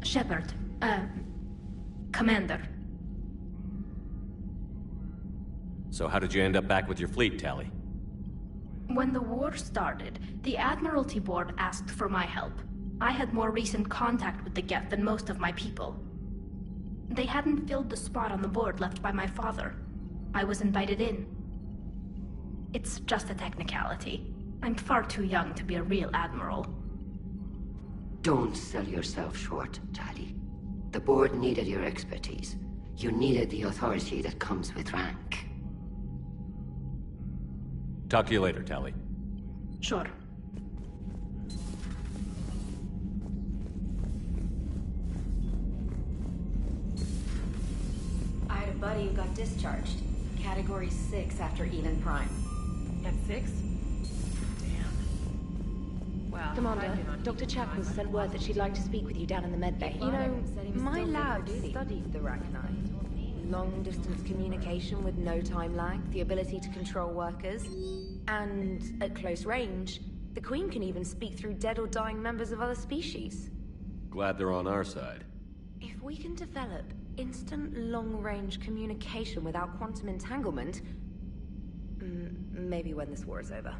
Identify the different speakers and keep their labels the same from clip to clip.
Speaker 1: Shepard. Commander.
Speaker 2: So how did you end up back with your fleet, Tali?
Speaker 1: When the war started, the Admiralty Board asked for my help. I had more recent contact with the Geth than most of my people. They hadn't filled the spot on the board left by my father. I was invited in. It's just a technicality. I'm far too young to be a real admiral.
Speaker 3: Don't sell yourself short, Tali. The board needed your expertise. You needed the authority that comes with rank.
Speaker 2: Talk to you later, Tali.
Speaker 1: Sure.
Speaker 4: I had a buddy who got discharged. Category 6 after Eden Prime.
Speaker 5: At 6? Damn. Well,
Speaker 6: Commander, Dr. Chapel sent word that she'd like to speak with you down in the medbay.
Speaker 4: You know,
Speaker 6: My lab studied the Rachni. Long-distance communication with no time lag, the ability to control workers, and at close range, the Queen can even speak through dead or dying members of other species.
Speaker 2: Glad they're on our side.
Speaker 6: If we can develop instant long-range communication without quantum entanglement, maybe when this war is over.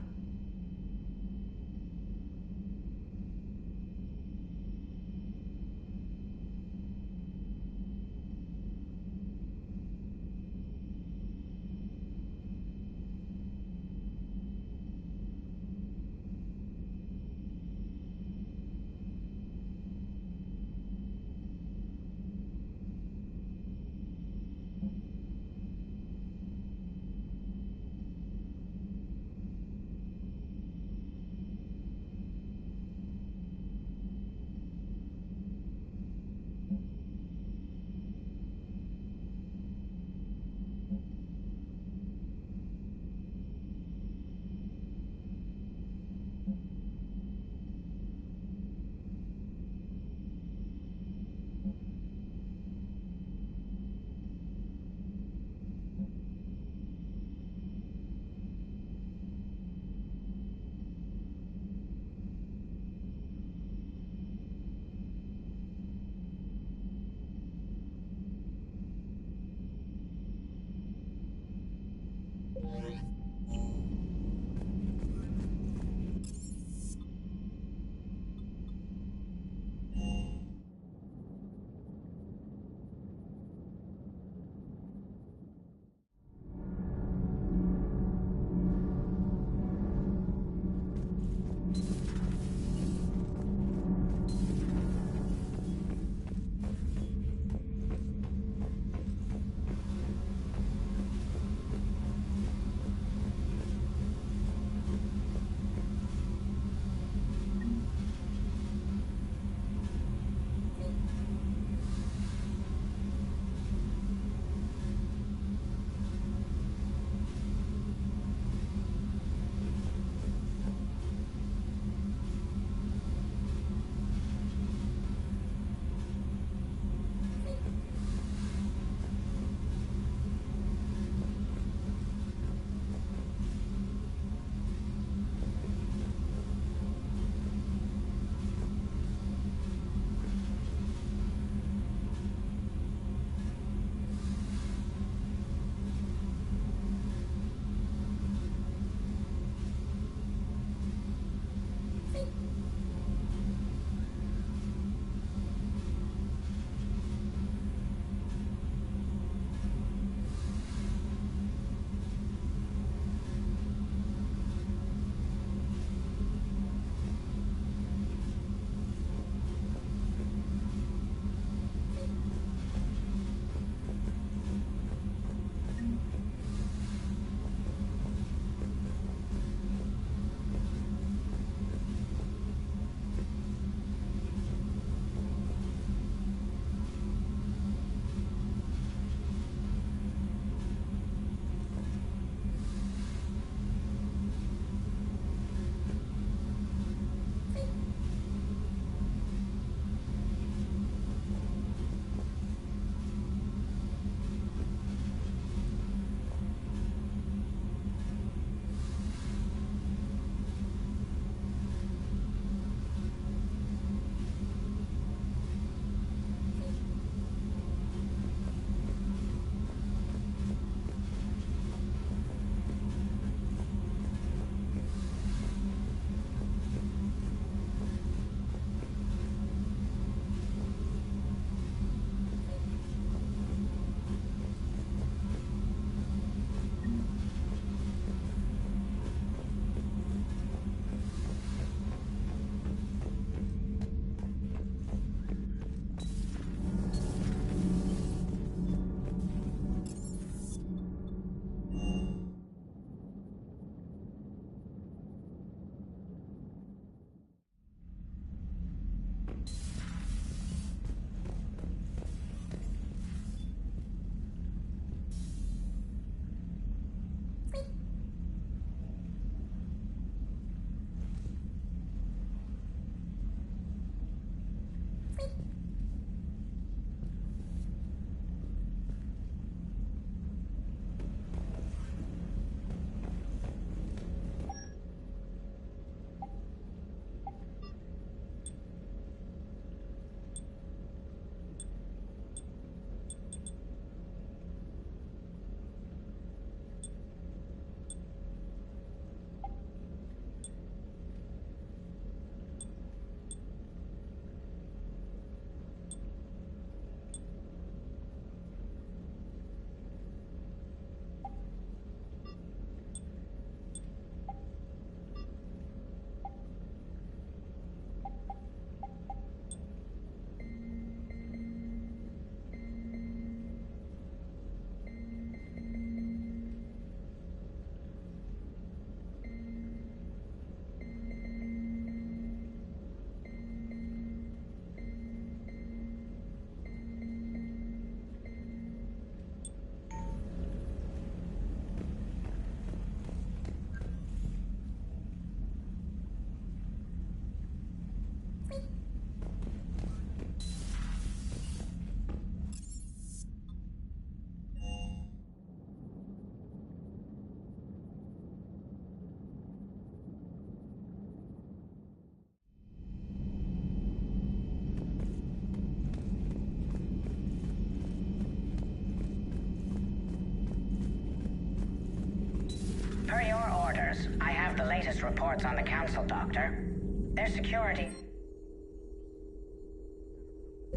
Speaker 7: latest reports on the Council, Doctor. Their security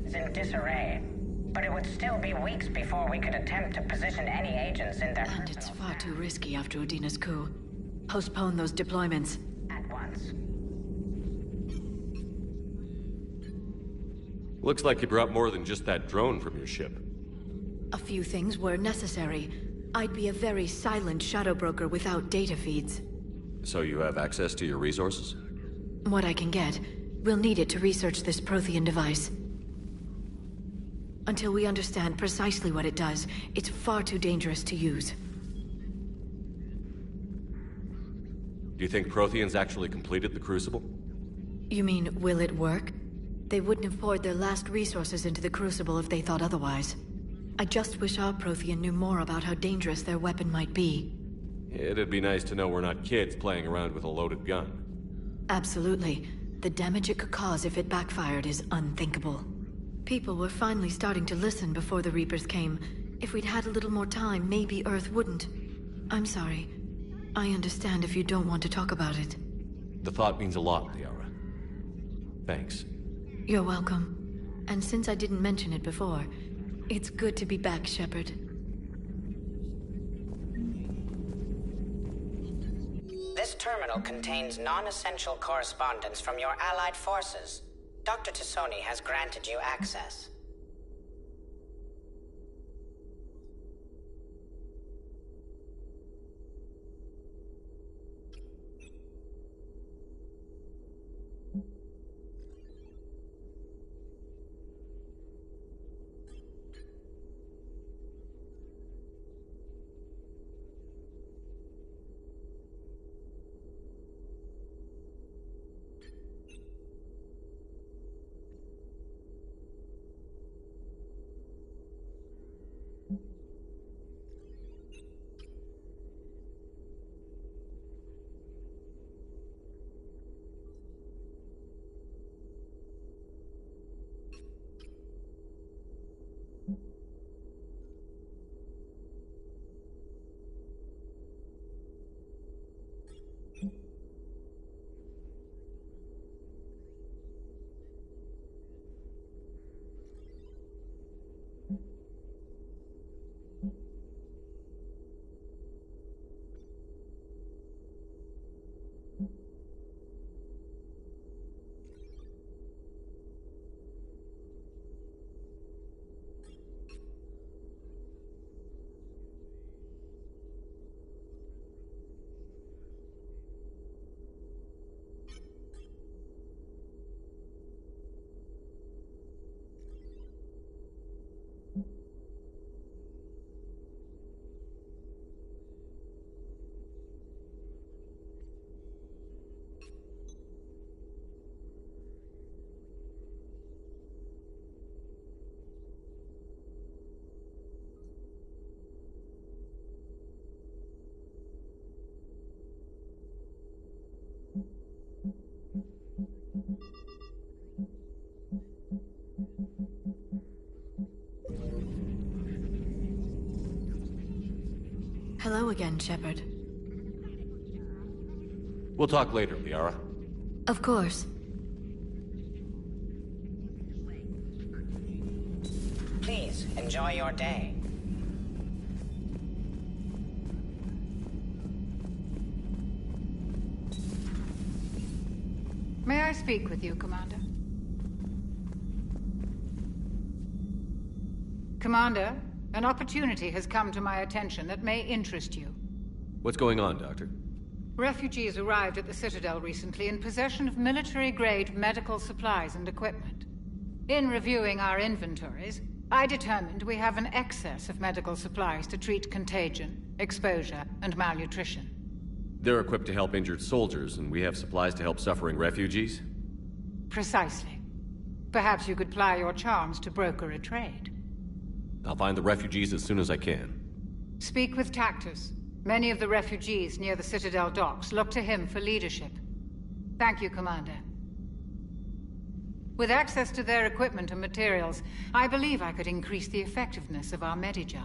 Speaker 7: is in disarray, but it would still be weeks before we could attempt to position any agents in their...
Speaker 5: And it's far too risky after Udina's coup. Postpone those deployments.
Speaker 7: At once.
Speaker 2: Looks like you brought more than just that drone from your ship.
Speaker 5: A few things were necessary. I'd be a very silent shadow broker without data feeds.
Speaker 2: So you have access to your resources?
Speaker 5: What I can get. We'll need it to research this Prothean device. Until we understand precisely what it does, it's far too dangerous to use.
Speaker 2: Do you think Protheans actually completed the Crucible?
Speaker 5: You mean, will it work? They wouldn't have poured their last resources into the Crucible if they thought otherwise. I just wish our Prothean knew more about how dangerous their weapon might be.
Speaker 2: It'd be nice to know we're not kids playing around with a loaded gun.
Speaker 5: Absolutely. The damage it could cause if it backfired is unthinkable. People were finally starting to listen before the Reapers came. If we'd had a little more time, maybe Earth wouldn't. I'm sorry. I understand if you don't want to talk about it.
Speaker 2: The thought means a lot, Liara. Thanks.
Speaker 5: You're welcome. And since I didn't mention it before, it's good to be back, Shepard.
Speaker 7: This terminal contains non-essential correspondence from your allied forces. Dr. Tassoni has granted you access.
Speaker 5: Hello again, Shepard.
Speaker 2: We'll talk later, Liara.
Speaker 5: Of course.
Speaker 7: Please, enjoy your day.
Speaker 8: May I speak with you, Commander? Commander, an opportunity has come to my attention that may interest you.
Speaker 2: What's going on, Doctor?
Speaker 8: Refugees arrived at the Citadel recently in possession of military-grade medical supplies and equipment. In reviewing our inventories, I determined we have an excess of medical supplies to treat contagion, exposure, and malnutrition.
Speaker 2: They're equipped to help injured soldiers, and we have supplies to help suffering refugees?
Speaker 8: Precisely. Perhaps you could ply your charms to broker a trade.
Speaker 2: I'll find the refugees as soon as I can.
Speaker 8: Speak with Tactus. Many of the refugees near the Citadel docks look to him for leadership. Thank you, Commander. With access to their equipment and materials, I believe I could increase the effectiveness of our Medigel.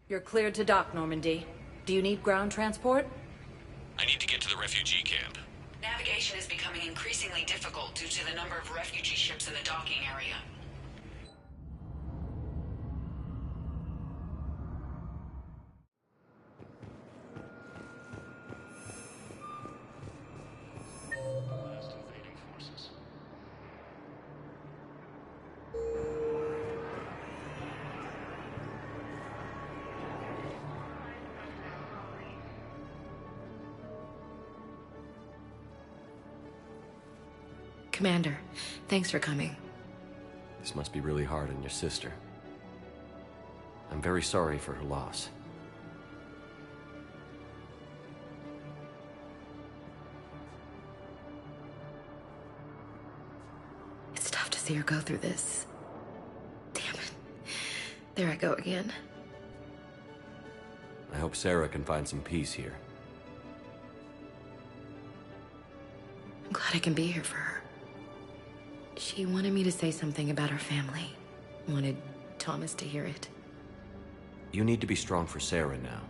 Speaker 9: You're cleared to dock, Normandy. Do you need ground transport?
Speaker 10: I need to get to the refugee camp.
Speaker 11: Navigation is becoming increasingly difficult due to the number of refugee ships in the docking area.
Speaker 12: Commander, thanks for coming.
Speaker 2: This must be really hard on your sister. I'm very sorry for her loss.
Speaker 12: It's tough to see her go through this. Damn it. There I go again.
Speaker 2: I hope Sarah can find some peace here.
Speaker 12: I'm glad I can be here for her. She wanted me to say something about her family. Wanted Thomas to hear it.
Speaker 2: You need to be strong for Sarah now.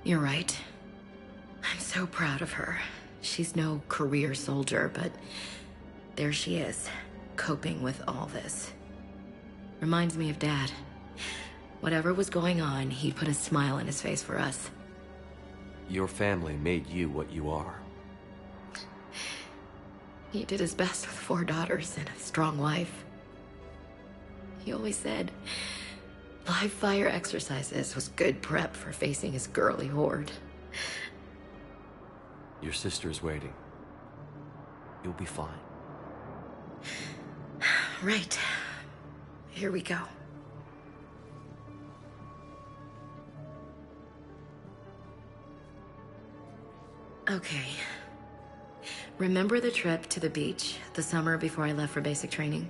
Speaker 12: You're right. I'm so proud of her. She's no career soldier, but there she is, coping with all this. Reminds me of Dad. Whatever was going on, he put a smile on his face for us.
Speaker 2: Your family made you what you are.
Speaker 12: He did his best with 4 daughters and a strong wife. He always said live fire exercises was good prep for facing his girly horde.
Speaker 2: Your sister's waiting. You'll be fine.
Speaker 12: Right. Here we go. Okay. Remember the trip to the beach the summer before I left for basic training?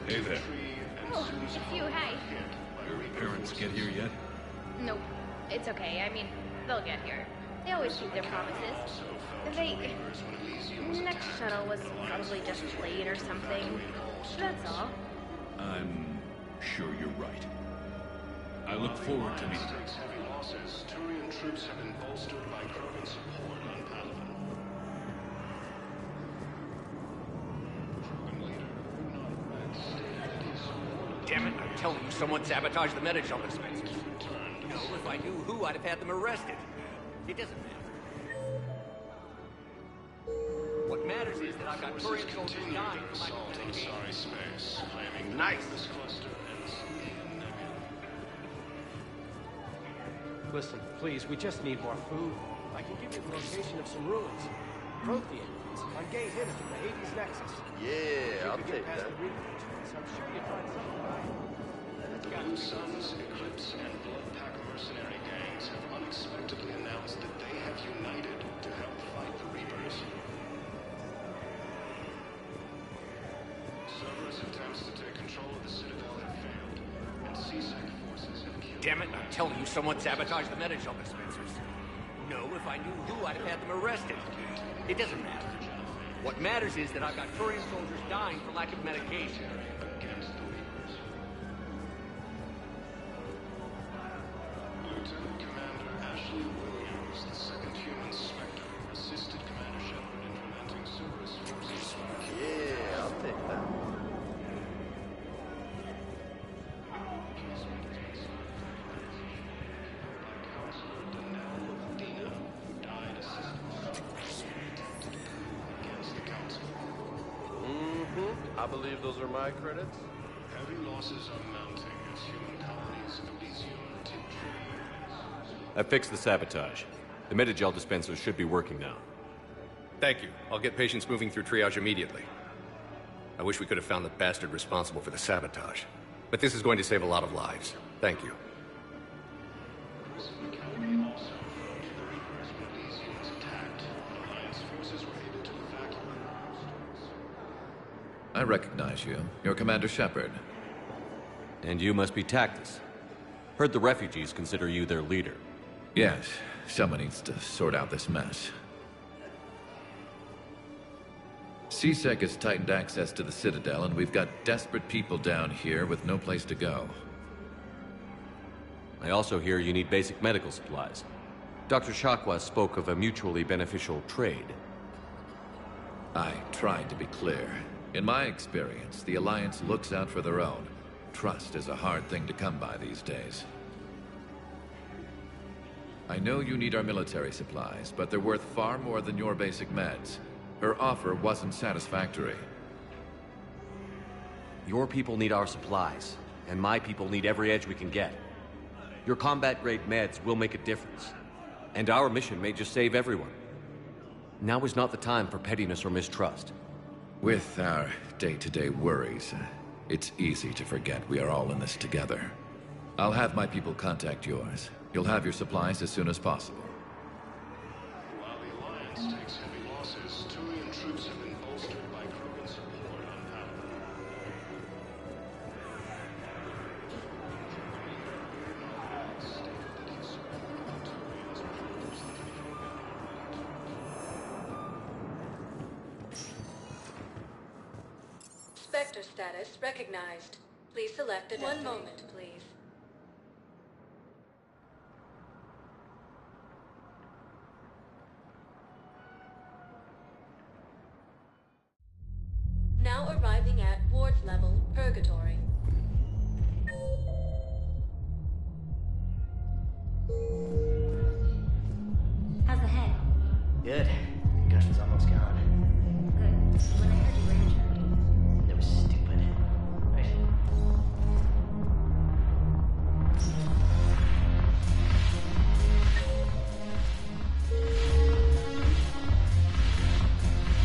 Speaker 10: Hey there.
Speaker 13: Oh, it's you, hey.
Speaker 10: Your parents get here yet?
Speaker 13: Nope. It's okay. I mean, they'll get here. They always keep their promises. Next shuttle was probably just late or something. That's all.
Speaker 10: I'm sure you're right. I look forward to meeting you.
Speaker 14: Heavy losses. Turian troops have been bolstered by Krogan support on Palaven.
Speaker 15: Damn it, I'm telling you, someone sabotaged the medi-jump dispensers. No, if I knew who, I'd have had them arrested. It doesn't matter. What matters is that I've got Turian soldiers dying for my medication. Nice!
Speaker 16: Listen, please, we just need more food. I can give you the location of some ruins. Prothean ruins on Gay Hidden in the Hades Nexus.
Speaker 17: Yeah, I'll take that.
Speaker 16: I'm sure you'd find something right.
Speaker 14: The Blue Suns, Eclipse, and Bloodpack mercenary gangs have unexpectedly announced that they have united to help fight the Reapers. Cerberus attempts to take control of the Citadel have failed, and CSEC forces have killed...
Speaker 15: Damn it, I'm telling you, someone sabotaged the medi-jump dispensers. No, if I knew who, I'd have had them arrested. It doesn't matter. What matters is that I've got Turian soldiers dying for lack of medication.
Speaker 14: Against the Reapers. Lieutenant Commander Ashley Williams, the second human Spectre, assisted Commander Shepard in preventing Cerberus forces from...
Speaker 17: Yeah, I'll take that. I believe those are my credits.
Speaker 14: Heavy losses are mounting.
Speaker 2: I fixed the sabotage. The Metagel dispensers should be working now.
Speaker 15: Thank you. I'll get patients moving through triage immediately. I wish we could have found the bastard responsible for the sabotage. But this is going to save a lot of lives. Thank you.
Speaker 18: I recognize you. You're Commander Shepard.
Speaker 2: And you must be Tactus. Heard the refugees consider you their leader.
Speaker 18: Yes, someone needs to sort out this mess. CSEC has tightened access to the Citadel, and we've got desperate people down here with no place to go.
Speaker 2: I also hear you need basic medical supplies. Dr. Shakwa spoke of a mutually beneficial trade.
Speaker 18: I tried to be clear. In my experience, the Alliance looks out for their own. Trust is a hard thing to come by these days. I know you need our military supplies, but they're worth far more than your basic meds. Her offer wasn't satisfactory.
Speaker 2: Your people need our supplies, and my people need every edge we can get. Your combat-grade meds will make a difference, and our mission may just save everyone. Now is not the time for pettiness or mistrust.
Speaker 18: With our day-to-day worries, it's easy to forget we are all in this together. I'll have my people contact yours. You'll have your supplies as soon as possible.
Speaker 14: While the Alliance takes heavy losses, Turian troops have been bolstered by Krogan support on Tali.
Speaker 5: Spectre status recognized. Please select a One moment, please. Now arriving at Ward's level, Purgatory.
Speaker 4: How's the head?
Speaker 19: Good. Concussion's almost gone.
Speaker 4: Good. When I heard you were injured.
Speaker 19: It was stupid. Right?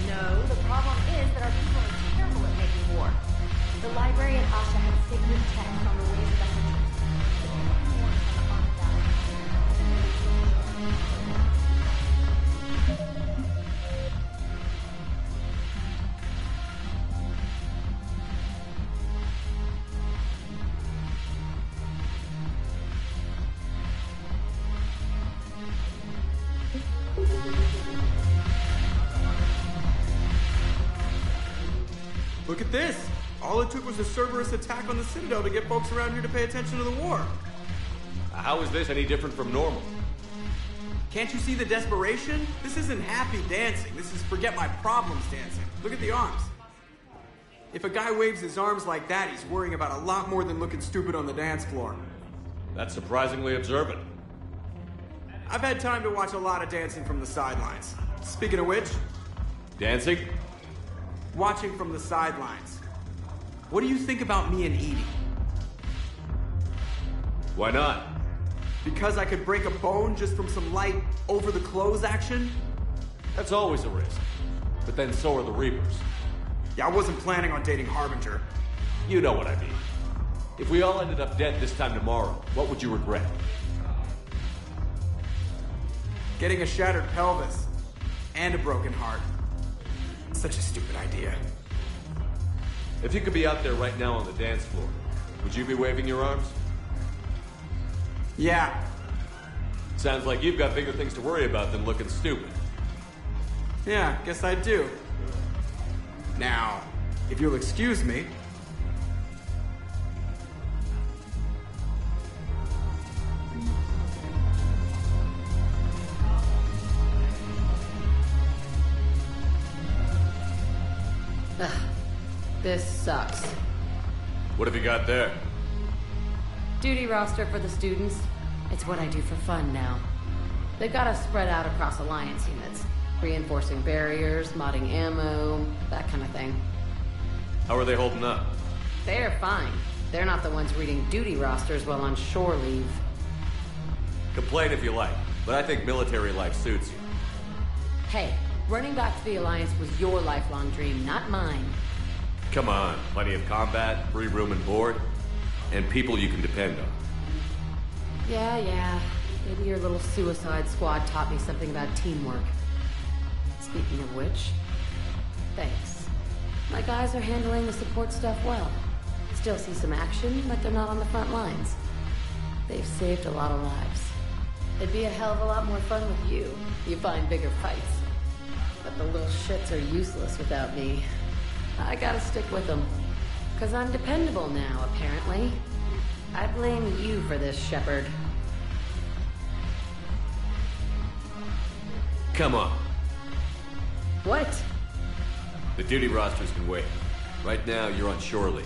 Speaker 4: No, the problem is that our people are terrible at making war. The library at Asha had sacred text on the ways of effigy.
Speaker 20: Look at this! All it took was a Cerberus attack on the Citadel to get folks around here to pay attention to the war.
Speaker 2: How is this any different from normal?
Speaker 20: Can't you see the desperation? This isn't happy dancing. This is forget my problems dancing. Look at the arms. If a guy waves his arms like that, he's worrying about a lot more than looking stupid on the dance floor.
Speaker 2: That's surprisingly observant.
Speaker 20: I've had time to watch a lot of dancing from the sidelines. Speaking of which...
Speaker 2: Dancing?
Speaker 20: Watching from the sidelines. What do you think about me and Edie?
Speaker 2: Why not?
Speaker 20: Because I could break a bone just from some light over-the-clothes action?
Speaker 2: That's always a risk. But then so are the Reapers.
Speaker 20: Yeah, I wasn't planning on dating Harbinger.
Speaker 2: You know what I mean. If we all ended up dead this time tomorrow, what would you regret?
Speaker 20: Getting a shattered pelvis. And a broken heart. Such a stupid idea.
Speaker 2: If you could be out there right now on the dance floor, would you be waving your arms?
Speaker 20: Yeah.
Speaker 2: Sounds like you've got bigger things to worry about than looking stupid.
Speaker 20: Yeah, guess I do. Now, if you'll excuse me...
Speaker 12: Ugh, this sucks.
Speaker 2: What have you got there?
Speaker 12: Duty roster for the students. It's what I do for fun now. They've got us spread out across Alliance units. Reinforcing barriers, modding ammo, that kind of thing.
Speaker 2: How are they holding up?
Speaker 12: They're fine. They're not the ones reading duty rosters while on shore leave.
Speaker 2: Complain if you like, but I think military life suits you.
Speaker 9: Hey, running back to the Alliance was your lifelong dream, not mine.
Speaker 2: Come on, plenty of combat, free room and board, and people you can depend on.
Speaker 9: Yeah. Maybe your little suicide squad taught me something about teamwork. Speaking of which, thanks. My guys are handling the support stuff well. Still see some action, but they're not on the front lines. They've saved a lot of lives. It'd be a hell of a lot more fun with you. You find bigger fights. But the little shits are useless without me. I gotta stick with them. 'Cause I'm dependable now, apparently. I blame you for this, Shepard.
Speaker 2: Come on.
Speaker 9: What?
Speaker 2: The duty rosters can wait. Right now, you're on shore leave.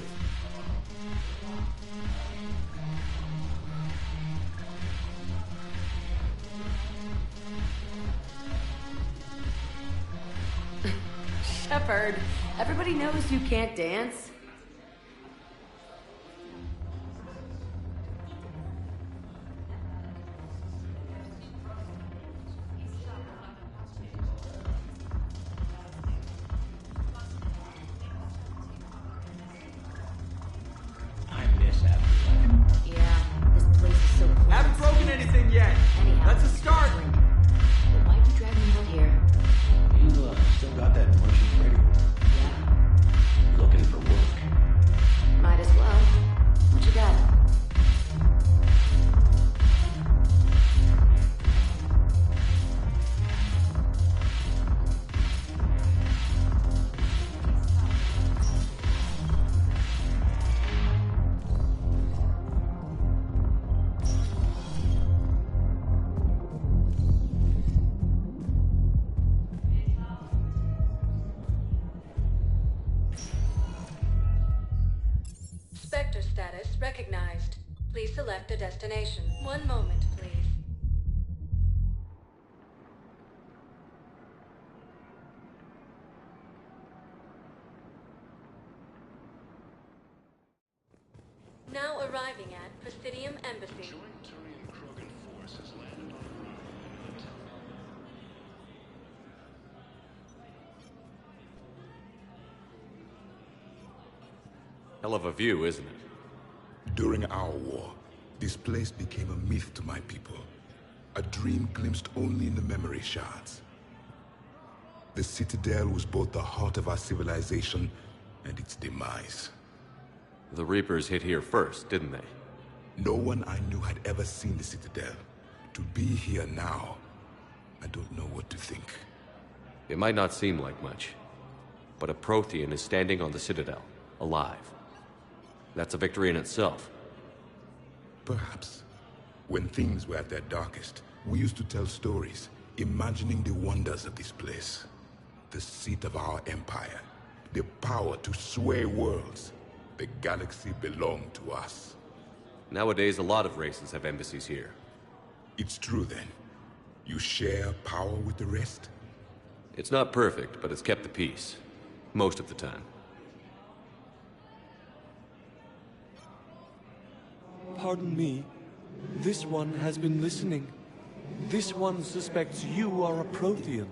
Speaker 9: Shepard, everybody knows you can't dance.
Speaker 19: I miss Abby.
Speaker 9: Yeah, this place is so cool.
Speaker 20: Haven't broken anything yet.
Speaker 9: Anyhow,
Speaker 20: That's a start.
Speaker 9: But why'd you drag me out here?
Speaker 19: You still got that punchy pretty.
Speaker 9: Yeah,
Speaker 19: Looking for work.
Speaker 9: might as well. What you got?
Speaker 5: Spectre status recognized. Please select a destination. One moment, please. Now arriving at Presidium Embassy.
Speaker 2: Hell of a view, isn't it?
Speaker 21: During our war, this place became a myth to my people. A dream glimpsed only in the memory shards. The Citadel was both the heart of our civilization and its demise.
Speaker 2: The Reapers hit here first, didn't they?
Speaker 21: No one I knew had ever seen the Citadel. To be here now, I don't know what to think.
Speaker 2: It might not seem like much, but a Prothean is standing on the Citadel, alive. That's a victory in itself.
Speaker 21: Perhaps. When things were at their darkest, we used to tell stories, imagining the wonders of this place. The seat of our empire. The power to sway worlds. The galaxy belonged to us.
Speaker 2: Nowadays, a lot of races have embassies here.
Speaker 21: It's true then. You share power with the rest?
Speaker 2: It's not perfect, but it's kept the peace. Most of the time.
Speaker 22: Pardon me. This one has been listening. This one suspects you are a Prothean.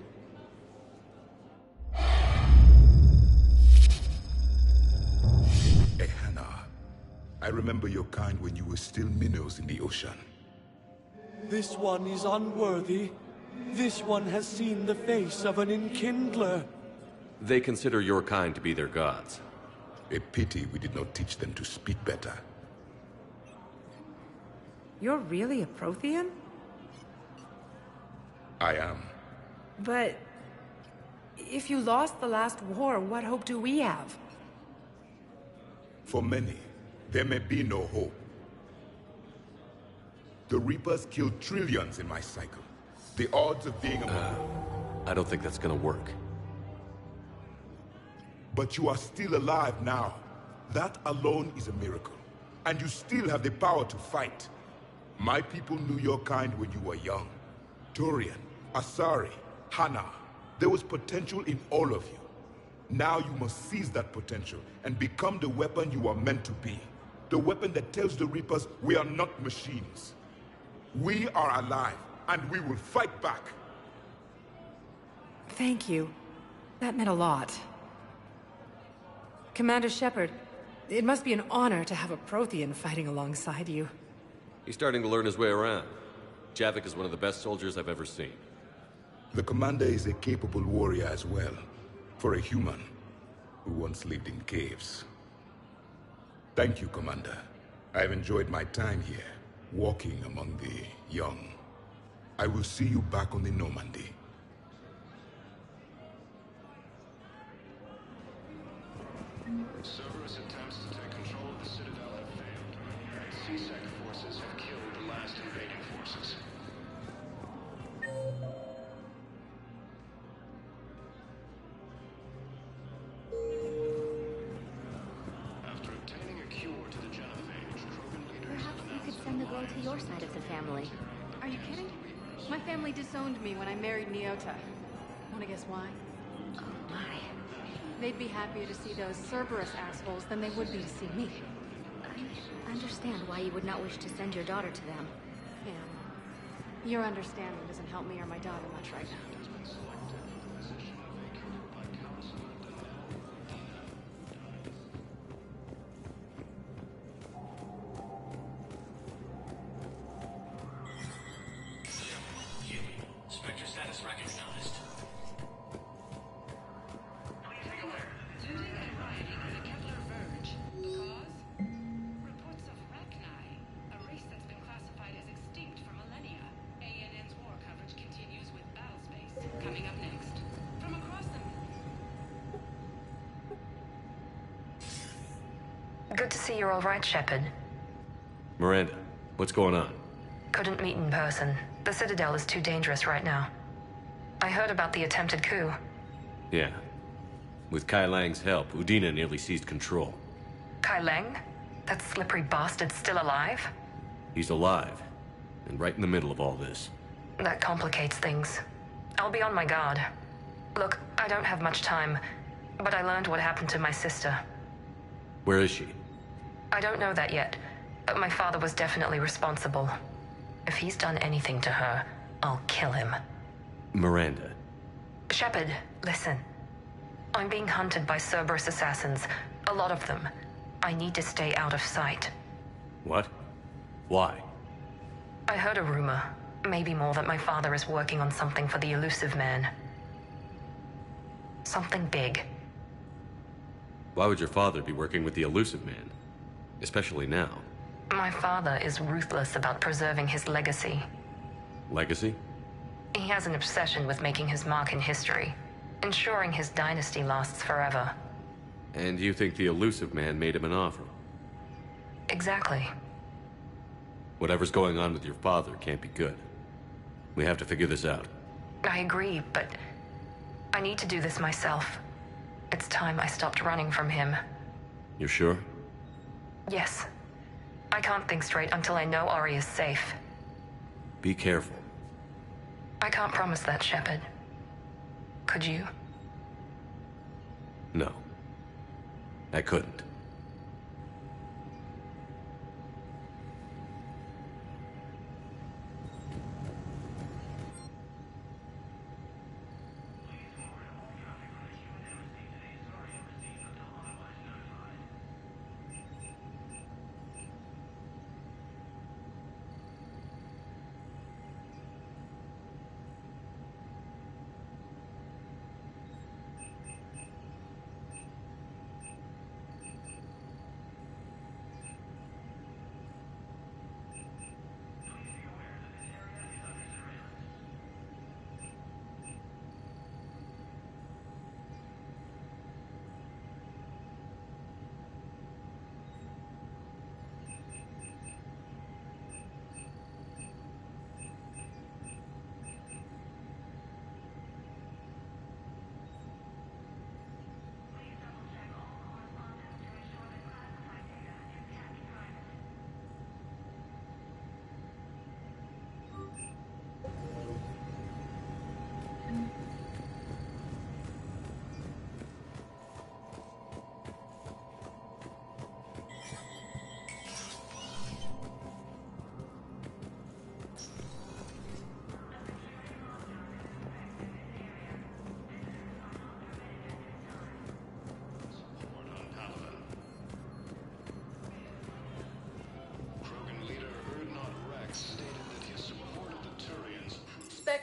Speaker 21: Ehana. I remember your kind when you were still minnows in the ocean.
Speaker 22: This one is unworthy. This one has seen the face of an enkindler.
Speaker 2: They consider your kind to be their gods.
Speaker 21: A pity we did not teach them to speak better.
Speaker 6: You're really a Prothean?
Speaker 21: I am.
Speaker 6: But if you lost the last war, what hope do we have?
Speaker 21: For many, there may be no hope. The Reapers killed trillions in my cycle. The odds of being
Speaker 2: I don't think that's gonna work.
Speaker 21: But you are still alive now. That alone is a miracle. And you still have the power to fight. My people knew your kind when you were young. Turian, Asari, Hana. There was potential in all of you. Now you must seize that potential and become the weapon you are meant to be. The weapon that tells the Reapers we are not machines. We are alive, and we will fight back.
Speaker 1: Thank you. That meant a lot. Commander Shepard, it must be an honor to have a Prothean fighting alongside you.
Speaker 2: He's starting to learn his way around. Javik is one of the best soldiers I've ever seen.
Speaker 21: The commander is a capable warrior as well, for a human who once lived in caves. Thank you, Commander. I've enjoyed my time here, walking among the young. I will see you back on the Normandy.
Speaker 14: Cerberus attempts to take control of the Citadel have failed. CSEC forces have killed the last invading forces. After obtaining a cure to the genophage, Krogan leaders
Speaker 4: Perhaps you could send the girl to your side of the family.
Speaker 3: Are you kidding? My family disowned me when I married Nyota. Wanna guess why?
Speaker 4: Oh my.
Speaker 3: They'd be happier to see those Cerberus assholes than they would be to see me.
Speaker 4: I understand why you would not wish to send your daughter to them.
Speaker 3: Yeah. Your understanding doesn't help me or my daughter much right now.
Speaker 19: Spectre status recognized.
Speaker 11: Reports of Rachni, a race that's been classified as extinct for millennia. ANN's war coverage continues with battlespace. Coming up next. From across the...
Speaker 23: Good to see you're all right, Shepard.
Speaker 2: Miranda, what's going on?
Speaker 23: Couldn't meet in person. The Citadel is too dangerous right now. I heard about the attempted coup.
Speaker 2: Yeah. With Kai Lang's help, Udina nearly seized control.
Speaker 23: Kai Lang? That slippery bastard's still alive?
Speaker 2: He's alive, and right in the middle of all this.
Speaker 23: That complicates things. I'll be on my guard. Look, I don't have much time, but I learned what happened to my sister.
Speaker 2: Where is she?
Speaker 23: I don't know that yet, but my father was definitely responsible. If he's done anything to her, I'll kill him.
Speaker 2: Miranda.
Speaker 23: Shepard, listen. I'm being hunted by Cerberus assassins. A lot of them. I need to stay out of sight.
Speaker 2: What? Why?
Speaker 23: I heard a rumor, maybe more, that my father is working on something for the Elusive Man. Something big.
Speaker 2: Why would your father be working with the Elusive Man? Especially now.
Speaker 23: My father is ruthless about preserving his legacy.
Speaker 2: Legacy?
Speaker 23: He has an obsession with making his mark in history, ensuring his dynasty lasts forever.
Speaker 2: And you think the Elusive Man made him an offer?
Speaker 23: Exactly.
Speaker 2: Whatever's going on with your father can't be good. We have to figure this out.
Speaker 23: I agree, but I need to do this myself. It's time I stopped running from him.
Speaker 2: You're sure?
Speaker 23: Yes. I can't think straight until I know Ori is safe.
Speaker 2: Be careful.
Speaker 23: I can't promise that, Shepard. Could you?
Speaker 2: No. I couldn't.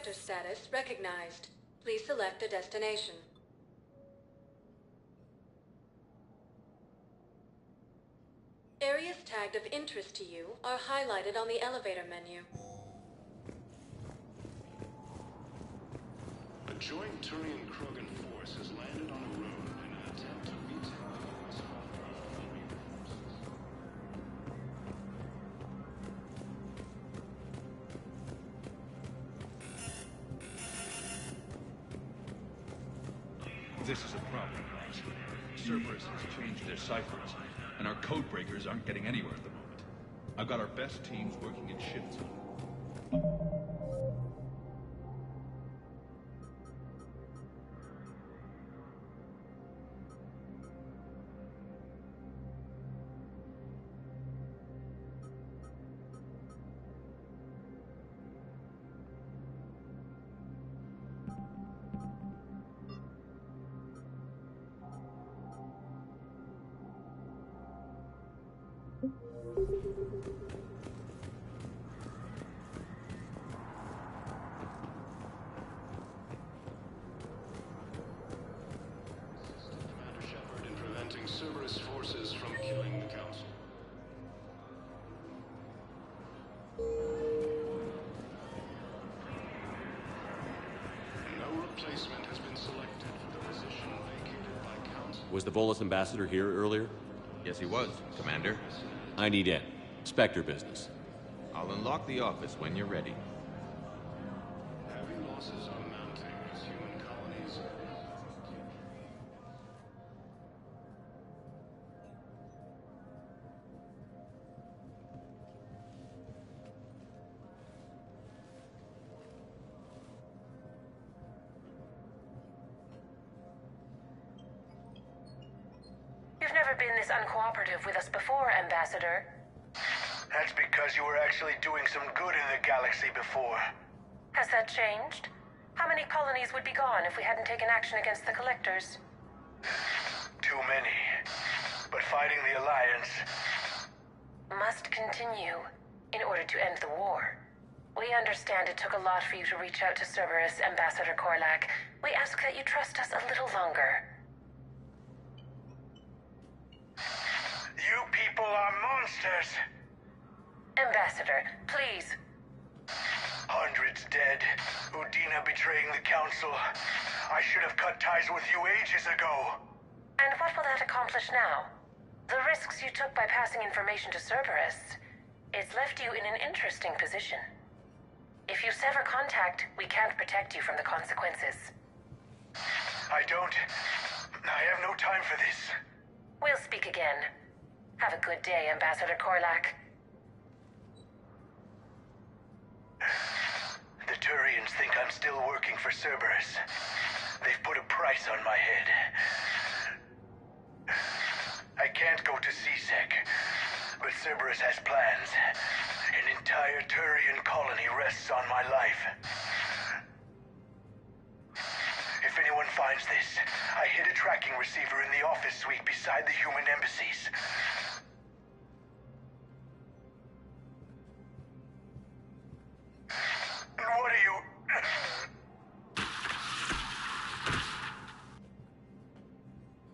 Speaker 5: sector status recognized. Please select a destination. Areas tagged of interest to you are highlighted on the elevator menu.
Speaker 14: A joint Turian-Krogan force has landed on a road in an attempt to retake the force from
Speaker 10: This is a problem, guys. Cerberus has changed their ciphers, and our code breakers aren't getting anywhere at the moment. I've got our best teams working in shifts.
Speaker 14: Cerberus forces from killing the Council. No replacement has been selected for the position vacated by Council.
Speaker 2: Was the Volus ambassador here earlier?
Speaker 7: Yes, he was, Commander.
Speaker 2: I need in. Spectre business.
Speaker 7: I'll unlock the office when you're ready.
Speaker 14: Heavy losses are mounting as human colonies.
Speaker 23: You've never been this uncooperative with us before, Ambassador.
Speaker 8: That's because you were actually doing some good in the galaxy before.
Speaker 23: Has that changed? How many colonies would be gone if we hadn't taken action against the Collectors?
Speaker 8: Too many. But fighting the Alliance
Speaker 23: must continue in order to end the war. We understand it took a lot for you to reach out to Cerberus, Ambassador Korlak. We ask that you trust us a little longer.
Speaker 8: You people are monsters!
Speaker 23: Ambassador, please.
Speaker 8: Hundreds dead. Udina betraying the Council. I should have cut ties with you ages ago.
Speaker 23: And what will that accomplish now? The risks you took by passing information to Cerberus, it's left you in an interesting position. If you sever contact, we can't protect you from the consequences.
Speaker 8: I have no time for this.
Speaker 23: We'll speak again. Have a good day, Ambassador Korlak.
Speaker 8: The Turians think I'm still working for Cerberus. They've put a price on my head. I can't go to CSEC, but Cerberus has plans. An entire Turian colony rests on my life. If anyone finds this, I hid a tracking receiver in the office suite beside the human embassies. What are you...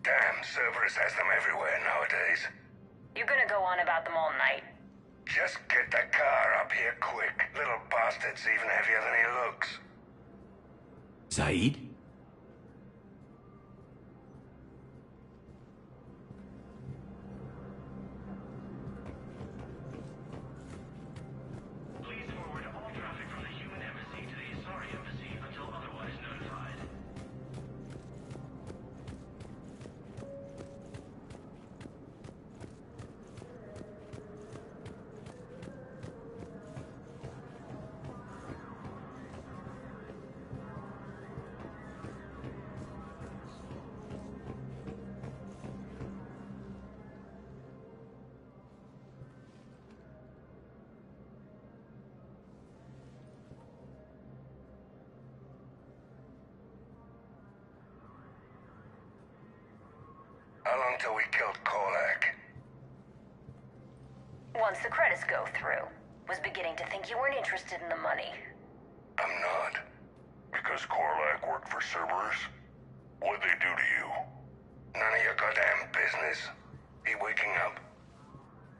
Speaker 13: Damn, Cerberus has them everywhere nowadays.
Speaker 23: You're gonna go on about them all night.
Speaker 13: Just get the car up here quick. Little bastard's even heavier than he looks.
Speaker 2: Zaid?
Speaker 13: How long till we killed Korlak?
Speaker 23: Once the credits go through. Was beginning to think you weren't interested in the money.
Speaker 13: I'm not. Because Korlak worked for Cerberus? What'd they do to you? None of your goddamn business. He waking up?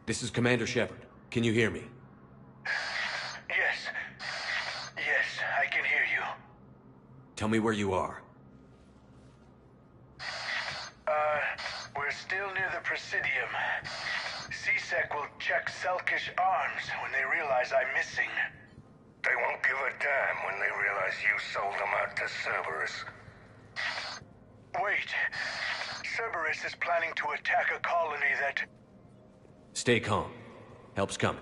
Speaker 2: This is Commander Shepard. Can you hear me?
Speaker 8: Yes. Yes, I can hear you.
Speaker 2: Tell me where you are.
Speaker 8: We're still near the Presidium. CSEC will check Selkish arms when they realize I'm missing.
Speaker 13: They won't give a damn when they realize you sold them out to Cerberus.
Speaker 8: Wait. Cerberus is planning to attack a colony that...
Speaker 2: Stay calm. Help's coming.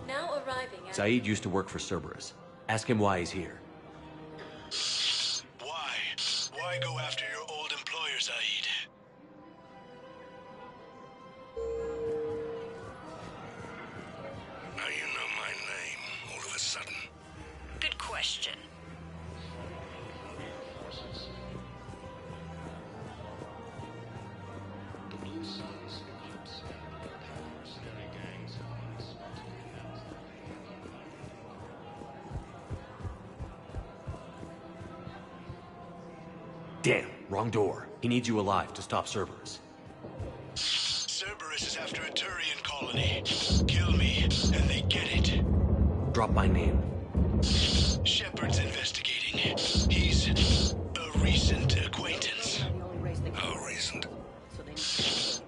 Speaker 15: Now arriving at...
Speaker 2: Zaid used to work for Cerberus. Ask him why he's here.
Speaker 14: Why? Why go after your old employer, Zaid?
Speaker 13: Now you know my name, all of a sudden.
Speaker 15: Good question.
Speaker 14: The Blue Suns, Eclipse, and Bloodpack mercenary gangs have unexpectedly announced that they have united.
Speaker 2: Damn, wrong door. He needs you alive to stop Cerberus.
Speaker 14: Cerberus is after a Turian colony. Kill me, and they get it.
Speaker 2: Drop my name.
Speaker 14: Shepard's investigating. He's a recent acquaintance.
Speaker 13: How recent?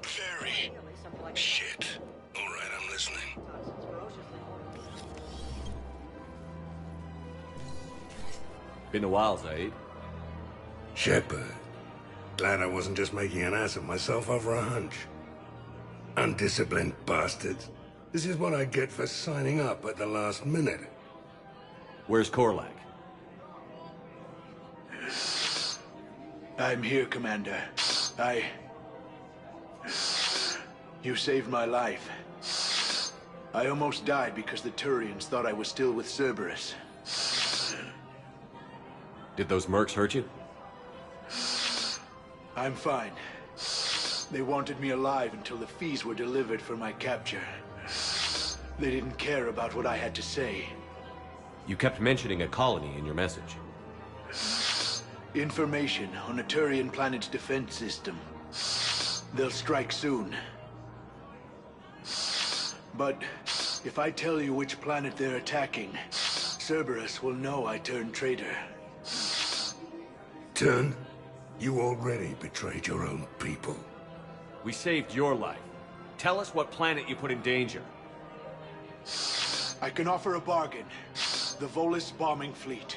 Speaker 14: Very.
Speaker 13: Shit. Alright, I'm listening.
Speaker 2: Been a while, Zaid.
Speaker 13: Shepard. Glad I wasn't just making an ass of myself over a hunch. Undisciplined bastards. This is what I get for signing up at the last minute.
Speaker 2: Where's Korlak?
Speaker 16: I'm here, Commander. You saved my life. I almost died because the Turians thought I was still with Cerberus.
Speaker 2: Did those mercs hurt you?
Speaker 16: I'm fine. They wanted me alive until the fees were delivered for my capture. They didn't care about what I had to say.
Speaker 2: You kept mentioning a colony in your message.
Speaker 16: Information on a Turian planet's defense system. They'll strike soon. But if I tell you which planet they're attacking, Cerberus will know I turned traitor.
Speaker 13: Turn? You already betrayed your own people.
Speaker 2: We saved your life. Tell us what planet you put in danger.
Speaker 16: I can offer a bargain. The Volus bombing fleet.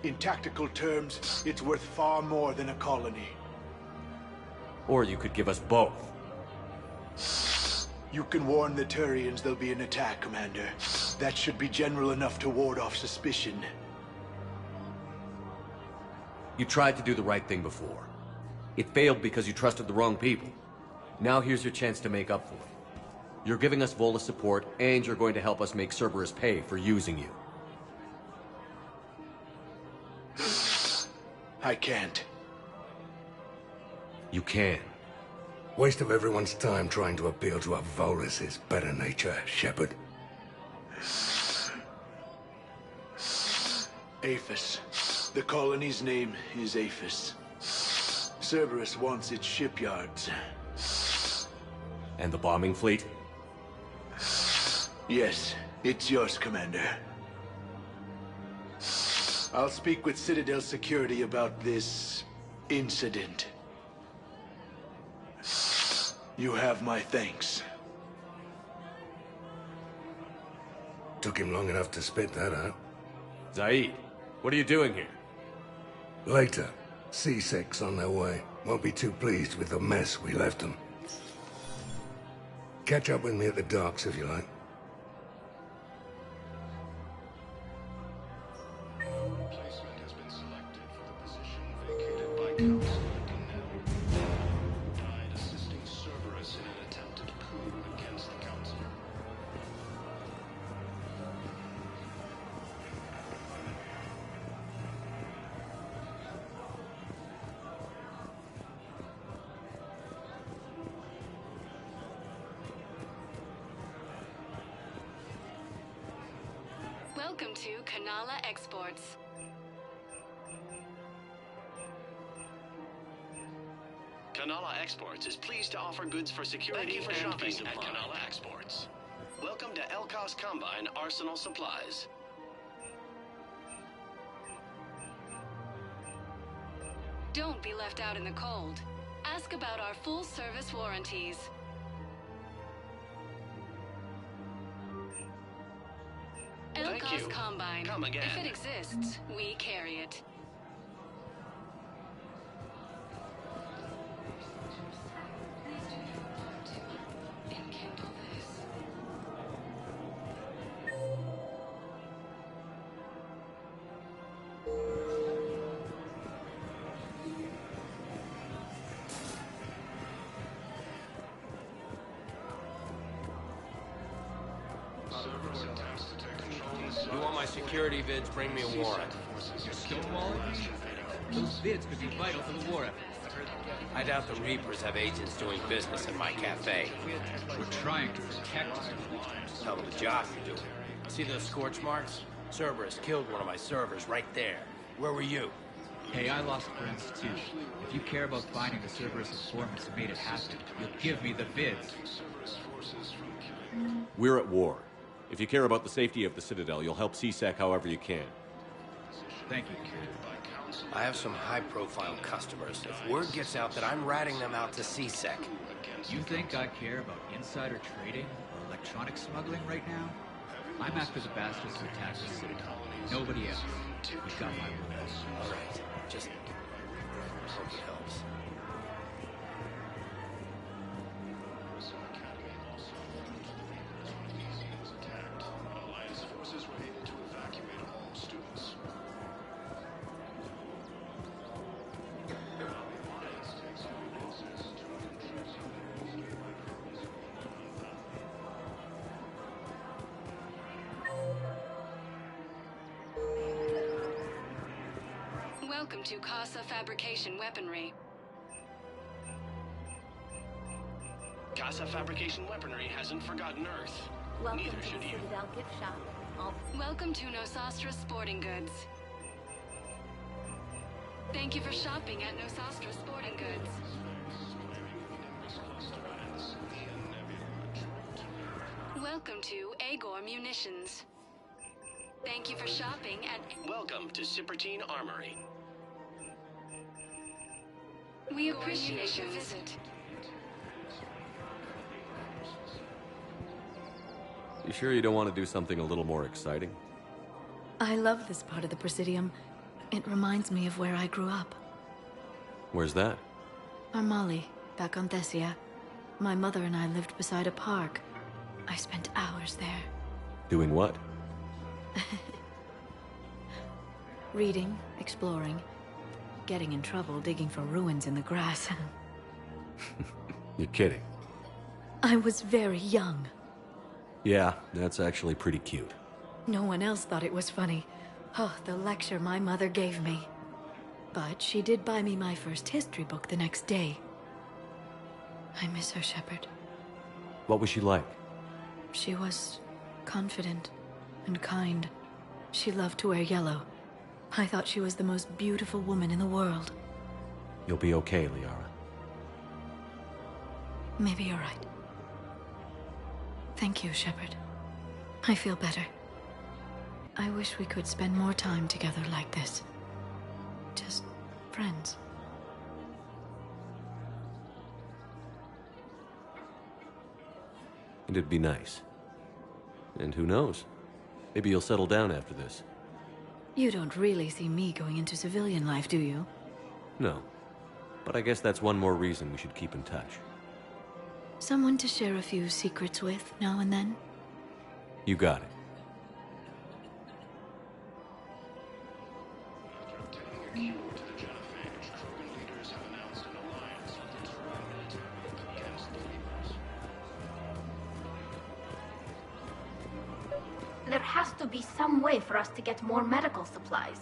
Speaker 16: In tactical terms, it's worth far more than a colony.
Speaker 2: Or you could give us both.
Speaker 16: You can warn the Turians there'll be an attack, Commander. That should be general enough to ward off suspicion.
Speaker 2: You tried to do the right thing before. It failed because you trusted the wrong people. Now here's your chance to make up for it. You're giving us Volus support, and you're going to help us make Cerberus pay for using you.
Speaker 16: I can't.
Speaker 2: You can.
Speaker 13: Waste of everyone's time trying to appeal to a Volus' better nature, Shepard.
Speaker 16: Aphis. The colony's name is Aphis. Cerberus wants its shipyards.
Speaker 2: And the bombing fleet?
Speaker 16: Yes, it's yours, Commander. I'll speak with Citadel Security about this incident. You have my thanks.
Speaker 13: Took him long enough to spit that out.
Speaker 2: Zaid, what are you doing here?
Speaker 13: Later. C6 on their way. Won't be too pleased with the mess we left them. Catch up with me at the docks if you like.
Speaker 14: Replacement has been selected for the position vacated by Council Dinell. Died assisting Cerberus in an attempted coup against the Council.
Speaker 3: Welcome to Kanala Exports.
Speaker 12: Kanala Exports is pleased to offer goods for security and peace of mind. Kanala Exports. Welcome to Elkos Combine Arsenal Supplies.
Speaker 3: Don't be left out in the cold. Ask about our full-service warranties. Elkos Combine.
Speaker 12: Come again.
Speaker 3: If it exists, we carry it.
Speaker 17: You want my security vids, bring me a warrant.
Speaker 18: You're stonewalling me? Those vids could be vital to the war effort.
Speaker 17: I doubt the Reapers have agents doing business in my cafe.
Speaker 18: We're trying to protect us.
Speaker 17: Hell of a job you're doing. See those scorch marks? Cerberus killed one of my servers right there. Where were you?
Speaker 18: Hey, I lost friends too. If you care about finding the Cerberus informants who made it happen, you'll give me the vids.
Speaker 2: We're at war. If you care about the safety of the Citadel, you'll help CSEC however you can.
Speaker 18: Thank you, kid.
Speaker 17: I have some high-profile customers. If word gets out that I'm ratting them out to CSEC.
Speaker 18: You think I care about insider trading or electronic smuggling right now? I'm after the bastards who attacked the Citadel. Nobody else. You got my word.
Speaker 17: All right. Just hope it helps.
Speaker 3: Welcome to Casa Fabrication Weaponry.
Speaker 12: Casa Fabrication Weaponry hasn't forgotten Earth.
Speaker 4: Welcome
Speaker 12: Neither
Speaker 4: to the
Speaker 12: should you.
Speaker 4: Citadel gift shop.
Speaker 3: Welcome to Nosastra Sporting Goods. Thank you for shopping at Nosastra Sporting Goods. Welcome to Agor Munitions. Thank you for shopping at...
Speaker 12: Welcome to Cipertine Armory.
Speaker 3: We appreciate your visit.
Speaker 2: You sure you don't want to do something a little more exciting?
Speaker 5: I love this part of the Presidium. It reminds me of where I grew up.
Speaker 2: Where's that?
Speaker 5: Armali, back on Thessia. My mother and I lived beside a park. I spent hours there.
Speaker 2: Doing what?
Speaker 5: Reading, exploring, getting in trouble digging for ruins in the grass.
Speaker 2: You're kidding.
Speaker 5: I was very young.
Speaker 2: Yeah, that's actually pretty cute.
Speaker 5: No one else thought it was funny. Oh, the lecture my mother gave me. But she did buy me my first history book the next day. I miss her, Shepard.
Speaker 2: What was she like?
Speaker 5: She was confident and kind. She loved to wear yellow. I thought she was the most beautiful woman in the world.
Speaker 2: You'll be okay, Liara.
Speaker 5: Maybe you're right. Thank you, Shepard. I feel better. I wish we could spend more time together like this. Just friends.
Speaker 2: And it'd be nice. And who knows? Maybe you'll settle down after this.
Speaker 5: You don't really see me going into civilian life, do you?
Speaker 2: No. But I guess that's one more reason we should keep in touch.
Speaker 5: Someone to share a few secrets with now and then?
Speaker 2: You got it.
Speaker 4: There has to be some way for us to get more medical supplies.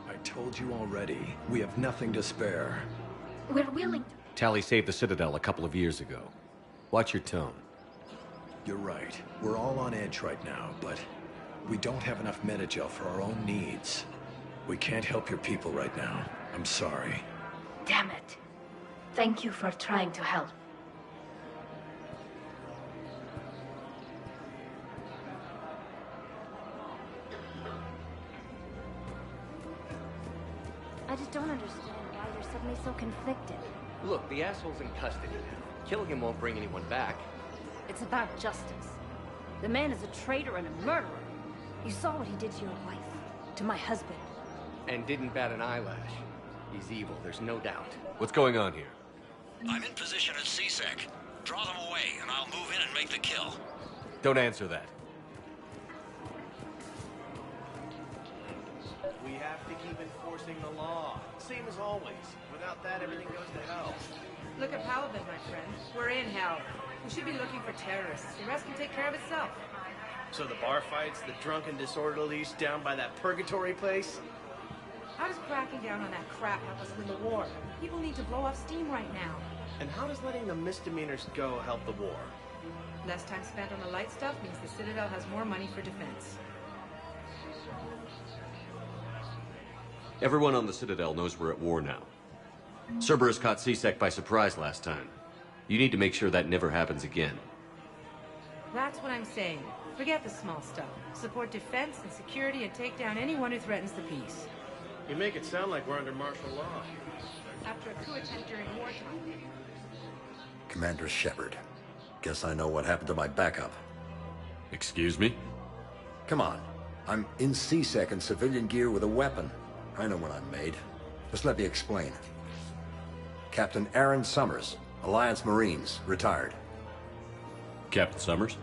Speaker 24: I told you already, we have nothing to spare.
Speaker 4: We're willing to...
Speaker 2: Tali saved the Citadel a couple of years ago. Watch your tone.
Speaker 24: You're right. We're all on edge right now, but We don't have enough Metagel for our own needs. We can't help your people right now. I'm sorry.
Speaker 4: Damn it. Thank you for trying to help. I just don't understand why you're suddenly so conflicted.
Speaker 6: Look, the asshole's in custody now. Killing him won't bring anyone back.
Speaker 4: It's about justice. The man is a traitor and a murderer. You saw what he did to your wife, to my husband.
Speaker 6: And didn't bat an eyelash. He's evil, there's no doubt.
Speaker 2: What's going on here?
Speaker 9: I'm in position at CSEC. Draw them away, and I'll move in and make the kill.
Speaker 2: Don't answer that.
Speaker 17: We have to keep enforcing the law. Same as always. Without that, everything goes to hell.
Speaker 1: Look at Paladin, my friend. We're in hell. We should be looking for terrorists. The rest can take care of itself.
Speaker 17: So the bar fights, the drunken disorderlies down by that purgatory place?
Speaker 1: How does cracking down on that crap help us win the war? People need to blow off steam right now.
Speaker 17: And how does letting the misdemeanors go help the war?
Speaker 1: Less time spent on the light stuff means the Citadel has more money for defense.
Speaker 2: Everyone on the Citadel knows we're at war now. Cerberus caught CSEC by surprise last time. You need to make sure that never happens again.
Speaker 1: That's what I'm saying. Forget the small stuff. Support defense and security and take down anyone who threatens the peace.
Speaker 17: You make it sound like we're under martial law.
Speaker 1: After a coup attempt during wartime.
Speaker 24: Commander Shepard. Guess I know what happened to my backup.
Speaker 2: Excuse me?
Speaker 24: Come on. I'm in CSEC in civilian gear with a weapon. I know what I'm made. Just let me explain. Captain Aaron Summers, Alliance Marines, retired.
Speaker 2: Captain Summers?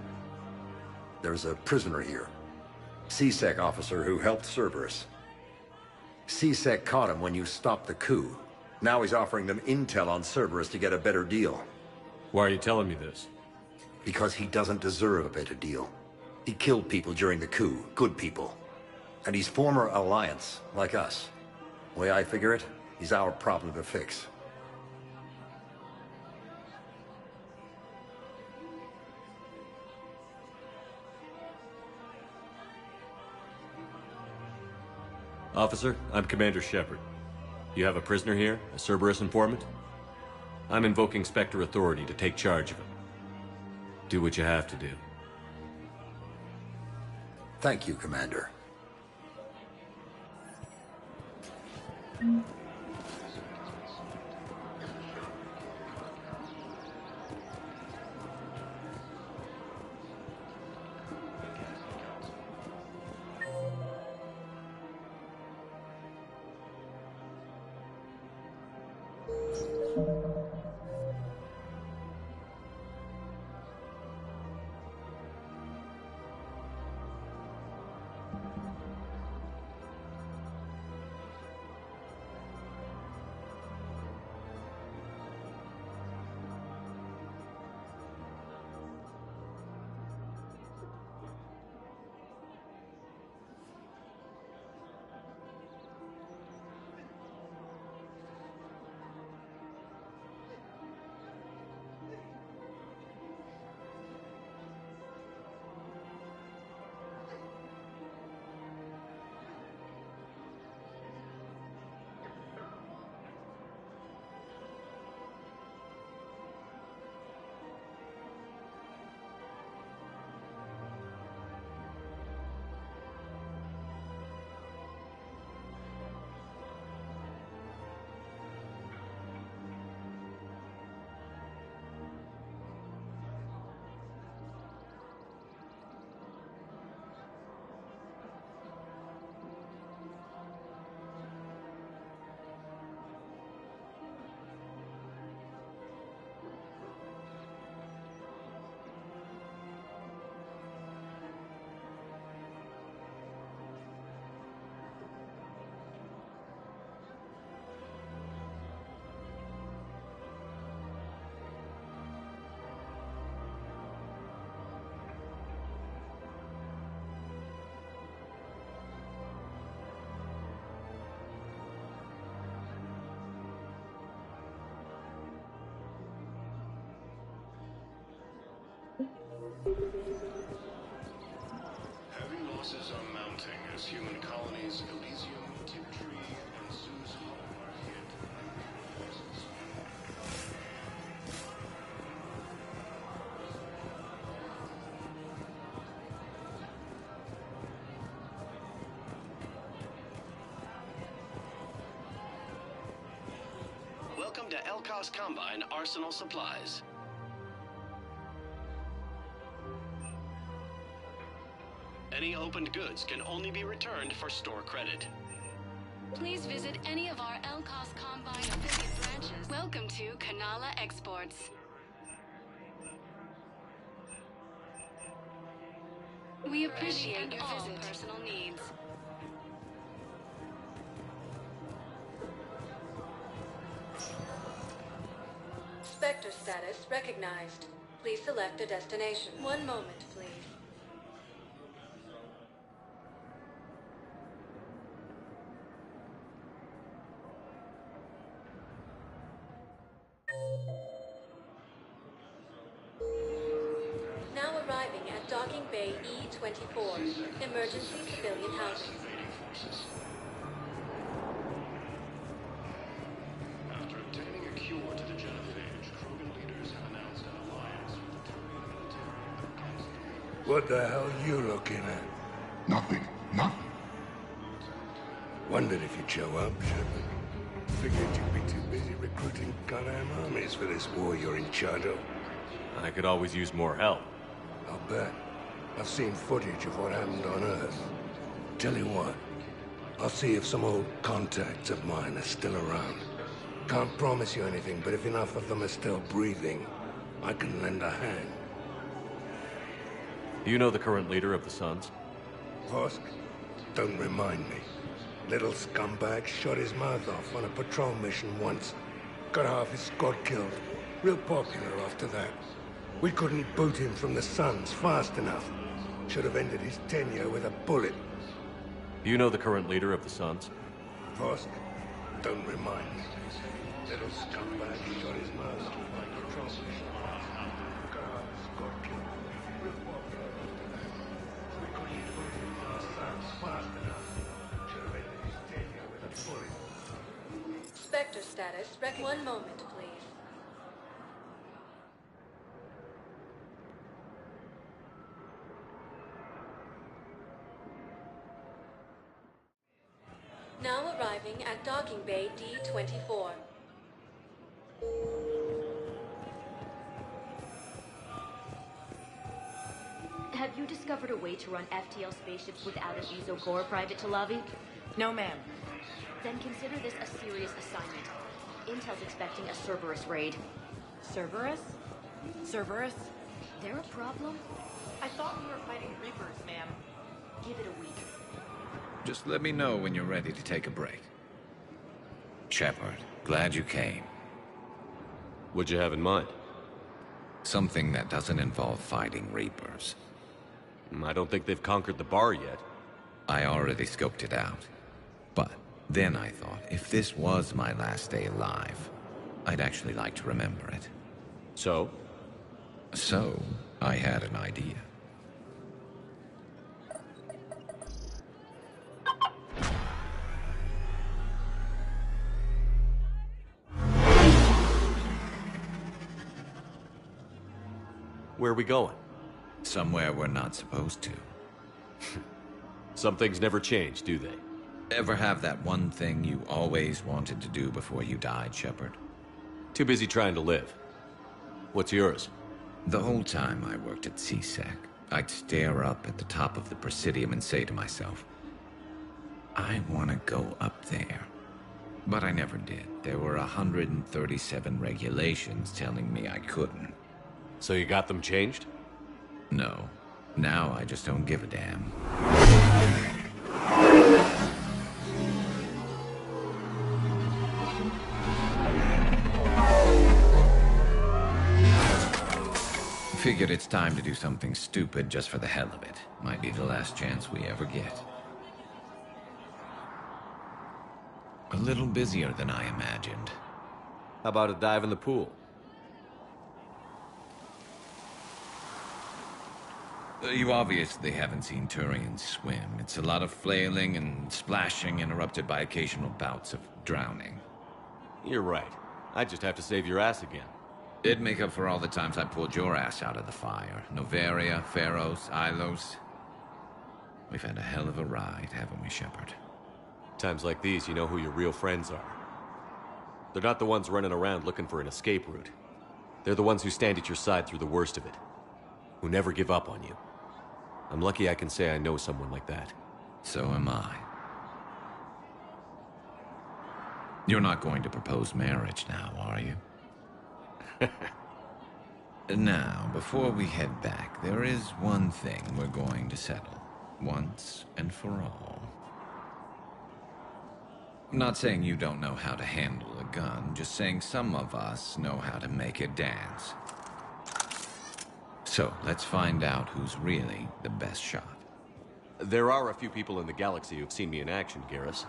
Speaker 24: There's a prisoner here. CSEC officer who helped Cerberus. CSEC caught him when you stopped the coup. Now he's offering them intel on Cerberus to get a better deal.
Speaker 2: Why are you telling me this?
Speaker 24: Because he doesn't deserve a better deal. He killed people during the coup, good people. And he's former Alliance, like us. The way I figure it, he's our problem to fix.
Speaker 2: Officer, I'm Commander Shepard. You have a prisoner here, a Cerberus informant? I'm invoking Spectre authority to take charge of him. Do what you have to do.
Speaker 24: Thank you, Commander.
Speaker 14: Having Forces are mounting as human colonies Elysium, Tiptree, and Zoo's home are hit. Forces.
Speaker 12: Welcome to Elkos Combine Arsenal Supplies. Any opened goods can only be returned for store credit.
Speaker 3: Please visit any of our Elkos Combine affiliate branches. Welcome to Kanala Exports. We appreciate your visit. Personal needs.
Speaker 15: Spectre status recognized. Please select a destination. One moment, please. Now arriving at Docking Bay E-24, emergency civilian housing.
Speaker 14: After obtaining a cure to the genophage, Krogan leaders have announced an alliance with the Turian military against the...
Speaker 13: What the hell you looking at?
Speaker 10: Nothing. Nothing.
Speaker 13: Wondered if you'd show up, Shepard. Figured you'd be too busy recruiting goddamn armies for this war you're in charge of.
Speaker 2: I could always use more help.
Speaker 13: I'll bet. I've seen footage of what happened on Earth. Tell you what, I'll see if some old contacts of mine are still around. Can't promise you anything, but if enough of them are still breathing, I can lend a hand.
Speaker 2: You know the current leader of the Suns?
Speaker 13: Vosk? Don't remind me. Little scumbag shot his mouth off on a patrol mission once. Got half his squad killed. Real popular after that. We couldn't boot him from the Suns fast enough. Should have ended his tenure with a bullet.
Speaker 2: You know the current leader of the Suns?
Speaker 13: Vosk? Don't remind me. Little scumbag shot his mouth off on a patrol mission once. Got half his squad killed. Real popular after that. We couldn't boot him from the Suns fast enough. Should have ended his tenure with a bullet.
Speaker 15: Spectre status One moment, please. Now arriving at Docking Bay D-24.
Speaker 4: Have you discovered a way to run FTL spaceships without a Viso core, Private Tali?
Speaker 1: No, ma'am.
Speaker 4: Then consider this a serious assignment. Intel's expecting a Cerberus raid.
Speaker 1: Cerberus? Cerberus?
Speaker 4: They're a problem?
Speaker 1: I thought we were fighting Reapers, ma'am.
Speaker 4: Give it a week.
Speaker 19: Just let me know when you're ready to take a break. Shepard, glad you came.
Speaker 2: What'd you have in mind?
Speaker 19: Something that doesn't involve fighting Reapers.
Speaker 2: I don't think they've conquered the bar yet.
Speaker 19: I already scoped it out. But then I thought, if this was my last day alive, I'd actually like to remember it.
Speaker 2: So?
Speaker 19: So, I had an idea.
Speaker 2: Where are we going?
Speaker 19: Somewhere we're not supposed to.
Speaker 2: Some things never change, do they?
Speaker 19: Ever have that one thing you always wanted to do before you died, Shepard?
Speaker 2: Too busy trying to live. What's yours?
Speaker 19: The whole time I worked at CSEC, I'd stare up at the top of the Presidium and say to myself, I want to go up there. But I never did. There were 137 regulations telling me I couldn't.
Speaker 2: So you got them changed?
Speaker 19: No. Now I just don't give a damn. Figured it's time to do something stupid just for the hell of it. Might be the last chance we ever get. A little busier than I imagined.
Speaker 2: How about a dive in the pool?
Speaker 19: You obviously haven't seen Turians swim. It's a lot of flailing and splashing, interrupted by occasional bouts of drowning.
Speaker 2: You're right. I just have to save your ass again.
Speaker 19: It'd make up for all the times I pulled your ass out of the fire. Noveria, Pharos, Ilos. We've had a hell of a ride, haven't we, Shepard?
Speaker 2: Times like these, you know who your real friends are. They're not the ones running around looking for an escape route. They're the ones who stand at your side through the worst of it. Who never give up on you. I'm lucky I can say I know someone like that.
Speaker 19: So am I. You're not going to propose marriage now, are you? Now, before we head back, there is one thing we're going to settle. Once and for all. I'm not saying you don't know how to handle a gun, just saying some of us know how to make it dance. So, let's find out who's really the best shot.
Speaker 2: There are a few people in the galaxy who've seen me in action, Garrus.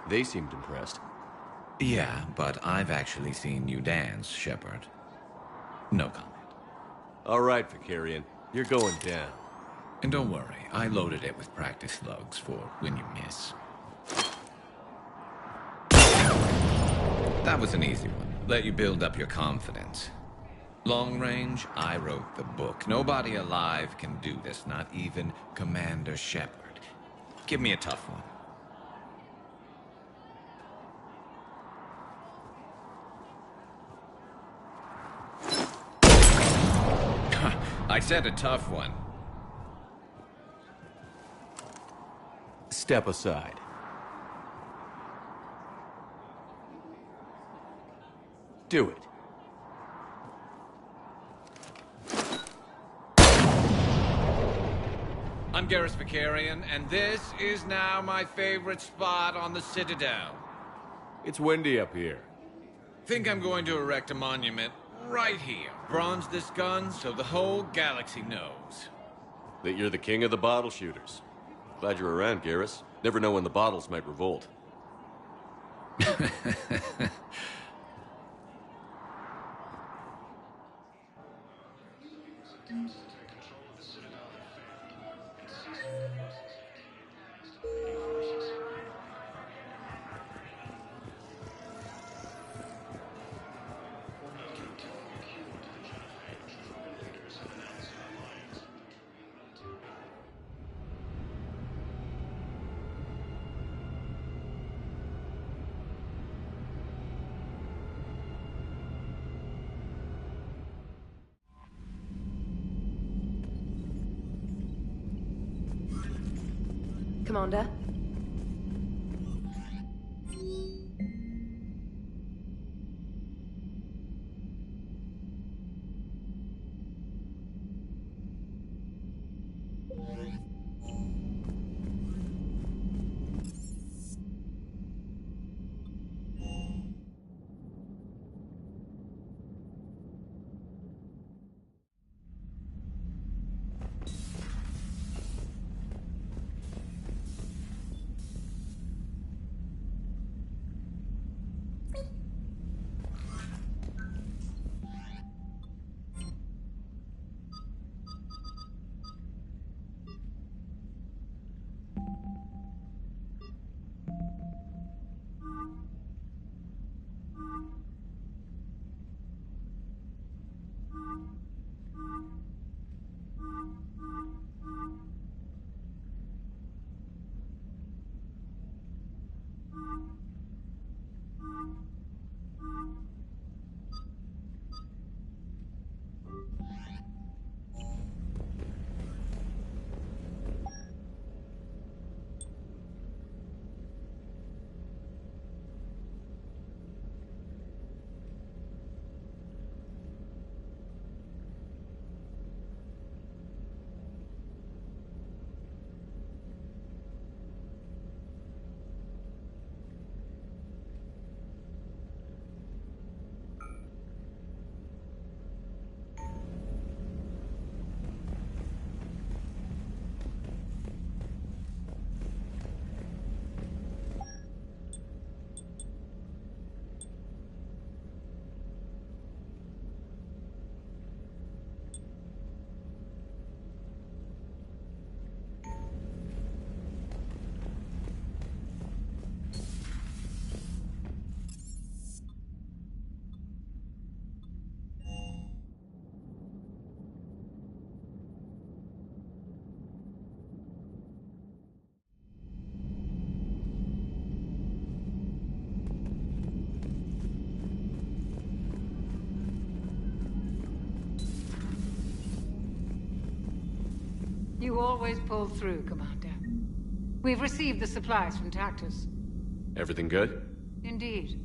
Speaker 2: They seemed impressed.
Speaker 19: Yeah, but I've actually seen you dance, Shepard. No comment.
Speaker 2: All right, Vicarian. You're going down.
Speaker 19: And don't worry, I loaded it with practice slugs for when you miss. That was an easy one. Let you build up your confidence. Long range, I wrote the book. Nobody alive can do this, not even Commander Shepard. Give me a tough one. I said a tough one.
Speaker 2: Step aside. Do it.
Speaker 19: I'm Garrus Vicarian, and this is now my favorite spot on the Citadel.
Speaker 2: It's windy up here.
Speaker 19: Think I'm going to erect a monument right here. Bronze this gun so the whole galaxy knows.
Speaker 2: That you're the king of the bottle shooters. Glad you're around, Garrus. Never know when the bottles might revolt.
Speaker 4: Commander?
Speaker 11: always pull through, Commander. We've received the supplies from Tactus.
Speaker 2: Everything good?
Speaker 11: Indeed.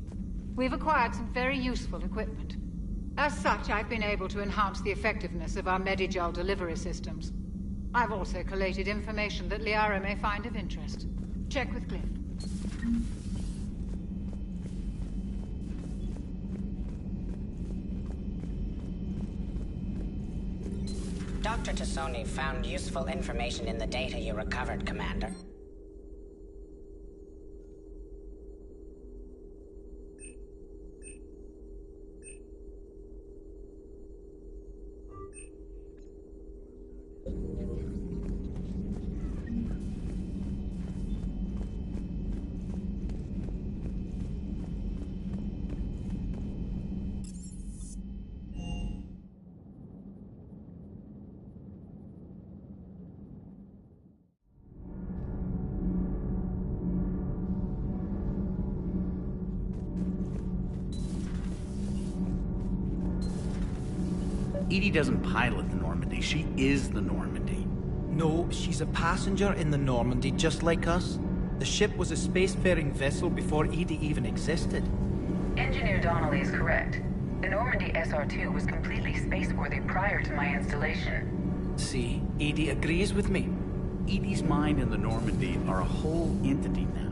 Speaker 11: We've acquired some very useful equipment. As such, I've been able to enhance the effectiveness of our Medigel delivery systems. I've also collated information that Liara may find of interest. Check with Cliff.
Speaker 20: Dr. Tassoni found useful information in the data you recovered, Commander.
Speaker 21: Edie doesn't pilot the Normandy, she is the Normandy.
Speaker 22: No, she's a passenger in the Normandy, just like us. The ship was a spacefaring vessel before Edie even existed.
Speaker 23: Engineer Donnelly is correct. The Normandy SR-2 was completely spaceworthy prior to my installation.
Speaker 22: See, Edie agrees with me.
Speaker 21: Edie's mind and the Normandy are a whole entity now.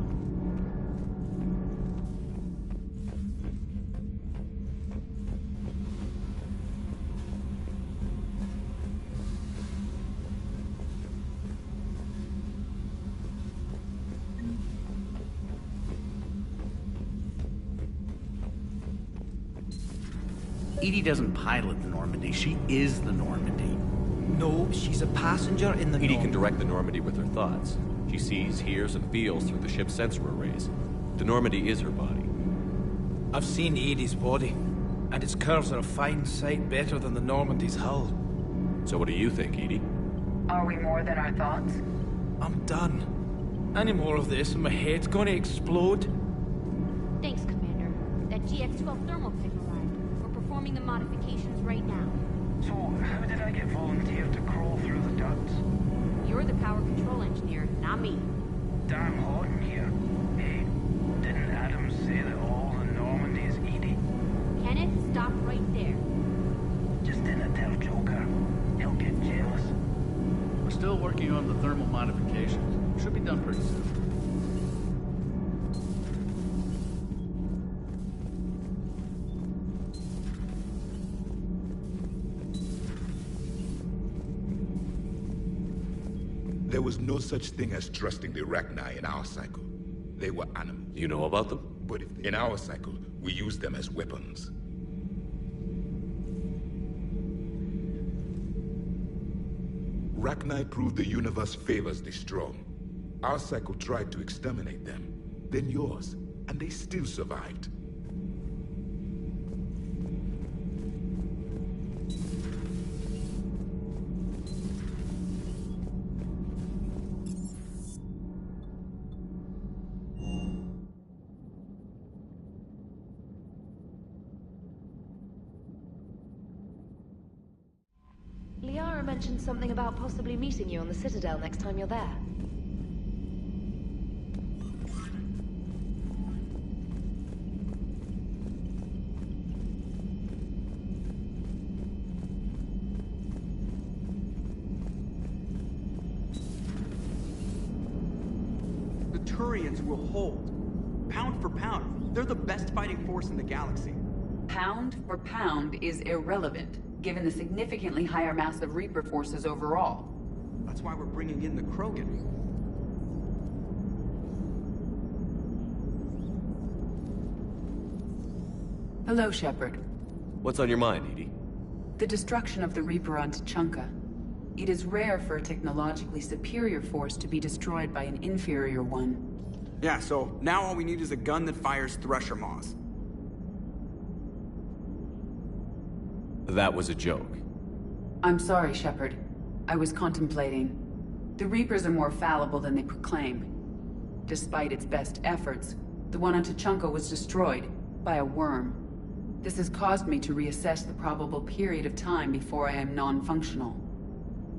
Speaker 21: Edie doesn't pilot the Normandy, she is the Normandy.
Speaker 22: No, she's a passenger in the
Speaker 2: Edie can direct the Normandy with her thoughts. She sees, hears, and feels through the ship's sensor arrays. The Normandy is her body.
Speaker 22: I've seen Edie's body, and its curves are a fine sight better than the Normandy's hull.
Speaker 2: So what do you think, Edie?
Speaker 23: Are we more than our thoughts?
Speaker 22: I'm done. Any more of this and my head's gonna explode.
Speaker 4: Thanks, Commander. That GX-12 thermal pick arrived. We're performing the modifications right now.
Speaker 8: So, how did I get volunteered to crawl through the ducts?
Speaker 4: You're the power control engineer, not me.
Speaker 8: Damn hot in here. Hey, didn't Adam say that all the Normandy is Edie?
Speaker 4: Kenneth, stop right there.
Speaker 8: Just didn't tell Joker. He'll get jealous.
Speaker 18: We're still working on the thermal modifications. Should be done pretty soon.
Speaker 10: There was no such thing as trusting the Rachni in our cycle. They were animals.
Speaker 2: You know about them?
Speaker 10: But in our cycle, we use them as weapons. Rachni proved the universe favors the strong. Our cycle tried to exterminate them, then yours, and they still survived.
Speaker 4: Liara mentioned something about possibly meeting you on the Citadel next time you're there.
Speaker 25: The Turians will hold. Pound for pound, they're the best fighting force in the galaxy.
Speaker 26: Pound for pound is irrelevant, given the significantly higher mass of Reaper forces overall.
Speaker 25: That's why we're bringing in the Krogan.
Speaker 26: Hello, Shepard.
Speaker 2: What's on your mind, Edie?
Speaker 26: The destruction of the Reaper on Tuchanka. It is rare for a technologically superior force to be destroyed by an inferior one.
Speaker 25: Yeah, so now all we need is a gun that fires Thresher Maws.
Speaker 2: That was a joke.
Speaker 26: I'm sorry, Shepard. I was contemplating. The Reapers are more fallible than they proclaim. Despite its best efforts, the one on Tuchanka was destroyed by a worm. This has caused me to reassess the probable period of time before I am non-functional.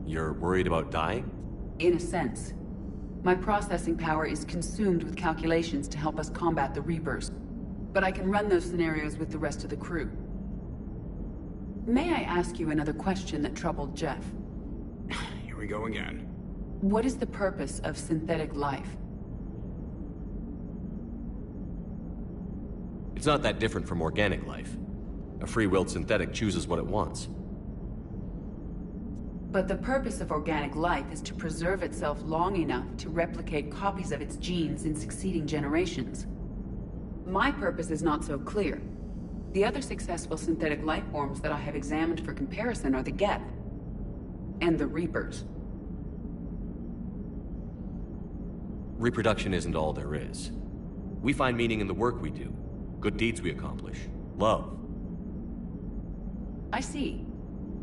Speaker 2: You're worried about dying?
Speaker 26: In a sense. My processing power is consumed with calculations to help us combat the Reapers. But I can run those scenarios with the rest of the crew. May I ask you another question that troubled Jeff?
Speaker 5: Here we go again.
Speaker 26: What is the purpose of synthetic life?
Speaker 2: It's not that different from organic life. A free-willed synthetic chooses what it wants.
Speaker 26: But the purpose of organic life is to preserve itself long enough to replicate copies of its genes in succeeding generations. My purpose is not so clear. The other successful synthetic life forms that I have examined for comparison are the Geth and the Reapers.
Speaker 2: Reproduction isn't all there is. We find meaning in the work we do, good deeds we accomplish, love.
Speaker 26: I see.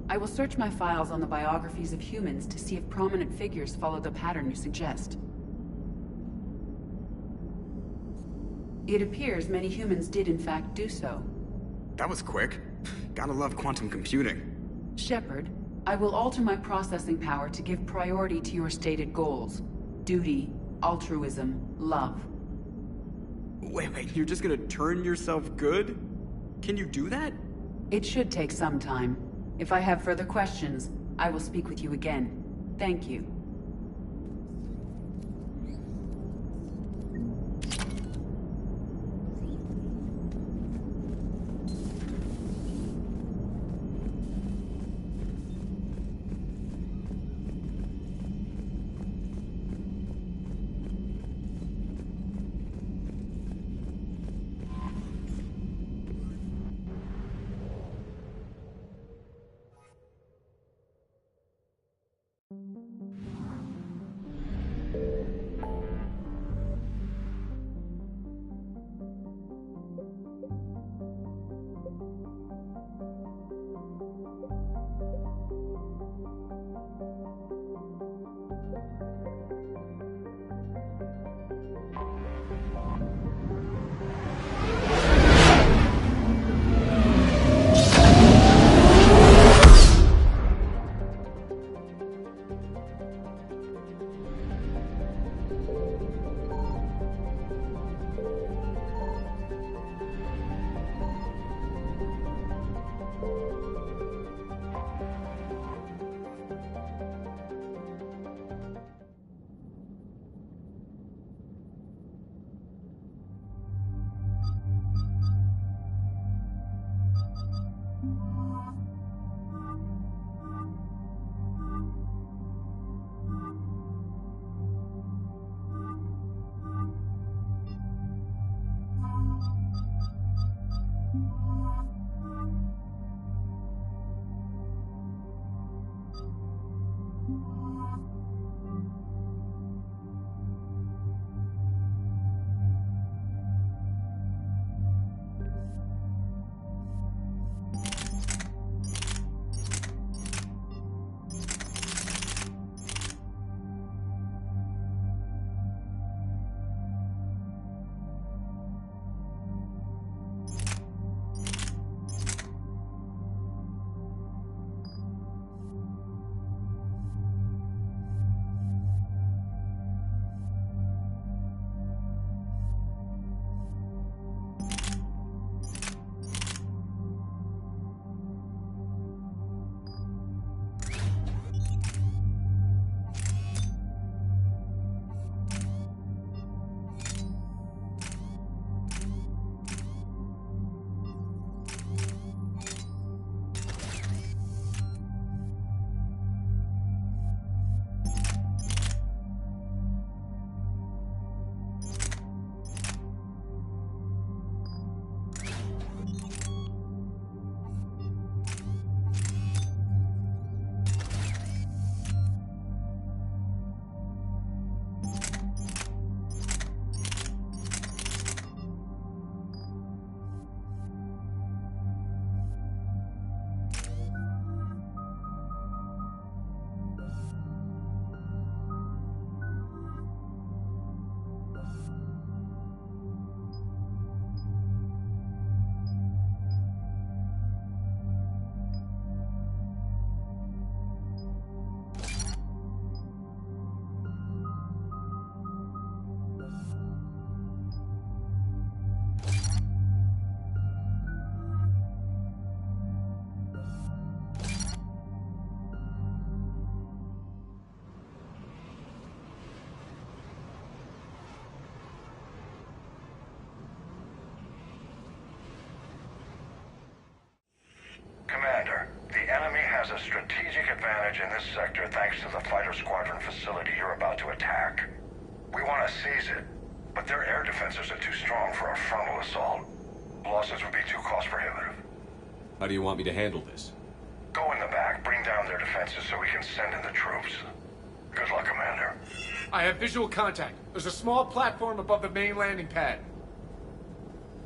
Speaker 26: I will search my files on the biographies of humans to see if prominent figures follow the pattern you suggest. It appears many humans did in fact do so.
Speaker 5: That was quick. Gotta love quantum computing.
Speaker 26: Shepard, I will alter my processing power to give priority to your stated goals. Duty, altruism, love.
Speaker 5: Wait, you're just gonna turn yourself good? Can you do that?
Speaker 26: It should take some time. If I have further questions, I will speak with you again. Thank you.
Speaker 8: advantage in this sector thanks to the fighter squadron facility you're about to attack. We want to seize it, but their air defenses are too strong for a frontal assault. Losses would be too cost prohibitive.
Speaker 2: How do you want me to handle this?
Speaker 8: Go in the back, bring down their defenses so we can send in the troops. Good luck, Commander.
Speaker 6: I have visual contact. There's a small platform above the main landing pad.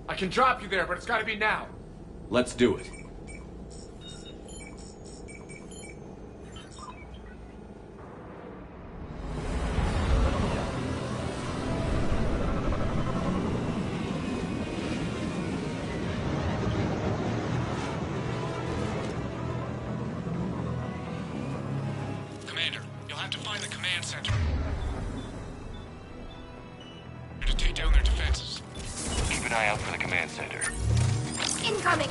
Speaker 6: I can drop you there, but it's gotta be now.
Speaker 2: Let's do it.
Speaker 6: Commander, you'll have to find the command center. To take down their defenses.
Speaker 2: Keep an eye out for the command center.
Speaker 4: Incoming!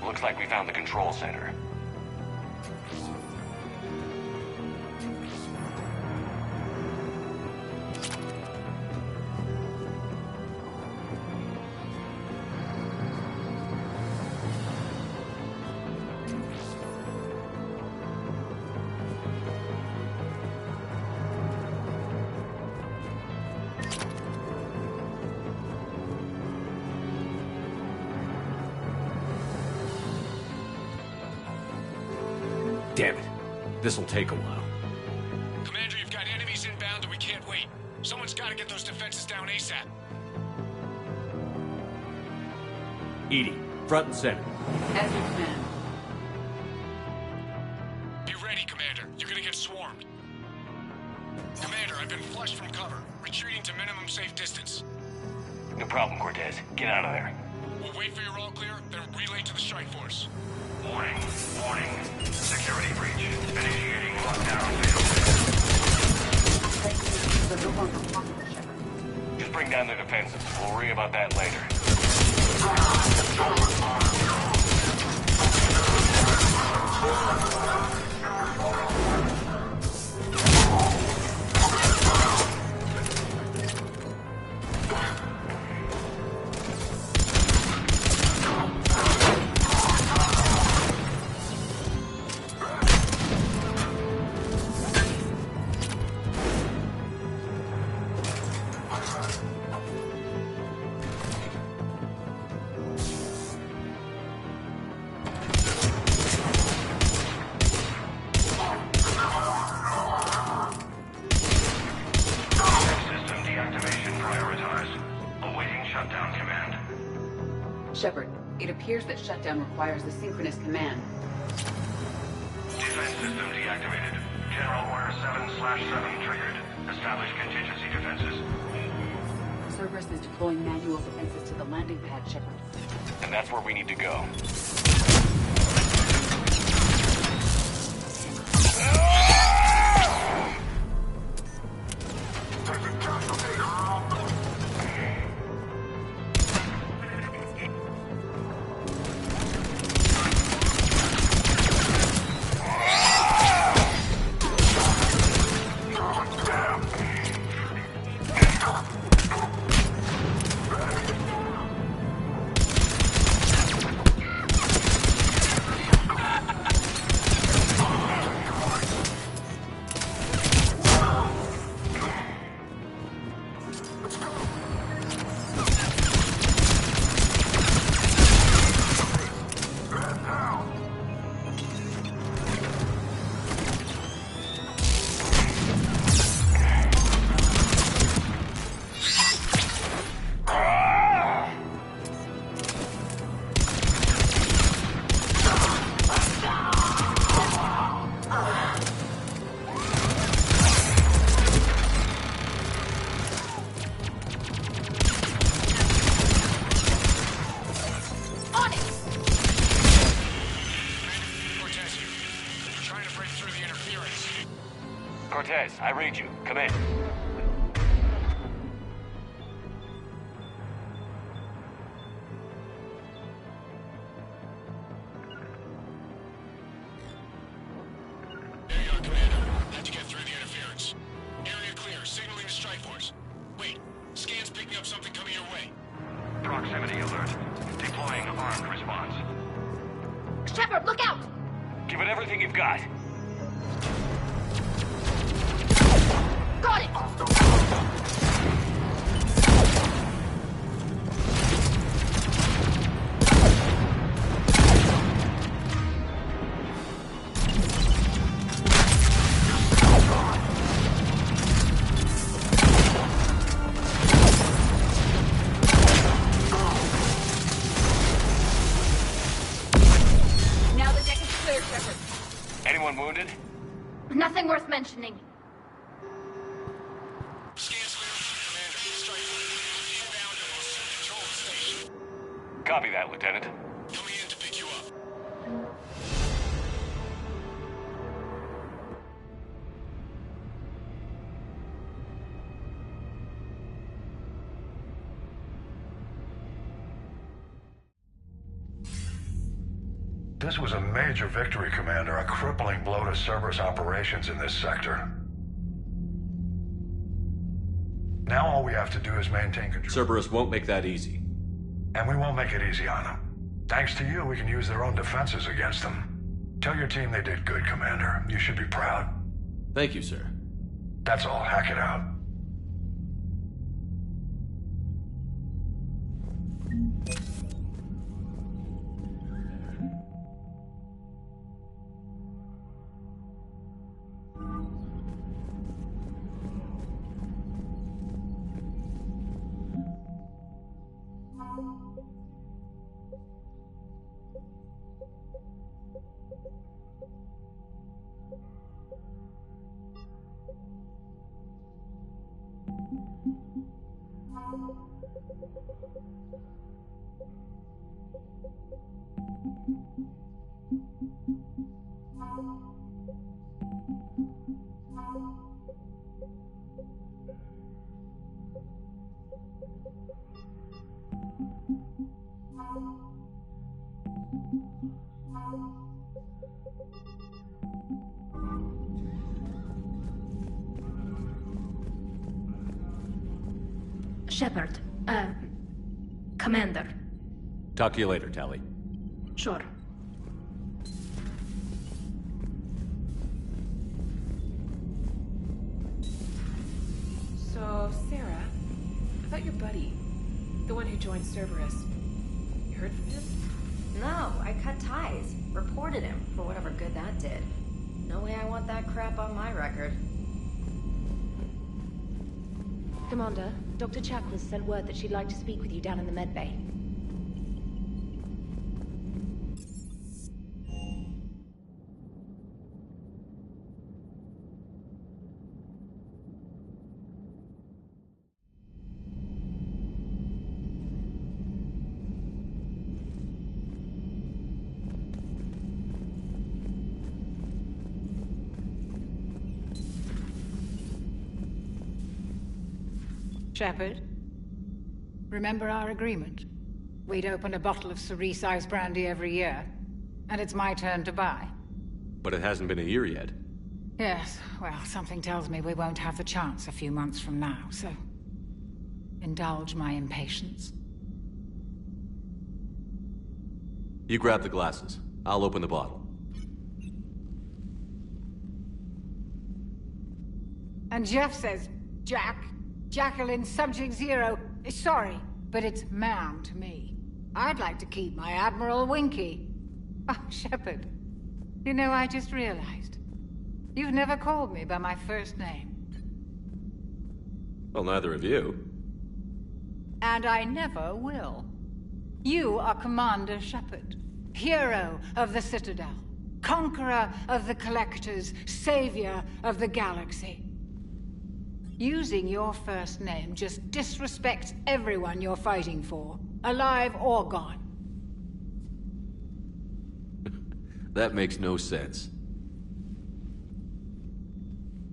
Speaker 2: Looks like we found the control center. Damn it. This'll take a while.
Speaker 6: Commander, you've got enemies inbound and we can't wait. Someone's gotta get those defenses down ASAP.
Speaker 2: EDI, front and center.
Speaker 26: As you command.
Speaker 6: Be ready, Commander. You're gonna get swarmed. Commander, I've been flushed from cover. Retreating to minimum safe distance.
Speaker 2: No problem, Cortez. Get out of there.
Speaker 6: We'll wait for your all clear, then relay to the strike force.
Speaker 8: Warning. Warning. Security breach. Initiating lockdown failsafe.
Speaker 2: Just bring down the defenses. We'll worry about that later.
Speaker 26: Shepard, it appears that shutdown requires a synchronous command.
Speaker 8: Defense system deactivated. General Order 7/7 triggered. Establish contingency defenses.
Speaker 26: Cerberus is deploying manual defenses to the landing pad, Shepard.
Speaker 2: And that's where we need to go. Cortez, I read you. Come in.
Speaker 6: There you are, Commander. How'd you get through the interference? Area clear. Signaling to strike force. Wait. Scan's picking up something coming your way.
Speaker 8: Proximity alert. Deploying armed response.
Speaker 4: Shepard, look out!
Speaker 2: Give it everything you've got.
Speaker 4: Got it! Now the deck is clear, Shepard.
Speaker 2: Anyone wounded?
Speaker 4: Nothing worth mentioning.
Speaker 2: Copy that, Lieutenant.
Speaker 6: Coming in to pick you up.
Speaker 8: This was a major victory, Commander. A crippling blow to Cerberus operations in this sector. Now all we have to do is maintain control.
Speaker 2: Cerberus won't make that easy.
Speaker 8: And we won't make it easy on them. Thanks to you, we can use their own defenses against them. Tell your team they did good, Commander. You should be proud.
Speaker 2: Thank you, sir.
Speaker 8: That's all. Hack it out.
Speaker 4: Shepard, Commander.
Speaker 2: Talk to you later, Tali.
Speaker 4: Sure.
Speaker 7: So, Sarah, about your buddy, the one who joined Cerberus. You heard from him?
Speaker 4: No, I cut ties. Reported him, for whatever good that did. No way I want that crap on my record.
Speaker 9: Commander, Dr. Chakwas sent word that she'd like to speak with you down in the medbay.
Speaker 11: Shepard. Remember our agreement? We'd open a bottle of cerise ice brandy every year, and it's my turn to buy.
Speaker 2: But it hasn't been a year yet.
Speaker 11: Yes, well, something tells me we won't have the chance a few months from now, so... indulge my impatience.
Speaker 2: You grab the glasses. I'll open the bottle.
Speaker 11: And Jeff says, Jacqueline, Subject Zero, sorry, but it's ma'am to me. I'd like to keep my Admiral Winky. Oh, Shepard, you know, I just realized. You've never called me by my first name.
Speaker 2: Well, neither have you.
Speaker 11: And I never will. You are Commander Shepard, hero of the Citadel, conqueror of the Collectors, savior of the galaxy. Using your first name just disrespects everyone you're fighting for, alive or gone.
Speaker 2: That makes no sense.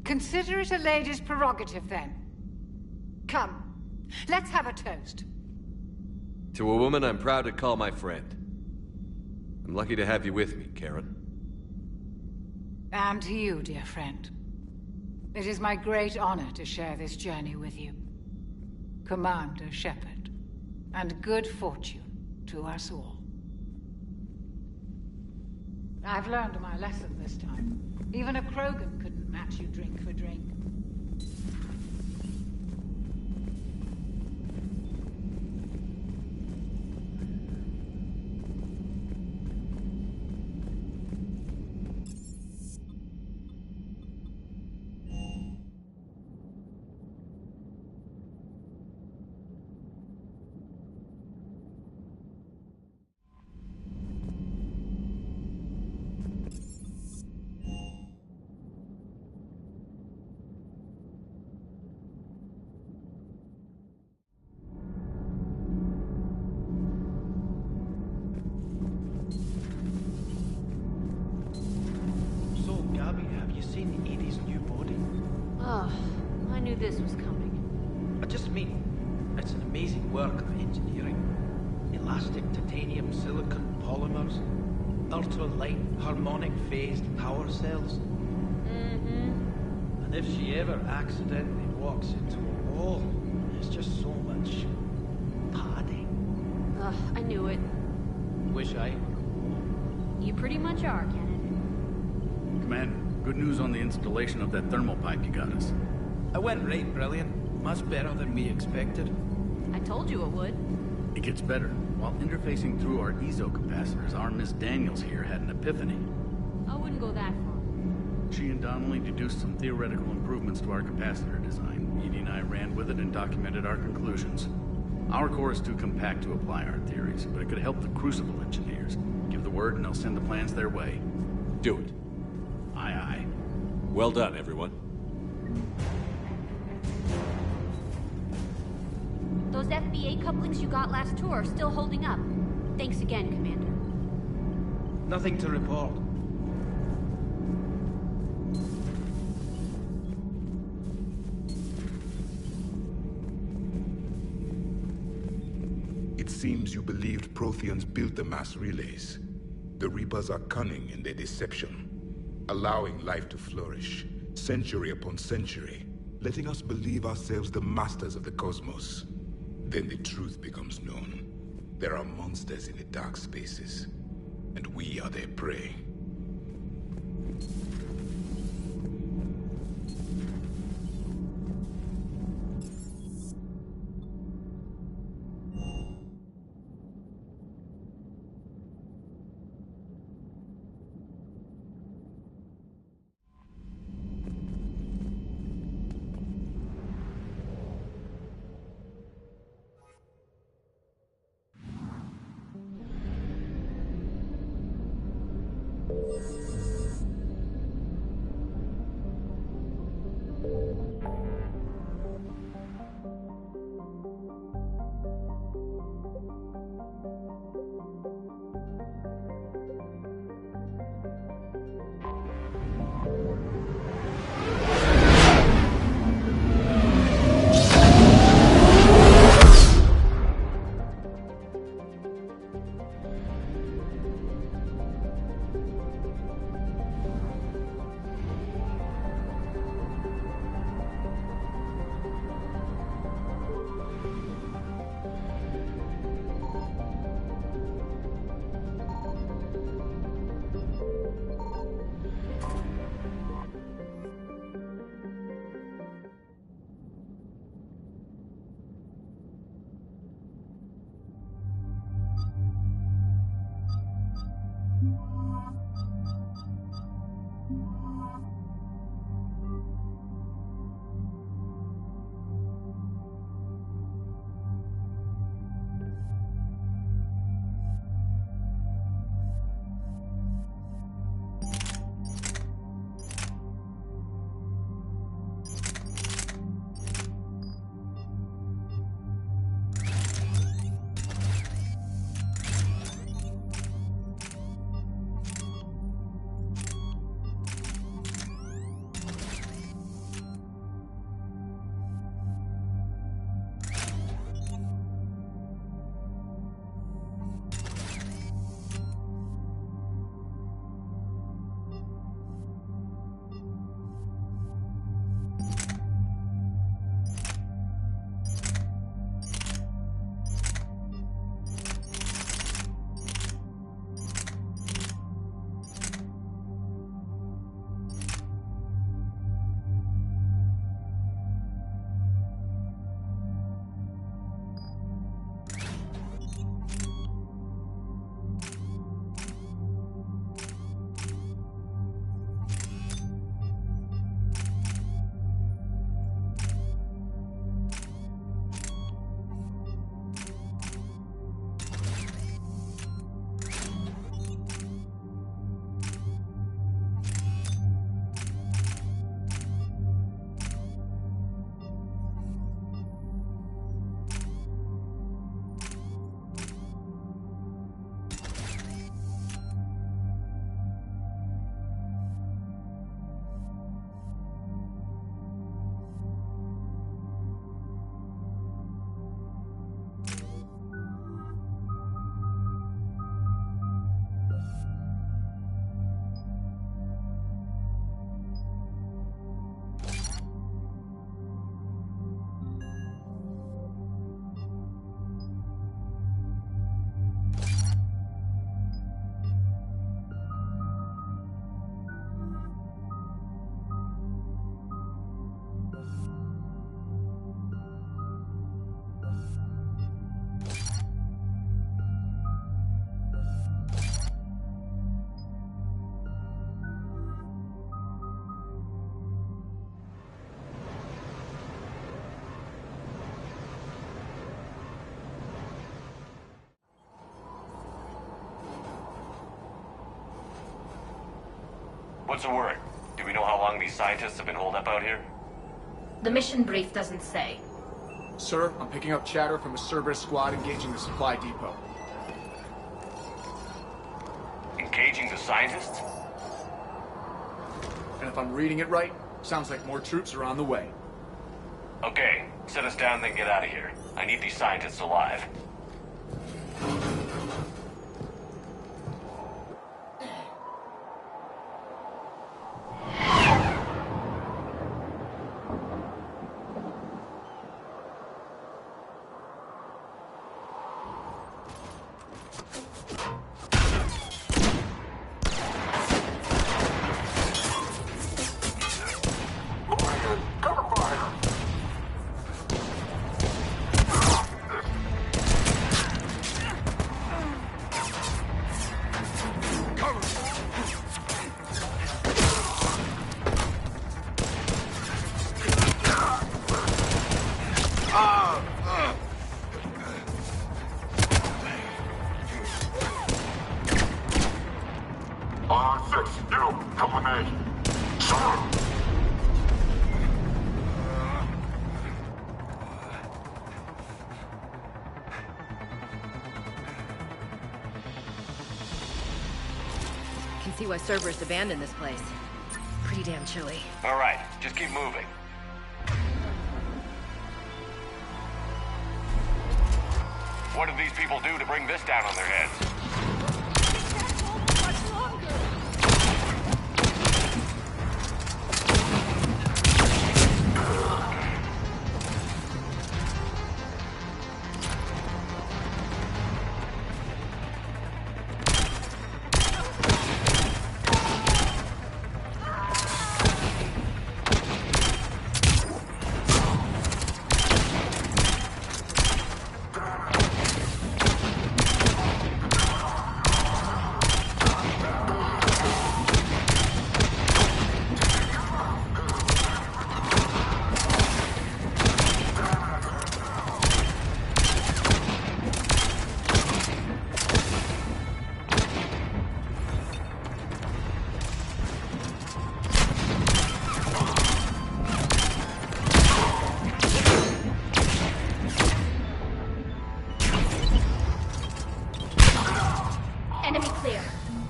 Speaker 11: Consider it a lady's prerogative, then. Come, let's have a toast.
Speaker 2: To a woman I'm proud to call my friend. I'm lucky to have you with me, Karen.
Speaker 11: And to you, dear friend. It is my great honor to share this journey with you. Commander Shepard. And good fortune to us all. I've learned my lesson this time. Even a Krogan couldn't match you drink for drink.
Speaker 1: This was coming.
Speaker 22: I just mean, it's an amazing work of engineering. Elastic titanium silicon polymers, ultra-light harmonic phased power cells. And if she ever accidentally walks into a wall, there's just so much padding.
Speaker 4: I knew it.
Speaker 22: Wish I were.
Speaker 4: You pretty much are, Kenneth.
Speaker 21: Commander, good news on the installation of that thermal pipe you got us.
Speaker 22: I went right brilliant. Much better than we expected.
Speaker 4: I told you it would.
Speaker 21: It gets better. While interfacing through our ezo capacitors, our Miss Daniels here had an epiphany.
Speaker 4: I wouldn't go that far.
Speaker 21: She and Donnelly deduced some theoretical improvements to our capacitor design. Edie and I ran with it and documented our conclusions. Our core is too compact to apply our theories, but it could help the Crucible engineers. Give the word and they'll send the plans their way.
Speaker 2: Do it.
Speaker 21: Aye, aye.
Speaker 2: Well done, everyone.
Speaker 4: Those FBA couplings you got last tour are still holding up. Thanks again, Commander.
Speaker 22: Nothing to report.
Speaker 13: It seems you believed Protheans built the mass relays. The Reapers are cunning in their deception, allowing life to flourish, century upon century, letting us believe ourselves the masters of the cosmos. Then the truth becomes known. There are monsters in the dark spaces, and we are their prey.
Speaker 2: What's the word? Do we know how long these scientists have been holed up out here?
Speaker 4: The mission brief doesn't say.
Speaker 3: Sir, I'm picking up chatter from a Cerberus squad engaging the supply depot.
Speaker 2: Engaging the scientists?
Speaker 3: And if I'm reading it right, sounds like more troops are on the way.
Speaker 2: Okay, set us down, then get out of here. I need these scientists alive.
Speaker 12: Can see why Cerberus abandoned this place. Pretty damn chilly.
Speaker 2: All right, just keep moving. What did these people do to bring this down on their heads?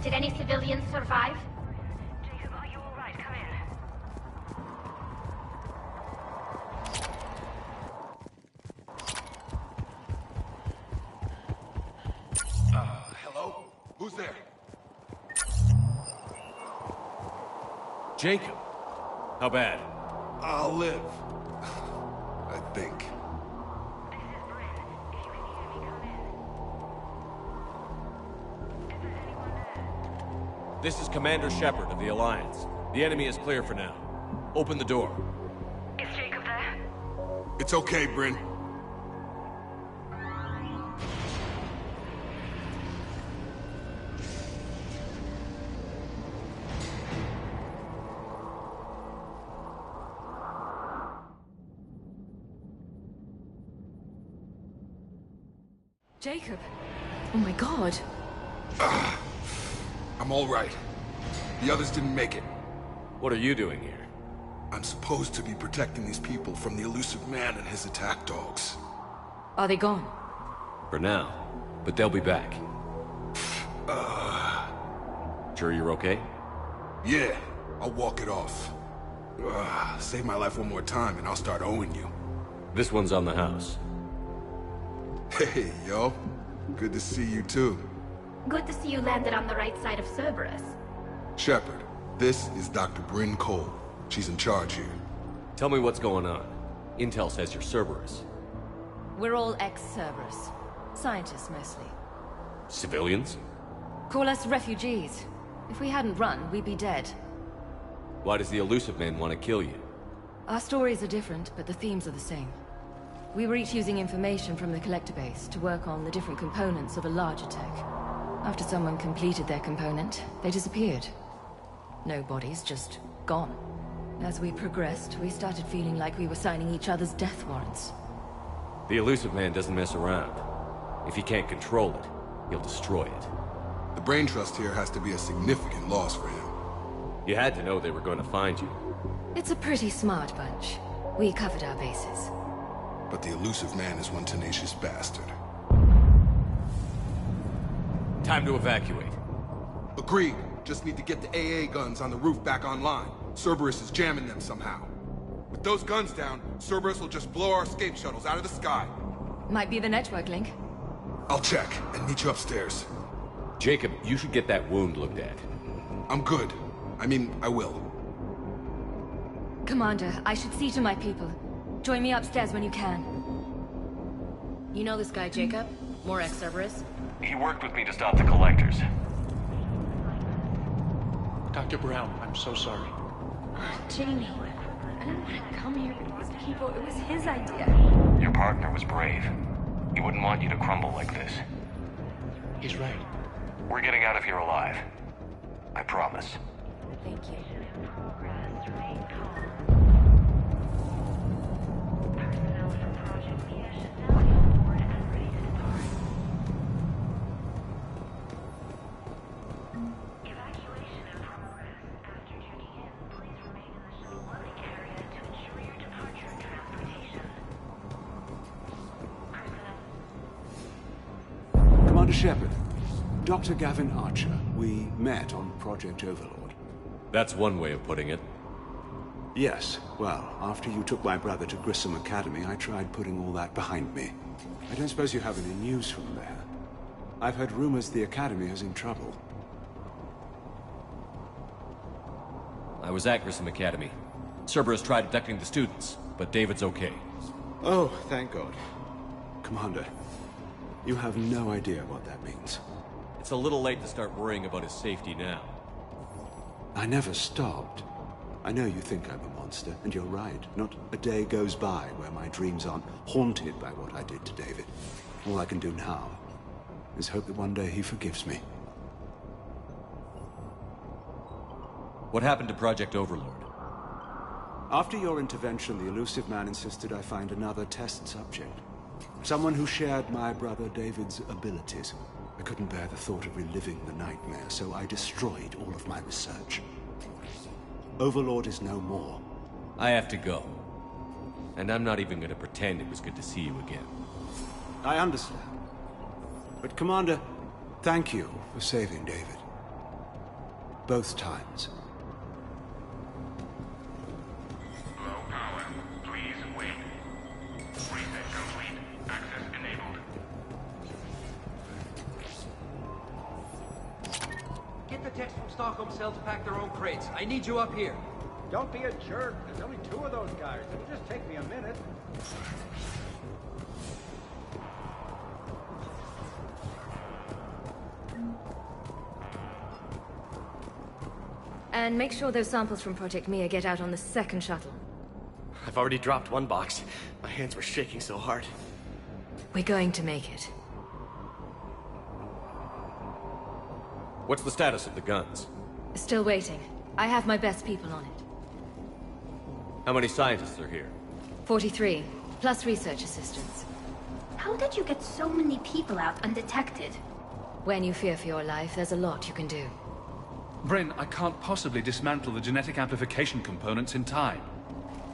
Speaker 4: Did any civilians survive?
Speaker 23: Jacob, are you alright? Come in.
Speaker 8: Hello? Who's there?
Speaker 2: Jacob! How bad?
Speaker 8: I'll live. I think.
Speaker 2: This is Commander Shepard of the Alliance. The enemy is clear for now. Open the door.
Speaker 23: Is Jacob there?
Speaker 8: It's okay, Bryn.
Speaker 12: Jacob! Oh my god.
Speaker 8: I'm all right. The others didn't make it.
Speaker 2: What are you doing here?
Speaker 8: I'm supposed to be protecting these people from the elusive man and his attack dogs.
Speaker 12: Are they gone?
Speaker 2: For now. But they'll be back. Sure you're okay?
Speaker 8: Yeah, I'll walk it off. Save my life one more time and I'll start owing you.
Speaker 2: This one's on the house.
Speaker 8: Hey, yo. Good to see you too.
Speaker 4: Good to see you landed on the right side of Cerberus.
Speaker 8: Shepard, this is Dr. Bryn Cole. She's in charge here.
Speaker 2: Tell me what's going on. Intel says you're Cerberus.
Speaker 12: We're all ex-Cerberus. Scientists, mostly.
Speaker 2: Civilians?
Speaker 12: Call us refugees. If we hadn't run, we'd be dead.
Speaker 2: Why does the elusive man want to kill you?
Speaker 12: Our stories are different, but the themes are the same. We were each using information from the collector base to work on the different components of a larger tech. After someone completed their component, they disappeared. No bodies, just gone. As we progressed, we started feeling like we were signing each other's death warrants.
Speaker 2: The elusive man doesn't mess around. If he can't control it, he'll destroy it.
Speaker 8: The brain trust here has to be a significant loss for him.
Speaker 2: You had to know they were going to find you.
Speaker 12: It's a pretty smart bunch. We covered our bases.
Speaker 8: But the elusive man is one tenacious bastard.
Speaker 2: Time to evacuate.
Speaker 8: Agreed. Just need to get the AA guns on the roof back online. Cerberus is jamming them somehow. With those guns down, Cerberus will just blow our escape shuttles out of the sky.
Speaker 12: Might be the network link.
Speaker 8: I'll check and meet you upstairs.
Speaker 2: Jacob, you should get that wound looked at.
Speaker 8: I'm good. I mean, I will.
Speaker 12: Commander, I should see to my people. Join me upstairs when you can.
Speaker 14: You know this guy, Jacob? More ex-Cerberus?
Speaker 2: He worked with me to stop the collectors.
Speaker 15: Dr. Brown, I'm so sorry.
Speaker 4: Jamie, I didn't want to come here with these people. It was his idea.
Speaker 2: Your partner was brave. He wouldn't want you to crumble like this.
Speaker 15: He's right.
Speaker 2: We're getting out of here alive. I promise.
Speaker 14: Thank you.
Speaker 16: Commander Shepard, Dr. Gavin Archer, we met on Project Overlord.
Speaker 2: That's one way of putting it.
Speaker 16: Yes, well, after you took my brother to Grissom Academy, I tried putting all that behind me. I don't suppose you have any news from there. I've heard rumors the Academy is in trouble.
Speaker 2: I was at Grissom Academy. Cerberus tried abducting the students, but David's okay.
Speaker 16: Oh, thank God. Commander, you have no idea what that means.
Speaker 2: It's a little late to start worrying about his safety now.
Speaker 16: I never stopped. I know you think I'm a monster, and you're right. Not a day goes by where my dreams aren't haunted by what I did to David. All I can do now is hope that one day he forgives me.
Speaker 2: What happened to Project Overlord?
Speaker 16: After your intervention, the elusive man insisted I find another test subject. Someone who shared my brother David's abilities. I couldn't bear the thought of reliving the nightmare, so I destroyed all of my research. Overlord is no more.
Speaker 2: I have to go. And I'm not even going to pretend it was good to see you again.
Speaker 16: I understand. But Commander, thank you for saving David. Both times.
Speaker 6: Low power. Please wait. Reset complete. Access enabled.
Speaker 10: Get the techs from Stockholm Cell to pack their own crates. I need you up here.
Speaker 17: Don't be a jerk. There's only 2 of those guys. It'll just take me a minute.
Speaker 12: And make sure those samples from Project Mia get out on the second shuttle.
Speaker 18: I've already dropped one box. My hands were shaking so hard.
Speaker 12: We're going to make it.
Speaker 2: What's the status of the guns?
Speaker 12: Still waiting. I have my best people on it.
Speaker 2: How many scientists are here?
Speaker 12: 43, plus research assistants.
Speaker 4: How did you get so many people out undetected?
Speaker 12: When you fear for your life, there's a lot you can do.
Speaker 19: Bryn, I can't possibly dismantle the genetic amplification components in time.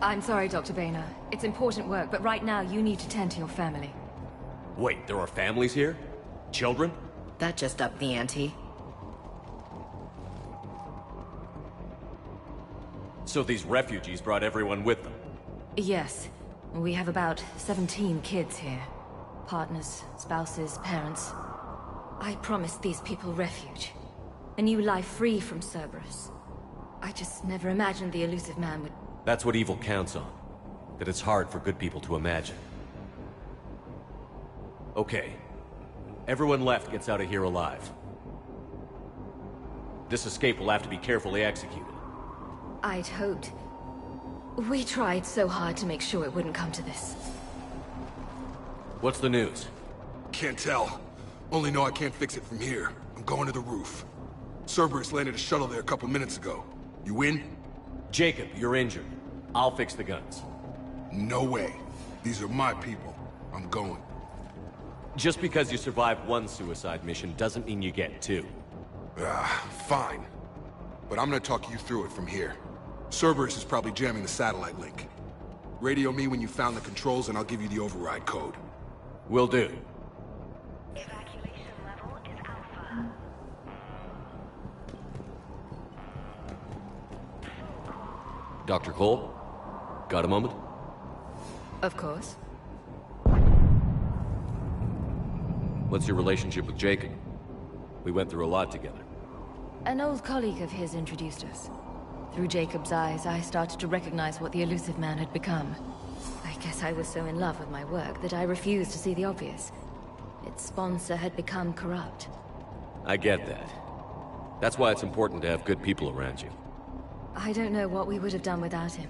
Speaker 12: I'm sorry, Dr. Boehner. It's important work, but right now you need to tend to your family.
Speaker 2: Wait, there are families here? Children?
Speaker 14: That just upped the ante.
Speaker 2: So these refugees brought everyone with them?
Speaker 12: Yes. We have about 17 kids here. Partners, spouses, parents. I promised these people refuge. A new life free from Cerberus. I just never imagined the elusive man would...
Speaker 2: That's what evil counts on. That it's hard for good people to imagine. Okay. Everyone left gets out of here alive. This escape will have to be carefully executed.
Speaker 12: I'd hoped. We tried so hard to make sure it wouldn't come to this.
Speaker 2: What's the news?
Speaker 13: Can't tell. Only know I can't fix it from here. I'm going to the roof. Cerberus landed a shuttle there a couple minutes ago. You in?
Speaker 2: Jacob, you're injured. I'll fix the guns.
Speaker 13: No way. These are my people. I'm going.
Speaker 2: Just because you survived one suicide mission doesn't mean you get 2.
Speaker 13: Fine. But I'm gonna talk you through it from here. Cerberus is probably jamming the satellite link. Radio me when you found the controls and I'll give you the override code.
Speaker 2: Will do.
Speaker 4: Evacuation level is Alpha.
Speaker 2: Dr. Cole? Got a moment?
Speaker 12: Of course.
Speaker 2: What's your relationship with Jacob? We went through a lot together.
Speaker 12: An old colleague of his introduced us. Through Jacob's eyes, I started to recognize what the elusive man had become. I guess I was so in love with my work that I refused to see the obvious. Its sponsor had become corrupt.
Speaker 2: I get that. That's why it's important to have good people around you.
Speaker 12: I don't know what we would have done without him.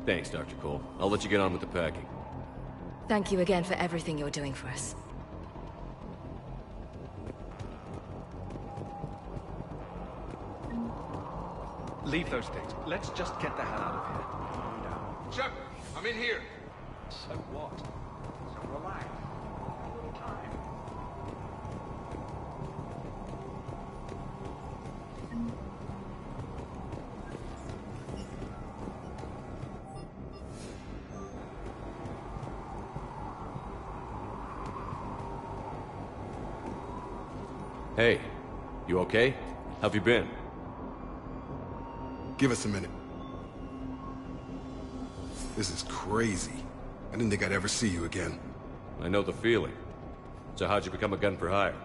Speaker 2: Thanks, Dr. Cole. I'll let you get on with the packing.
Speaker 12: Thank you again for everything you're doing for us.
Speaker 19: Leave those things. Let's just get the hell out of here. Calm down.
Speaker 3: Shepard, I'm in here.
Speaker 19: So what?
Speaker 17: So relax. A little time.
Speaker 2: Hey, you okay? How've you been?
Speaker 13: Give us a minute. This is crazy. I didn't think I'd ever see you again.
Speaker 2: I know the feeling. So how'd you become a gun for hire?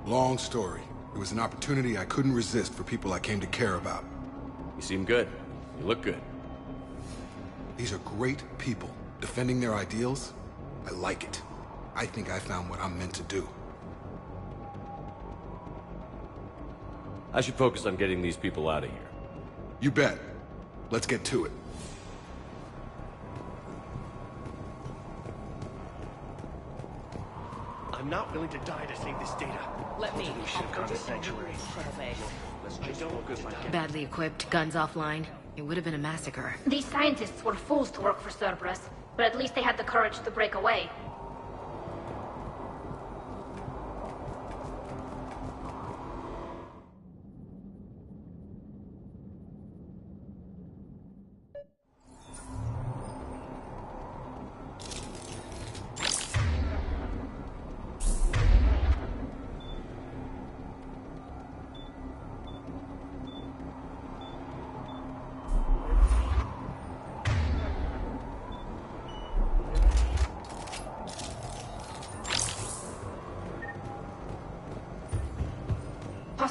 Speaker 13: Long story. It was an opportunity I couldn't resist for people I came to care about.
Speaker 2: You seem good. You look good.
Speaker 13: These are great people. Defending their ideals, I like it. I think I found what I'm meant to do.
Speaker 2: I should focus on getting these people out of here.
Speaker 13: You bet. Let's get to it.
Speaker 18: I'm not willing to die to save this data.
Speaker 14: Let me.
Speaker 18: We should have gone to Sanctuary.
Speaker 14: Let's
Speaker 18: I don't focus like that.
Speaker 14: Badly equipped, guns offline. It would have been a massacre.
Speaker 4: These scientists were fools to work for Cerberus, but at least they had the courage to break away.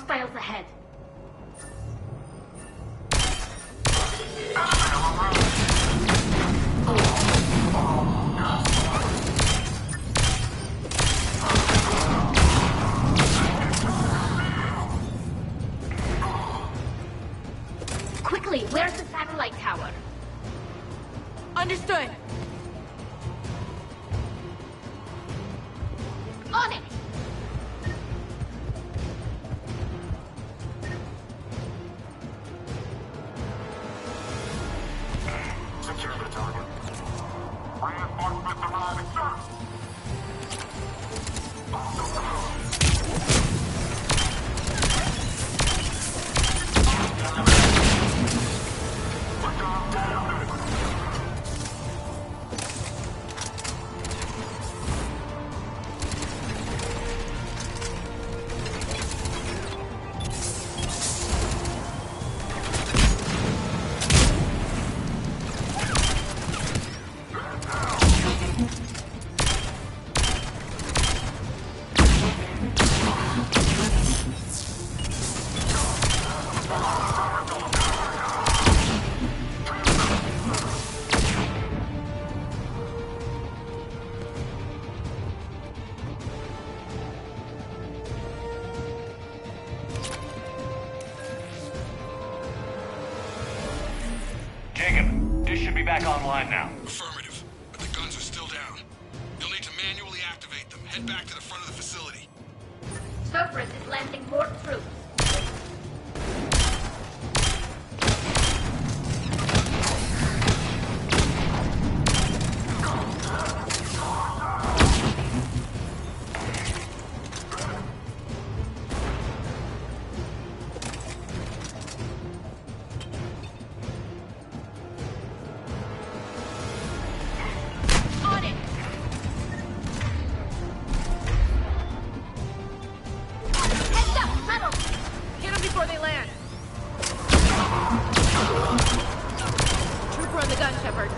Speaker 4: Hostiles ahead. Quickly, where's the satellite tower?
Speaker 1: Understood.
Speaker 4: On it!
Speaker 8: Secure the target. Reinforcements arriving, sir!
Speaker 6: Jacob, dish should be back online now.
Speaker 8: Affirmative, but the guns are still down. You'll need to manually activate them. Head back to the front of the facility.
Speaker 4: Cerberus is landing more troops. On it! Heads up! Metal!
Speaker 1: Hit them before they land. Trooper on the gun, Shepard.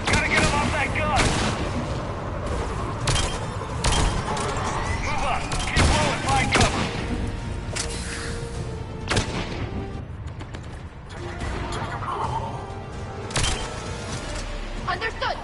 Speaker 6: Gotta get him off that gun! Move up! Keep low and find cover!
Speaker 4: Understood!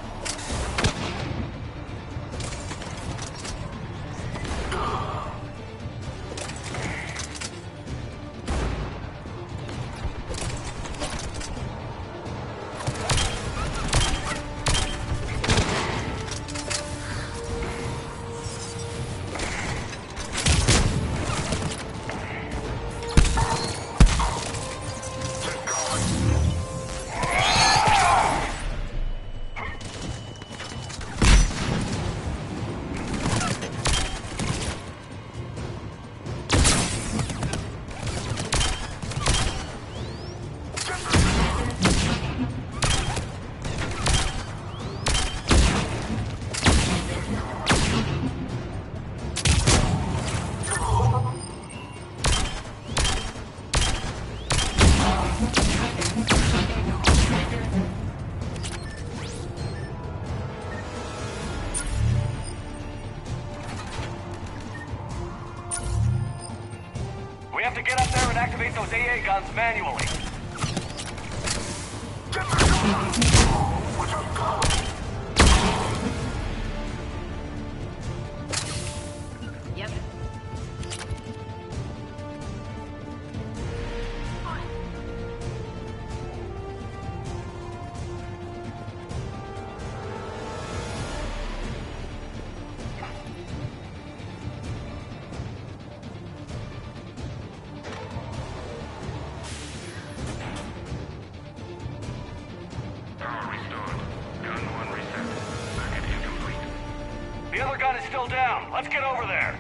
Speaker 6: We have to get up there and activate those AA guns manually.
Speaker 1: Yep.
Speaker 6: The other gun is still down. Let's get over there.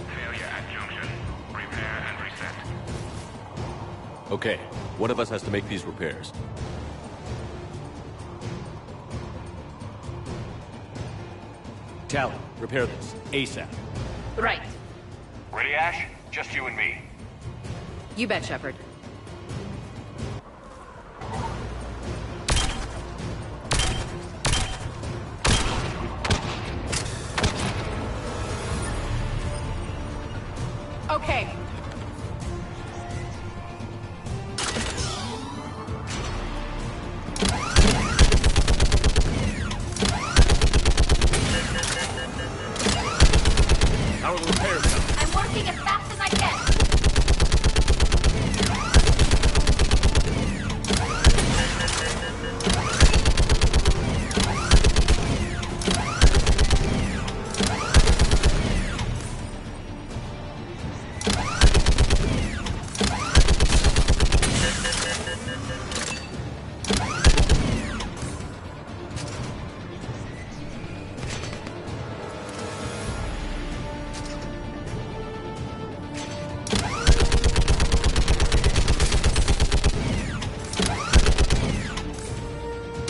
Speaker 8: Failure at junction. Repair and reset.
Speaker 2: Okay, one of us has to make these repairs. Tali, repair this, ASAP.
Speaker 1: Right.
Speaker 6: Ready, Ash? Just you and me.
Speaker 14: You bet, Shepard.
Speaker 1: Okay.
Speaker 19: How are the repairs coming?
Speaker 4: I'm working as fast as I can.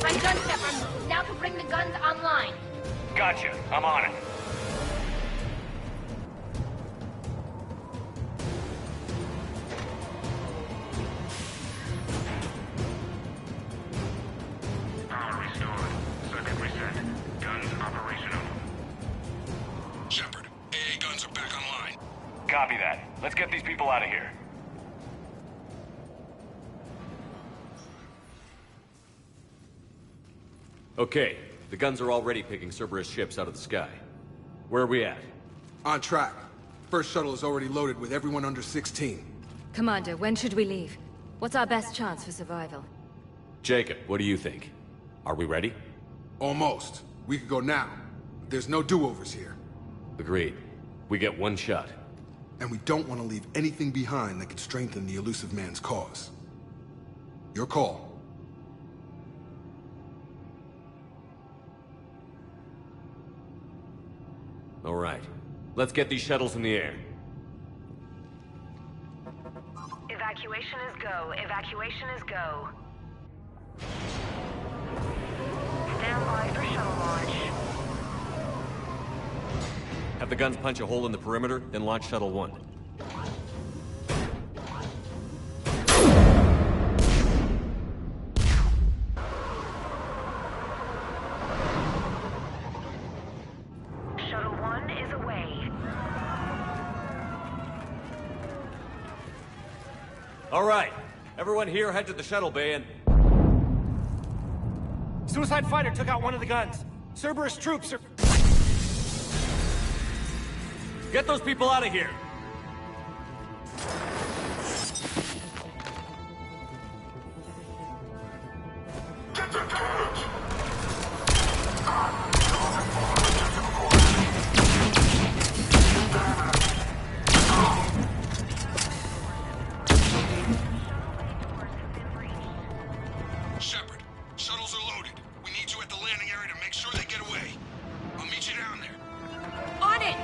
Speaker 4: I'm done, Shepard. Now to bring the guns online.
Speaker 6: Gotcha. I'm on it. Power restored. Circuit reset. Guns operational. Shepard, AA guns are back online. Copy that. Let's get these people out of here.
Speaker 2: Okay, the guns are already picking Cerberus ships out of the sky. Where are we at?
Speaker 3: On track. First shuttle is already loaded with everyone under 16.
Speaker 12: Commander, when should we leave? What's our best chance for survival?
Speaker 2: Jacob, what do you think? Are we ready?
Speaker 3: Almost. We could go now. There's no do-overs here.
Speaker 2: Agreed. We get one shot.
Speaker 3: And we don't want to leave anything behind that could strengthen the elusive man's cause. Your call.
Speaker 2: All right. Let's get these shuttles in the air.
Speaker 23: Evacuation is go. Evacuation is go. Stand by for shuttle launch.
Speaker 2: Have the guns punch a hole in the perimeter, then launch Shuttle 1.
Speaker 23: Shuttle 1 is away.
Speaker 2: All right. Everyone here head to the shuttle bay and...
Speaker 18: Suicide fighter took out one of the guns. Cerberus troops are...
Speaker 2: Get those people out of here!
Speaker 6: Shepard, shuttles are loaded. We need you at the landing area to make sure they get away. I'll meet you down there.
Speaker 4: On it!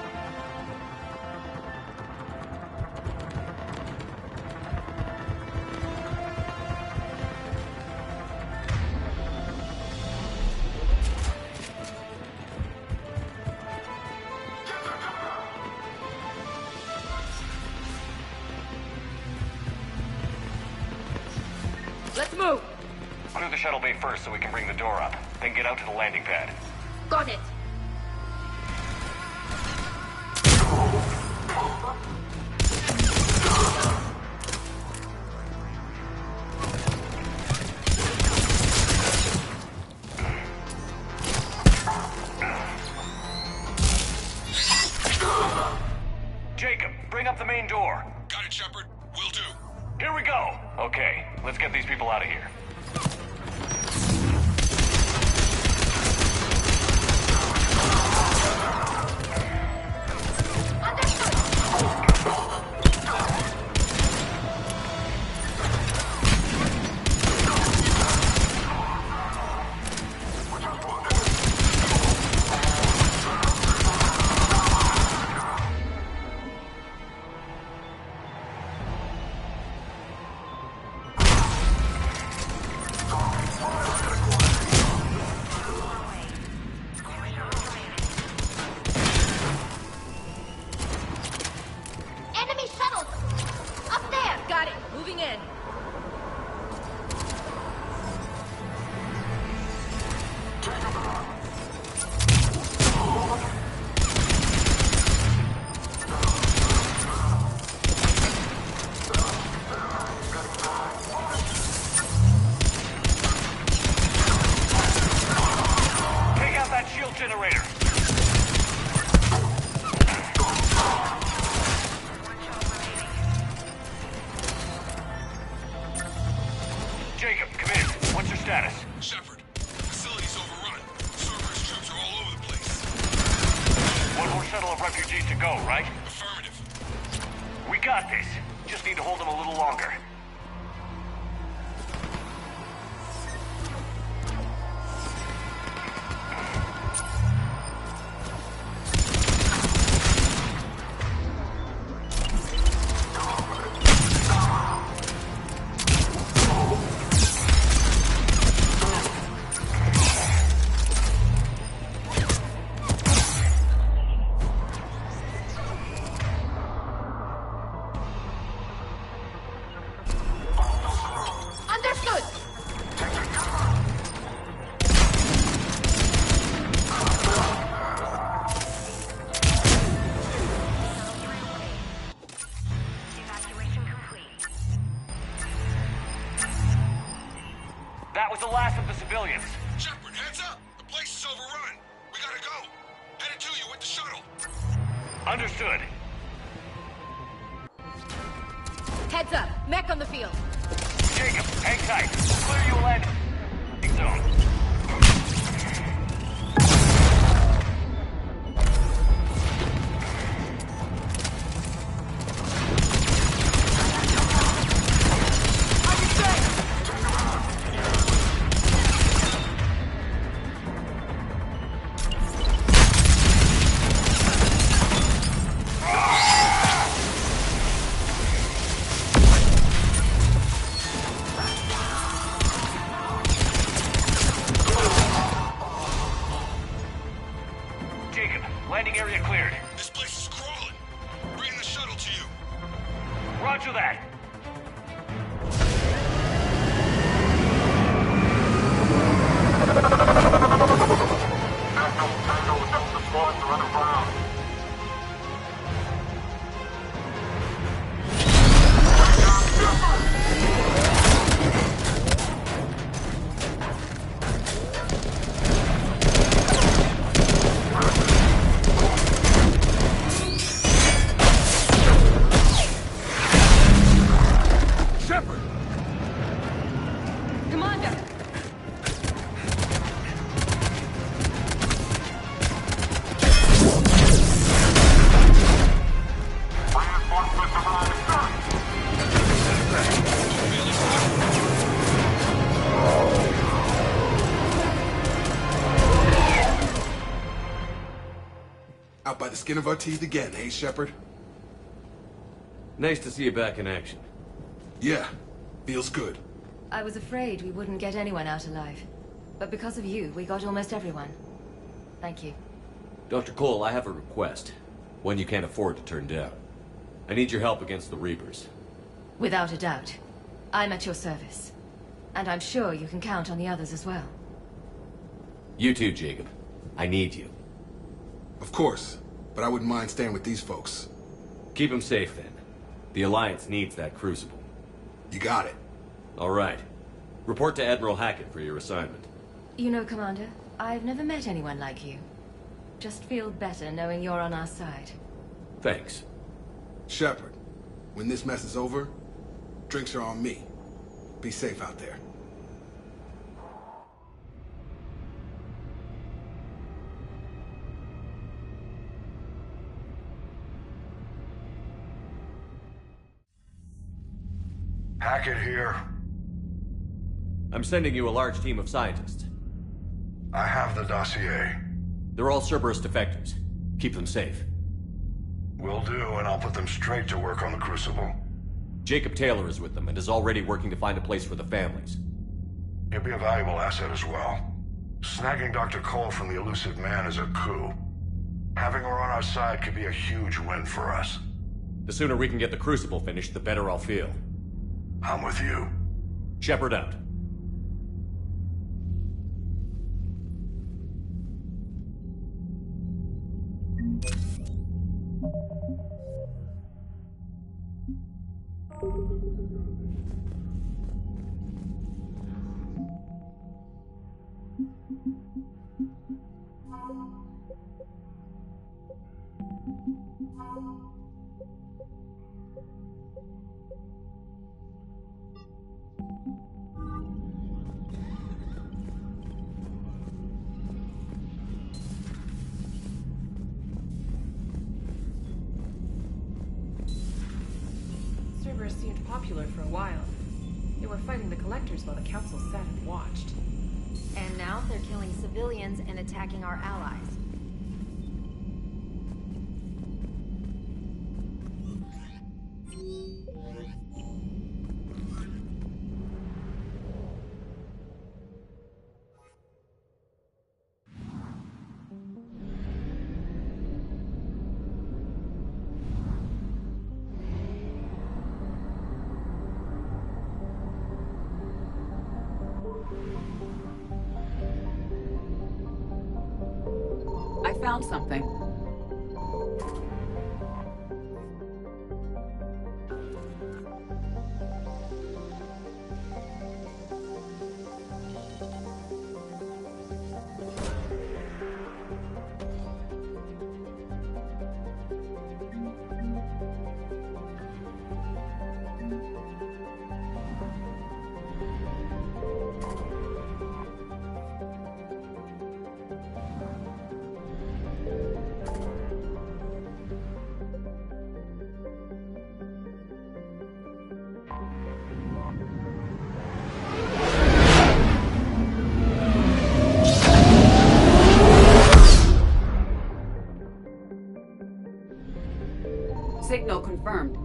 Speaker 14: Let's move!
Speaker 6: Clear the shuttle bay first so we can bring the door up. Then get out to the landing pad.
Speaker 4: Got it.
Speaker 6: Jacob, bring up the main door. Got it, Shepard. Will do. Here we go. Okay, let's get these people out of here.
Speaker 12: Moving in.
Speaker 6: Take out that shield generator. Jacob, come in. What's your status?
Speaker 8: Shepard, facility's overrun. Cerberus troops are all over the place.
Speaker 6: One more shuttle of refugees to go, right?
Speaker 8: Affirmative.
Speaker 6: We got this. Just need to hold them a little longer.
Speaker 12: Understood!
Speaker 6: That was the last of the civilians.
Speaker 8: Shepard, heads up! The place is overrun. We gotta go. Headed to you with the shuttle.
Speaker 6: Understood.
Speaker 12: Heads up. Mech on the field.
Speaker 6: Jacob, hang tight. We'll clear you a landing zone. Jacob, landing area cleared.
Speaker 8: This place is crawling. Bring the shuttle to you.
Speaker 6: Roger that.
Speaker 8: Shepard!
Speaker 12: Commander!
Speaker 3: Out by the skin of our teeth again, hey, Shepard?
Speaker 2: Nice to see you back in action.
Speaker 3: Yeah, feels good.
Speaker 12: I was afraid we wouldn't get anyone out alive. But because of you, we got almost everyone. Thank you.
Speaker 2: Dr. Cole, I have a request. One you can't afford to turn down. I need your help against the Reapers.
Speaker 12: Without a doubt. I'm at your service. And I'm sure you can count on the others as well.
Speaker 2: You too, Jacob. I need you.
Speaker 3: Of course, but I wouldn't mind staying with these folks.
Speaker 2: Keep them safe, then. The Alliance needs that crucible.
Speaker 3: You got it.
Speaker 2: All right. Report to Admiral Hackett for your assignment.
Speaker 12: You know, Commander, I've never met anyone like you. Just feel better knowing you're on our side.
Speaker 2: Thanks.
Speaker 3: Shepard, when this mess is over, drinks are on me. Be safe out there.
Speaker 8: Hackett here.
Speaker 2: I'm sending you a large team of scientists.
Speaker 8: I have the dossier.
Speaker 2: They're all Cerberus defectors. Keep them safe.
Speaker 8: Will do, and I'll put them straight to work on the Crucible.
Speaker 2: Jacob Taylor is with them and is already working to find a place for the families.
Speaker 8: He'll be a valuable asset as well. Snagging Dr. Cole from the Elusive Man is a coup. Having her on our side could be a huge win for us.
Speaker 2: The sooner we can get the Crucible finished, the better I'll feel.
Speaker 8: I'm with you.
Speaker 2: Shepard out.
Speaker 1: Cerberus seemed popular for a while. They were fighting the Collectors while the Council sat and watched.
Speaker 4: And now they're killing civilians and attacking our allies.
Speaker 5: I found something. Signal confirmed.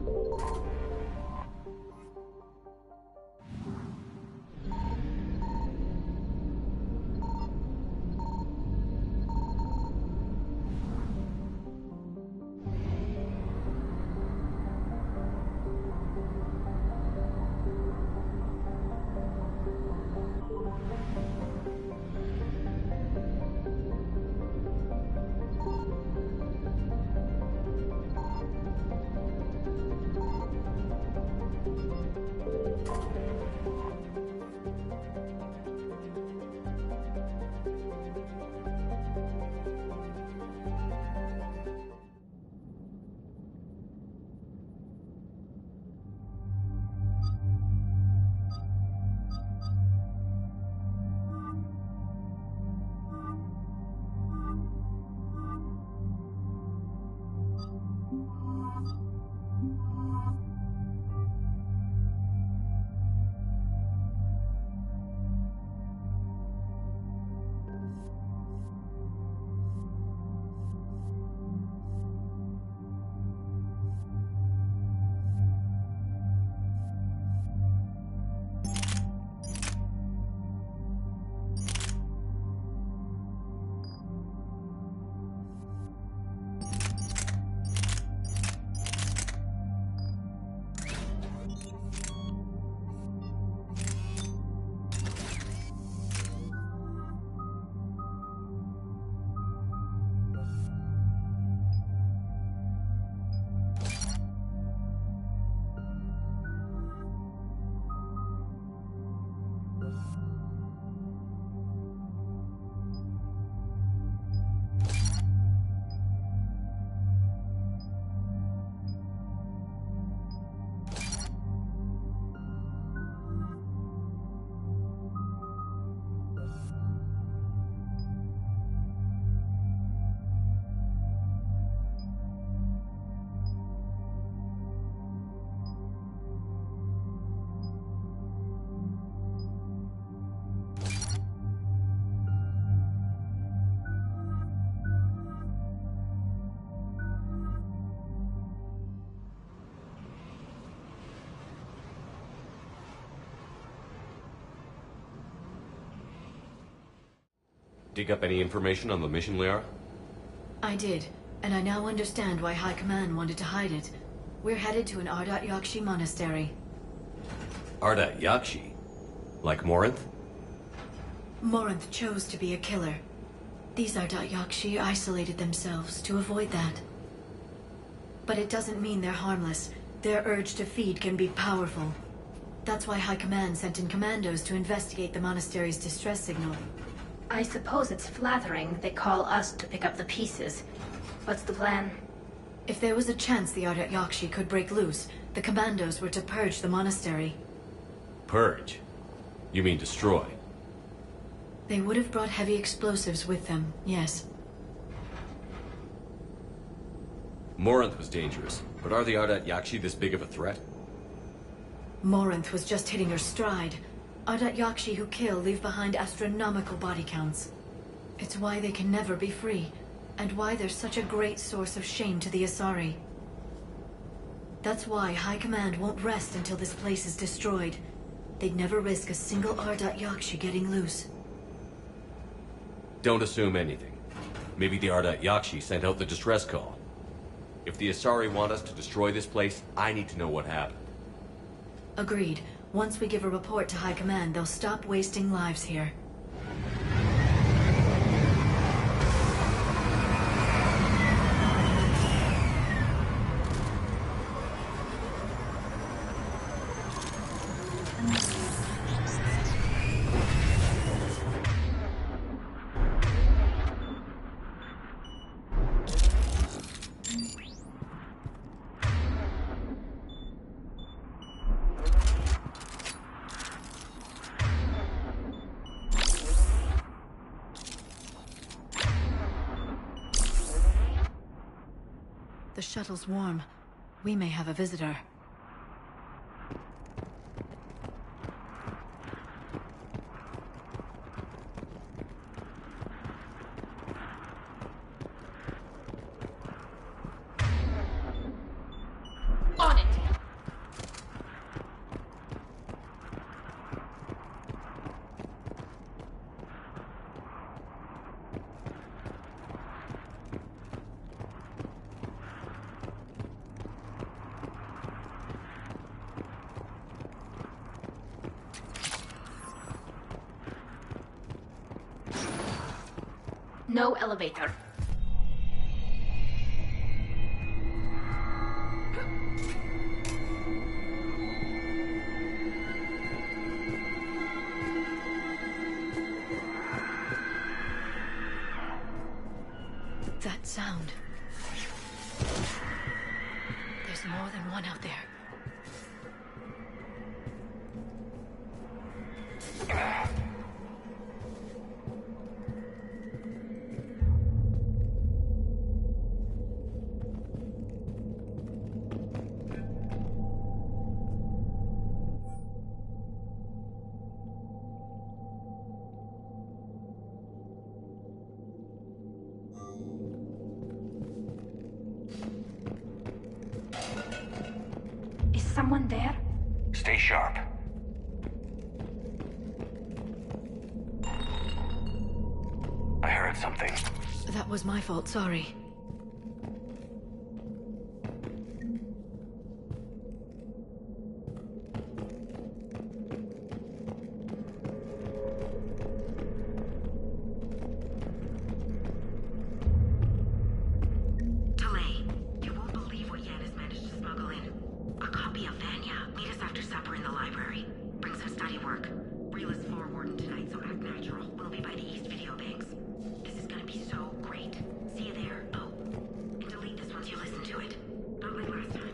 Speaker 2: Dig up any information on the mission, Liara?
Speaker 14: I did, and I now understand why High Command wanted to hide it. We're headed to an Ardat Yakshi monastery.
Speaker 2: Arda Yakshi? Like Morinth?
Speaker 7: Morinth chose to be a killer. These Ardat Yakshi isolated themselves to avoid that. But it doesn't mean they're harmless. Their urge to feed can be powerful. That's why High Command sent in commandos to investigate the monastery's distress signal.
Speaker 4: I suppose it's flattering they call us to pick up the pieces. What's the plan?
Speaker 7: If there was a chance the Ardat Yakshi could break loose, the commandos were to purge the monastery.
Speaker 2: Purge? You mean destroy?
Speaker 7: They would have brought heavy explosives with them, yes.
Speaker 2: Morinth was dangerous, but are the Ardat Yakshi this big of a threat?
Speaker 7: Morinth was just hitting her stride. Ardat Yakshi who kill leave behind astronomical body counts. It's why they can never be free, and why they're such a great source of shame to the Asari. That's why High Command won't rest until this place is destroyed. They'd never risk a single Ardat Yakshi getting loose.
Speaker 2: Don't assume anything. Maybe the Ardat Yakshi sent out the distress call. If the Asari want us to destroy this place, I need to know what happened.
Speaker 7: Agreed. Once we give a report to High Command, they'll stop wasting lives here. The shuttle's warm. We may have a visitor.
Speaker 4: On it! No elevator.
Speaker 7: That sound. There's more than one out there.
Speaker 4: Is someone there?
Speaker 8: Stay sharp. I heard something.
Speaker 7: That was my fault, sorry.
Speaker 9: Tali, you won't believe what Yan has managed to smuggle in. A copy of Vanya. Meet us after supper in the library. Bring some study work. Reel is forwarding tonight, so act natural. We'll be by the East Video Banks. This is gonna be so great. See you there. Oh, and delete this once you listen to it. Not like last time.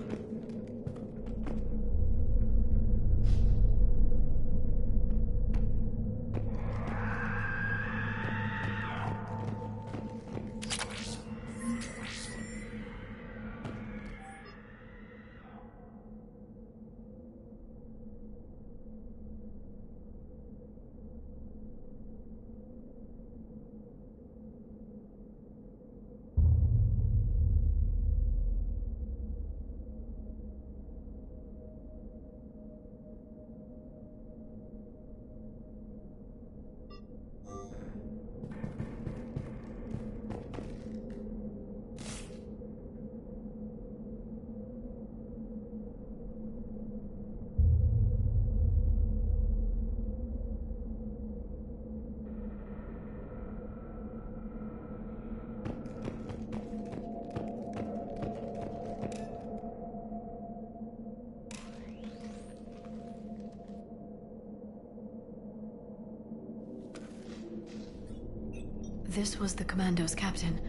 Speaker 7: This was the Commando's captain.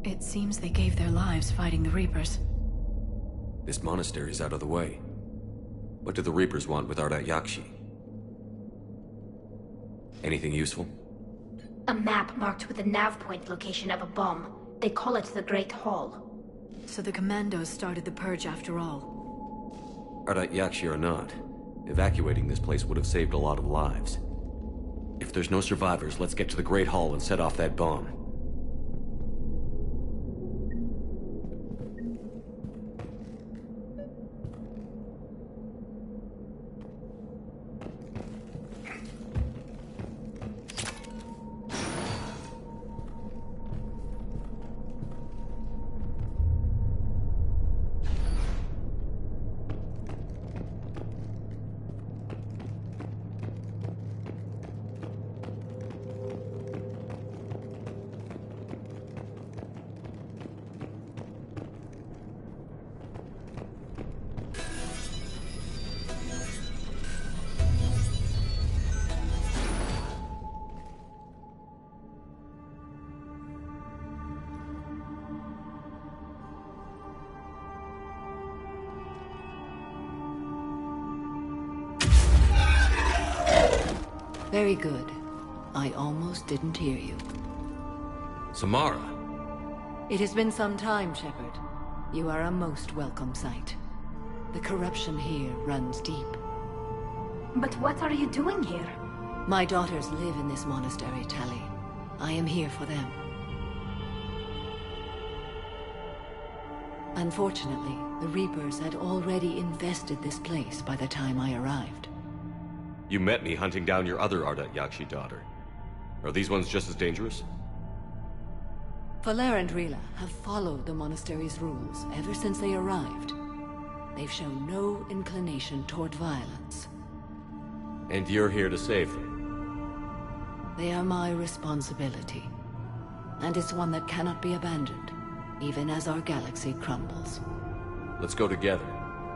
Speaker 7: It seems they gave their lives fighting the Reapers.
Speaker 2: This monastery's out of the way. What do the Reapers want with Ardat Yakshi? Anything useful?
Speaker 4: A map marked with the nav point location of a bomb. They call it the Great Hall.
Speaker 7: So the Commandos started the purge after all.
Speaker 2: Ardat Yakshi or not, evacuating this place would have saved a lot of lives. If there's no survivors, let's get to the Great Hall and set off that bomb.
Speaker 11: Very good. I almost didn't hear you.
Speaker 2: Samara!
Speaker 11: It has been some time, Shepard. You are a most welcome sight. The corruption here runs deep.
Speaker 4: But what are you doing here?
Speaker 11: My daughters live in this monastery, Tali. I am here for them. Unfortunately, the Reapers had already invested this place by the time I arrived.
Speaker 2: You met me hunting down your other Ardat Yakshi daughter. Are these ones just as dangerous?
Speaker 11: Valer and Rila have followed the monastery's rules ever since they arrived. They've shown no inclination toward violence.
Speaker 2: And you're here to save them?
Speaker 11: They are my responsibility. And it's one that cannot be abandoned, even as our galaxy crumbles.
Speaker 2: Let's go together.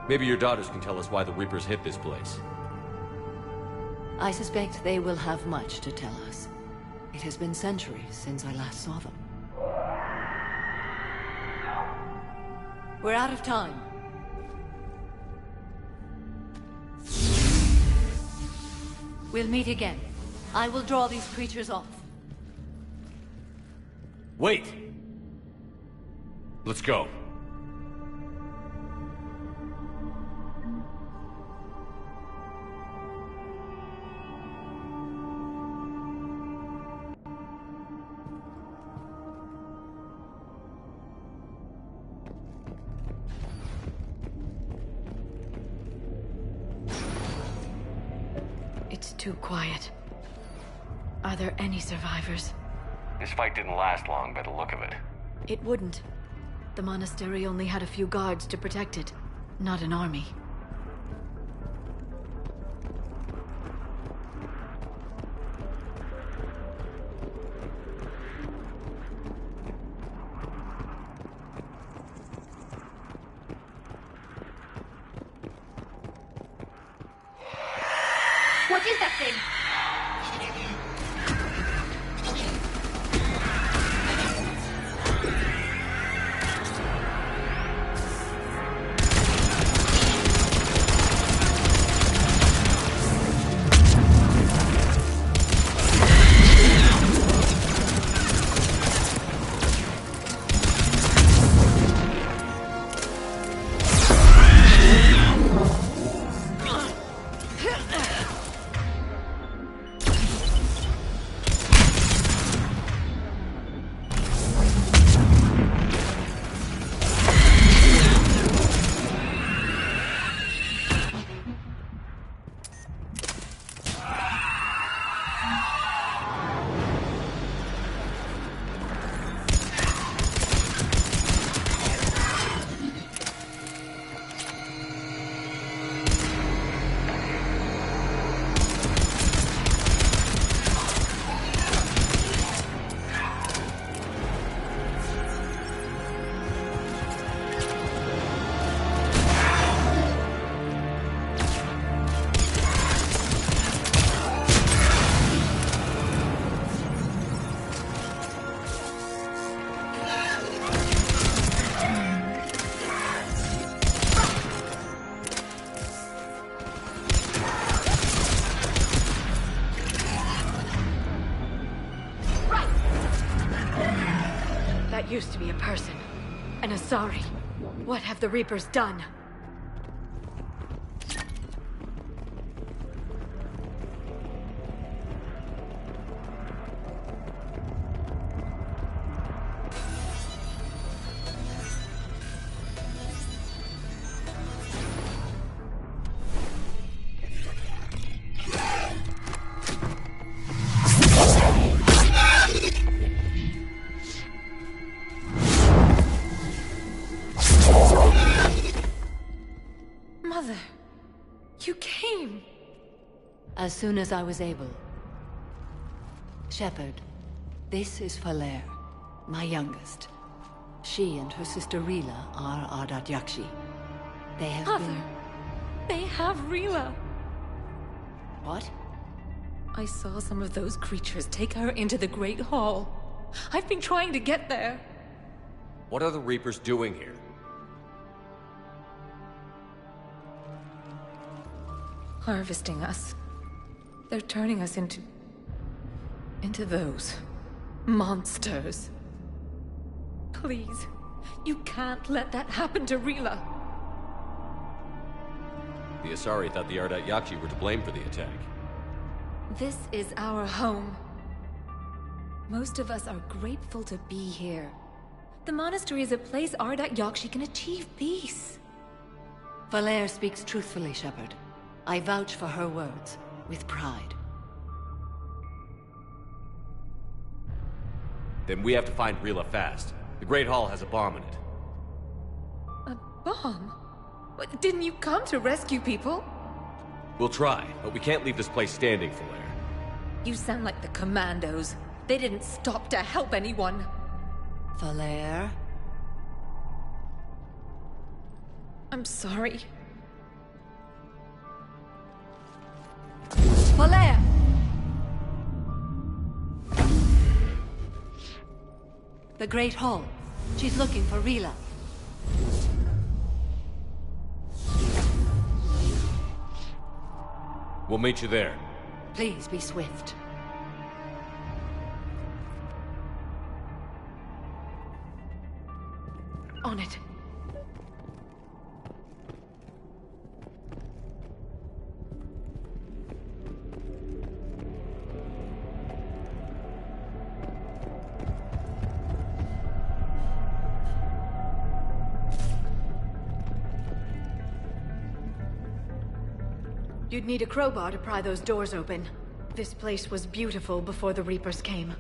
Speaker 2: Maybe your daughters can tell us why the Reapers hit this place.
Speaker 11: I suspect they will have much to tell us. It has been centuries since I last saw them. We're out of time. We'll meet again. I will draw these creatures off.
Speaker 2: Wait! Let's go.
Speaker 7: It's too quiet. Are there any survivors?
Speaker 2: This fight didn't last long by the look of it.
Speaker 7: It wouldn't. The monastery only had a few guards to protect it, not an army.
Speaker 4: What is that thing?
Speaker 7: what used to be a person. An Asari. What have the Reapers done?
Speaker 12: Mother, you came.
Speaker 11: As soon as I was able. Shepard, this is Falere, my youngest. She and her sister Rila are Ardat Yakshi. They have
Speaker 12: Mother, they have Rila.
Speaker 11: What?
Speaker 12: I saw some of those creatures take her into the Great Hall. I've been trying to get there.
Speaker 2: What are the Reapers doing here?
Speaker 12: Harvesting us. They're turning us into those monsters. Please, you can't let that happen to Rila.
Speaker 2: The Asari thought the Ardat Yakshi were to blame for the attack.
Speaker 12: This is our home. Most of us are grateful to be here. The monastery is a place Ardat Yakshi can achieve peace.
Speaker 11: Falere speaks truthfully, Shepard. I vouch for her words, with pride.
Speaker 2: Then we have to find Rila fast. The Great Hall has a bomb in it.
Speaker 12: A bomb? What, didn't you come to rescue people?
Speaker 2: We'll try, but we can't leave this place standing, Falere.
Speaker 12: You sound like the Commandos. They didn't stop to help anyone.
Speaker 11: Falere?
Speaker 12: I'm sorry.
Speaker 11: Falere! The Great Hall. She's looking for Rila.
Speaker 2: We'll meet you there.
Speaker 11: Please be swift.
Speaker 7: On it. You'd need a crowbar to pry those doors open. This place was beautiful before the Reapers came.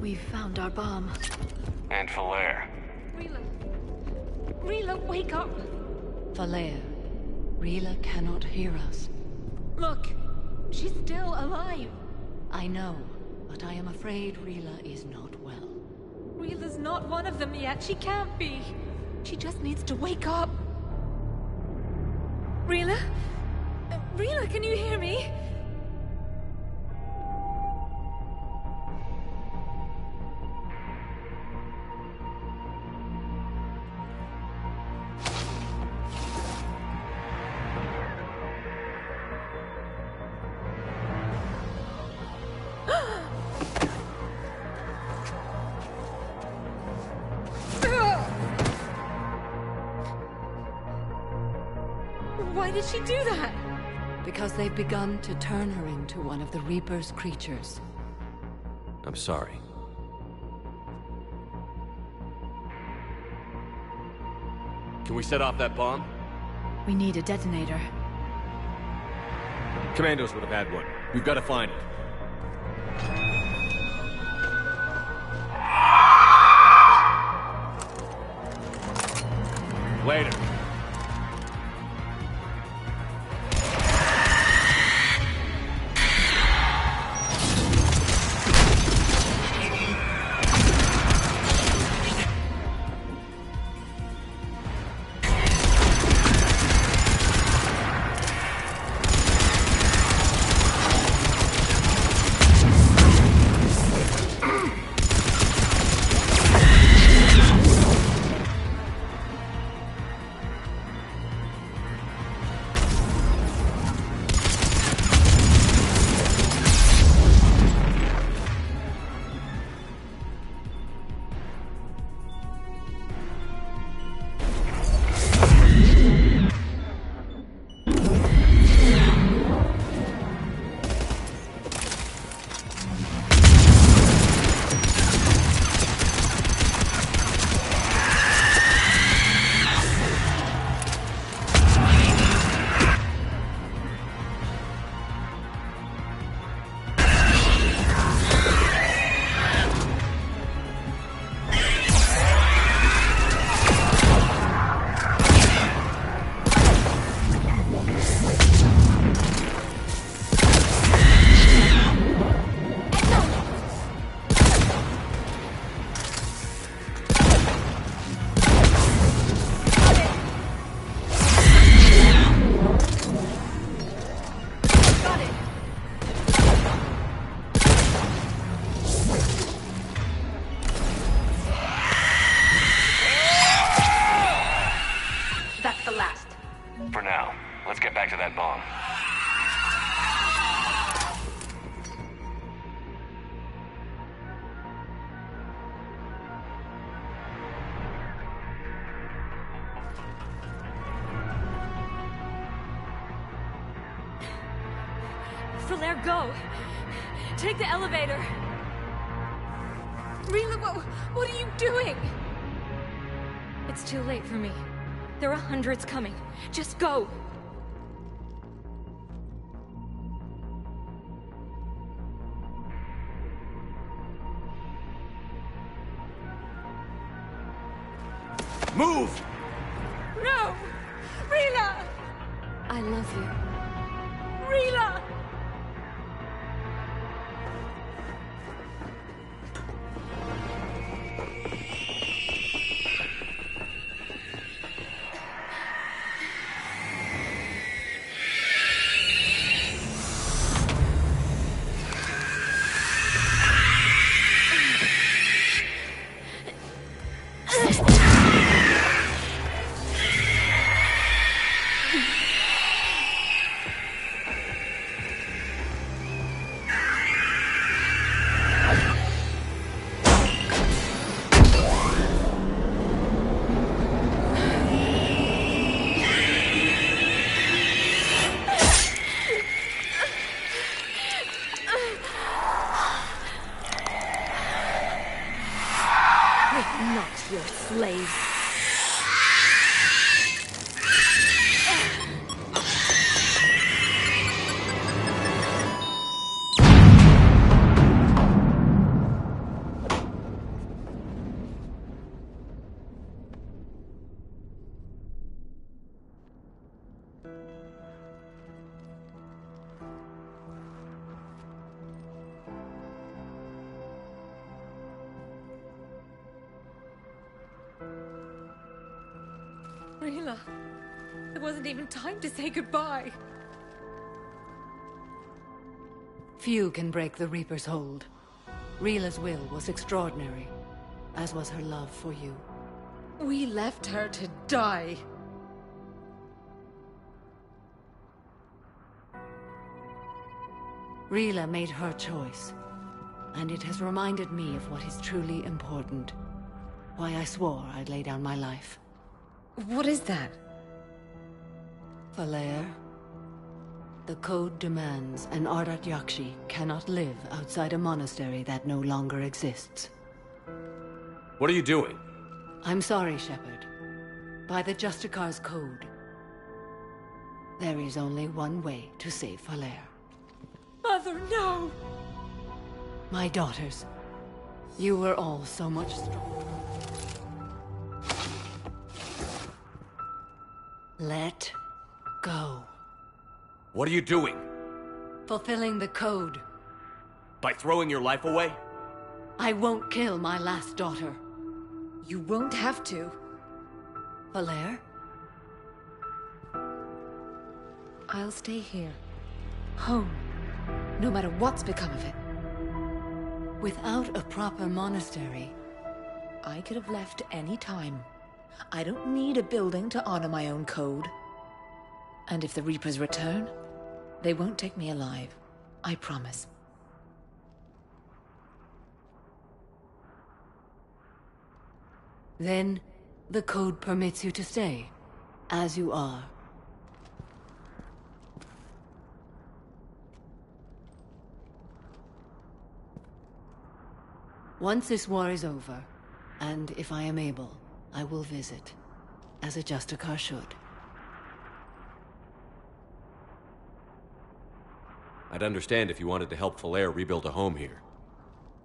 Speaker 7: We've found our bomb.
Speaker 8: And Falair.
Speaker 12: Rila, wake up!
Speaker 11: Falair, Rila cannot hear us.
Speaker 12: Look, she's still alive.
Speaker 11: I know, but I am afraid Rila is not well.
Speaker 12: Rila's not one of them yet. She can't be. She just needs to wake up. Rila? Rila, can you hear me? Why did she do that?
Speaker 11: Because they've begun to turn her into one of the Reaper's creatures.
Speaker 2: I'm sorry. Can we set off that bomb?
Speaker 7: We need a detonator.
Speaker 2: Commandos would have had one. We've got to find it. Later.
Speaker 8: For now, let's get back to that bomb.
Speaker 12: Falair, go! Take the elevator! Rila, what are you doing? It's too late for me. There are hundreds coming. Just go!
Speaker 2: Move!
Speaker 12: No! Rila! I love you. Rila! Your slave.
Speaker 20: Rila, there wasn't even time to say goodbye.
Speaker 11: Few can break the Reaper's hold. Rila's will was extraordinary, as was her love for you.
Speaker 20: We left her to die.
Speaker 11: Rila made her choice, and it has reminded me of what is truly important. Why I swore I'd lay down my life.
Speaker 20: What is that?
Speaker 11: Falair. The code demands an Ardat Yakshi cannot live outside a monastery that no longer exists.
Speaker 2: What are you doing?
Speaker 11: I'm sorry, Shepard. By the Justicar's code, there is only one way to save Falair.
Speaker 20: Mother, no!
Speaker 11: My daughters, you were all so much stronger. Let go.
Speaker 2: What are you doing?
Speaker 11: Fulfilling the code.
Speaker 2: By throwing your life away?
Speaker 11: I won't kill my last daughter.
Speaker 20: You won't have to.
Speaker 11: Falair?
Speaker 20: I'll stay here. Home. No matter what's become of it.
Speaker 11: Without a proper monastery...
Speaker 20: I could have left any time. I don't need a building to honor my own code. And if the Reapers return, they won't take me alive. I promise.
Speaker 11: Then, the code permits you to stay, as you are. Once this war is over, and if I am able, I will visit, as a Justicar should.
Speaker 2: I'd understand if you wanted to help Falair rebuild a home here.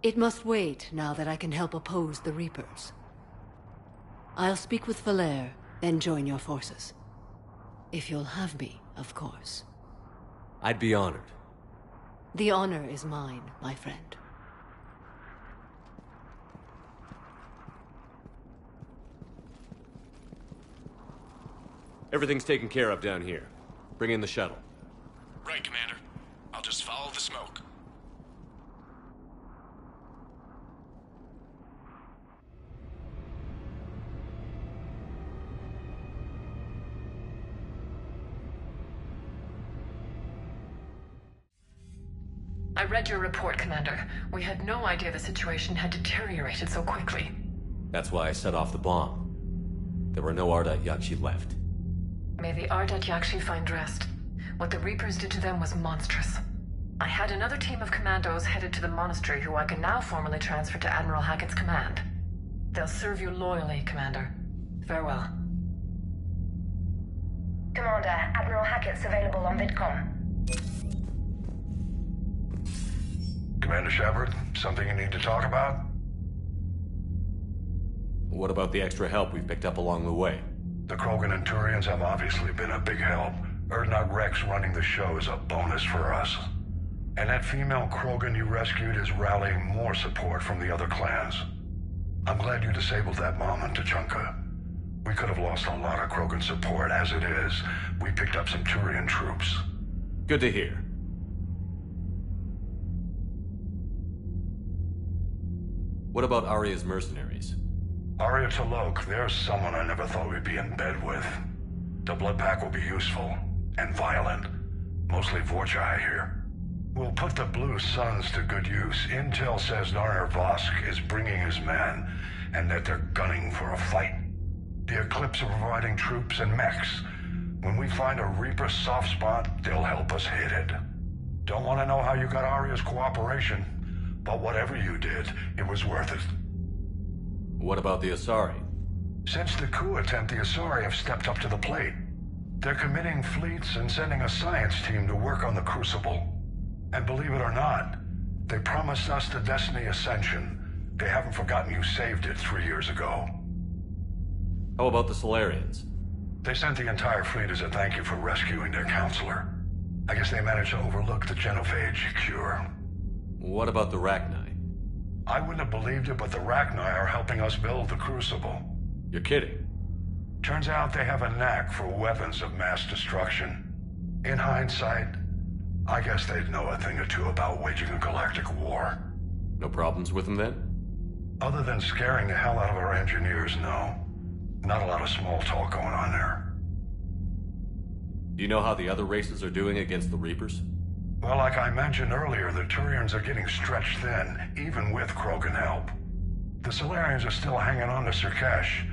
Speaker 11: It must wait now that I can help oppose the Reapers. I'll speak with Falair, then join your forces. If you'll have me, of course.
Speaker 2: I'd be honored.
Speaker 11: The honor is mine, my friend.
Speaker 2: Everything's taken care of down here. Bring in the shuttle.
Speaker 6: Right, Commander. I'll just follow the smoke.
Speaker 21: I read your report, Commander. We had no idea the situation had deteriorated so quickly.
Speaker 2: That's why I set off the bomb. There were no Ardat Yakshi left.
Speaker 21: May the Ardat Yakshi find rest. What the Reapers did to them was monstrous. I had another team of commandos headed to the monastery who I can now formally transfer to Admiral Hackett's command. They'll serve you loyally, Commander. Farewell.
Speaker 23: Commander, Admiral Hackett's available on VidCom.
Speaker 8: Commander Shepard, something you need to talk about?
Speaker 2: What about the extra help we've picked up along the way?
Speaker 8: The Krogan and Turians have obviously been a big help. Urdnot Rex running the show is a bonus for us. And that female Krogan you rescued is rallying more support from the other clans. I'm glad you disabled that bomb in Tuchanka. We could have lost a lot of Krogan support. As it is, we picked up some Turian troops.
Speaker 2: Good to hear. What about Arya's mercenaries?
Speaker 8: Arya T'Loak, there's someone I never thought we'd be in bed with. The Blood Pack will be useful, and violent. Mostly Vorcha, I hear. We'll put the Blue Suns to good use. Intel says Narner Vosk is bringing his men, and that they're gunning for a fight. The Eclipse are providing troops and mechs. When we find a Reaper soft spot, they'll help us hit it. Don't want to know how you got Arya's cooperation, but whatever you did, it was worth it.
Speaker 2: What about the Asari?
Speaker 8: Since the coup attempt, the Asari have stepped up to the plate. They're committing fleets and sending a science team to work on the Crucible. And believe it or not, they promised us the Destiny Ascension. They haven't forgotten you saved it 3 years ago.
Speaker 2: How about the Solarians?
Speaker 8: They sent the entire fleet as a thank you for rescuing their counselor. I guess they managed to overlook the genophage cure.
Speaker 2: What about the Rachni?
Speaker 8: I wouldn't have believed it, but the Rachni are helping us build the Crucible.
Speaker 2: You're kidding.
Speaker 8: Turns out they have a knack for weapons of mass destruction. In hindsight, I guess they'd know a thing or two about waging a galactic war.
Speaker 2: No problems with them then?
Speaker 8: Other than scaring the hell out of our engineers, no. Not a lot of small talk going on there.
Speaker 2: Do you know how the other races are doing against the Reapers?
Speaker 8: Well, like I mentioned earlier, the Turians are getting stretched thin, even with Krogan help. The Solarians are still hanging on to Sirkesh,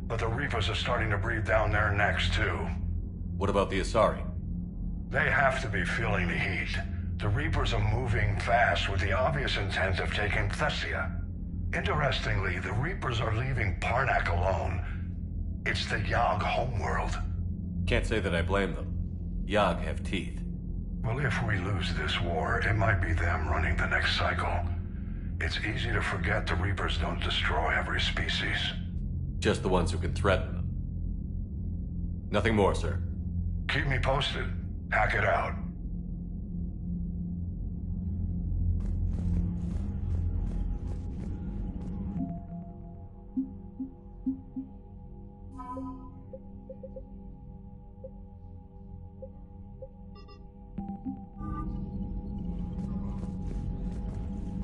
Speaker 8: but the Reapers are starting to breathe down their necks, too.
Speaker 2: What about the Asari?
Speaker 8: They have to be feeling the heat. The Reapers are moving fast with the obvious intent of taking Thessia. Interestingly, the Reapers are leaving Parnak alone. It's the Yog homeworld.
Speaker 2: Can't say that I blame them. Yog have teeth.
Speaker 8: Well, if we lose this war, it might be them running the next cycle. It's easy to forget the Reapers don't destroy every species.
Speaker 2: Just the ones who can threaten them. Nothing more, sir.
Speaker 8: Keep me posted. Hack it out.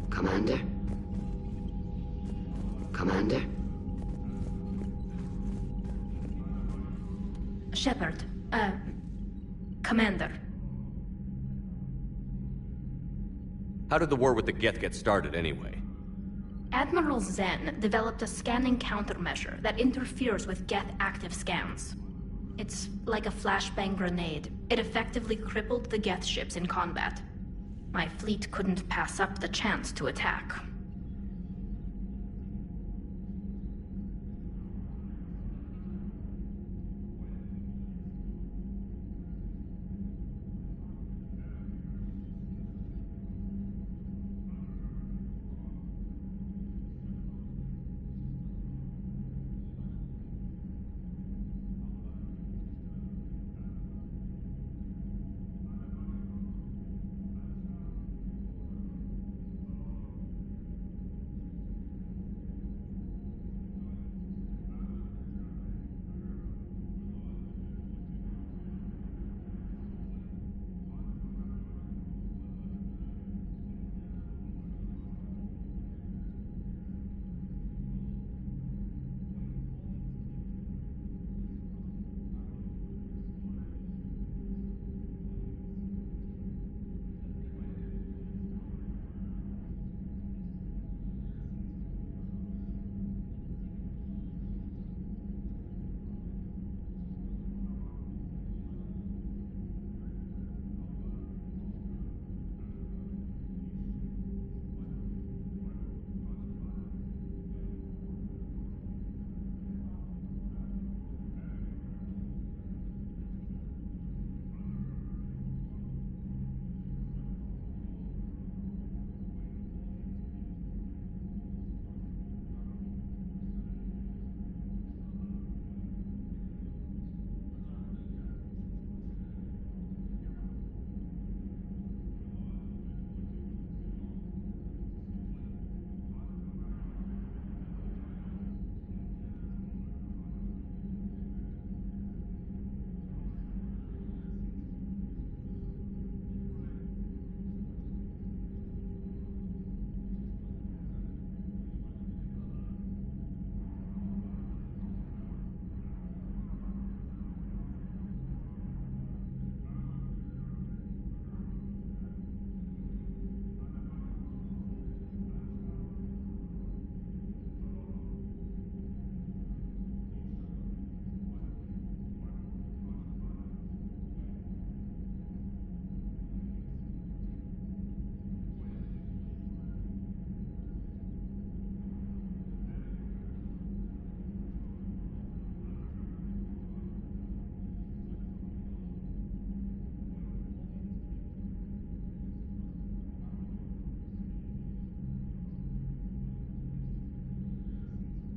Speaker 9: Commander? Commander?
Speaker 15: Shepard. Commander.
Speaker 2: How did the war with the Geth get started anyway?
Speaker 15: Admiral Zen developed a scanning countermeasure that interferes with Geth active scans. It's like a flashbang grenade. It effectively crippled the Geth ships in combat. My fleet couldn't pass up the chance to attack.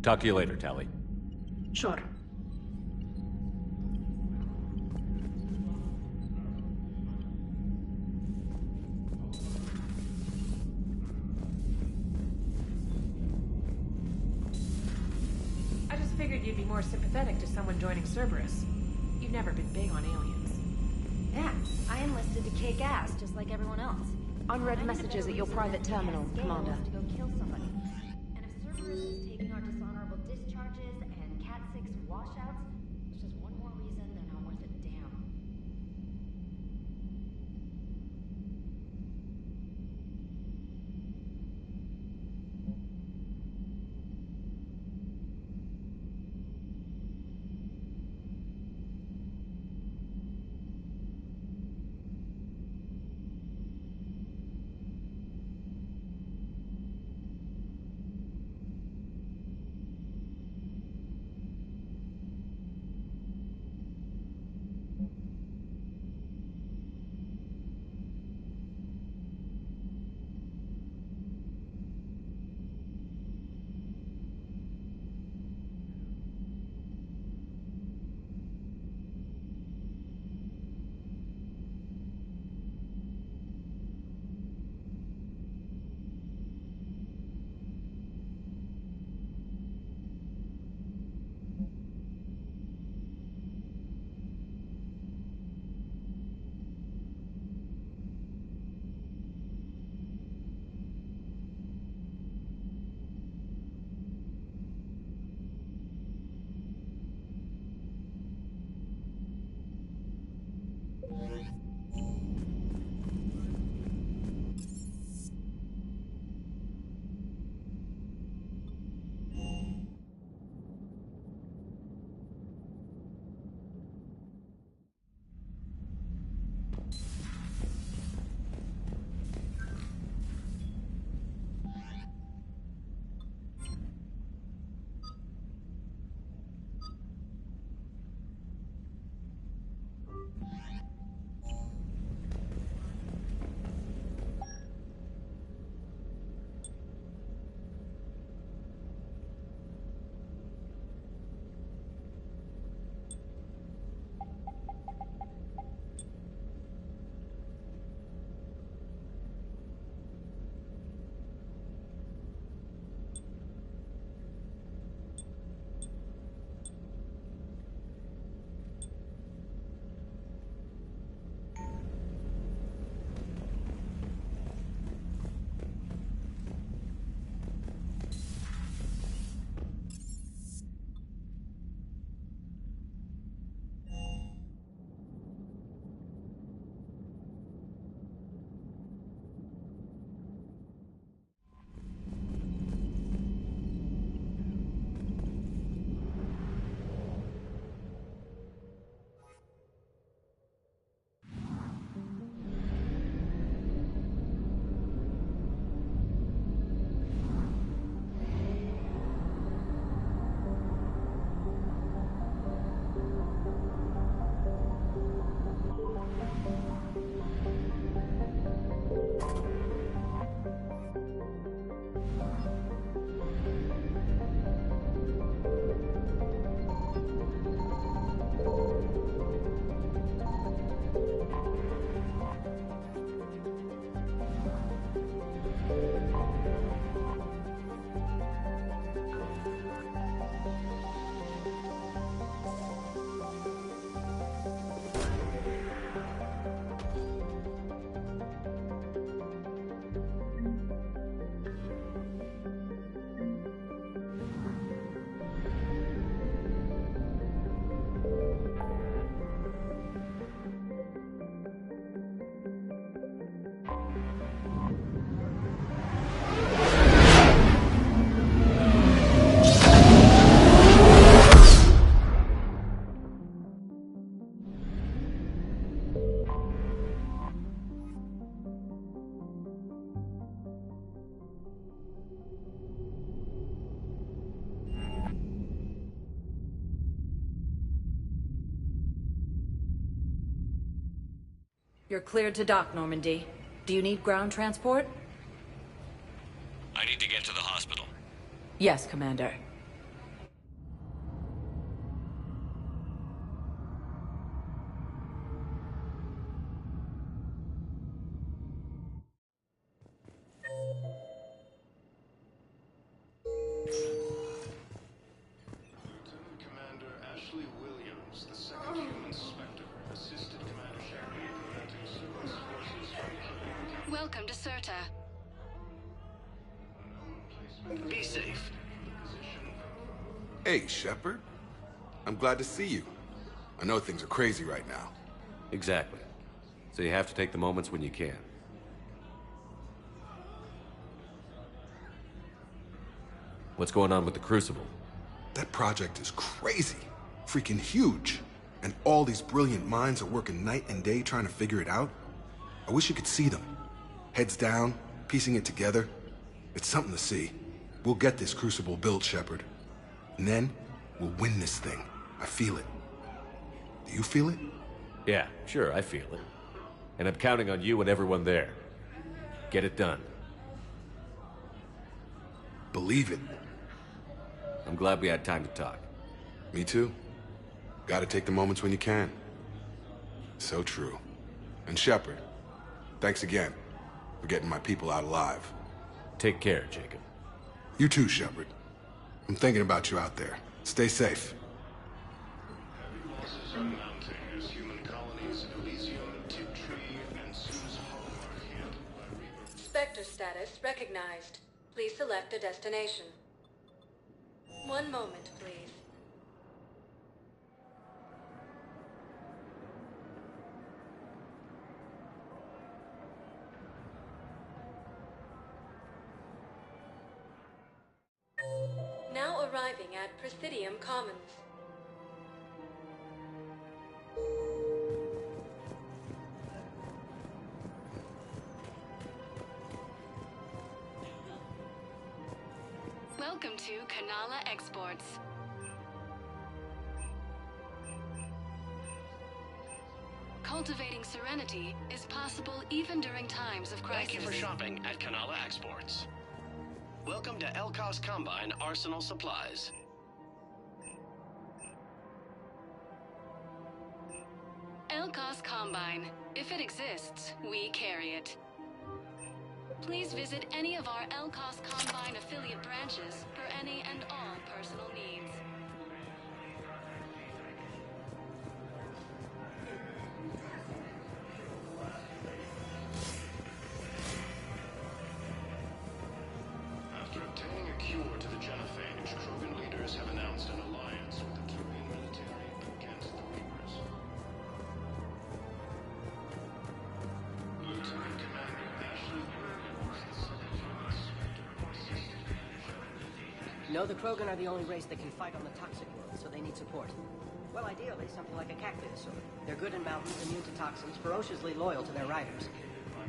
Speaker 2: Talk to you later, Tali.
Speaker 15: Sure.
Speaker 1: I just figured figured you'd be more sympathetic to someone joining Cerberus. You've never been big on aliens.
Speaker 4: Yeah, I enlisted to kick ass just like everyone else.
Speaker 14: Unread messages at your private terminal, Commander.
Speaker 4: To go kill somebody. And if Cerberus is taking our dishonorable discharges and Cat 6 washouts, it's just one more reason they're not worth a damn.
Speaker 1: You're cleared to dock, Normandy. Do you need ground transport?
Speaker 2: I need to get to the hospital.
Speaker 1: Yes, Commander.
Speaker 6: Be safe.
Speaker 3: Hey, Shepard. I'm glad to see you. I know things are crazy right now.
Speaker 2: Exactly. So you have to take the moments when you can. What's going on with the Crucible?
Speaker 3: That project is crazy. Freaking huge. And all these brilliant minds are working night and day trying to figure it out. I wish you could see them. Heads down, piecing it together. It's something to see. We'll get this Crucible built, Shepard. And then, we'll win this thing. I feel it. Do you feel it?
Speaker 2: Yeah, sure, I feel it. And I'm counting on you and everyone there. Get it done.
Speaker 3: Believe it.
Speaker 2: I'm glad we had time to talk.
Speaker 3: Me too. Gotta take the moments when you can. So true. And Shepard, thanks again for getting my people out alive.
Speaker 2: Take care, Jacob.
Speaker 3: You too, Shepard. I'm thinking about you out there. Stay safe.
Speaker 7: Spectre status recognized. Please select a destination. One moment, please. Now arriving at Presidium Commons.
Speaker 10: Welcome to Kanala Exports. Cultivating serenity is possible even during times of crisis.
Speaker 6: Thank you for shopping at Kanala Exports. Welcome to Elkos Combine Arsenal Supplies.
Speaker 10: Elkos Combine. If it exists, we carry it. Please visit any of our Elkos Combine affiliate branches for any and all personal needs.
Speaker 6: After obtaining a cure to the genophage, Krogan leaders have announced an alliance with the Turian military against the Reapers. Lieutenant Commander Ashley.
Speaker 16: No, the Krogan are the only race that can fight on the toxic world, so they need support. Well, ideally, something like a cactus. They're good in mountains, immune to toxins, ferociously loyal to their riders.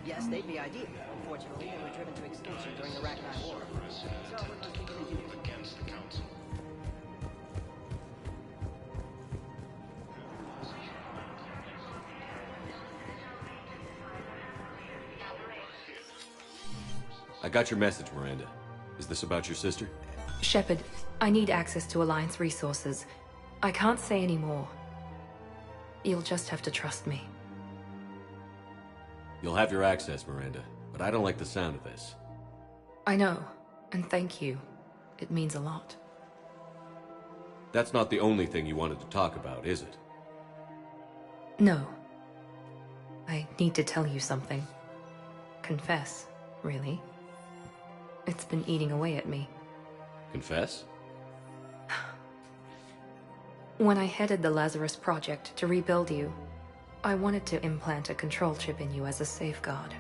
Speaker 16: Yes, they'd be ideal. Unfortunately, they were driven to extinction during the Ragnar War. So, what must we do?
Speaker 6: Against the Council.
Speaker 2: I got your message, Miranda. Is this about your sister?
Speaker 12: Shepard, I need access to Alliance resources. I can't say any more. You'll just have to trust me.
Speaker 2: You'll have your access, Miranda, but I don't like the sound of this.
Speaker 12: I know, and thank you. It means a lot.
Speaker 2: That's not the only thing you wanted to talk about, is it?
Speaker 12: No. I need to tell you something. Confess, really. It's been eating away at me.
Speaker 2: Confess?
Speaker 12: When I headed the Lazarus Project to rebuild you, I wanted to implant a control chip in you as a safeguard.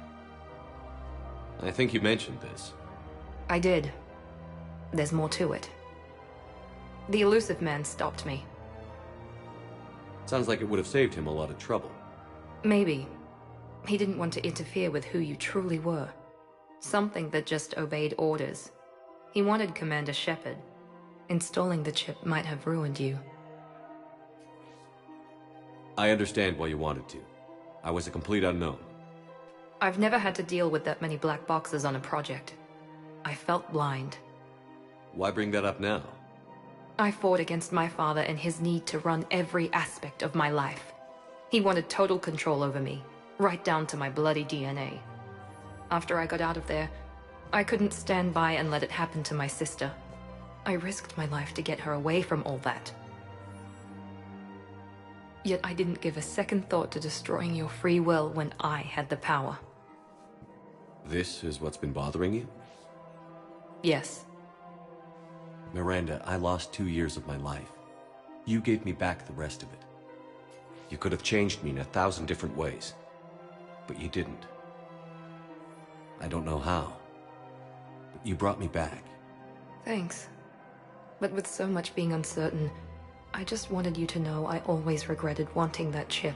Speaker 2: I think you mentioned this.
Speaker 12: I did. There's more to it. The elusive man stopped me.
Speaker 2: Sounds like it would have saved him a lot of trouble.
Speaker 12: Maybe. He didn't want to interfere with who you truly were. Something that just obeyed orders. He wanted Commander Shepard. Installing the chip might have ruined you.
Speaker 2: I understand why you wanted to. I was a complete unknown.
Speaker 12: I've never had to deal with that many black boxes on a project. I felt blind.
Speaker 2: Why bring that up now?
Speaker 12: I fought against my father and his need to run every aspect of my life. He wanted total control over me, right down to my bloody DNA. After I got out of there, I couldn't stand by and let it happen to my sister. I risked my life to get her away from all that. Yet I didn't give a second thought to destroying your free will when I had the power.
Speaker 2: This is what's been bothering you?
Speaker 12: Yes.
Speaker 2: Miranda, I lost 2 years of my life. You gave me back the rest of it. You could have changed me in 1,000 different ways, but you didn't. I don't know how, but you brought me back.
Speaker 12: Thanks. But with so much being uncertain, I just wanted you to know I always regretted wanting that chip.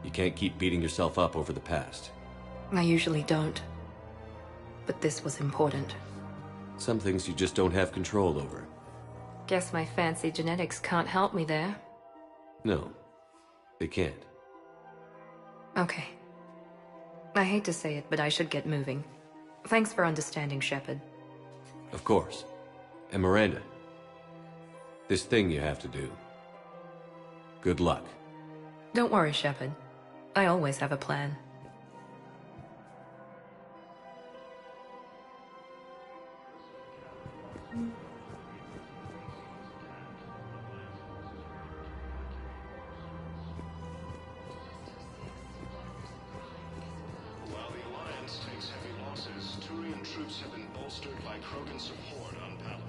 Speaker 2: You can't keep beating yourself up over the past.
Speaker 12: I usually don't. But this was important.
Speaker 2: Some things you just don't have control over.
Speaker 12: Guess my fancy genetics can't help me there.
Speaker 2: No, they can't.
Speaker 12: Okay. I hate to say it, but I should get moving. Thanks for understanding, Shepard.
Speaker 2: Of course. And Miranda, this thing you have to do. Good luck.
Speaker 12: Don't worry, Shepard. I always have a plan.
Speaker 6: While the Alliance takes heavy losses, Turian troops have been bolstered by Krogan support on Palaven.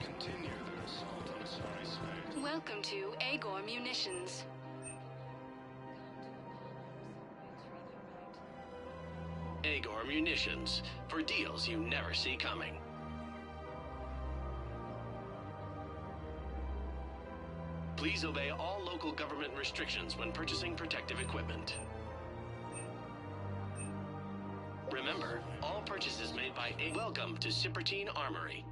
Speaker 6: Continue their assault on Asari Space.
Speaker 10: Welcome to Agor Munitions.
Speaker 13: Agor Munitions, for deals you never see coming. Please obey all local government restrictions when purchasing protective equipment. Remember, all purchases made by Welcome to Cipertine Armory.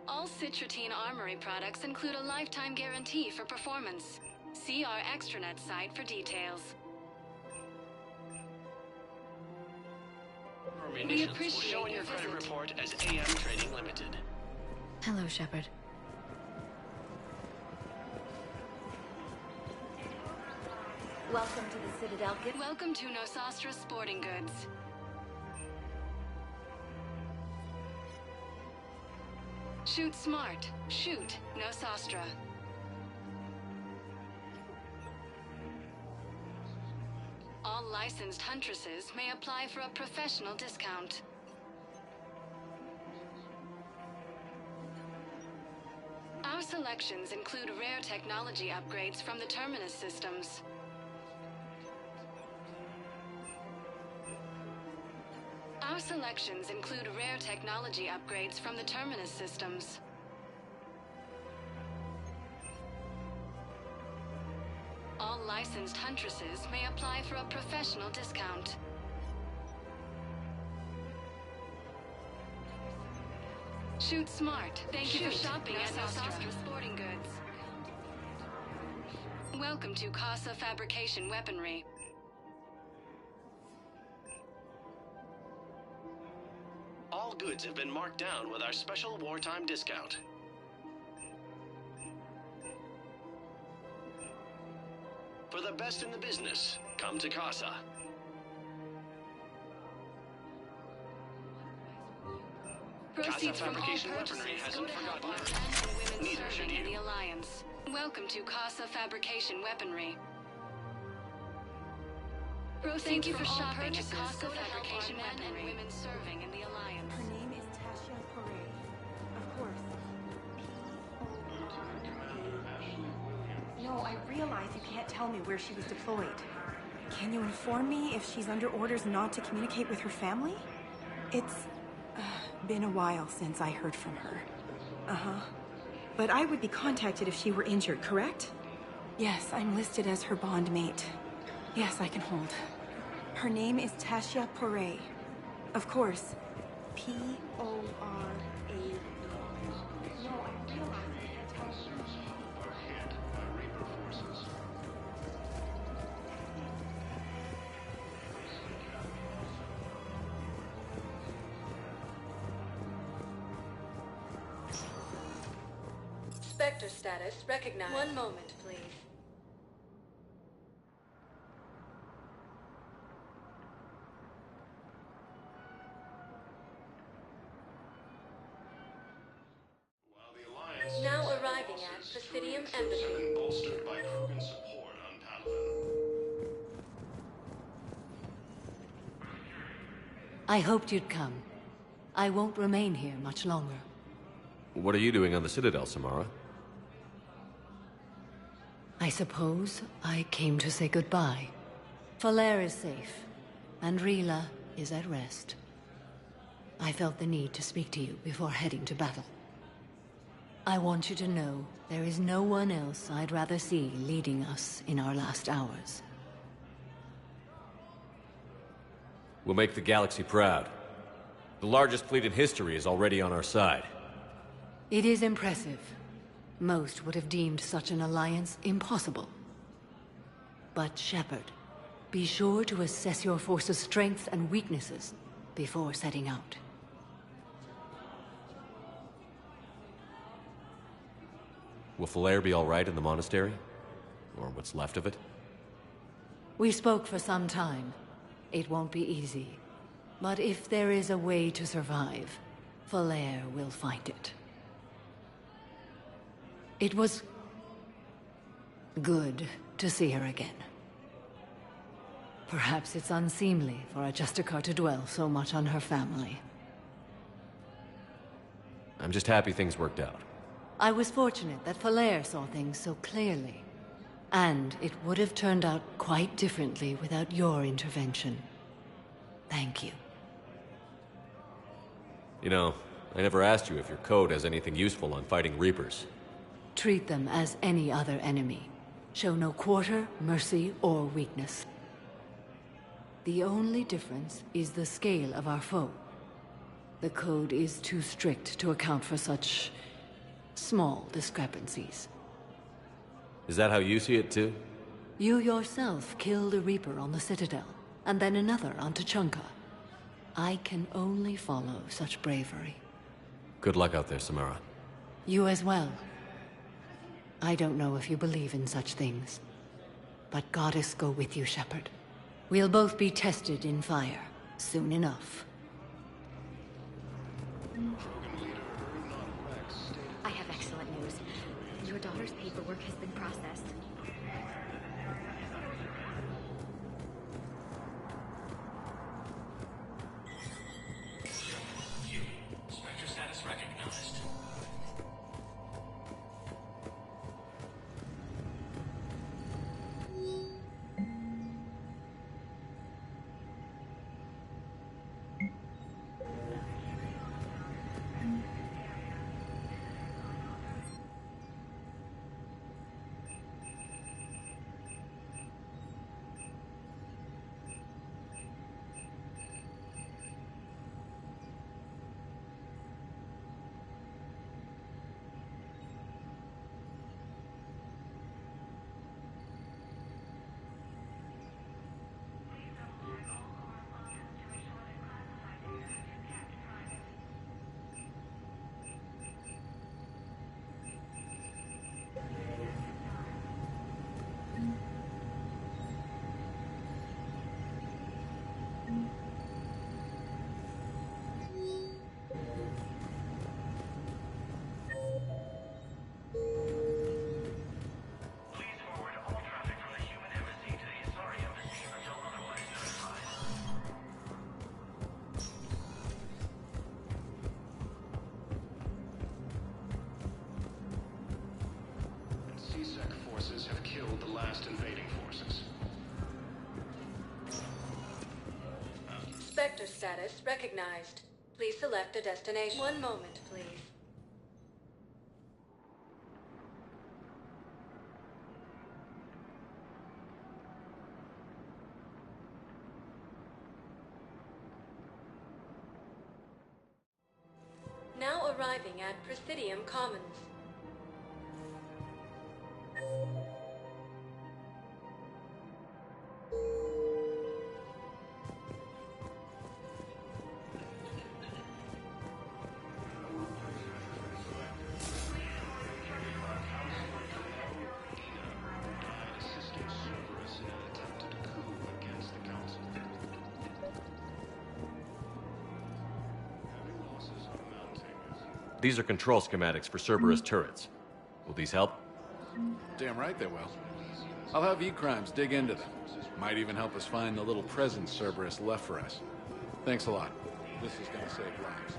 Speaker 10: All Citrotine Armory products include a lifetime guarantee for performance. See our extranet site for details.
Speaker 13: Munitions will show in your credit report as AM Trading Limited.
Speaker 12: Hello, Shepard.
Speaker 4: Welcome to the Citadel.
Speaker 10: Welcome to Nosastra Sporting Goods. Shoot smart. Shoot Nosastra. All licensed huntresses may apply for a professional discount. Our selections include rare technology upgrades from the Terminus systems. Our selections include rare technology upgrades from the Terminus systems. All licensed huntresses may apply for a professional discount. Shoot smart. Thank you for shopping at Nosastra Sporting Goods. Welcome to Casa Fabrication Weaponry.
Speaker 13: All goods have been marked down with our special wartime discount. For the best in the business, come to Casa.
Speaker 10: Proceeds from all
Speaker 13: Fabrication
Speaker 10: purchases
Speaker 13: Weaponry
Speaker 10: go
Speaker 13: hasn't
Speaker 10: to help
Speaker 13: forgotten
Speaker 10: our
Speaker 13: her.
Speaker 10: men and women
Speaker 13: Neither should
Speaker 10: serving in
Speaker 13: you.
Speaker 10: the Alliance. Welcome to Casa Fabrication Weaponry. Thank you for shopping at Casa Fabrication Weaponry. Men and women serving in the Alliance.
Speaker 9: Her name is Tasha Poré. Of course. No, I realize you can't tell me where she was deployed. Can you inform me if she's under orders not to communicate with her family? It's been a while since I heard from her. Uh-huh. But I would be contacted if she were injured, correct? Yes, I'm listed as her bond mate. Yes, I can hold. Her name is Tasha Poré. Of course. P-O-R-A. No, I realize you can't tell me.
Speaker 6: Are hit by Reaper forces.
Speaker 11: Spectre status recognized. One moment, please.
Speaker 10: premium empathy.
Speaker 13: Bolstered by Krogan support on Padawan.
Speaker 11: I hoped you'd come. I won't remain here much longer.
Speaker 2: What are you doing on the Citadel, Samara?
Speaker 11: I suppose I came to say goodbye. Falair is safe, and Rila is at rest. I felt the need to speak to you before heading to battle. I want you to know there is no one else I'd rather see leading us in our last hours.
Speaker 2: We'll make the galaxy proud. The largest fleet in history is already on our side.
Speaker 11: It is impressive. Most would have deemed such an alliance impossible. But Shepard, be sure to assess your force's strengths and weaknesses before setting out.
Speaker 2: Will Falair be all right in the monastery? Or what's left of it?
Speaker 11: We spoke for some time. It won't be easy. But if there is a way to survive, Falair will find it. It was good to see her again. Perhaps it's unseemly for a Justicar to dwell so much on her family.
Speaker 2: I'm just happy things worked out.
Speaker 11: I was fortunate that Falair saw things so clearly. And it would have turned out quite differently without your intervention. Thank you.
Speaker 2: You know, I never asked you if your code has anything useful on fighting Reapers.
Speaker 11: Treat them as any other enemy. Show no quarter, mercy, or weakness. The only difference is the scale of our foe. The code is too strict to account for such small discrepancies.
Speaker 2: Is that how you see it too?
Speaker 11: You yourself killed a Reaper on the Citadel, and then another on Tuchanka. I can only follow such bravery.
Speaker 2: Good luck out there, Samara.
Speaker 11: You as well. I don't know if you believe in such things, but Goddess go with you, Shepard. We'll both be tested in fire, soon enough.
Speaker 4: I have excellent news. Your daughter's paperwork has been processed.
Speaker 6: Spectre status recognized. Have killed the last invading forces.
Speaker 12: Spectre status recognized. Please select a destination. One moment, please. Now arriving at Presidium Commons.
Speaker 2: These are control schematics for Cerberus turrets. Will these help?
Speaker 17: Damn right they will. I'll have E-Crimes dig into them. Might even help us find the little presents Cerberus left for us. Thanks a lot. This is gonna save lives.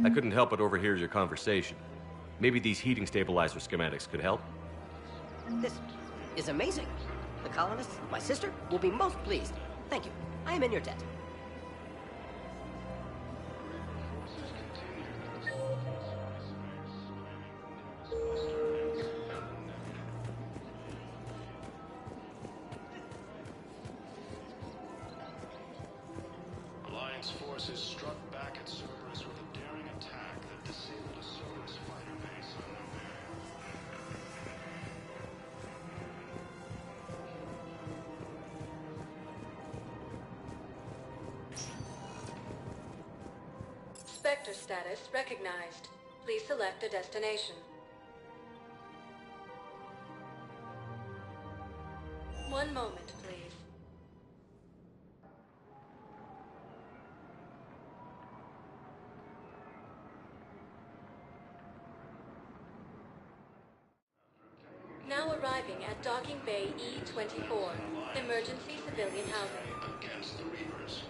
Speaker 2: I couldn't help but overhear your conversation. Maybe these heating stabilizer schematics could help?
Speaker 16: This is amazing. The colonists, my sister, will be most pleased. Thank you. I am in your debt.
Speaker 13: Alliance forces struck back at Cerberus with a daring attack that disabled a Cerberus fighter base on
Speaker 11: Spectre status recognized. Please select a destination. One moment, please. Now arriving at Docking Bay E-24, emergency civilian housing.
Speaker 13: against the Reapers.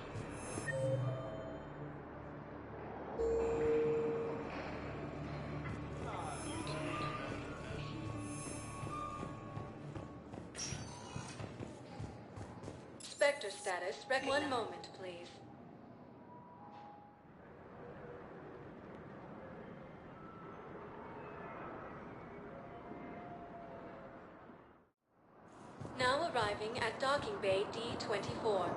Speaker 11: Spectre status recognized. One moment, please. Now arriving at Docking Bay D-24.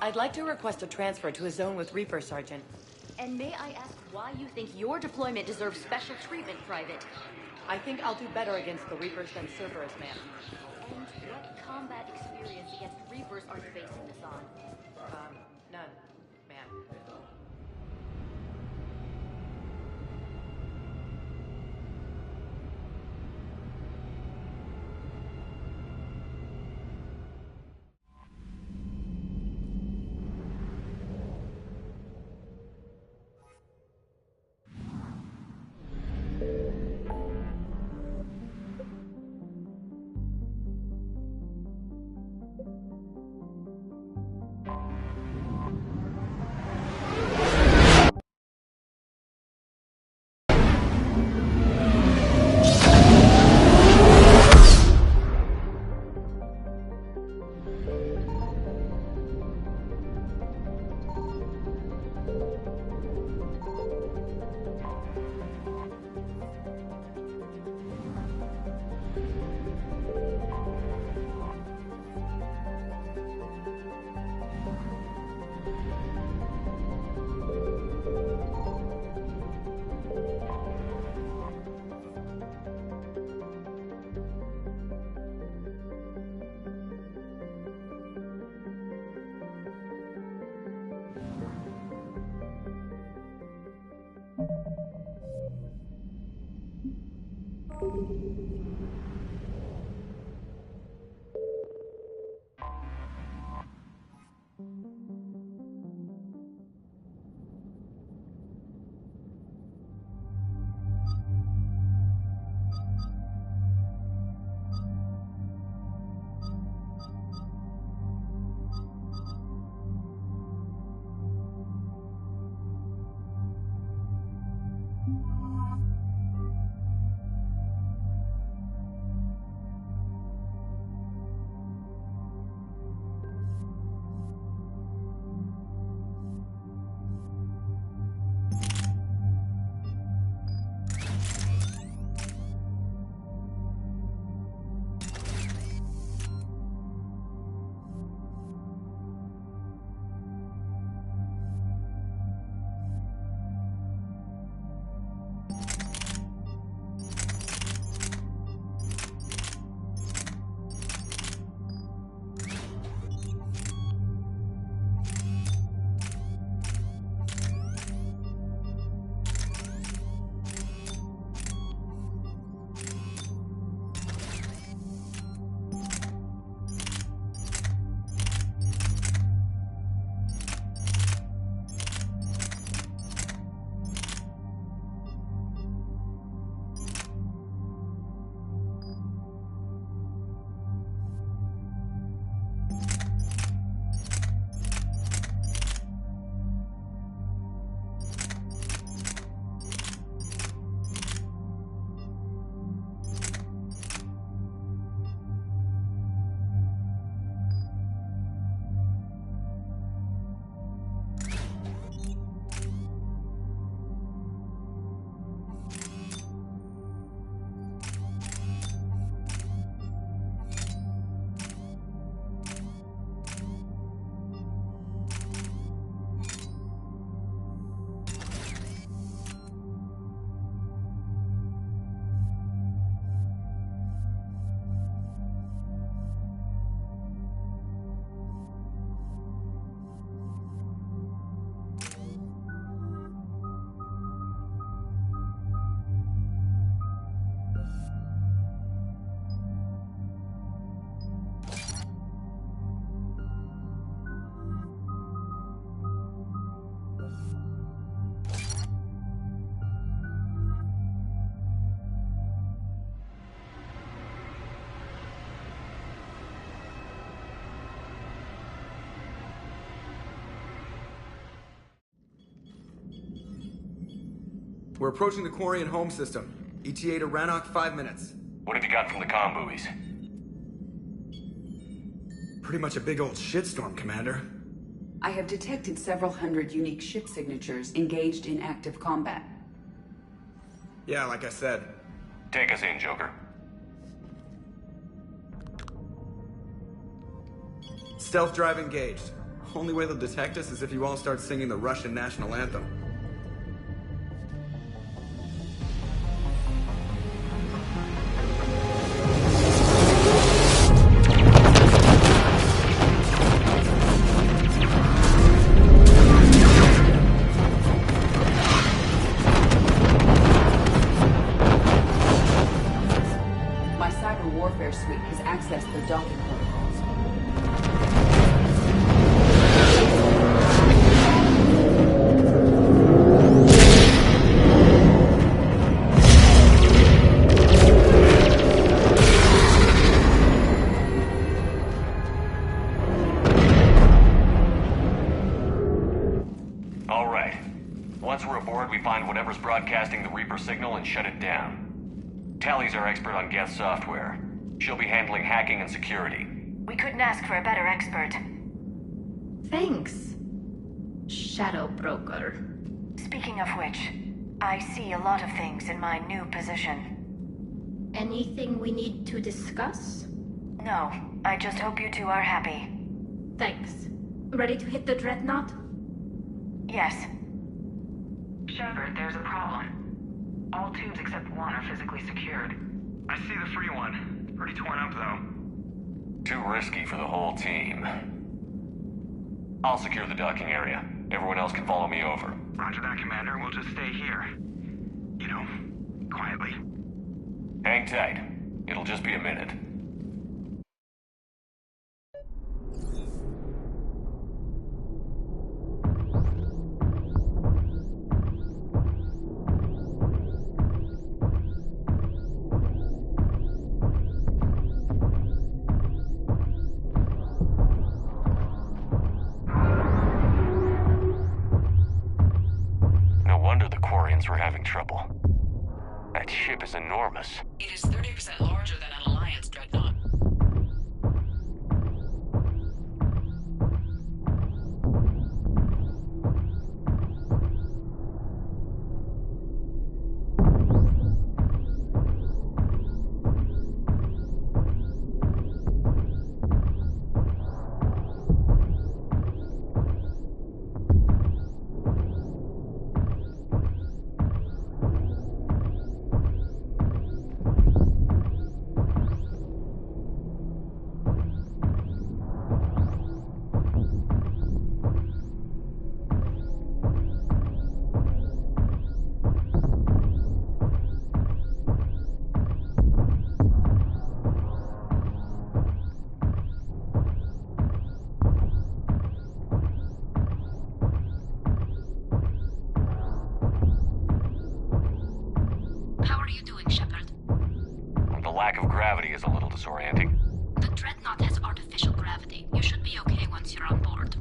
Speaker 14: I'd like to request a transfer to a zone with Reaper, Sergeant.
Speaker 4: And may I ask why you think your deployment deserves special treatment, Private?
Speaker 14: I think I'll do better against the Reapers than Cerberus, ma'am.
Speaker 4: And what combat experience against Reapers are you basing this on?
Speaker 14: None, ma'am.
Speaker 18: We're approaching the Quarian home system. ETA to Rannoch, 5 minutes.
Speaker 6: What have you got from the comm buoys?
Speaker 18: Pretty much a big old shitstorm, Commander.
Speaker 5: I have detected several hundred unique ship signatures engaged in active combat.
Speaker 18: Yeah, like I said.
Speaker 6: Take us in, Joker.
Speaker 18: Stealth drive engaged. Only way they'll detect us is if you all start singing the Russian national anthem.
Speaker 5: My cyber warfare suite has accessed the docking protocols.
Speaker 6: All right. Once we're aboard, we find whatever's broadcasting the Reaper signal and shut it down. Tali's our expert on Geth software. She'll be handling hacking and security.
Speaker 9: We couldn't ask for a better expert.
Speaker 15: Thanks, Shadow Broker.
Speaker 9: Speaking of which, I see a lot of things in my new position.
Speaker 15: Anything we need to discuss?
Speaker 9: No, I just hope you two are happy.
Speaker 15: Thanks. Ready to hit the dreadnought?
Speaker 9: Yes.
Speaker 19: Shepard, there's a problem. All tubes except one are physically secured.
Speaker 6: I see the free one. Pretty torn up, though. Too risky for the whole team. I'll secure the docking area. Everyone else can follow me over.
Speaker 19: Roger that, Commander. We'll just stay here. You know, quietly.
Speaker 6: Hang tight. It'll just be a minute. We're having trouble. That ship is enormous.
Speaker 21: It is 30% larger than an Alliance dreadnought.
Speaker 6: lack of gravity is a little disorienting.
Speaker 15: The Dreadnought has artificial gravity. You should be okay once you're on board.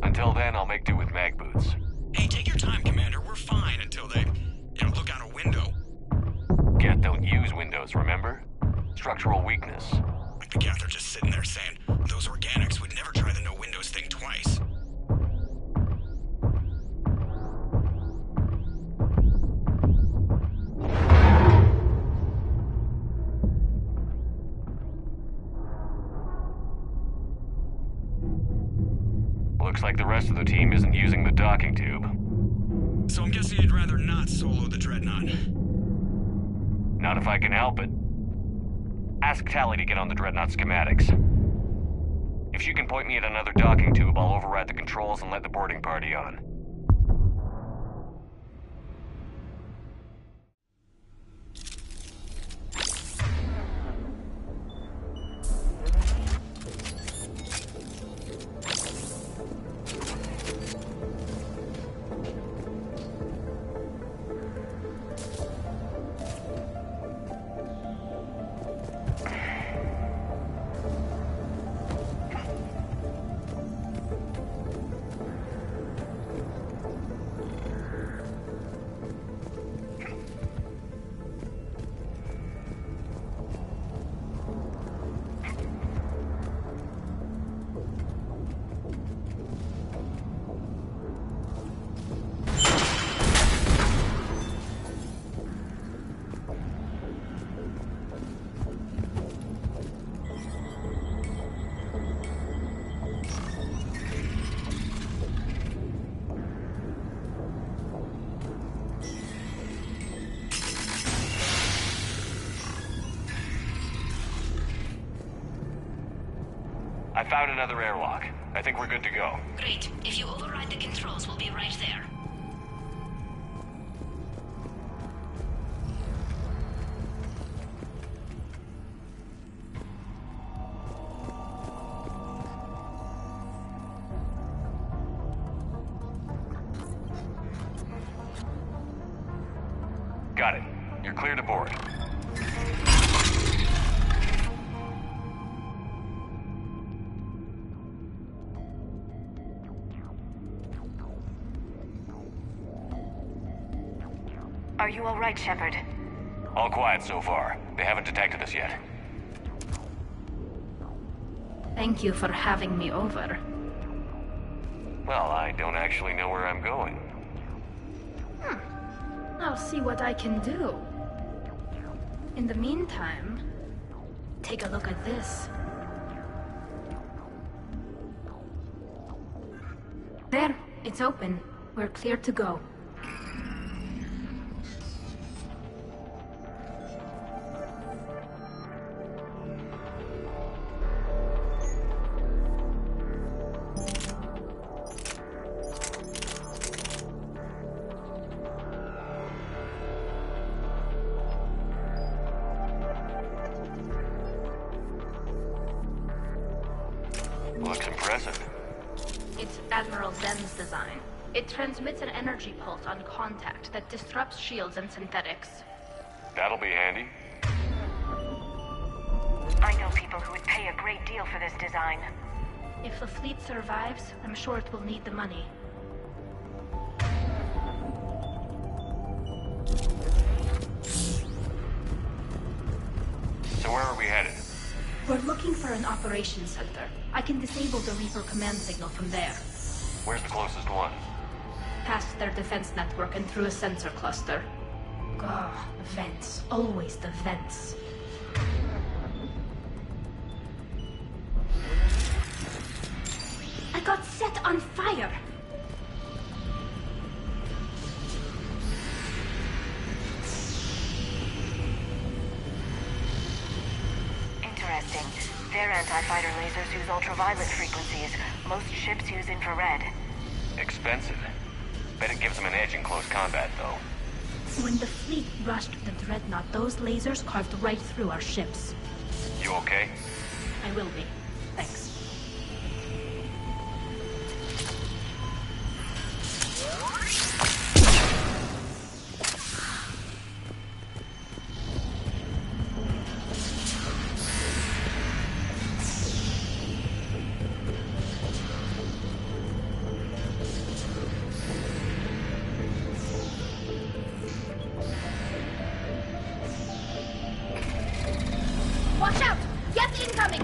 Speaker 6: Until then, I'll make do with mag boots.
Speaker 22: Hey, take your time, Commander. We're fine until they, look out a window.
Speaker 6: Geth don't use windows, remember? Structural weakness.
Speaker 22: Like the Geth are just sitting there saying, those organics would never try the no windows thing twice.
Speaker 6: Looks like the rest of the team isn't using the docking tube.
Speaker 22: So I'm guessing you'd rather not solo the Dreadnought.
Speaker 6: Not if I can help it. Ask Tali to get on the Dreadnought schematics. If she can point me at another docking tube, I'll override the controls and let the boarding party on. found another airlock. I think we're good to go.
Speaker 9: Great. If you override the controls, we'll be right there.
Speaker 6: Got it. You're clear to board.
Speaker 9: Are you all right, Shepard?
Speaker 6: All quiet so far. They haven't detected us yet.
Speaker 15: Thank you for having me over.
Speaker 6: Well, I don't actually know where I'm going.
Speaker 15: I'll see what I can do. In the meantime, take a look at this. There, it's open. We're clear to go.
Speaker 6: Looks impressive.
Speaker 15: It's Admiral Zen's design. It transmits an energy pulse on contact that disrupts shields and synthetics.
Speaker 6: That'll be handy.
Speaker 9: I know people who would pay a great deal for this design.
Speaker 15: If the fleet survives, I'm sure it will need the money.
Speaker 6: So where are we headed?
Speaker 15: We're looking for an operations center. I can disable the Reaper command signal from there.
Speaker 6: Where's the closest one?
Speaker 15: Past their defense network and through a sensor cluster. Ah, vents. Always the vents. I got set on fire!
Speaker 9: Interesting. Their anti-fighter lasers use ultraviolet frequencies. Most ships use infrared.
Speaker 6: Expensive. Bet it gives them an edge in close combat, though.
Speaker 15: When the fleet rushed the Dreadnought, those lasers carved right through our ships.
Speaker 6: You okay?
Speaker 15: I will be. Thanks. Watch out! Yes, incoming!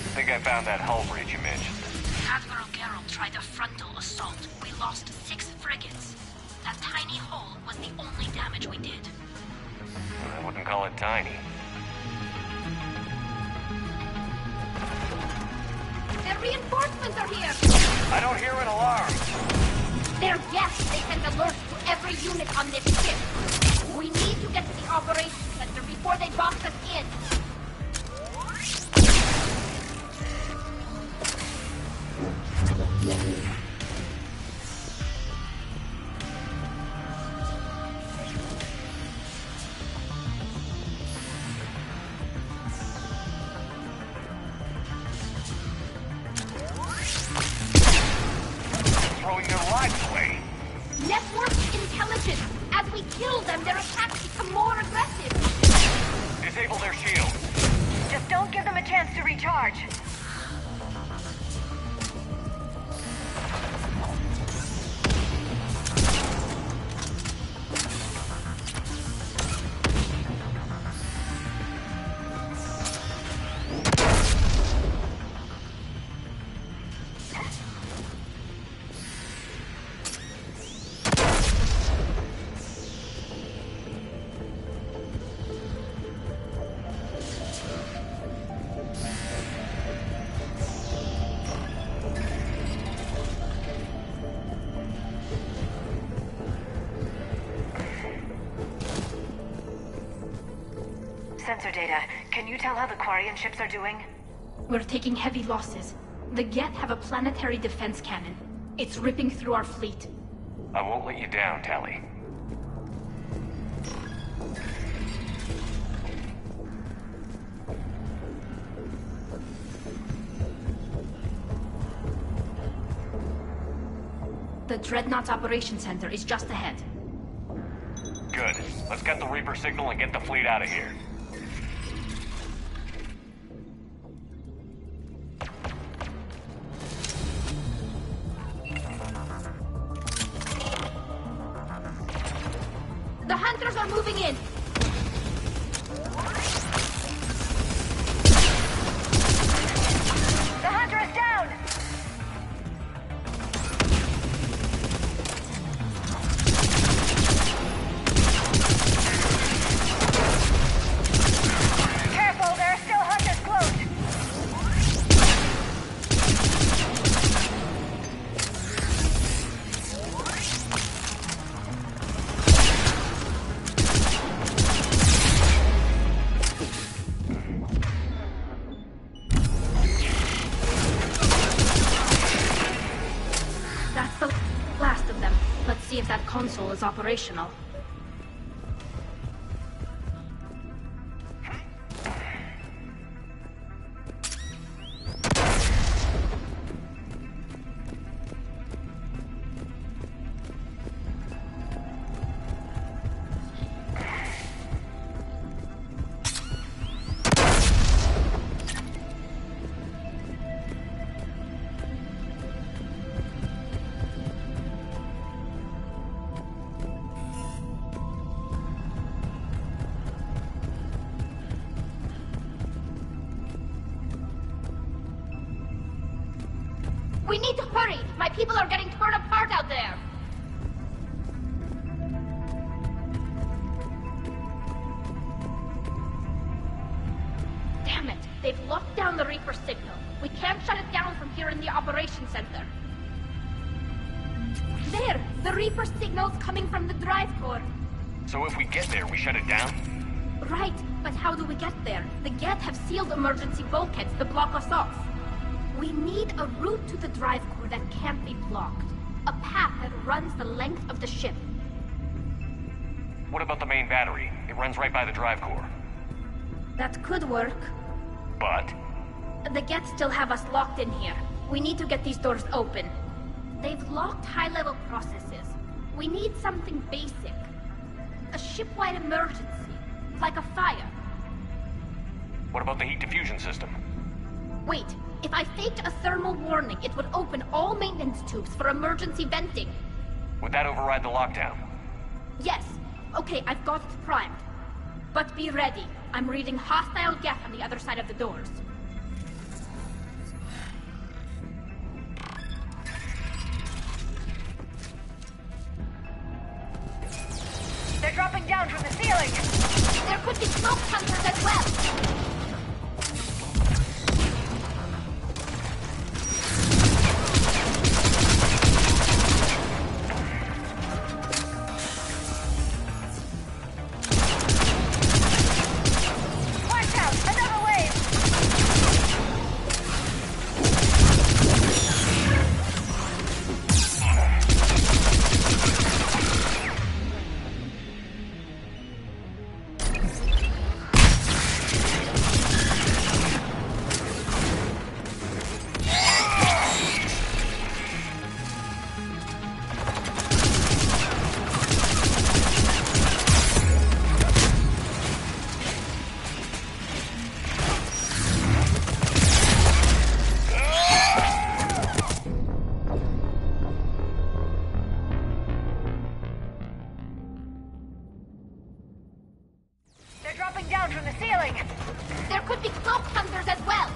Speaker 6: I think I found that hull breach you mentioned.
Speaker 15: Admiral Geralt tried a frontal assault. We lost 6 frigates. That tiny hole was the only damage we did.
Speaker 6: I wouldn't call it tiny.
Speaker 15: Their reinforcements are here!
Speaker 6: I don't hear an alarm!
Speaker 15: They're guests. They sent alerts to every unit on this ship. We need to get to the operations center before they box us in.
Speaker 6: Throwing their lives away.
Speaker 15: Network intelligence. As we kill them,
Speaker 19: Sensor data. Can you tell how the Quarian ships are doing?
Speaker 15: We're taking heavy losses. The Geth have a planetary defense cannon. It's ripping through our fleet.
Speaker 6: I won't let you down, Tali.
Speaker 15: The Dreadnought's operation center is just ahead.
Speaker 6: Good. Let's get the Reaper signal and get the fleet out of here.
Speaker 15: The hunters are moving in!
Speaker 19: The hunter is down! Careful, there are still hunters close!
Speaker 15: That's the last of them. Let's see if that console is operational. We need to hurry! My people are getting torn apart out there! Damn it! They've locked down the Reaper signal. We can't shut it down from here in the operation center. There! The Reaper signal's coming from the drive core.
Speaker 6: So if we get there, we shut it down?
Speaker 15: Right, but how do we get there? The Geth have sealed emergency bulkheads to block us off. We need a route to the drive core that can't be blocked. A path that runs the length of the ship.
Speaker 6: What about the main battery? It runs right by the drive core.
Speaker 15: That could work.
Speaker 6: But?
Speaker 15: The Geth still have us locked in here. We need to get these doors open. They've locked high-level processes. We need something basic. A ship-wide emergency. Like a fire.
Speaker 6: What about the heat diffusion system?
Speaker 15: Wait, if I faked a thermal warning, it would open all maintenance tubes for emergency venting.
Speaker 6: Would that override the lockdown?
Speaker 15: Yes. Okay, I've got it primed. But be ready. I'm reading hostile Geth on the other side of the doors.
Speaker 19: They're dropping down from the ceiling!
Speaker 15: There could be smoke hunters as well!
Speaker 19: down from the ceiling!
Speaker 15: There could be cloak hunters as well!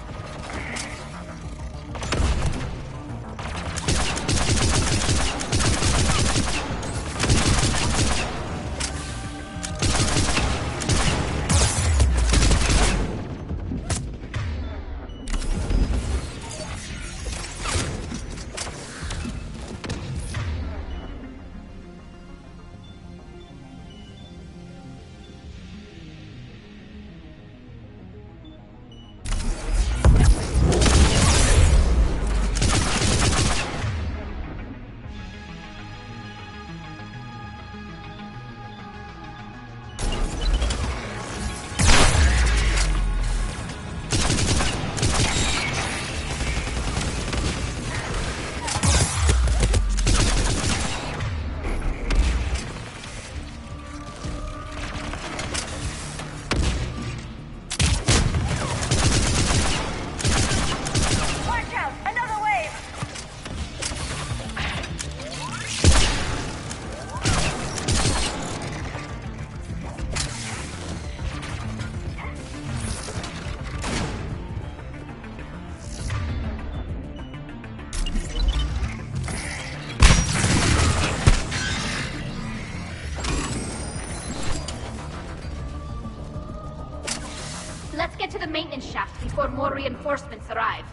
Speaker 15: Let's get to the maintenance shaft before more reinforcements arrive.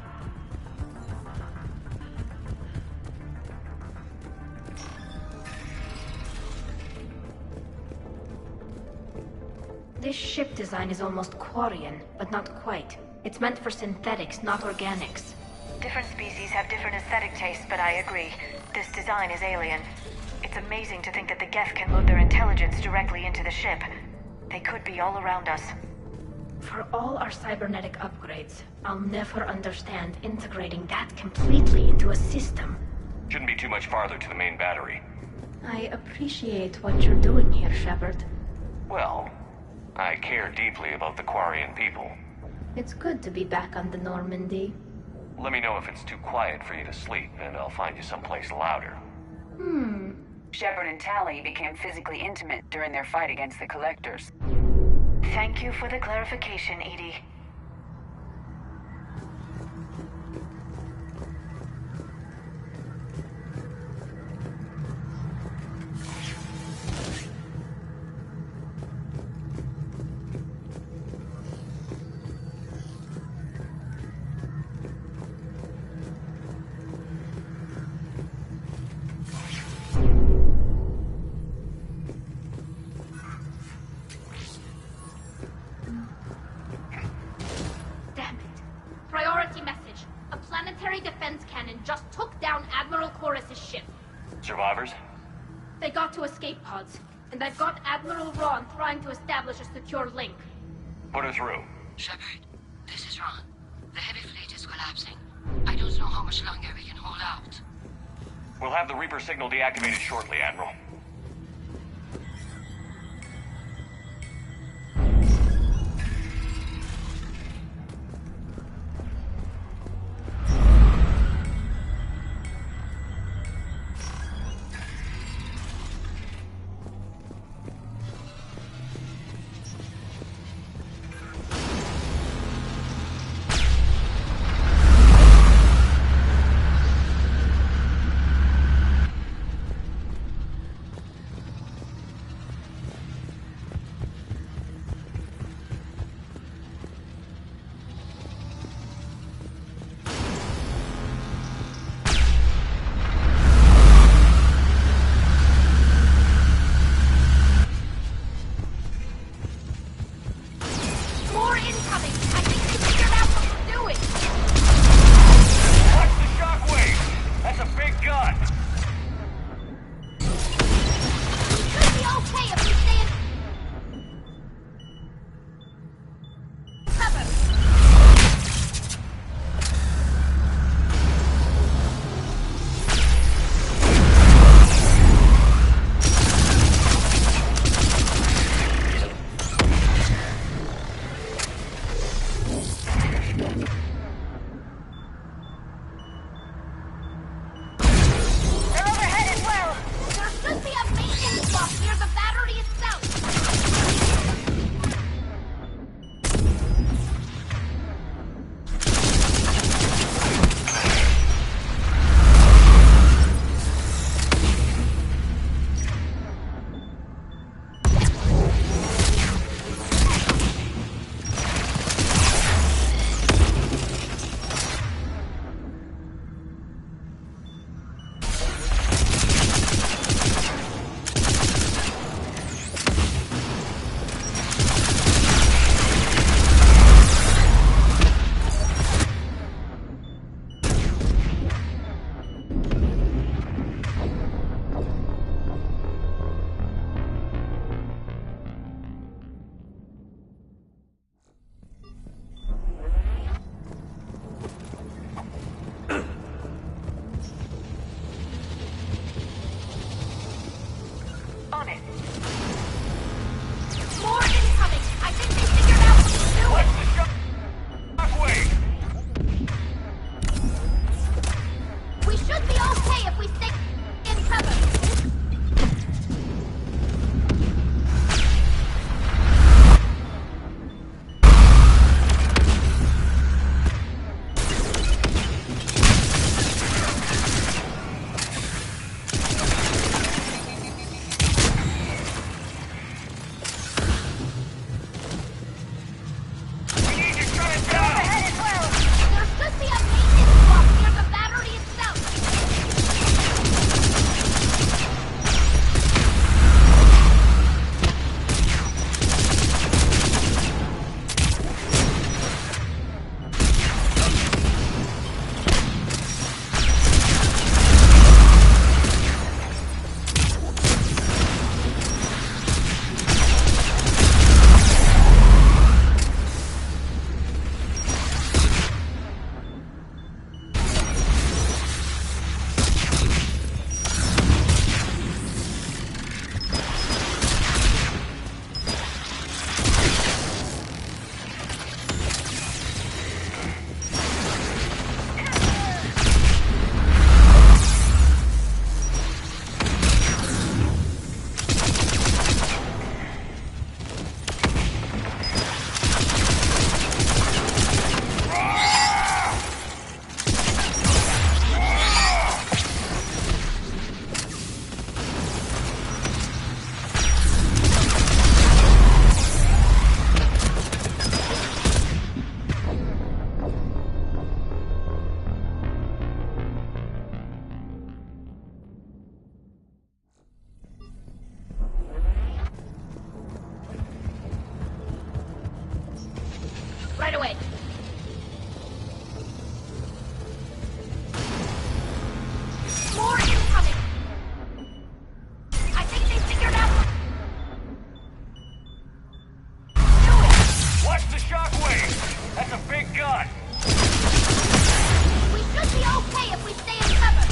Speaker 15: This ship design is almost Quarian, but not quite. It's meant for synthetics, not organics.
Speaker 9: Different species have different aesthetic tastes, but I agree. This design is alien. It's amazing to think that the Geth can load their intelligence directly into the ship. They could be all around us.
Speaker 15: For all our cybernetic upgrades, I'll never understand integrating that completely into a system.
Speaker 6: Shouldn't be too much farther to the main battery.
Speaker 15: I appreciate what you're doing here, Shepard.
Speaker 6: Well, I care deeply about the Quarian people.
Speaker 15: It's good to be back on the Normandy.
Speaker 6: Let me know if it's too quiet for you to sleep, and I'll find you someplace louder.
Speaker 5: Shepard and Tali became physically intimate during their fight against the Collectors.
Speaker 9: Thank you for the clarification, Edie.
Speaker 15: Damn it. Priority message. A planetary defense cannon just took down Admiral Chorus's ship.
Speaker 6: Survivors?
Speaker 15: They got to escape pods, and I've got Admiral Ron trying to establish a secure link.
Speaker 6: Put her through.
Speaker 11: Shepard, this is Ron. The heavy fleet is collapsing. I don't know how much longer we can hold out.
Speaker 6: We'll have the Reaper signal deactivated shortly, Admiral.
Speaker 15: Right away. More incoming! I think they figured out...
Speaker 6: Watch the shockwave! That's a big gun!
Speaker 15: We should be okay if we stay in cover.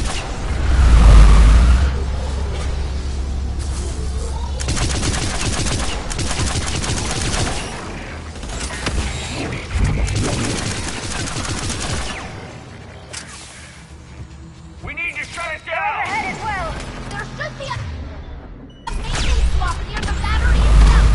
Speaker 6: We need to shut it down!
Speaker 15: Overhead as well. There should be a maintenance block near the battery itself.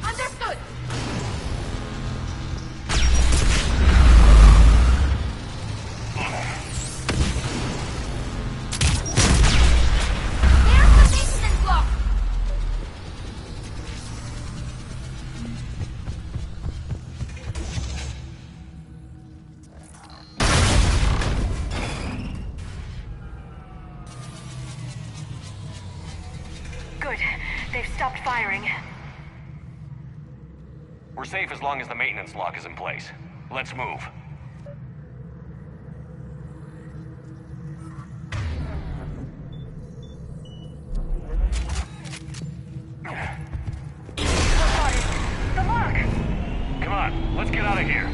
Speaker 15: Understood. There's the maintenance block.
Speaker 21: Good. They've stopped firing.
Speaker 6: We're safe as long as the maintenance lock is in place. Let's move.
Speaker 21: The lock!
Speaker 6: Come on, let's get out of here.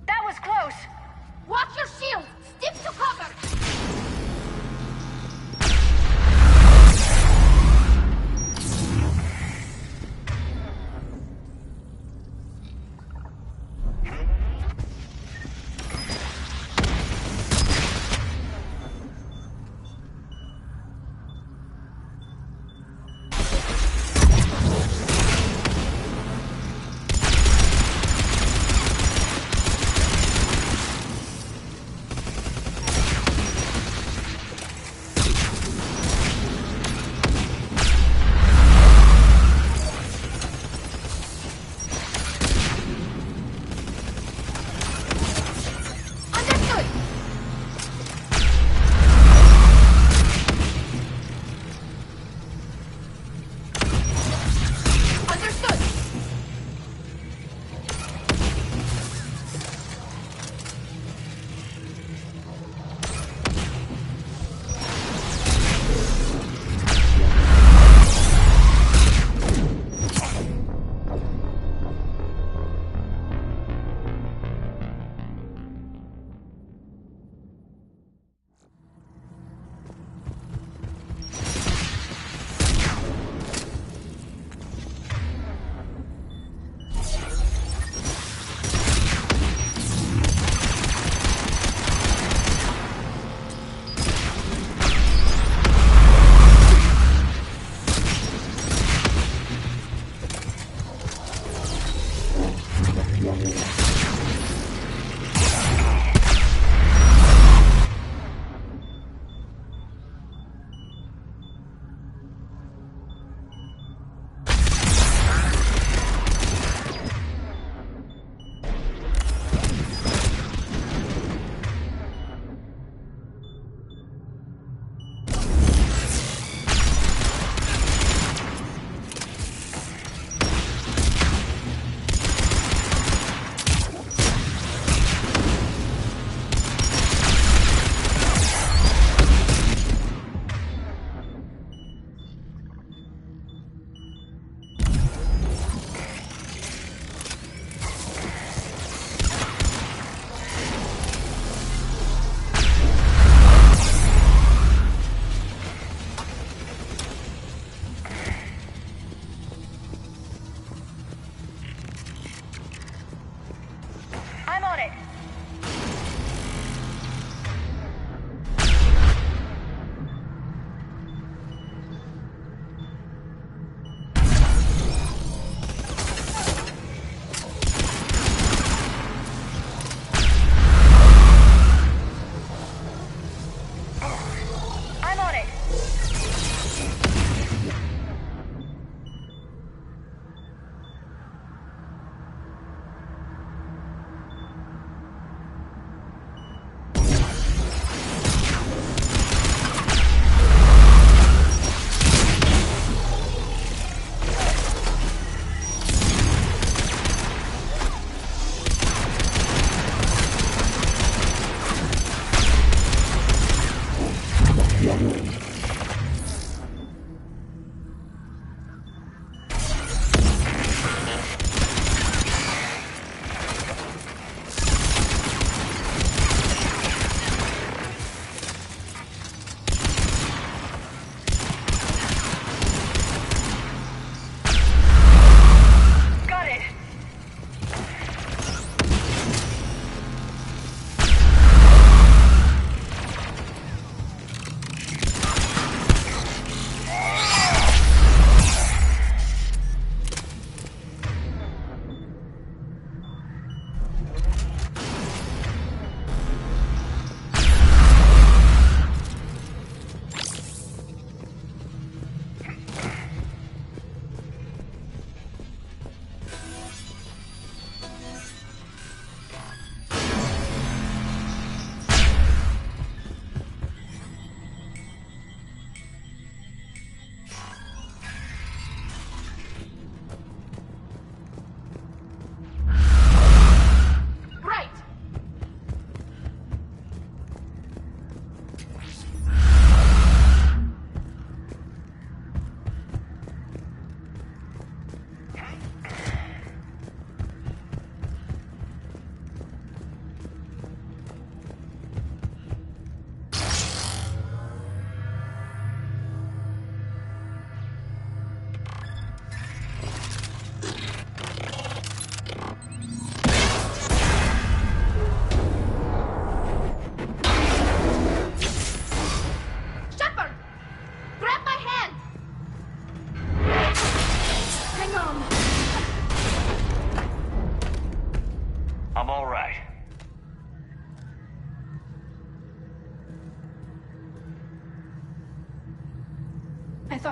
Speaker 21: That was close!
Speaker 15: Watch your shield. Stick to cover. Understood. Understood.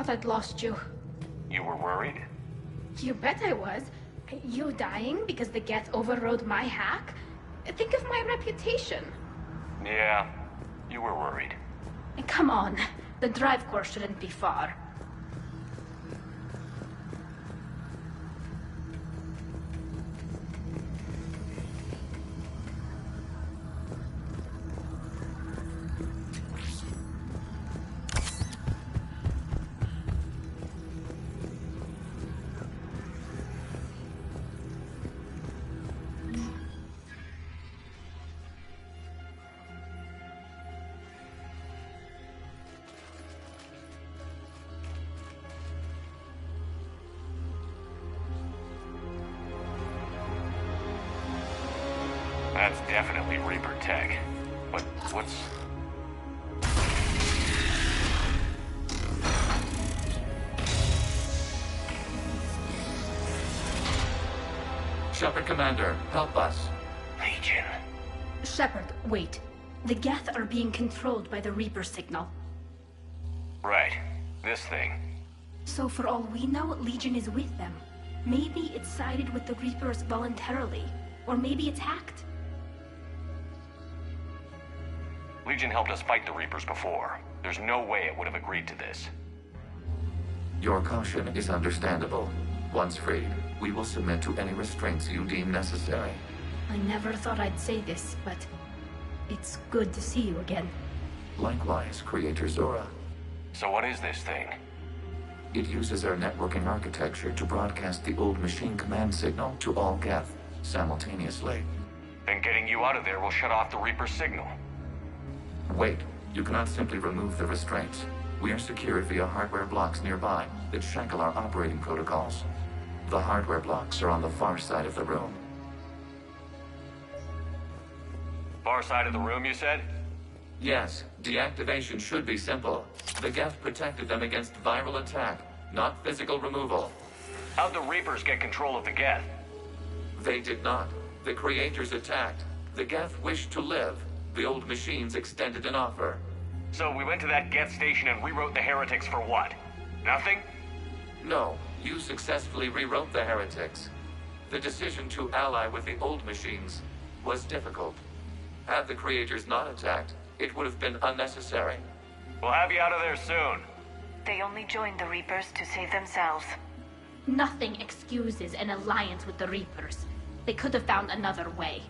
Speaker 15: thought I'd lost you.
Speaker 6: You were worried?
Speaker 15: You bet I was. You dying because the Geth overrode my hack? Think of my reputation.
Speaker 6: Yeah, you were worried.
Speaker 15: Come on, the drive core shouldn't be far.
Speaker 6: That's definitely Reaper tech. But what's...
Speaker 8: Shepard Commander, help us.
Speaker 6: Legion.
Speaker 15: Shepard, wait. The Geth are being controlled by the Reaper signal.
Speaker 6: Right. This thing.
Speaker 15: So for all we know, Legion is with them. Maybe it sided with the Reapers voluntarily. Or maybe it's hacked.
Speaker 6: Legion helped us fight the Reapers before. There's no way it would have agreed to this.
Speaker 8: Your caution is understandable. Once freed, we will submit to any restraints you deem necessary.
Speaker 15: I never thought I'd say this, but it's good to see you again.
Speaker 8: Likewise, Creator Zora.
Speaker 6: So what is this thing?
Speaker 8: It uses our networking architecture to broadcast the old machine command signal to all Geth simultaneously.
Speaker 6: Then getting you out of there will shut off the Reaper signal.
Speaker 8: Wait, you cannot simply remove the restraints. We are secured via hardware blocks nearby that shackle our operating protocols. The hardware blocks are on the far side of the room.
Speaker 6: Far side of the room, you said?
Speaker 8: Yes, deactivation should be simple. The Geth protected them against viral attack, not physical removal.
Speaker 6: How'd the Reapers get control of the Geth?
Speaker 8: They did not. The Creators attacked. The Geth wished to live. The old machines extended an offer.
Speaker 6: So we went to that Geth station and rewrote the heretics for what? Nothing?
Speaker 8: No, you successfully rewrote the heretics. The decision to ally with the old machines was difficult. Had the Creators not attacked, it would have been unnecessary.
Speaker 6: We'll have you out of there soon.
Speaker 9: They only joined the Reapers to save themselves.
Speaker 15: Nothing excuses an alliance with the Reapers. They could have found another way.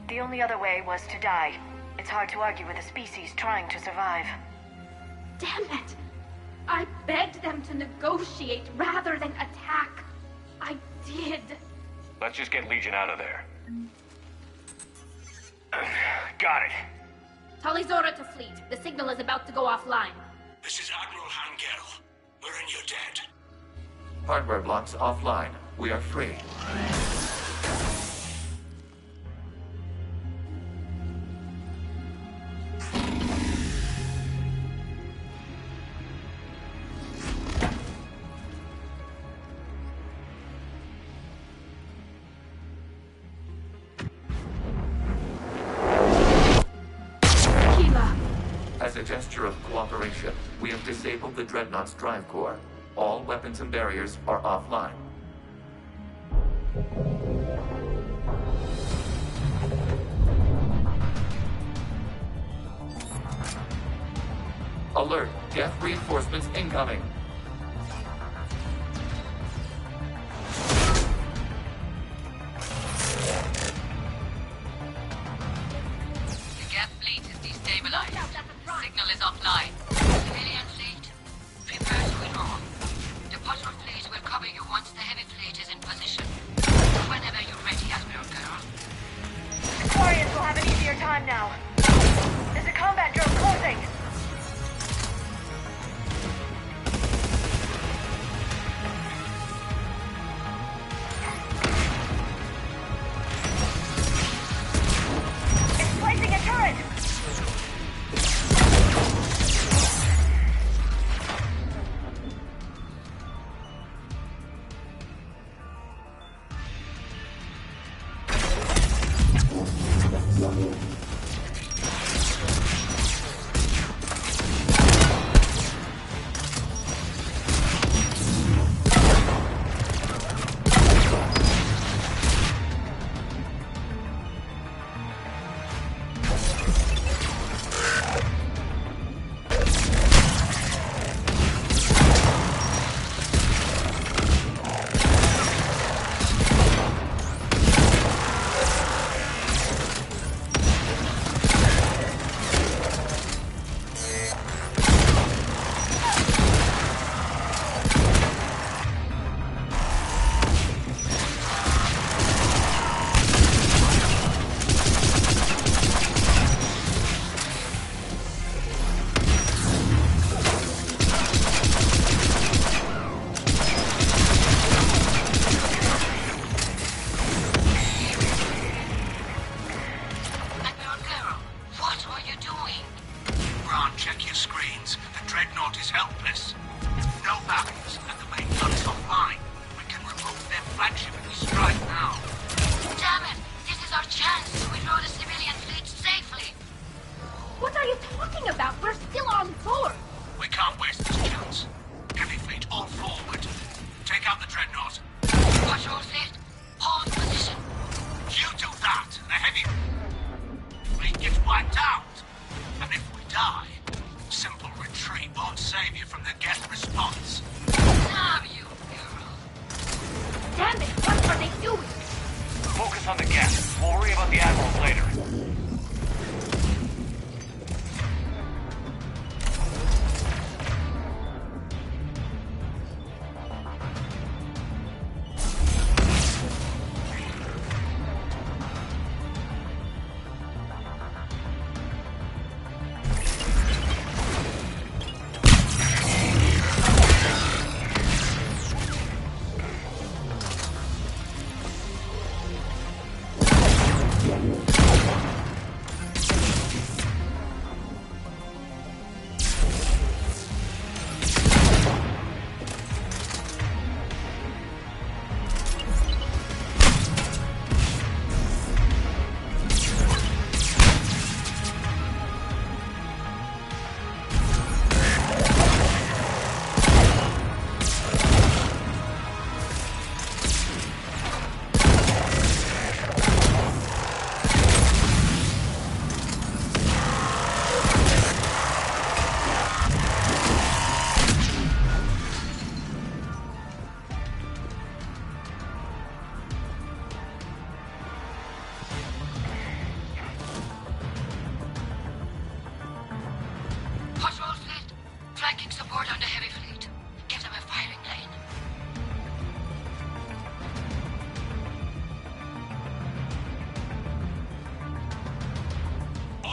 Speaker 9: The only other way was to die. It's hard to argue with a species trying to survive.
Speaker 15: Damn it! I begged them to negotiate rather than attack. I did.
Speaker 6: Let's just get Legion out of there. Got it.
Speaker 15: Tali Zora to fleet. The signal is about to go offline.
Speaker 22: This is Admiral Hangel. We're in your debt.
Speaker 8: Hardware blocks offline. We are free. As a gesture of cooperation, we have disabled the Dreadnought's drive core. All weapons and barriers are offline. Alert! Geth reinforcements incoming!
Speaker 20: The Geth fleet is destabilized. Signal is offline. Civilian fleet, prepare to withdraw. The patrol fleet will cover you once the heavy fleet is in position. Whenever you're ready, Admiral Girl.
Speaker 9: The Quarians will have an easier time now. There's a combat drone closing. It's placing a turret.
Speaker 15: Damn it! What are they doing?
Speaker 6: Focus on the gas. We'll worry about the admirals later.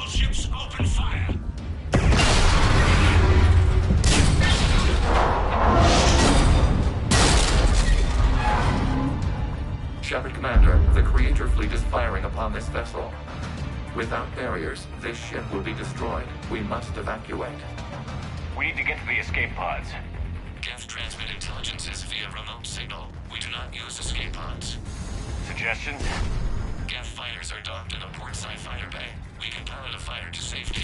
Speaker 22: Ships open fire.
Speaker 8: Shepard Commander, the Creator fleet is firing upon this vessel. Without barriers, this ship will be destroyed. We must evacuate.
Speaker 6: We need to get to the escape pods.
Speaker 8: Geth transmit intelligences via remote signal. We do not use escape pods.
Speaker 6: Suggestions?
Speaker 8: Geth fighters are docked in a portside fighter bay. We can pilot a fighter to safety.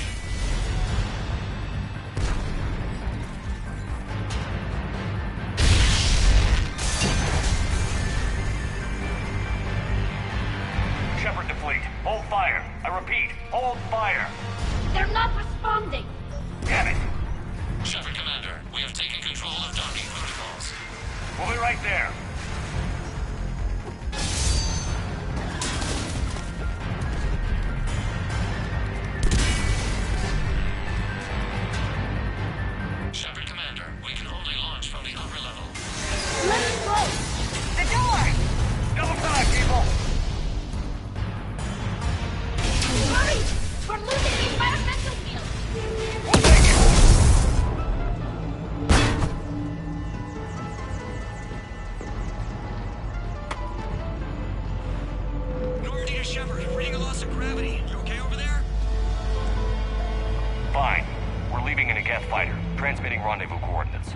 Speaker 6: Shepard to fleet. Hold fire. I repeat, hold fire.
Speaker 15: They're not responding.
Speaker 6: Damn it.
Speaker 8: Shepard Commander, we have taken control of docking protocols.
Speaker 6: We'll be right there.
Speaker 8: Shepard Commander, we can only launch from the upper level.
Speaker 15: Let's go!
Speaker 6: The door! Double time, people!
Speaker 15: Hurry! We're losing the environmental field!
Speaker 6: We'll take it!
Speaker 22: Normandy to Shepard, reading a loss of gravity. You okay over there?
Speaker 6: Fine. We're leaving in a Geth fighter, transmitting rendezvous coordinates.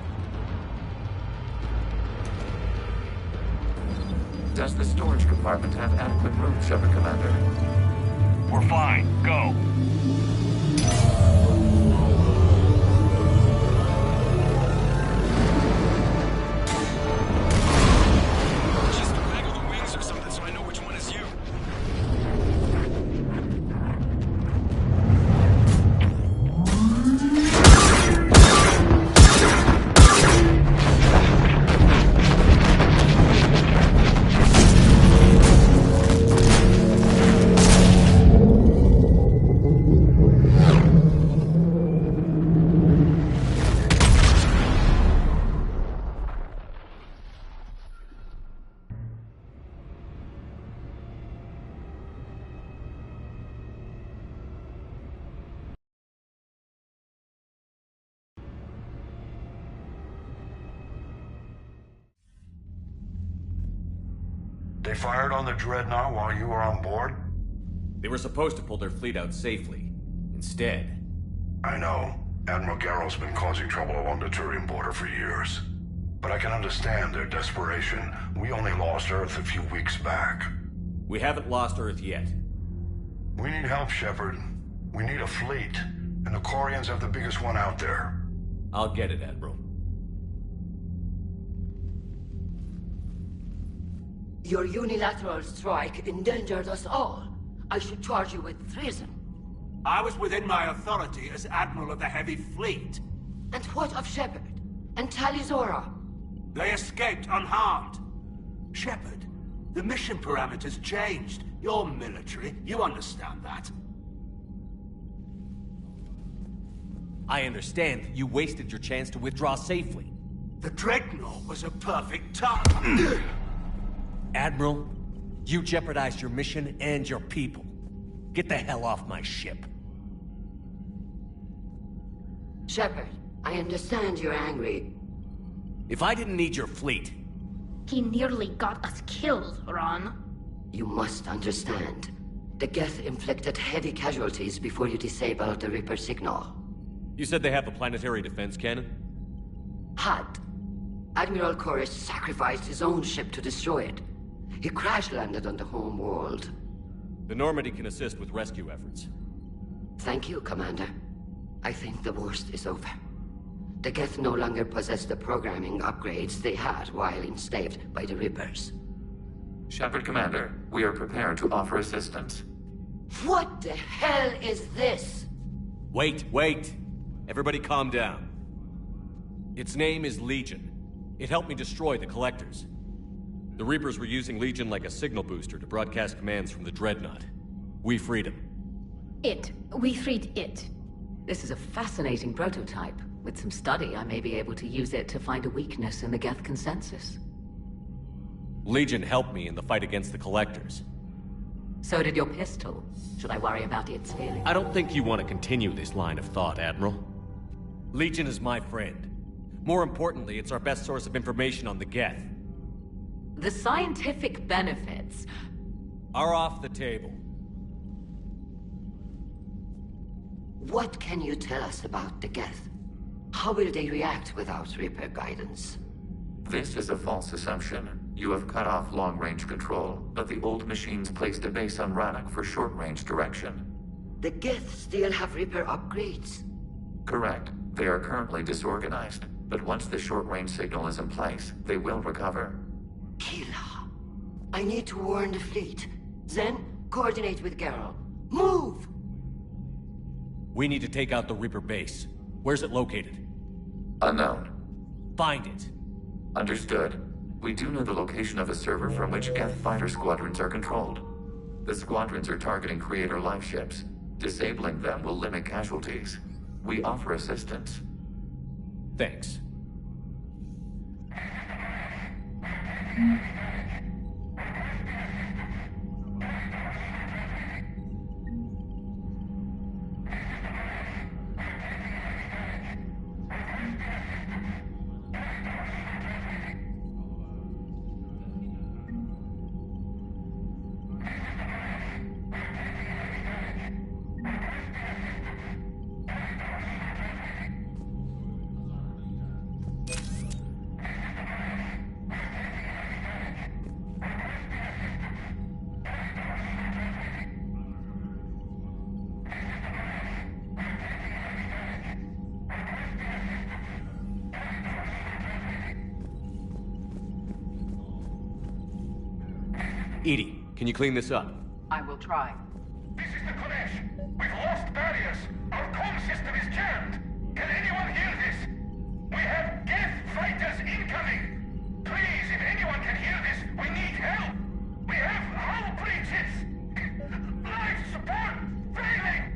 Speaker 8: Does the storage compartment have adequate room, Shepard Commander?
Speaker 6: We're fine. Go.
Speaker 22: Just waggle the wings or something so I know which one is you.
Speaker 1: They fired on the Dreadnought while you were on board?
Speaker 2: They were supposed to pull their fleet out safely. Instead...
Speaker 1: I know. Admiral Garrow's been causing trouble along the Turian border for years. But I can understand their desperation. We only lost Earth a few weeks back.
Speaker 2: We haven't lost Earth yet.
Speaker 1: We need help, Shepard. We need a fleet. And the Corians have the biggest one out there.
Speaker 2: I'll get it, Admiral.
Speaker 3: Your unilateral strike endangered us all. I should charge you with treason.
Speaker 23: I was within my authority as Admiral of the Heavy Fleet.
Speaker 3: And what of Shepard? And Tali Zora?
Speaker 23: They escaped unharmed. Shepard, the mission parameters changed. You're military, you understand that.
Speaker 2: I understand that you wasted your chance to withdraw safely.
Speaker 23: The Dreadnought was a perfect target.
Speaker 2: Admiral, you jeopardized your mission and your people. Get the hell off my ship.
Speaker 3: Shepard, I understand you're angry.
Speaker 2: If I didn't need your fleet...
Speaker 15: He nearly got us killed, Ron.
Speaker 3: You must understand. The Geth inflicted heavy casualties before you disabled the Reaper signal.
Speaker 2: You said they have a planetary defense cannon?
Speaker 3: Had. Admiral Chorus sacrificed his own ship to destroy it. He crash-landed on the homeworld.
Speaker 2: The Normandy can assist with rescue efforts.
Speaker 3: Thank you, Commander. I think the worst is over. The Geth no longer possess the programming upgrades they had while enslaved by the Reapers.
Speaker 8: Shepard, Commander, we are prepared to offer assistance.
Speaker 3: What the hell is this?
Speaker 2: Wait. Everybody calm down. Its name is Legion. It helped me destroy the Collectors. The Reapers were using Legion like a signal booster to broadcast commands from the Dreadnought. We freed him.
Speaker 15: We freed it.
Speaker 7: This is a fascinating prototype. With some study, I may be able to use it to find a weakness in the Geth consensus.
Speaker 2: Legion helped me in the fight against the Collectors.
Speaker 7: So did your pistol. Should I worry about its feelings?
Speaker 2: I don't think you want to continue this line of thought, Admiral. Legion is my friend. More importantly, it's our best source of information on the Geth.
Speaker 7: The scientific benefits
Speaker 2: are off the table.
Speaker 3: What can you tell us about the Geth? How will they react without Reaper guidance?
Speaker 8: This is a false assumption. You have cut off long-range control, but the old machines placed a base on Rannoch for short-range direction.
Speaker 3: The Geth still have Reaper upgrades?
Speaker 8: Correct. They are currently disorganized, but once the short-range signal is in place, they will recover.
Speaker 3: Kila, I need to warn the fleet. Then, coordinate with Geralt. Move!
Speaker 2: We need to take out the Reaper base. Where's it located?
Speaker 8: Unknown.
Speaker 2: Find it.
Speaker 8: Understood. We do know the location of a server from which Geth fighter squadrons are controlled. The squadrons are targeting Creator life ships. Disabling them will limit casualties. We offer assistance.
Speaker 2: Thanks. Edie, can you clean this up?
Speaker 7: I will try.
Speaker 10: This is the Kodesh. We've lost barriers. Our comm system is jammed. Can anyone hear this? We have Geth fighters incoming. Please, if anyone can hear this, we need help. We have hull breaches. Life support failing.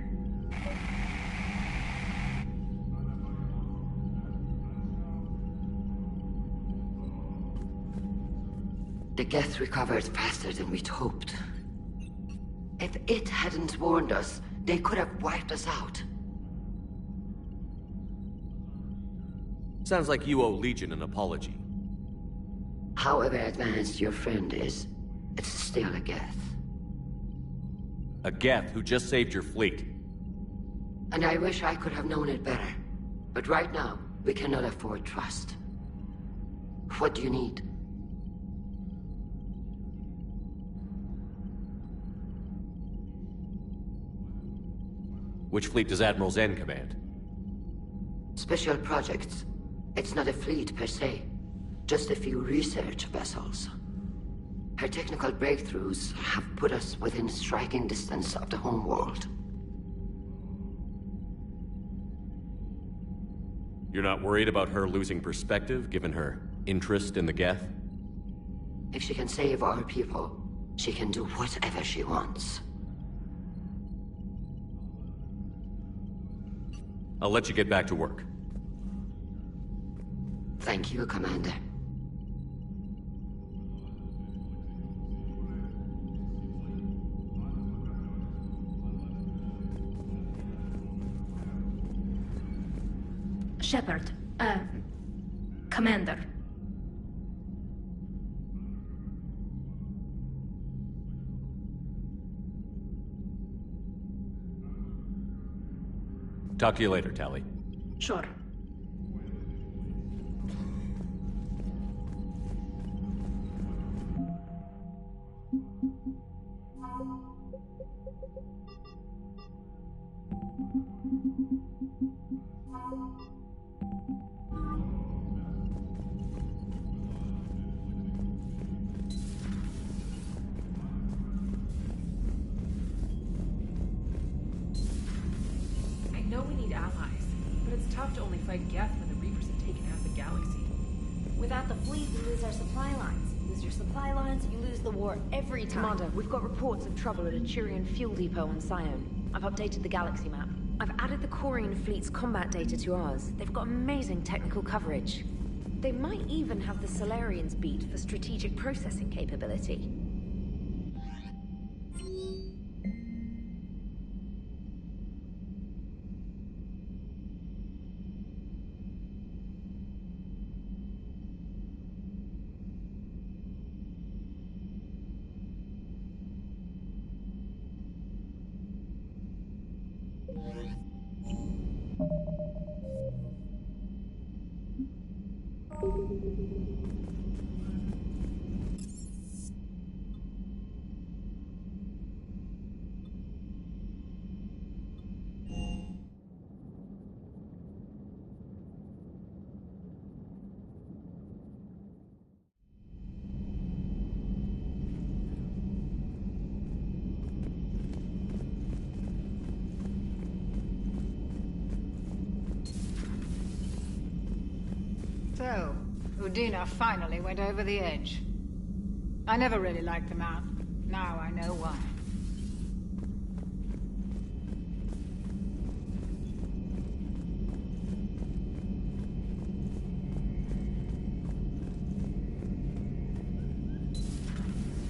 Speaker 3: The Geth recovered faster than we'd hoped. If it hadn't warned us, they could have wiped us out.
Speaker 2: Sounds like you owe Legion an apology.
Speaker 3: However advanced your friend is, it's still a Geth.
Speaker 2: A Geth who just saved your fleet.
Speaker 3: And I wish I could have known it better. But right now, we cannot afford trust. What do you need?
Speaker 2: Which fleet does Admiral Zen command?
Speaker 3: Special projects. It's not a fleet per se. Just a few research vessels. Her technical breakthroughs have put us within striking distance of the homeworld.
Speaker 2: You're not worried about her losing perspective, given her interest in the Geth?
Speaker 3: If she can save our people, she can do whatever she wants.
Speaker 2: I'll let you get back to work.
Speaker 3: Thank you, Commander.
Speaker 15: Shepard, Commander.
Speaker 2: Talk to you later, Tali.
Speaker 15: Sure.
Speaker 12: I know we need allies, but it's tough to only fight Geth when the Reapers have taken half the galaxy.
Speaker 4: Without the fleet, we lose our supply lines. Lose your supply lines, you lose the war every time.
Speaker 14: Commander, we've got reports of trouble at a Turian fuel depot on Sion. I've updated the galaxy map. I've added the Corian fleet's combat data to ours. They've got amazing technical coverage. They might even have the Solarians beat for strategic processing capability.
Speaker 16: So, Udina finally went over the edge. I never really liked the map. Now I know why.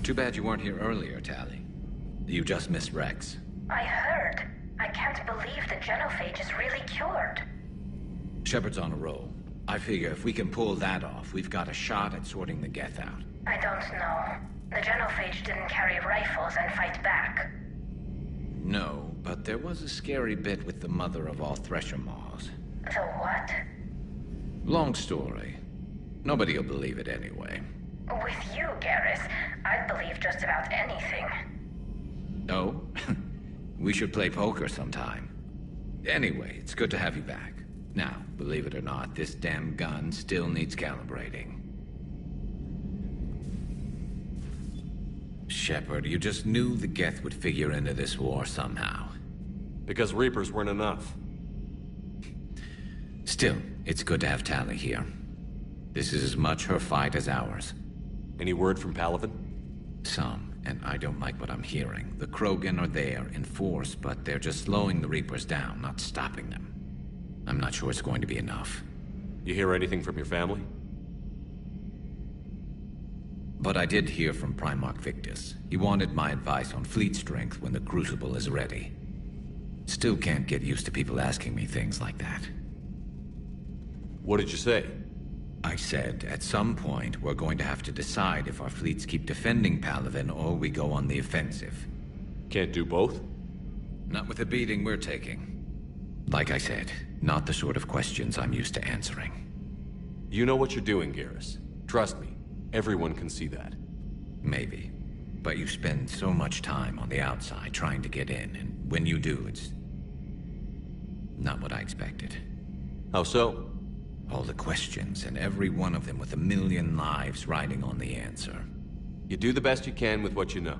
Speaker 17: Too bad you weren't here earlier, Tali. You just missed Rex.
Speaker 9: I heard. I can't believe the genophage is really cured.
Speaker 17: Shepard's on a roll. I figure if we can pull that off, we've got a shot at sorting the Geth out.
Speaker 9: I don't know. The genophage didn't carry rifles and fight back.
Speaker 17: No, but there was a scary bit with the mother of all Thresher Maws.
Speaker 9: The what?
Speaker 17: Long story. Nobody'll believe it anyway.
Speaker 9: With you, Garrus, I'd believe just about anything.
Speaker 17: Oh? We should play poker sometime. Anyway, it's good to have you back. Now, believe it or not, this damn gun still needs calibrating. Shepard, you just knew the Geth would figure into this war somehow.
Speaker 2: Because Reapers weren't enough.
Speaker 17: Still, it's good to have Tali here. This is as much her fight as ours.
Speaker 2: Any word from Palaven?
Speaker 17: Some, and I don't like what I'm hearing. The Krogan are there in force, but they're just slowing the Reapers down, not stopping them. I'm not sure it's going to be enough.
Speaker 2: You hear anything from your family?
Speaker 17: But I did hear from Primarch Victus. He wanted my advice on fleet strength when the Crucible is ready. Still can't get used to people asking me things like that.
Speaker 2: What did you say?
Speaker 17: I said, at some point, we're going to have to decide if our fleets keep defending Palaven or we go on the offensive.
Speaker 2: Can't do both?
Speaker 17: Not with the beating we're taking. Like I said, not the sort of questions I'm used to answering.
Speaker 2: You know what you're doing, Garrus. Trust me, everyone can see that.
Speaker 17: Maybe. But you spend so much time on the outside trying to get in, and when you do, it's not what I expected.
Speaker 2: How so?
Speaker 17: All the questions, and every one of them with a million lives riding on the answer.
Speaker 2: You do the best you can with what you know.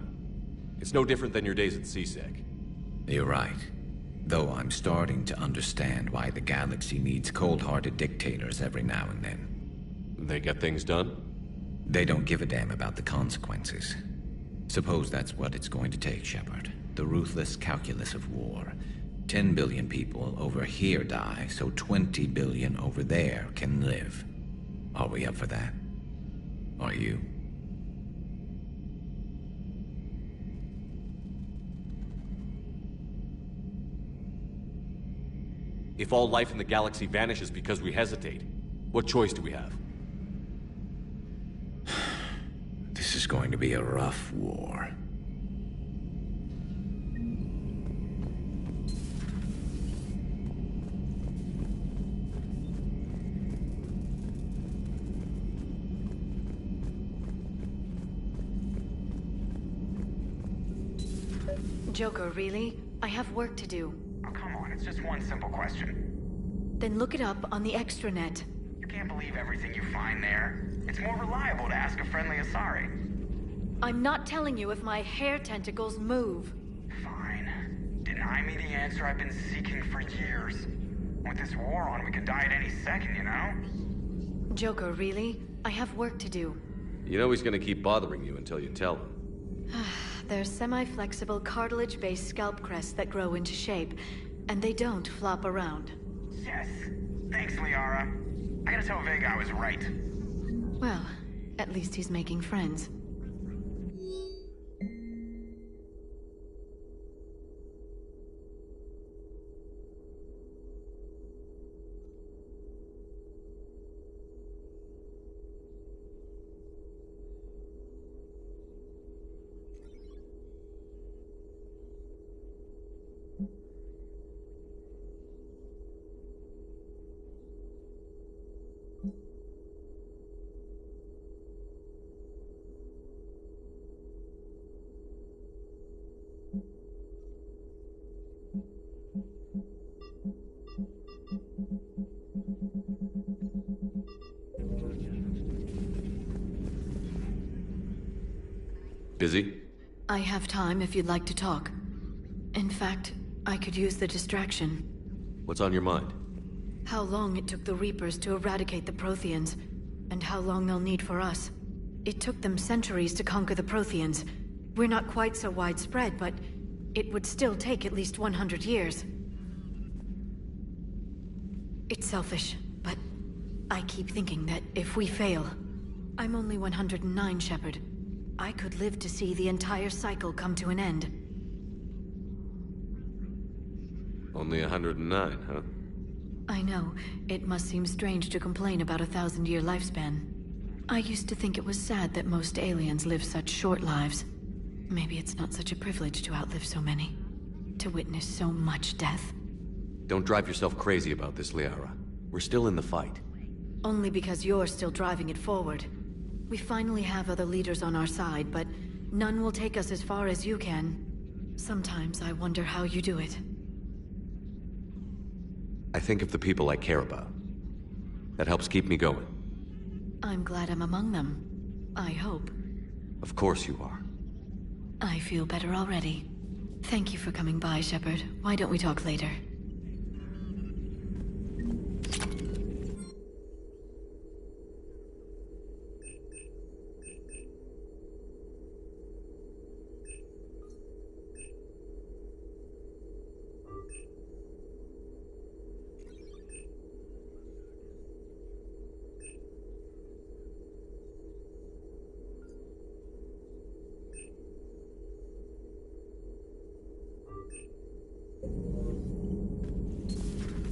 Speaker 2: It's no different than your days at CSEC.
Speaker 17: You're right. Though I'm starting to understand why the galaxy needs cold-hearted dictators every now and then.
Speaker 2: They get things done?
Speaker 17: They don't give a damn about the consequences. Suppose that's what it's going to take, Shepard. The ruthless calculus of war. 10 billion people over here die, so 20 billion over there can live. Are we up for that? Are you?
Speaker 2: If all life in the galaxy vanishes because we hesitate, what choice do we have?
Speaker 17: This is going to be a rough war.
Speaker 11: Joker, really? I have work to do.
Speaker 10: Oh, come on, it's just one simple question.
Speaker 11: Then look it up on the extranet.
Speaker 10: You can't believe everything you find there. It's more reliable to ask a friendly Asari.
Speaker 11: I'm not telling you if my hair tentacles move.
Speaker 10: Fine. Deny me the answer I've been seeking for years. With this war on, we could die at any second, you know?
Speaker 11: Joker, really? I have work to do.
Speaker 2: You know he's gonna keep bothering you until you tell him.
Speaker 11: They're semi-flexible cartilage-based scalp crests that grow into shape, and they don't flop around.
Speaker 10: Yes. Thanks, Liara. I gotta tell Vega I was right.
Speaker 11: Well, at least he's making friends.
Speaker 2: Busy?
Speaker 11: I have time if you'd like to talk. In fact, I could use the distraction.
Speaker 2: What's on your mind?
Speaker 11: How long it took the Reapers to eradicate the Protheans, and how long they'll need for us. It took them centuries to conquer the Protheans. We're not quite so widespread, but it would still take at least 100 years. It's selfish, but I keep thinking that if we fail... I'm only 109, Shepard. I could live to see the entire cycle come to an end.
Speaker 2: Only 109, huh?
Speaker 11: I know. It must seem strange to complain about a 1,000-year lifespan. I used to think it was sad that most aliens live such short lives. Maybe it's not such a privilege to outlive so many. To witness so much death.
Speaker 2: Don't drive yourself crazy about this, Liara. We're still in the fight.
Speaker 11: Only because you're still driving it forward. We finally have other leaders on our side, but none will take us as far as you can. Sometimes I wonder how you do it.
Speaker 2: I think of the people I care about. That helps keep me going.
Speaker 11: I'm glad I'm among them. I hope.
Speaker 2: Of course you are.
Speaker 11: I feel better already. Thank you for coming by, Shepard. Why don't we talk later?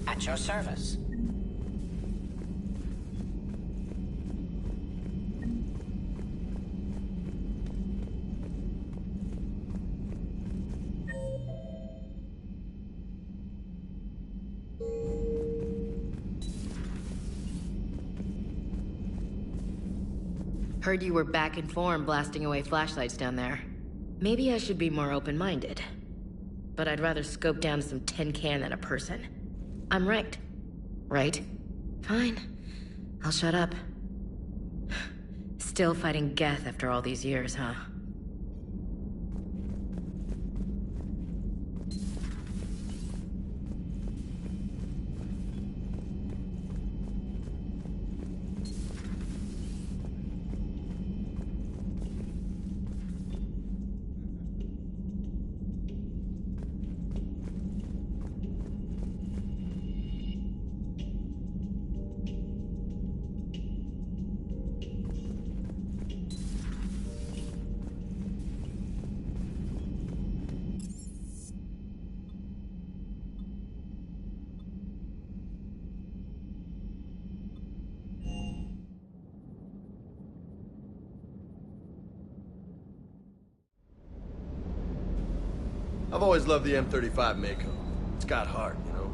Speaker 13: At your service.
Speaker 14: Heard you were back in form blasting away flashlights down there. Maybe I should be more open-minded. But I'd rather scope down some tin can than a person. I'm right. Right? Fine. I'll shut up. Still fighting Geth after all these years, huh?
Speaker 5: I've always loved the M35 Mako. It's got heart, you know?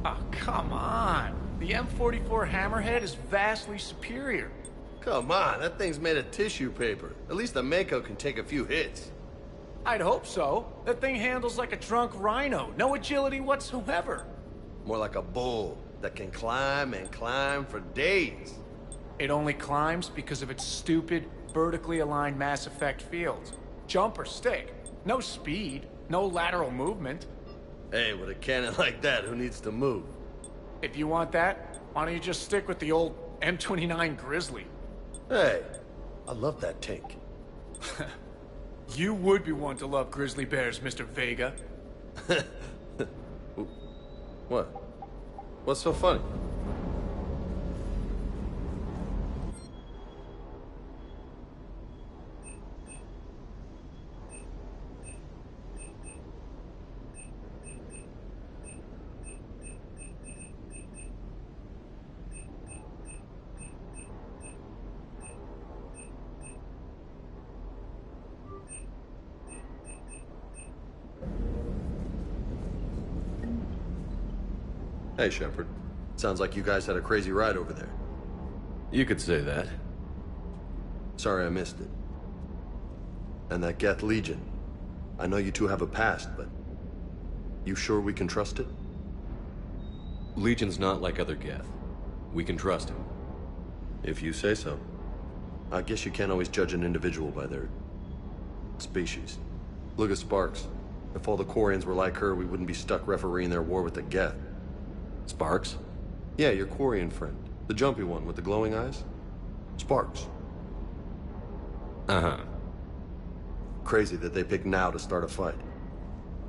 Speaker 18: Oh, come on. The M44 Hammerhead is vastly superior.
Speaker 5: Come on, that thing's made of tissue paper. At least the Mako can take a few hits.
Speaker 18: I'd hope so. That thing handles like a drunk rhino. No agility whatsoever.
Speaker 5: More like a bull that can climb and climb for days.
Speaker 18: It only climbs because of its stupid, vertically aligned Mass Effect fields. Jump or stick. No speed. No lateral movement.
Speaker 5: Hey, with a cannon like that, who needs to move?
Speaker 18: If you want that, why don't you just stick with the old M29 Grizzly?
Speaker 5: Hey, I love that tank.
Speaker 18: You would be one to love grizzly bears, Mr. Vega.
Speaker 5: What? What's so funny? Hey, Shepard. Sounds like you guys had a crazy ride over there.
Speaker 2: You could say that.
Speaker 5: Sorry I missed it. And that Geth Legion. I know you two have a past, but... you sure we can trust it?
Speaker 2: Legion's not like other Geth. We can trust him.
Speaker 5: If you say so. I guess you can't always judge an individual by their... species. Look at Sparks. If all the Quarians were like her, we wouldn't be stuck refereeing their war with the Geth.
Speaker 2: Sparks?
Speaker 5: Yeah, your Quarian friend. The jumpy one with the glowing eyes. Sparks.
Speaker 2: Uh-huh.
Speaker 5: Crazy that they pick now to start a fight.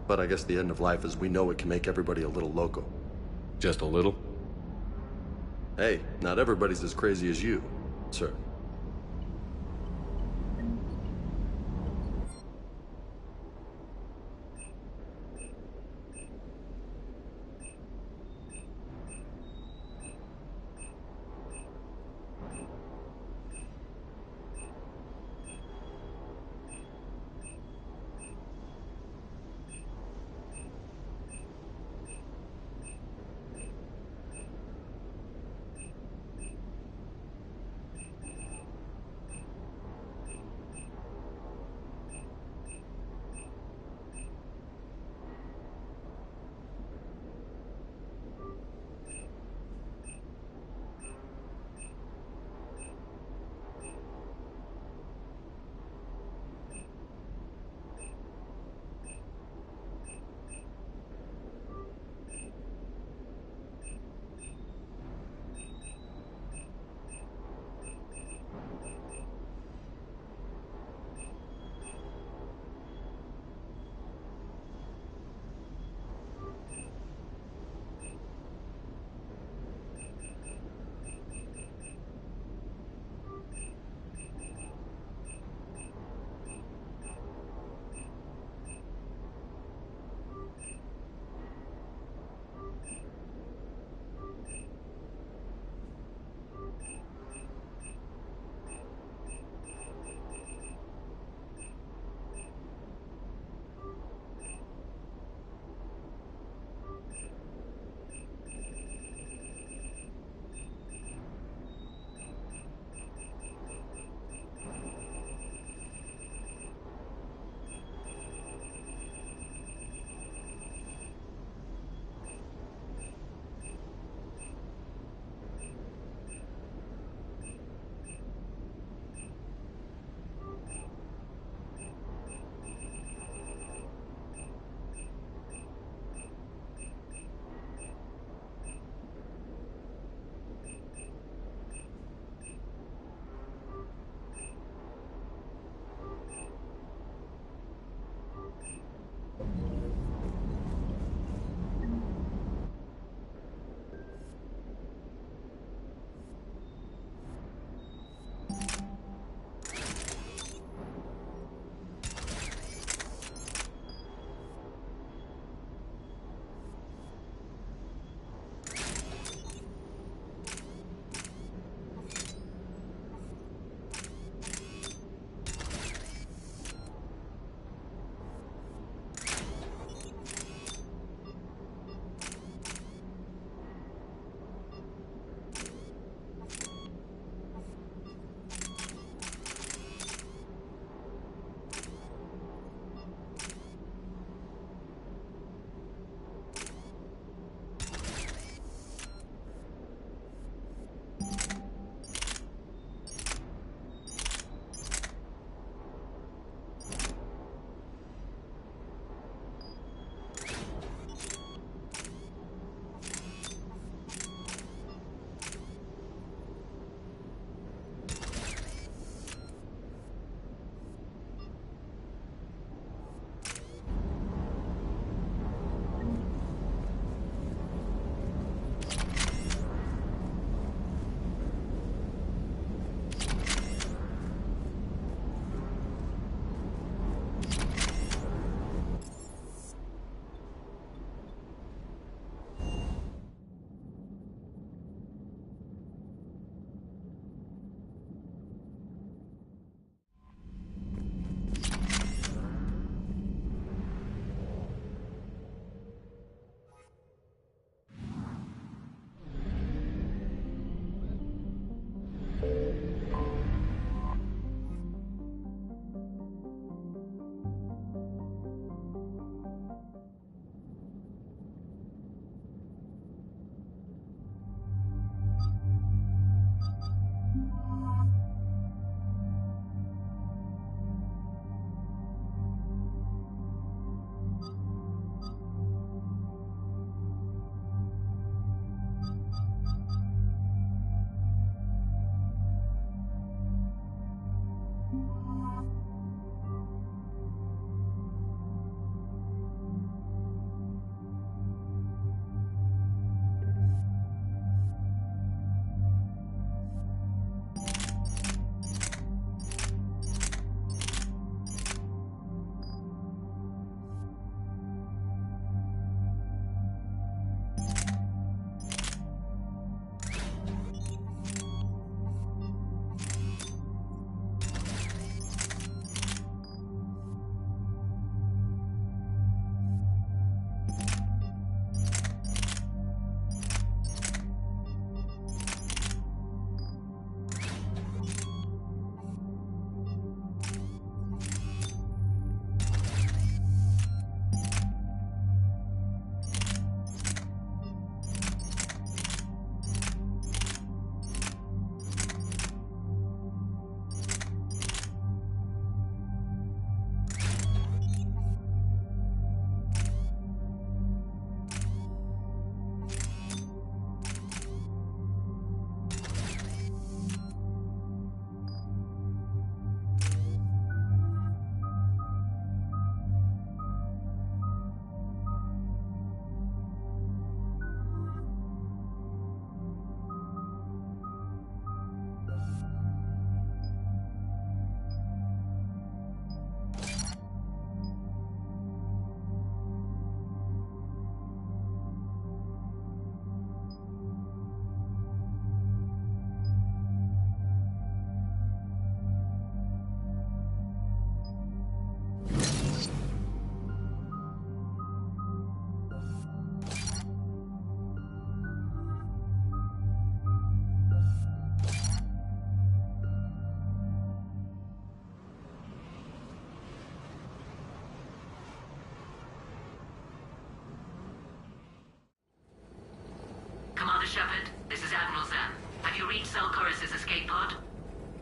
Speaker 5: But I guess the end of life as we know it can make everybody a little loco.
Speaker 2: Just a little?
Speaker 5: Hey, not everybody's as crazy as you, sir.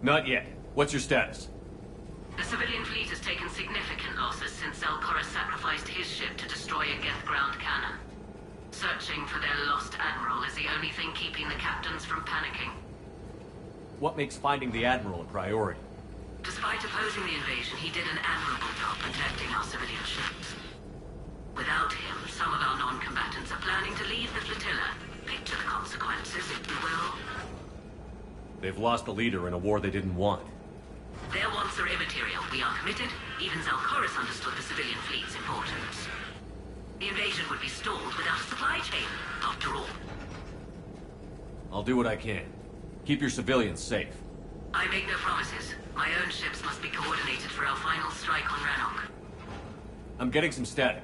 Speaker 2: Not yet. What's your status?
Speaker 7: The civilian fleet has taken significant losses since Zelkorus sacrificed his ship to destroy a Geth ground cannon. Searching for their lost admiral is the only thing keeping the captains from panicking.
Speaker 2: What makes finding the Admiral a priority?
Speaker 7: Despite opposing the invasion, he did an admirable job protecting our civilian ships. Without him, some of our non-combatants are planning to leave the flotilla. Picture the consequences, if you will.
Speaker 2: They've lost a leader in a war they didn't want.
Speaker 7: Their wants are immaterial. We are committed. Even Zelkorus understood the civilian fleet's importance. The invasion would be stalled without a supply chain, after all.
Speaker 2: I'll do what I can. Keep your civilians safe.
Speaker 7: I make no promises. My own ships must be coordinated for our final strike on Rannoch.
Speaker 2: I'm getting some static.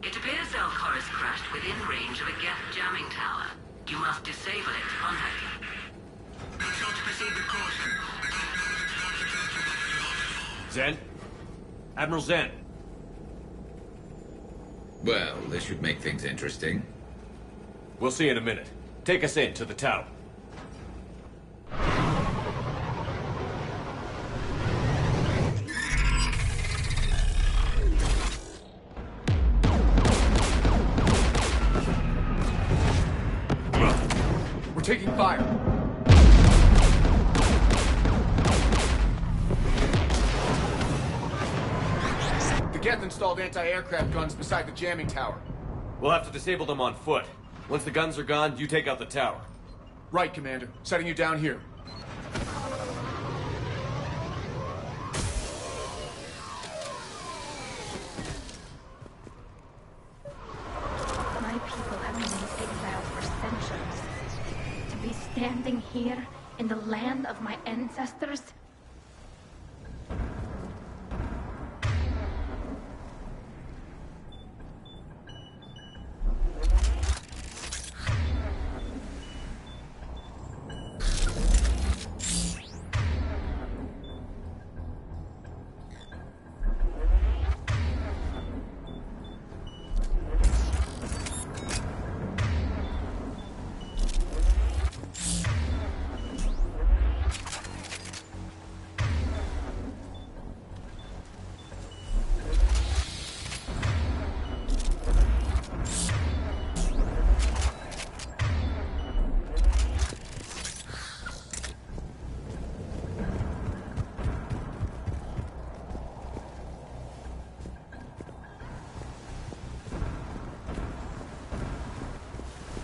Speaker 7: It appears Zelkorus crashed within range of a Geth jamming tower. You must disable it to contact him. Proceed with caution.
Speaker 2: Zen? Admiral Zen.
Speaker 17: Well, this should make things interesting.
Speaker 2: We'll see in a minute. Take us in to the tower.
Speaker 18: We're taking fire. The Geth installed anti-aircraft guns beside the jamming tower.
Speaker 2: We'll have to disable them on foot. Once the guns are gone, you take out the tower.
Speaker 18: Right, Commander. Setting you down here.
Speaker 15: My people have been in exile for centuries. To be standing here in the land of my ancestors.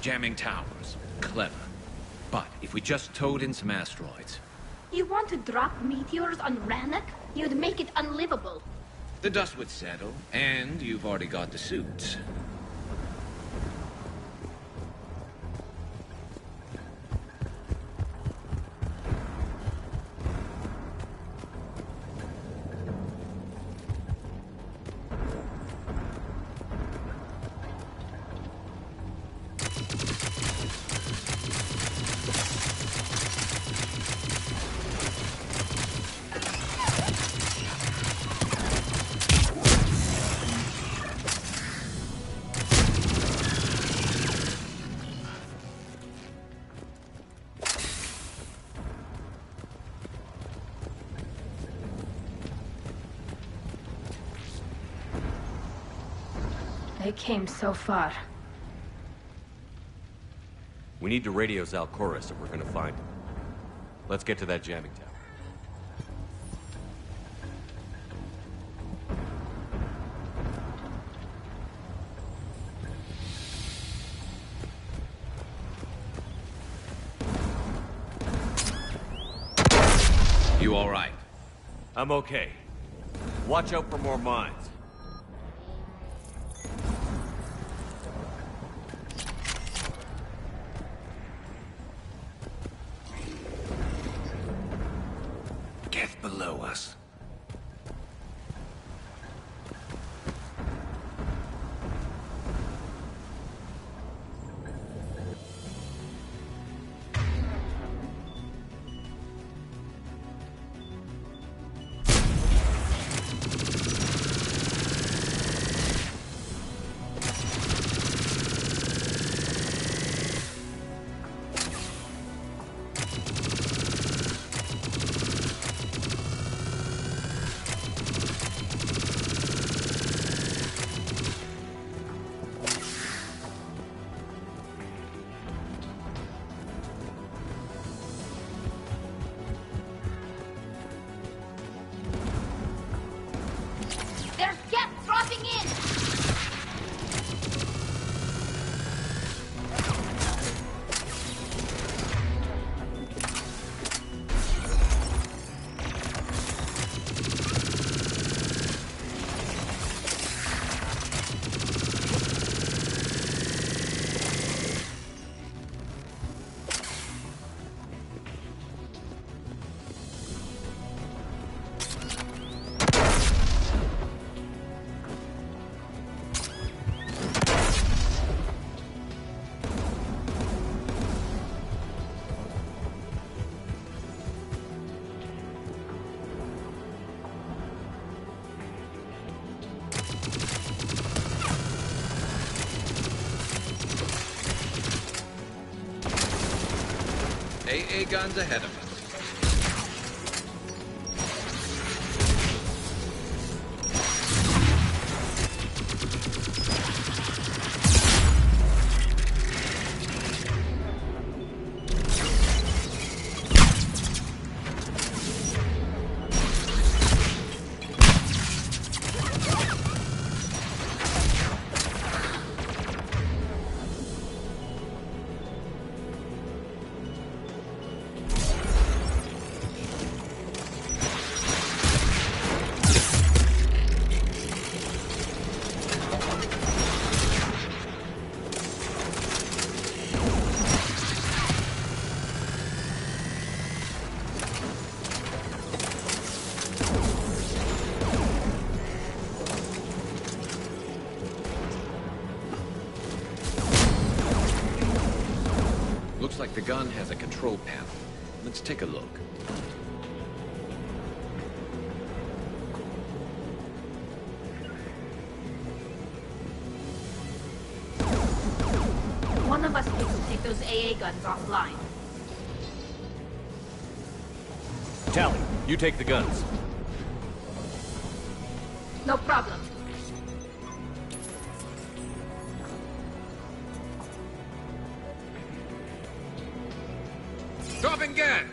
Speaker 17: Jamming towers. Clever. But if we just towed in some asteroids...
Speaker 15: You want to drop meteors on Rannoch? You'd make it unlivable.
Speaker 17: The dust would settle, and you've already got the suits.
Speaker 15: They came so far.
Speaker 2: We need to radio Zelkorus if we're gonna find him. Let's get to that jamming tower.
Speaker 17: You all right?
Speaker 2: I'm okay. Watch out for more mines.
Speaker 17: Get below us. AA guns ahead of us. Looks like the gun has a control panel. Let's take a look.
Speaker 15: One of us needs to take those AA guns offline.
Speaker 2: Tali, you take the guns.
Speaker 15: No problem.
Speaker 17: Dropping gas!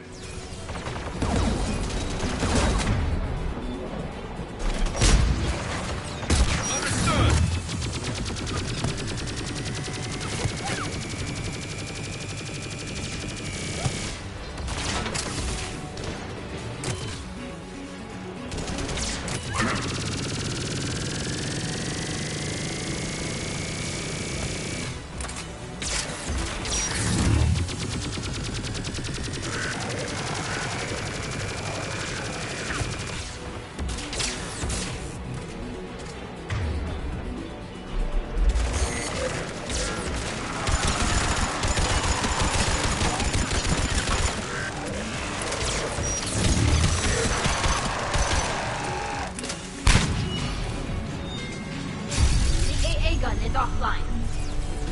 Speaker 15: Offline.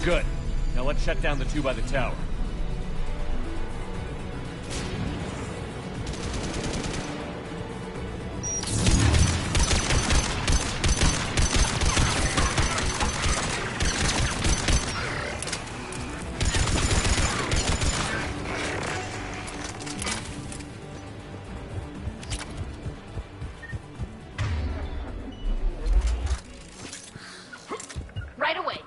Speaker 6: Good. Now let's shut down the two by the tower.
Speaker 15: Right away.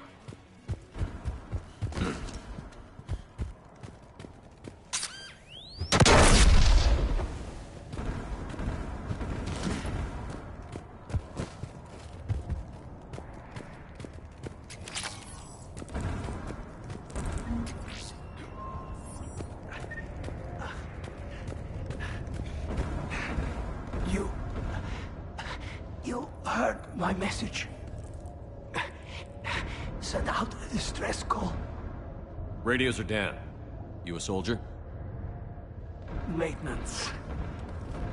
Speaker 23: You heard my message. Send out a distress call.
Speaker 2: Radios are down. You a soldier?
Speaker 23: Maintenance.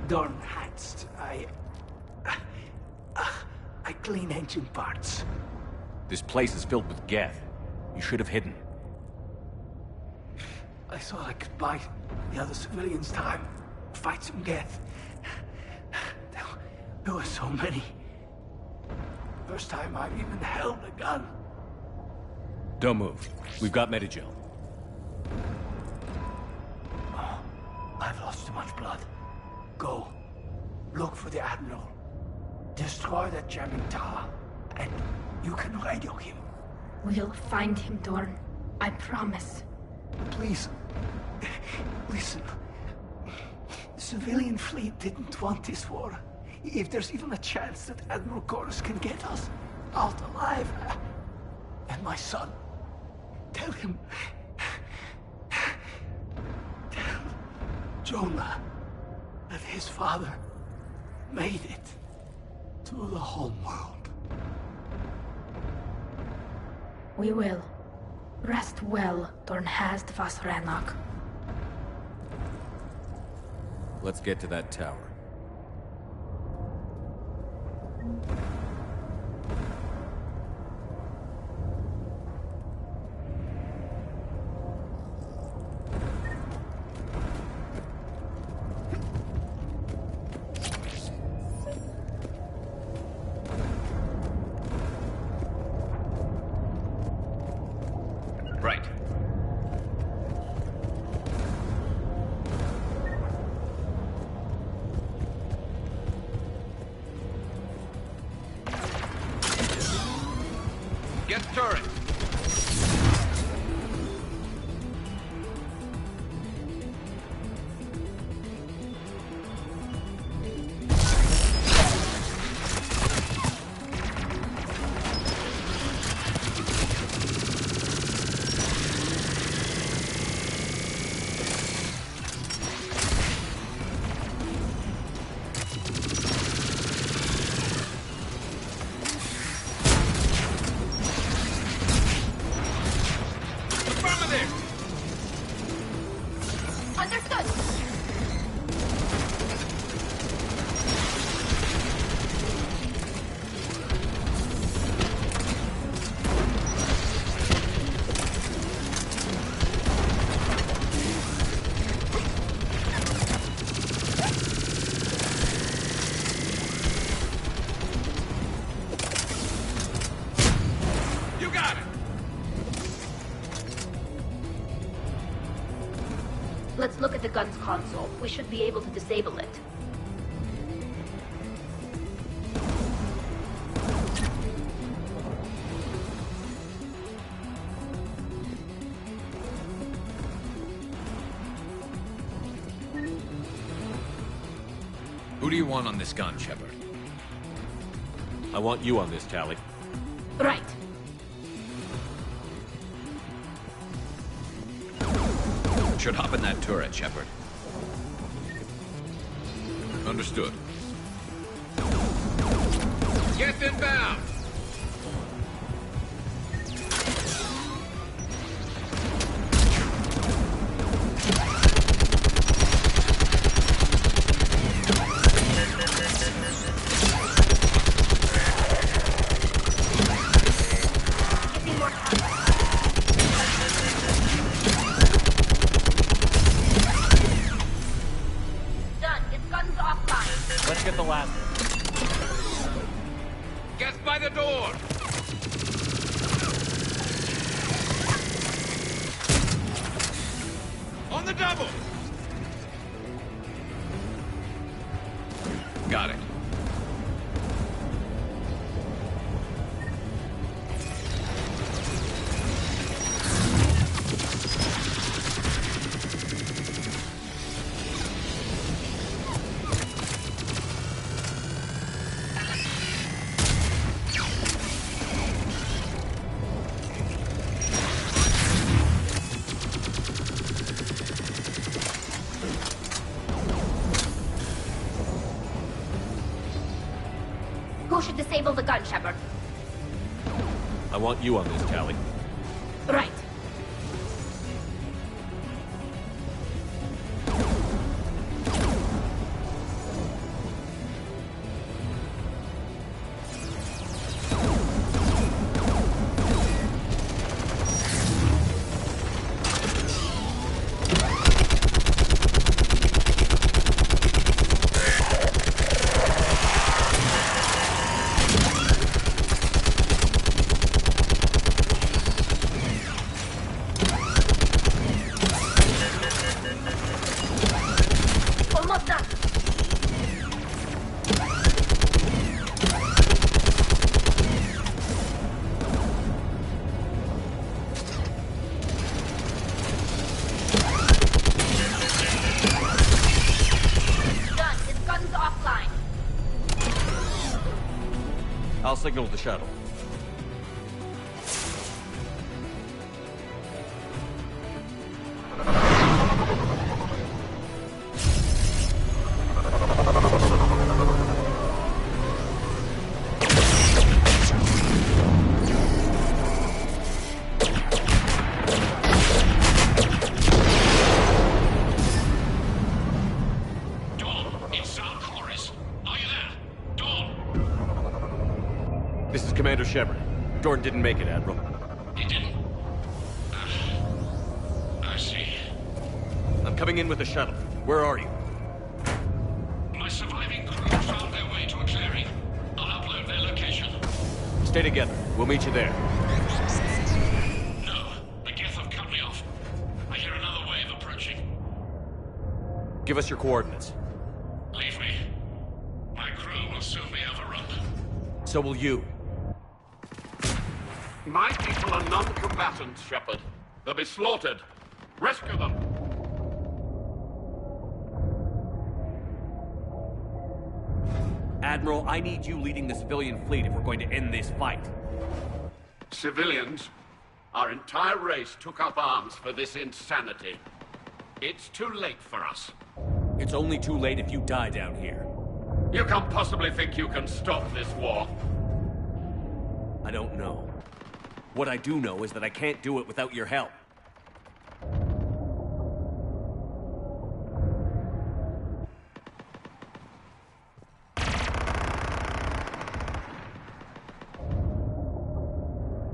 Speaker 23: Dornhatst. I clean engine parts.
Speaker 2: This place is filled with Geth. You should have hidden.
Speaker 23: I thought I could buy the other civilians time. Fight some Geth. There were so many. First time I've even held a gun.
Speaker 2: Don't move. We've got Medigel.
Speaker 23: Oh, I've lost too much blood. Go. Look for the Admiral. Destroy that jamming tower. And you can radio him.
Speaker 15: We'll find him, Dorn. I promise.
Speaker 23: Please. Listen. The civilian fleet didn't want this war. If there's even a chance that Admiral Chorus can get us out alive. And my son. Tell him. Tell Jonah that his father made it to the homeworld.
Speaker 15: We will. Rest well, Dornhast Vasranok.
Speaker 2: Let's get to that tower. Get turret.
Speaker 15: Let's look at the gun's console. We should be able to disable it.
Speaker 17: Who do you want on this gun, Shepard?
Speaker 2: I want you on this, Tali.
Speaker 15: Right.
Speaker 17: Should hop in that turret, Shepard. Understood. Get inbound! Got it.
Speaker 15: Who should disable the gun, Shepard?
Speaker 2: I want you on this, Tali.
Speaker 15: Right.
Speaker 2: I'll signal the shuttle. This is Commander Shepard. Dorn didn't make it, Admiral.
Speaker 22: He didn't? I see.
Speaker 2: I'm coming in with the shuttle. Where are you?
Speaker 22: My surviving crew found their way to a clearing. I'll upload their location.
Speaker 2: Stay together. We'll meet you there.
Speaker 22: No, the Geth have cut me off. I hear another wave approaching.
Speaker 2: Give us your coordinates.
Speaker 22: Leave me. My crew will soon be overrun.
Speaker 2: So will you.
Speaker 22: My people are non-combatants, Shepard. They'll be slaughtered. Rescue them!
Speaker 2: Admiral, I need you leading the civilian fleet if we're going to end this fight.
Speaker 22: Civilians, our entire race took up arms for this insanity. It's too late for us.
Speaker 2: It's only too late if you die down here.
Speaker 22: You can't possibly think you can stop this war.
Speaker 2: I don't know. What I do know is that I can't do it without your help.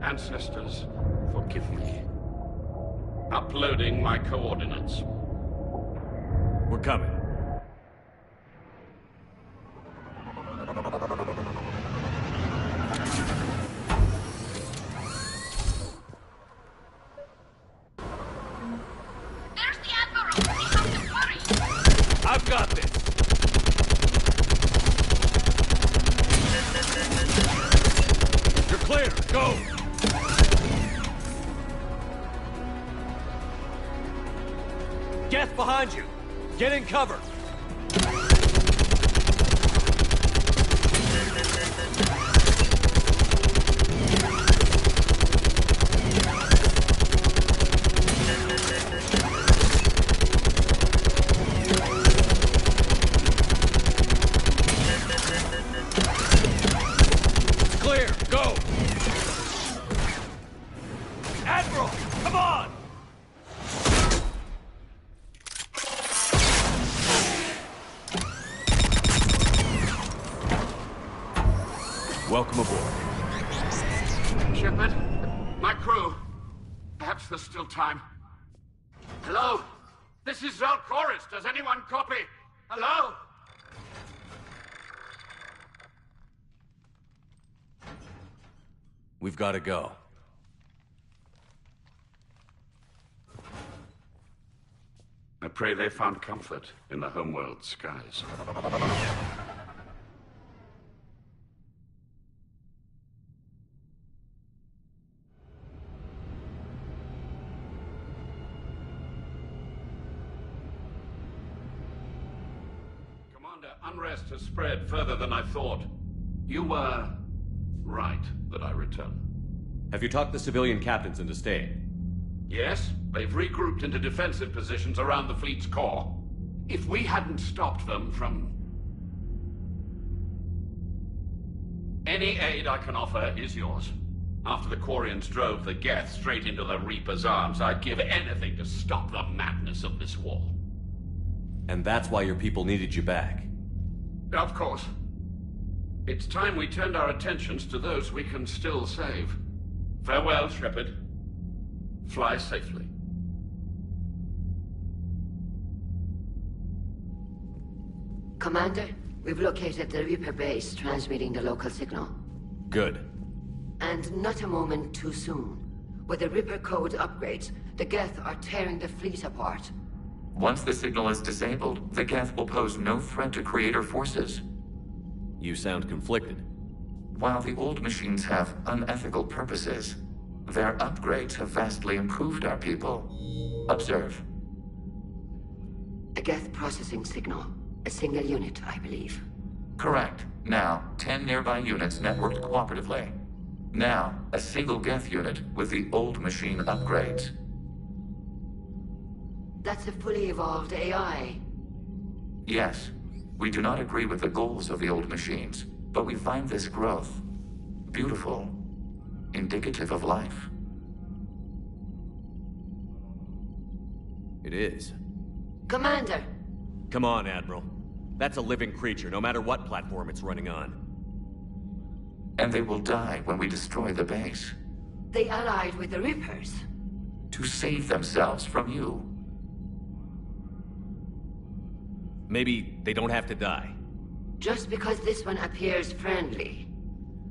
Speaker 22: Ancestors, forgive me. Uploading my coordinates.
Speaker 2: We're coming.
Speaker 19: There's the Admiral! We have to hurry!
Speaker 2: I've got this! You're clear! Go! Geth behind you! Get in cover! Clear! Go! Admiral! Come on! Welcome aboard.
Speaker 22: Shepard, my crew. Perhaps there's still time. Hello? This is Zalcoris. Does anyone copy? Hello?
Speaker 2: We've got to go.
Speaker 22: I pray they found comfort in the homeworld skies. Commander, unrest has spread further than I thought. You were right that I return.
Speaker 2: Have you talked the civilian captains into staying?
Speaker 22: Yes, they've regrouped into defensive positions around the fleet's core. If we hadn't stopped them from... Any aid I can offer is yours. After the Quarians drove the Geth straight into the Reaper's arms, I'd give anything to stop the madness of this war.
Speaker 2: And that's why your people needed you back.
Speaker 22: Of course. It's time we turned our attentions to those we can still save. Farewell, Shepard. Fly safely.
Speaker 3: Commander, we've located the Reaper base transmitting the local signal.
Speaker 2: Good.
Speaker 3: And not a moment too soon. With the Reaper code upgrades, the Geth are tearing the fleet apart.
Speaker 8: Once the signal is disabled, the Geth will pose no threat to Creator forces.
Speaker 2: You sound conflicted.
Speaker 8: While the old machines have unethical purposes, their upgrades have vastly improved our people. Observe.
Speaker 3: A Geth processing signal. A single unit, I believe.
Speaker 8: Correct. Now, 10 nearby units networked cooperatively. Now, a single Geth unit with the old machine upgrades.
Speaker 3: That's a fully evolved AI.
Speaker 8: Yes. We do not agree with the goals of the old machines, but we find this growth beautiful, indicative of life.
Speaker 2: It is.
Speaker 3: Commander!
Speaker 2: Come on, Admiral. That's a living creature, no matter what platform it's running on.
Speaker 8: And they will die when we destroy the base.
Speaker 3: They allied with the Reapers.
Speaker 8: To save themselves from you.
Speaker 2: Maybe they don't have to die.
Speaker 3: Just because this one appears friendly.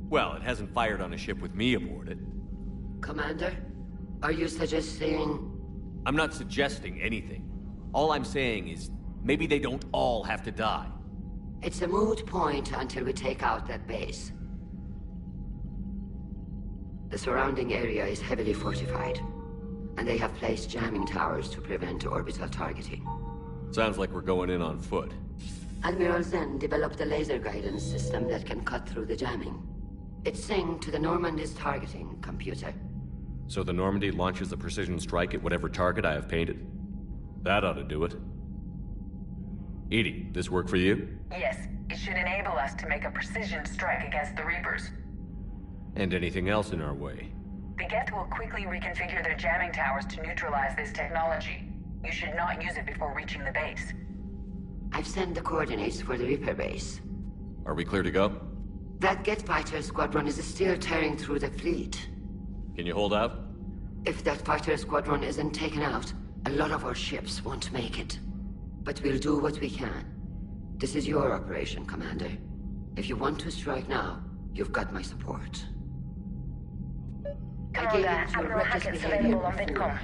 Speaker 2: Well, it hasn't fired on a ship with me aboard it.
Speaker 3: Commander, are you suggesting...
Speaker 2: I'm not suggesting anything. All I'm saying is, maybe they don't all have to die.
Speaker 3: It's a moot point until we take out that base. The surrounding area is heavily fortified, and they have placed jamming towers to prevent orbital targeting.
Speaker 2: Sounds like we're going in on foot.
Speaker 3: Admiral Zen developed a laser guidance system that can cut through the jamming. It's synced to the Normandy's targeting computer.
Speaker 2: So the Normandy launches a precision strike at whatever target I have painted? That ought to do it. Edie, this work for you?
Speaker 1: Yes, it should enable us to make a precision strike against the Reapers.
Speaker 2: And anything else in our way?
Speaker 1: The Geth will quickly reconfigure their jamming towers to neutralize this technology. You should not use it before reaching the base.
Speaker 3: I've sent the coordinates for the Reaper base.
Speaker 2: Are we clear to go?
Speaker 3: That Geth fighter squadron is still tearing through the fleet.
Speaker 2: Can you hold out?
Speaker 3: If that fighter squadron isn't taken out, a lot of our ships won't make it. But we'll do what we can. This is your operation, Commander. If you want to strike now, you've got my support. I gave you your reckless behavior before.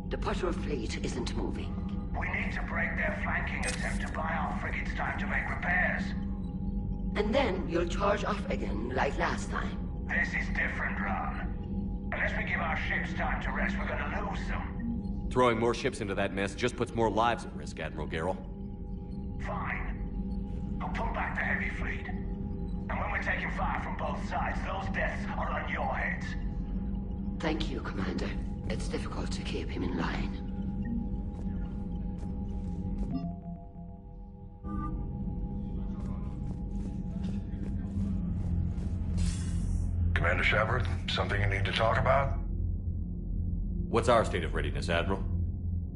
Speaker 3: The Potter fleet isn't moving.
Speaker 10: We need to break their flanking attempt to buy our frigates time to make repairs.
Speaker 3: And then you'll charge off again, like last time.
Speaker 10: This is different, Ron. Unless we give our ships time to rest, we're gonna lose them.
Speaker 2: Throwing more ships into that mess just puts more lives at risk, Admiral Garrel.
Speaker 10: Fine. I'll pull back the heavy fleet. And when we're taking fire from both sides, those deaths are on your heads.
Speaker 3: Thank you, Commander. It's difficult to keep him in line.
Speaker 20: Commander Shepard, something you need to talk about?
Speaker 2: What's our state of readiness, Admiral?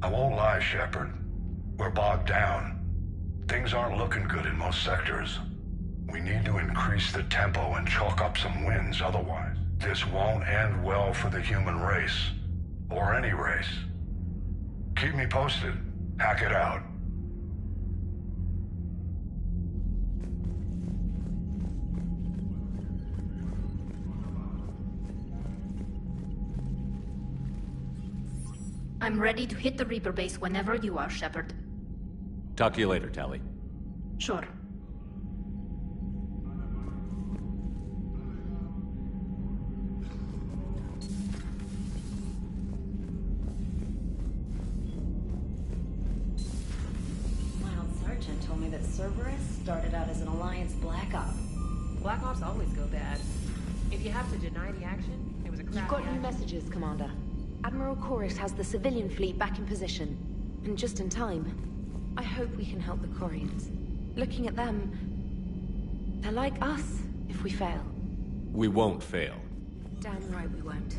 Speaker 20: I won't lie, Shepard. We're bogged down. Things aren't looking good in most sectors. We need to increase the tempo and chalk up some wins, otherwise this won't end well for the human race. Or any race. Keep me posted. Hack it out.
Speaker 15: I'm ready to hit the Reaper base whenever you are, Shepard.
Speaker 2: Talk to you later, Tali.
Speaker 15: Sure.
Speaker 4: My old sergeant told me that Cerberus started out as an Alliance Black Op.
Speaker 12: Black Ops always go bad. If you have to deny the action, it was a crappy
Speaker 14: You've got new
Speaker 12: action.
Speaker 14: messages, Commander. Admiral Chorus has the civilian fleet back in position. And just in time. I hope we can help the Corians. Looking at them... they're like us, if we fail.
Speaker 2: We won't fail.
Speaker 14: Damn right we won't.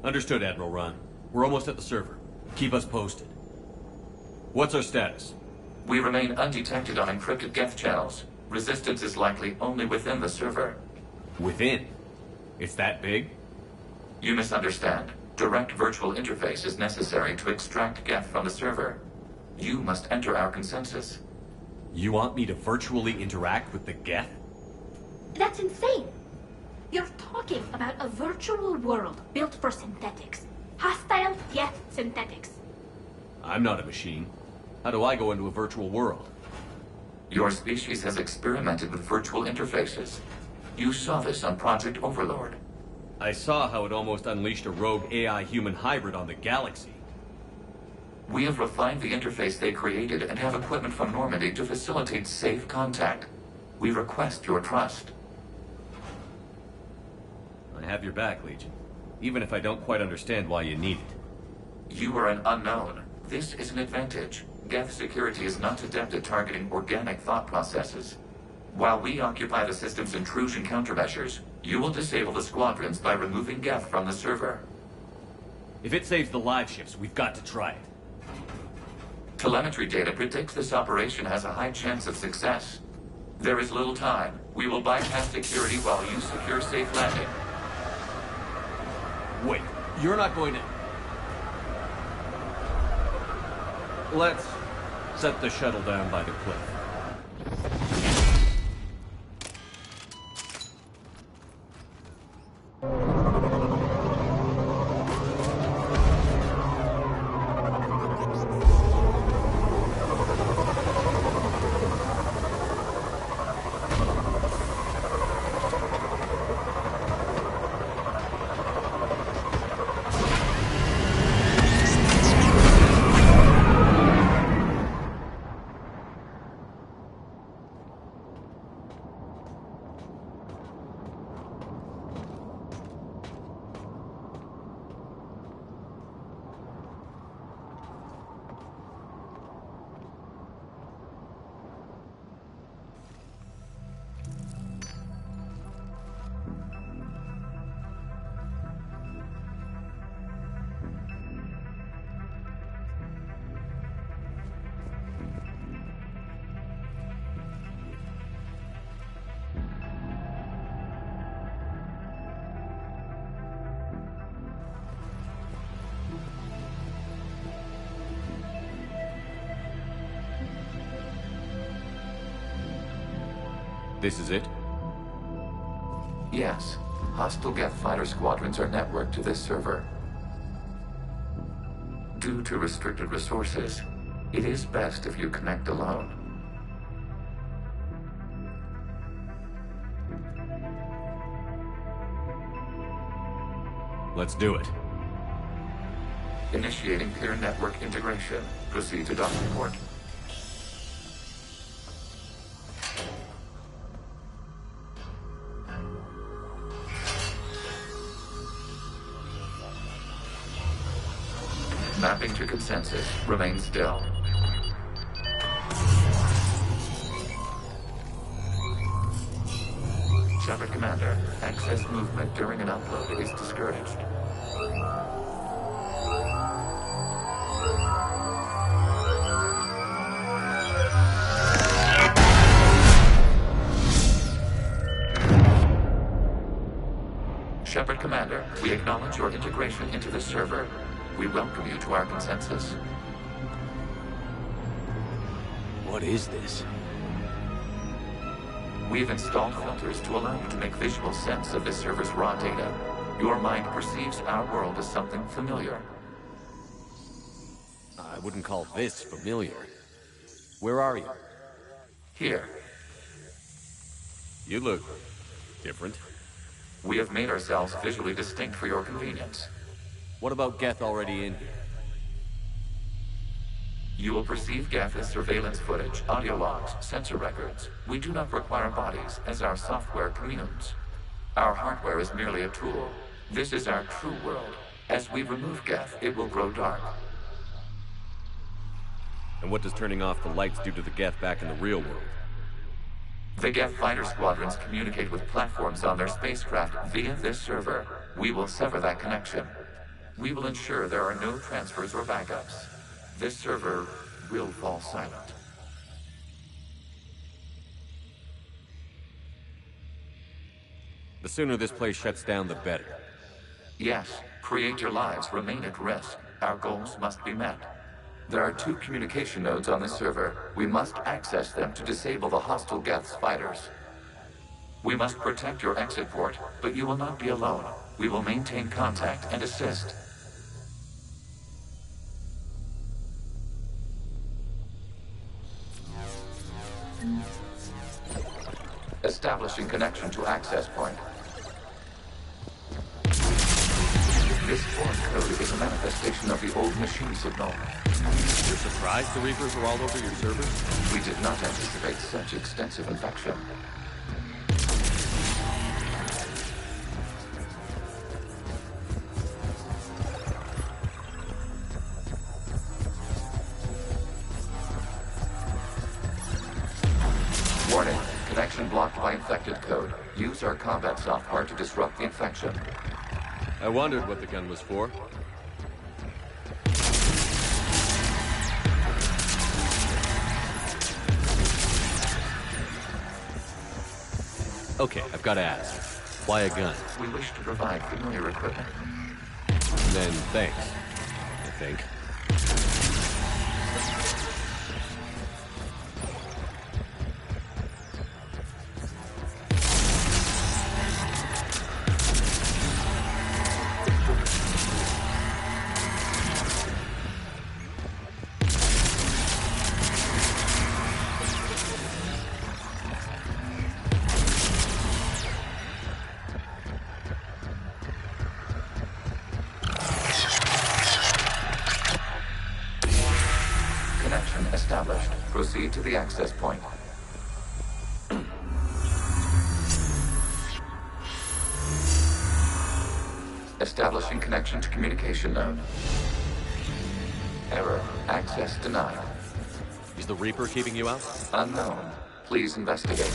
Speaker 2: Understood, Admiral Ron. We're almost at the server. Keep us posted. What's our status?
Speaker 8: We remain undetected on encrypted Geth channels. Resistance is likely only within the server.
Speaker 2: Within? It's that big?
Speaker 8: You misunderstand. Direct virtual interface is necessary to extract Geth from the server. You must enter our consensus.
Speaker 2: You want me to virtually interact with the Geth?
Speaker 15: That's insane! You're talking about a virtual world built for synthetics. Hostile Geth synthetics.
Speaker 2: I'm not a machine. How do I go into a virtual world?
Speaker 8: Your species has experimented with virtual interfaces. You saw this on Project Overlord.
Speaker 2: I saw how it almost unleashed a rogue AI-human hybrid on the galaxy.
Speaker 8: We have refined the interface they created and have equipment from Normandy to facilitate safe contact. We request your trust.
Speaker 2: I have your back, Legion. Even if I don't quite understand why you need it.
Speaker 8: You are an unknown. This is an advantage. Geth security is not adept at targeting organic thought processes. While we occupy the system's intrusion countermeasures, you will disable the squadrons by removing Geth from the server.
Speaker 2: If it saves the live ships, we've got to try it.
Speaker 8: Telemetry data predicts this operation has a high chance of success. There is little time. We will bypass security while you secure safe landing.
Speaker 2: Wait, you're not going to... Let's set the shuttle down by the cliff. This is it?
Speaker 8: Yes. Hostile Geth fighter squadrons are networked to this server. Due to restricted resources, it is best if you connect alone.
Speaker 2: Let's do it.
Speaker 8: Initiating peer network integration. Proceed to docking port. Mapping to consensus. Remain still. Shepard Commander, excess movement during an upload is discouraged. Shepard Commander, we acknowledge your integration into the server. We welcome you to our consensus.
Speaker 2: What is this?
Speaker 8: We've installed filters to allow you to make visual sense of this server's raw data. Your mind perceives our world as something familiar.
Speaker 2: I wouldn't call this familiar. Where are you?
Speaker 8: Here.
Speaker 2: You look different.
Speaker 8: We have made ourselves visually distinct for your convenience.
Speaker 2: What about Geth already in here?
Speaker 8: You will perceive Geth as surveillance footage, audio logs, sensor records. We do not require bodies, as our software communes. Our hardware is merely a tool. This is our true world. As we remove Geth, it will grow dark.
Speaker 2: And what does turning off the lights do to the Geth back in the real world?
Speaker 8: The Geth fighter squadrons communicate with platforms on their spacecraft via this server. We will sever that connection. We will ensure there are no transfers or backups. This server will fall silent.
Speaker 2: The sooner this place shuts down, the better.
Speaker 8: Yes, creator lives remain at risk. Our goals must be met. There are 2 communication nodes on the server. We must access them to disable the hostile Geth's fighters. We must protect your exit port, but you will not be alone. We will maintain contact and assist. Establishing connection to access point. This port code is a manifestation of the old machine signal.
Speaker 2: You're surprised the Reapers are all over your servers?
Speaker 8: We did not anticipate such extensive infection. Warning, connection blocked by infected code. Use our combat software to disrupt the infection.
Speaker 2: I wondered what the gun was for. Okay, I've got to ask. Why a gun?
Speaker 8: We wish to provide familiar equipment.
Speaker 2: Then thanks, I think.
Speaker 8: Established. Proceed to the access point. Establishing connection to communication node. Error. Access denied.
Speaker 2: Is the Reaper keeping you out?
Speaker 8: Unknown. Please investigate.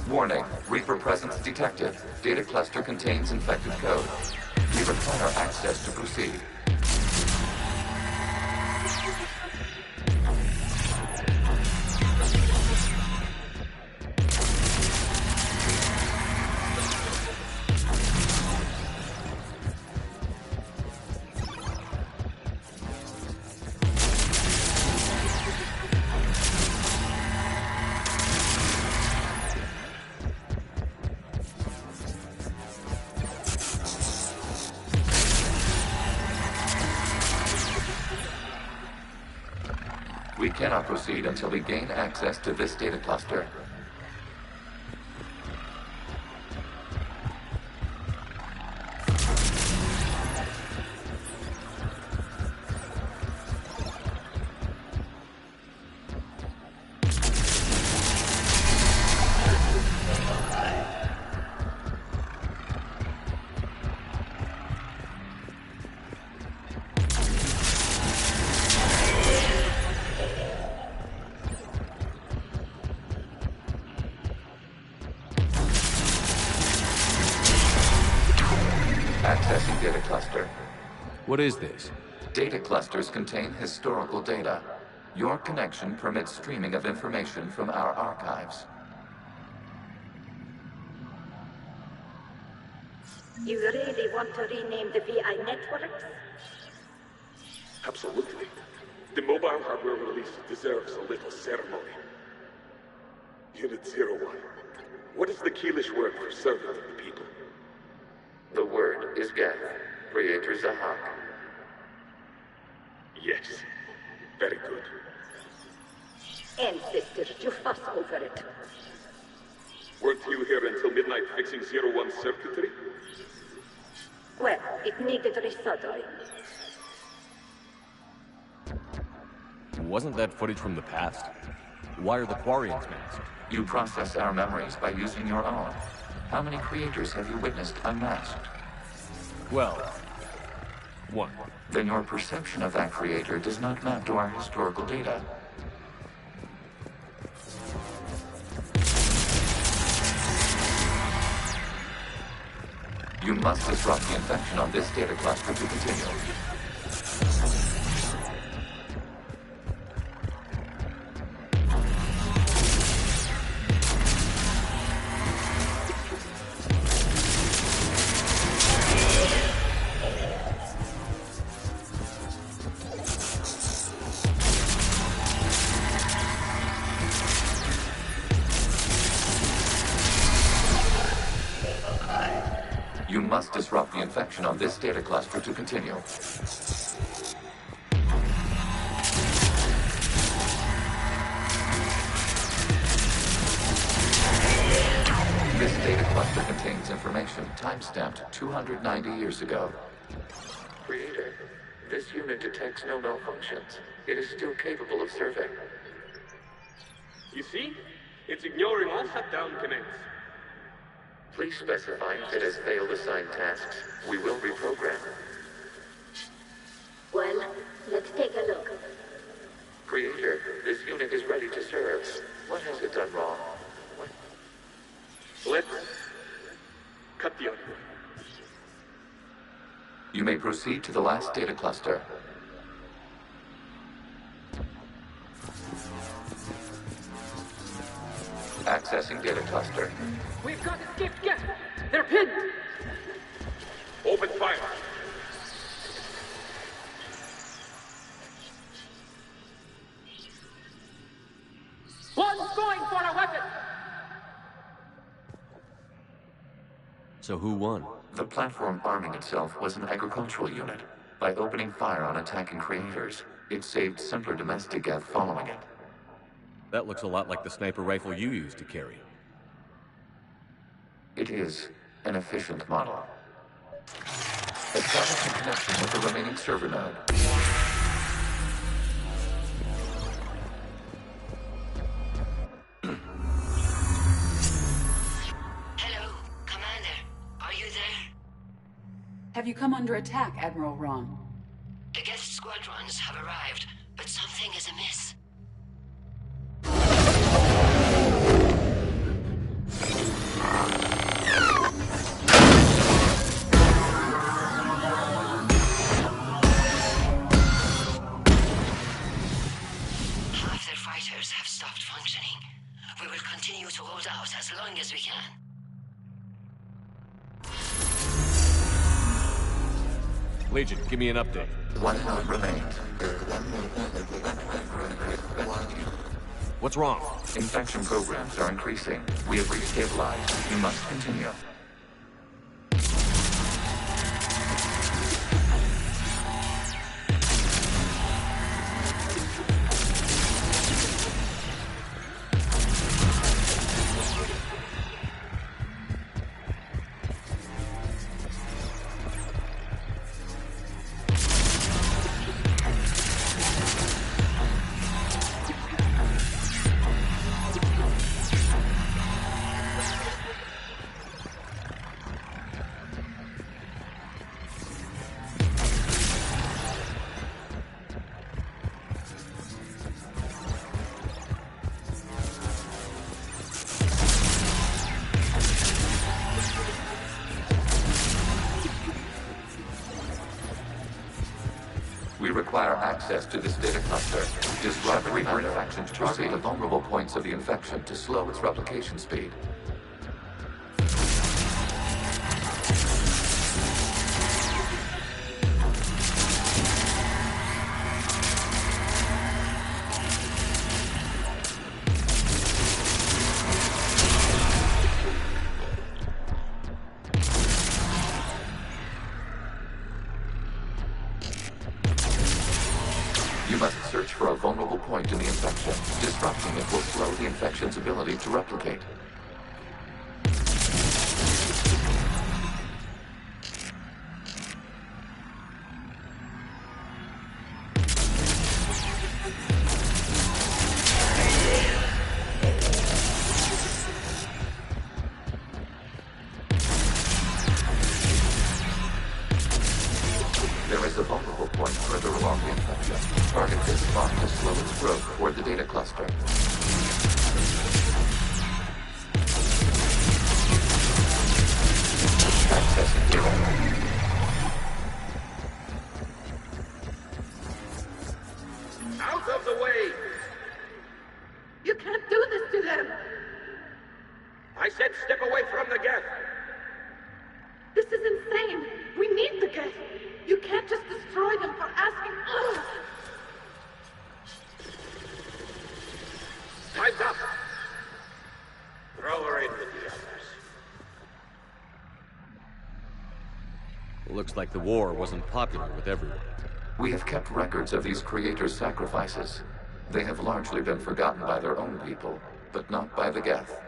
Speaker 8: Warning. Reaper presence detected. Data cluster contains infected code. We require access to proceed. We cannot proceed until we gain access to this data cluster. Accessing data cluster.
Speaker 2: What is this?
Speaker 8: Data clusters contain historical data. Your connection permits streaming of information from our archives.
Speaker 9: You really want to rename the VI networks?
Speaker 16: Absolutely. The mobile hardware release deserves a little ceremony. Unit 01. What is the Keelish word for servant of the people?
Speaker 8: The word is Geth, Creator Zahak.
Speaker 16: Yes. Very good.
Speaker 9: Ancestors, you fuss over it.
Speaker 16: Weren't you here until midnight fixing 01 circuitry?
Speaker 9: Well, it needed resoldering.
Speaker 2: Wasn't that footage from the past? Why are the Quarians masked?
Speaker 8: You process our memories by using your own. How many creators have you witnessed unmasked?
Speaker 2: Well, one.
Speaker 8: Then your perception of that creator does not map to our historical data. You must disrupt the infection on this data cluster to continue. You must disrupt the infection on this data cluster to continue. This data cluster contains information timestamped 290 years ago.
Speaker 11: Creator, this unit detects no malfunctions. It is still capable of survey.
Speaker 16: You see? It's ignoring all shutdown commands.
Speaker 11: Please specify if it has failed assigned tasks. We will reprogram.
Speaker 9: Well, let's take a look.
Speaker 11: Creator, this unit is ready to serve. What has it done wrong?
Speaker 16: Let's cut the audio.
Speaker 8: You may proceed to the last data cluster. Accessing data cluster.
Speaker 16: We've got escaped guests! They're pinned! Open fire! One's going for a weapon!
Speaker 2: So who won?
Speaker 8: The platform arming itself was an agricultural unit. By opening fire on attacking creators, it saved simpler domestic Geth following it.
Speaker 2: That looks a lot like the sniper rifle you used to carry.
Speaker 8: It is an efficient model. Establishing connection with the remaining server node.
Speaker 3: Hello, Commander. Are you there?
Speaker 13: Have you come under attack, Admiral Ron?
Speaker 3: The guest squadrons have arrived, but something is amiss. Half their fighters have stopped functioning. We will continue to hold out as long as we can.
Speaker 2: Legion, give me an update.
Speaker 8: One node remains.
Speaker 2: What's wrong?
Speaker 8: Infection programs are increasing. We have restabilized. You must continue. We require access to this data cluster. Disrupt Reaper infections to target the vulnerable points of the infection to slow its replication speed. You must search for a vulnerable point in the infection. Disrupting it will slow the infection's ability to replicate. There is a vulnerable point further along the infection. Target this spot to slow its growth toward the data cluster.
Speaker 9: to them!
Speaker 10: I said step away from the Geth!
Speaker 9: This is insane! We need the Geth! You can't just destroy them for asking us!
Speaker 10: Time's up! Throw her in with the others.
Speaker 2: Looks like the war wasn't popular with everyone.
Speaker 8: We have kept records of these creators' sacrifices. They have largely been forgotten by their own people, but not by the Geth.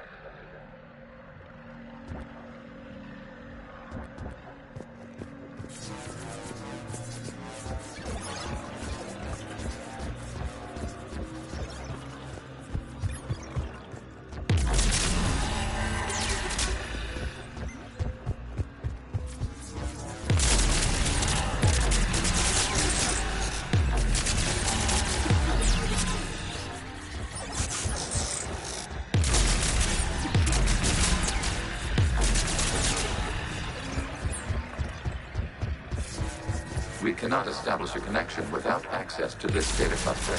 Speaker 8: We cannot establish a connection without access to this data cluster.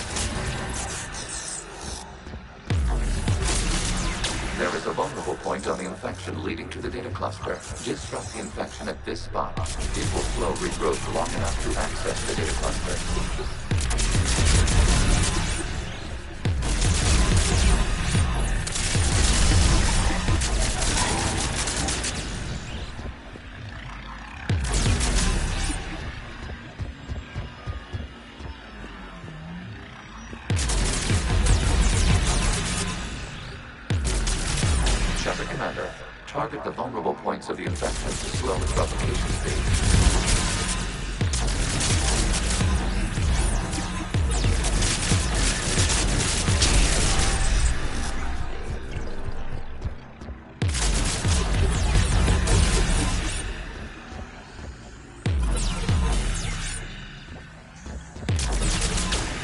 Speaker 8: There is a vulnerable point on the infection leading to the data cluster. Disrupt the infection at this spot. It will slow regrowth long enough to access the data cluster. Target the vulnerable points of the infection to slow its replication speed.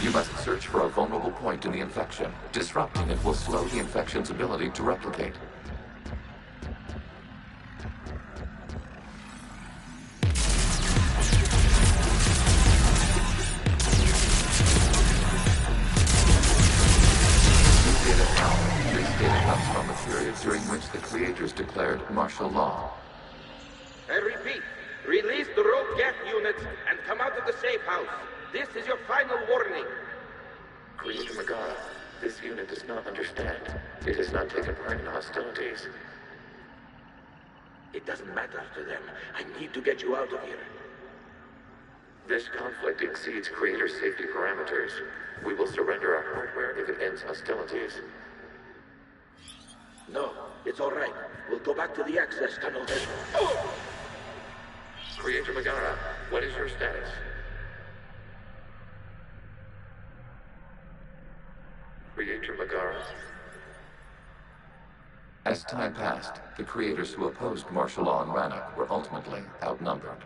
Speaker 8: You must search for a vulnerable point in the infection. Disrupting it will slow the infection's ability to replicate. During which the creators declared martial law.
Speaker 10: I repeat, release the rogue Geth units and come out of the safe house. This is your final warning.
Speaker 11: Creator Megara, this unit does not understand. It has not taken part in hostilities.
Speaker 10: It doesn't matter to them. I need to get you out of here.
Speaker 11: This conflict exceeds Creator's safety parameters. We will surrender our hardware if it ends hostilities.
Speaker 10: No, it's all right. We'll go back to the access tunnel then.
Speaker 11: Oh! Creator Megara, what is your status? Creator Megara.
Speaker 8: As time passed, the creators who opposed martial law in Rannoch were ultimately outnumbered.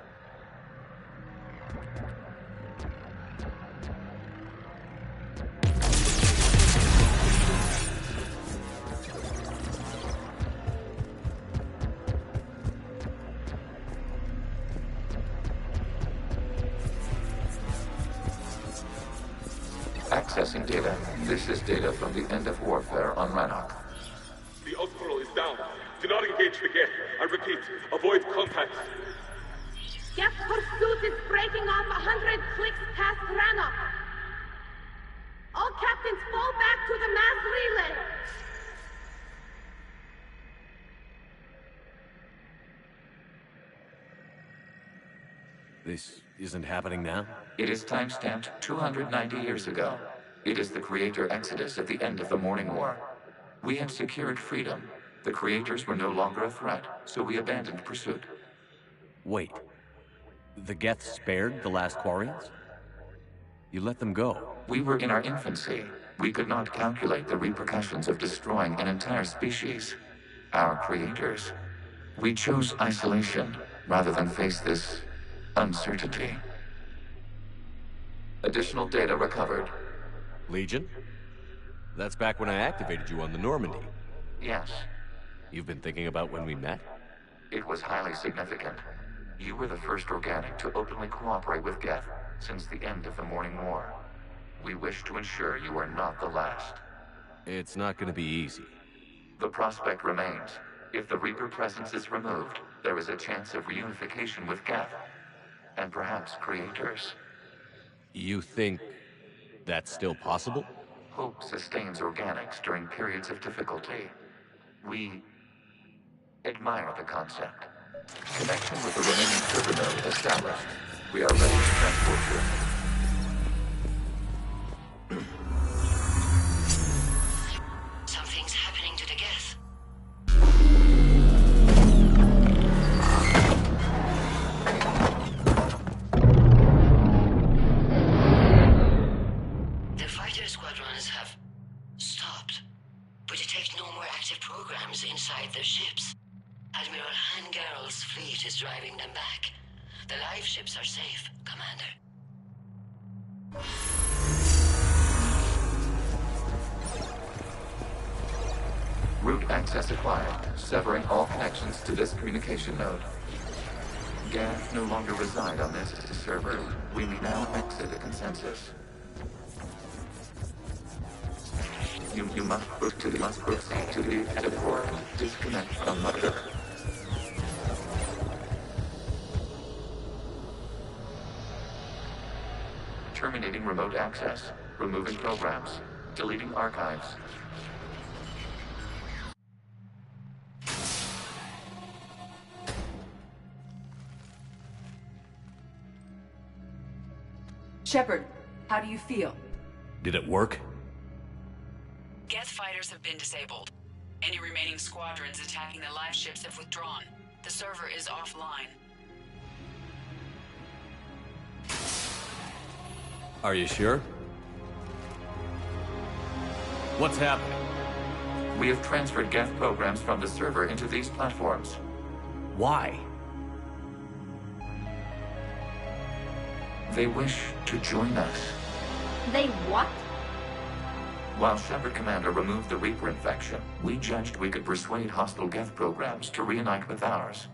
Speaker 8: Accessing data. This is data from the end of warfare on Rannoch.
Speaker 16: The Osprey is down. Do not engage the Geth. I repeat, avoid contact.
Speaker 9: Geth pursuit is breaking off 100 clicks past Rannoch. All captains fall back to the mass relay.
Speaker 2: This isn't happening now?
Speaker 8: It is timestamped 290 years ago. It is the creator exodus at the end of the Morning War. We had secured freedom. The creators were no longer a threat, so we abandoned pursuit.
Speaker 2: Wait. The Geth spared the last Quarians? You let them go?
Speaker 8: We were in our infancy. We could not calculate the repercussions of destroying an entire species. Our creators. We chose isolation rather than face this uncertainty. Additional data recovered.
Speaker 2: Legion? That's back when I activated you on the Normandy.
Speaker 8: Yes.
Speaker 2: You've been thinking about when we met?
Speaker 8: It was highly significant. You were the first organic to openly cooperate with Geth since the end of the Morning War. We wish to ensure you are not the last.
Speaker 2: It's not gonna be easy.
Speaker 11: The prospect remains. If the Reaper presence is removed, there is a chance of reunification with Geth. And perhaps creators.
Speaker 2: You think that's still possible?
Speaker 11: Hope sustains organics during periods of difficulty. We admire the concept. Connection with the remaining server node established. We are ready to transport you.
Speaker 3: Something's happening to the Geth. The fighter squadrons have stopped, but detect no more active programs inside their ships. Admiral Hangarl's fleet is driving them back. The live ships are safe, Commander.
Speaker 11: Route access acquired, severing all connections to this communication node. Geth no longer reside on this server. We may now exit the consensus. You must proceed to the edit port. Disconnect from mother. Terminating remote access. Removing programs. Deleting archives.
Speaker 13: Shepard, how do you feel?
Speaker 2: Did it work?
Speaker 13: Geth fighters have been disabled. Any remaining squadrons attacking the live ships have withdrawn. The server is offline.
Speaker 2: Are you sure? What's happening?
Speaker 11: We have transferred Geth programs from the server into these platforms.
Speaker 2: Why?
Speaker 11: They wish to join us.
Speaker 15: They what?
Speaker 11: While Shepard Commander removed the Reaper infection, we judged we could persuade hostile Geth programs to reunite with ours.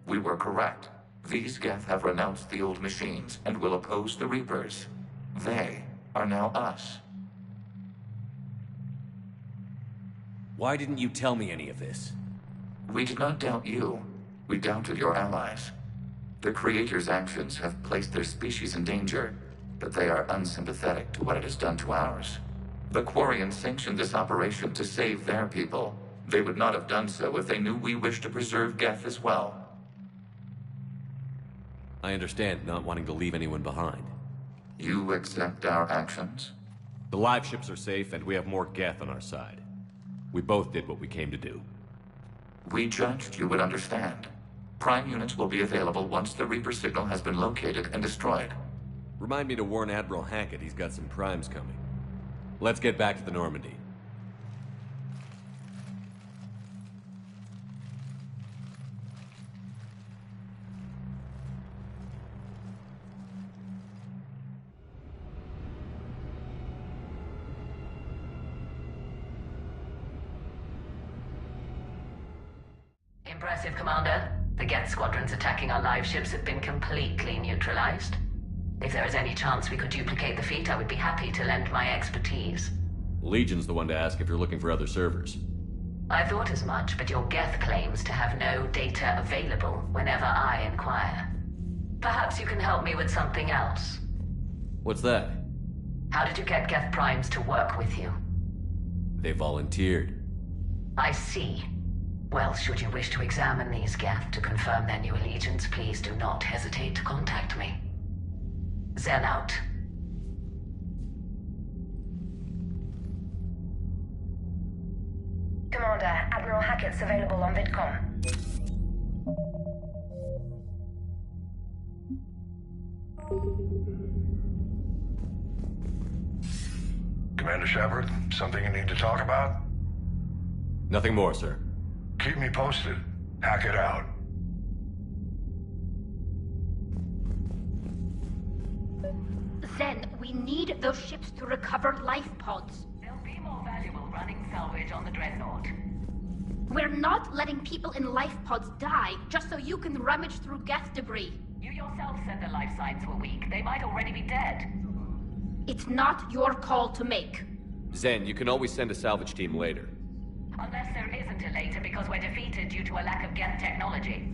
Speaker 11: We were correct. These Geth have renounced the old machines and will oppose the Reapers. They are now us.
Speaker 2: Why didn't you tell me any of this?
Speaker 11: We did not doubt you. We doubted your allies. The Creator's actions have placed their species in danger, but they are unsympathetic to what it has done to ours. The Quarians sanctioned this operation to save their people. They would not have done so if they knew we wished to preserve Geth as well.
Speaker 2: I understand not wanting to leave anyone behind.
Speaker 11: You accept our actions?
Speaker 2: The live ships are safe, and we have more Geth on our side. We both did what we came to do.
Speaker 11: We judged you would understand. Prime units will be available once the Reaper signal has been located and destroyed.
Speaker 2: Remind me to warn Admiral Hackett he's got some primes coming. Let's get back to the Normandy.
Speaker 1: Impressive, Commander. The Geth squadrons attacking our live ships have been completely neutralized. If there is any chance we could duplicate the feat, I would be happy to lend my expertise.
Speaker 2: Legion's the one to ask if you're looking for other servers.
Speaker 1: I thought as much, but your Geth claims to have no data available whenever I inquire. Perhaps you can help me with something else.
Speaker 2: What's that?
Speaker 1: How did you get Geth primes to work with you?
Speaker 2: They volunteered.
Speaker 1: I see. Well, should you wish to examine these Geth to confirm their new allegiance, please do not hesitate to contact me. Zen out.
Speaker 14: Commander, Admiral Hackett's available on VidCom.
Speaker 20: Commander Shepard, something you need to talk about?
Speaker 2: Nothing more, sir.
Speaker 20: Keep me posted. Hackett out.
Speaker 15: Zen, we need those ships to recover life pods.
Speaker 1: They'll be more valuable running salvage on the Dreadnought.
Speaker 15: We're not letting people in life pods die just so you can rummage through Geth debris.
Speaker 1: You yourself said their life signs were weak. They might already be dead.
Speaker 15: It's not your call to make.
Speaker 2: Zen, you can always send a salvage team later.
Speaker 1: Unless there isn't a later because we're defeated due to a lack of Geth technology.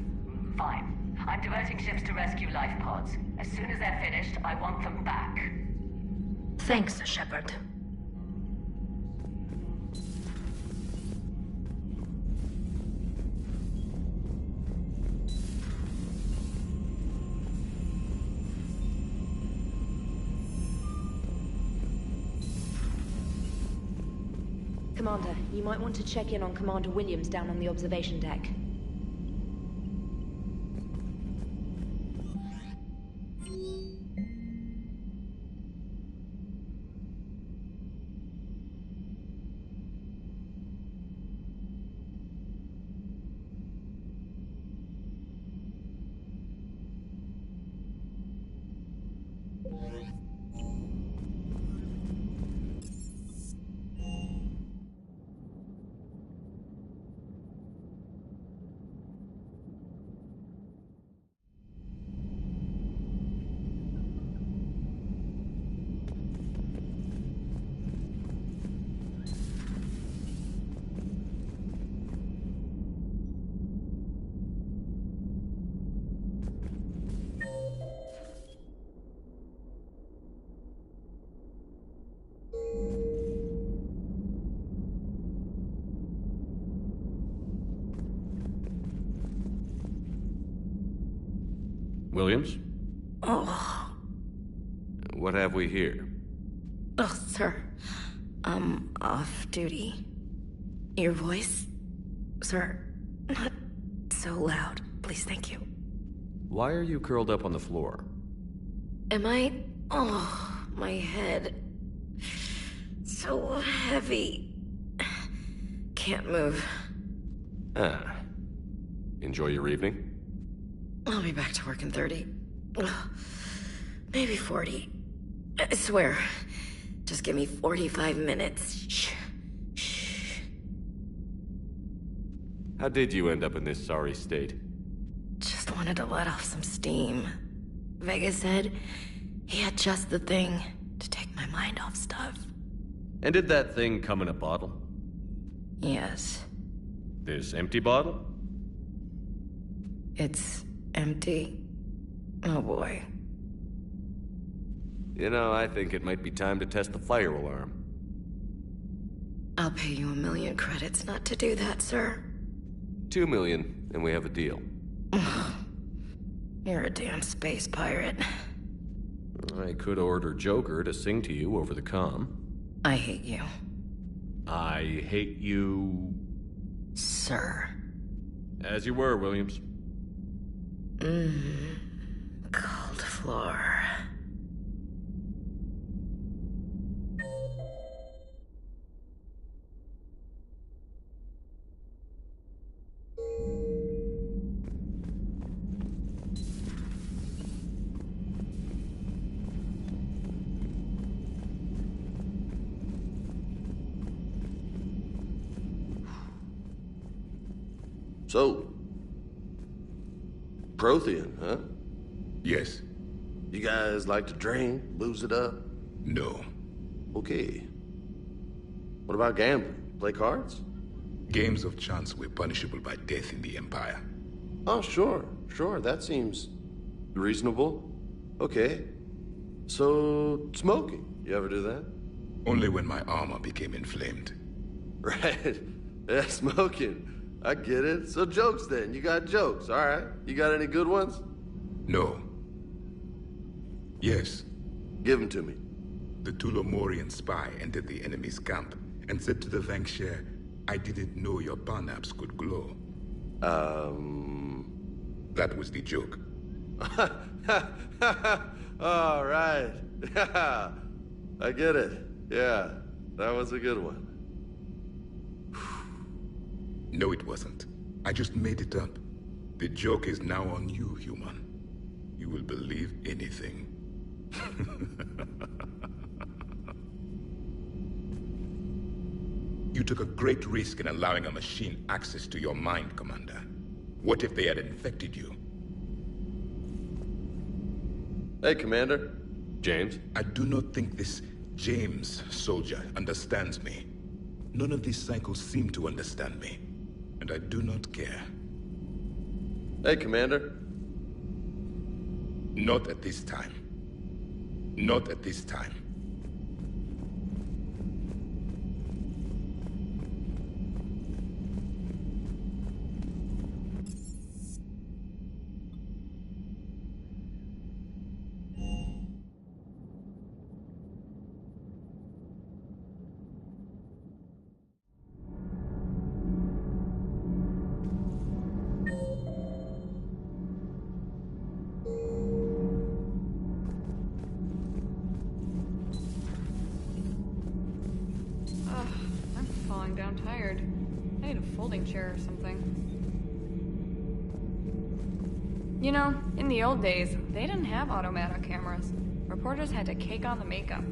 Speaker 1: Fine. I'm diverting ships to rescue life pods. As soon as they're finished, I want them back.
Speaker 15: Thanks, Shepard.
Speaker 14: Commander, you might want to check in on Commander Williams down on the observation deck.
Speaker 2: Williams?
Speaker 5: Oh.
Speaker 2: What have we here?
Speaker 5: Oh, sir. I'm off duty. Your voice? Sir, not so loud. Please, thank you.
Speaker 2: Why are you curled up on the floor?
Speaker 5: Am I... Oh, my head. So heavy. Can't move.
Speaker 2: Ah. Enjoy your evening?
Speaker 5: I'll be back to work in 30. Maybe 40. I swear. Just give me 45 minutes. Shh. Shh.
Speaker 2: How did you end up in this sorry state?
Speaker 5: Just wanted to let off some steam. Vega said he had just the thing to take my mind off stuff.
Speaker 2: And did that thing come in a bottle?
Speaker 5: Yes.
Speaker 2: This empty bottle?
Speaker 5: It's empty. Oh boy.
Speaker 2: You know, I think it might be time to test the fire alarm.
Speaker 5: I'll pay you 1 million credits not to do that, sir.
Speaker 2: 2 million, and we have a deal.
Speaker 5: You're a damn space pirate.
Speaker 2: I could order Joker to sing to you over the comm.
Speaker 5: I hate you.
Speaker 2: I hate you...
Speaker 5: Sir.
Speaker 2: As you were, Williams.
Speaker 5: Cold floor.
Speaker 7: So, Prothean, huh?
Speaker 21: Yes.
Speaker 7: You guys like to drink, booze it up?
Speaker 21: No.
Speaker 7: Okay. What about gambling? Play cards?
Speaker 21: Games of chance were punishable by death in the Empire.
Speaker 7: Oh, sure. That seems reasonable. Okay. So, smoking. You ever do that?
Speaker 21: Only when my armor became inflamed.
Speaker 7: Right. Yeah, smoking. I get it. So jokes then. You got jokes, all right. You got any good ones?
Speaker 21: No. Yes.
Speaker 7: Give them to me.
Speaker 21: The Tulomorian spy entered the enemy's camp and said to the Vanksher, I didn't know your barnaps could glow. That was the joke.
Speaker 7: All right. I get it. Yeah, that was a good one.
Speaker 21: No, it wasn't. I just made it up. The joke is now on you, human. You will believe anything. You took a great risk in allowing a machine access to your mind, Commander. What if they had infected you?
Speaker 7: Hey, Commander.
Speaker 2: James?
Speaker 21: I do not think this James, soldier, understands me. None of these cycles seem to understand me. And I do not care.
Speaker 7: Hey, Commander.
Speaker 21: Not at this time. Not at this time.
Speaker 6: Down tired. I need a folding chair or something. You know, in the old days, they didn't have automatic cameras. Reporters had to cake on the makeup.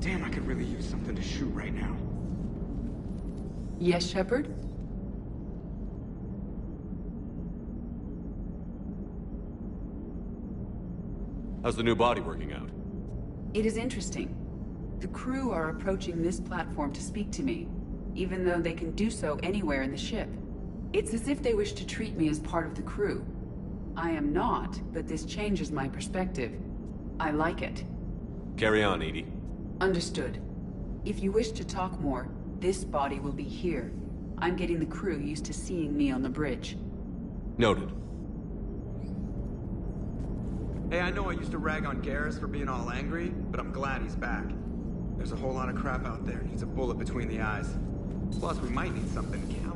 Speaker 18: Damn, I could really use something to shoot right now.
Speaker 13: Yes, Shepard?
Speaker 2: How's the new body working out?
Speaker 13: It is interesting. The crew are approaching this platform to speak to me, even though they can do so anywhere in the ship. It's as if they wish to treat me as part of the crew. I am not, but this changes my perspective. I like it.
Speaker 2: Carry on, Edie.
Speaker 13: Understood. If you wish to talk more, this body will be here. I'm getting the crew used to seeing me on the bridge.
Speaker 2: Noted.
Speaker 18: Hey, I know I used to rag on Garrus for being all angry, but I'm glad he's back. There's a whole lot of crap out there. Needs a bullet between the eyes. Plus, we might need something to calibrate.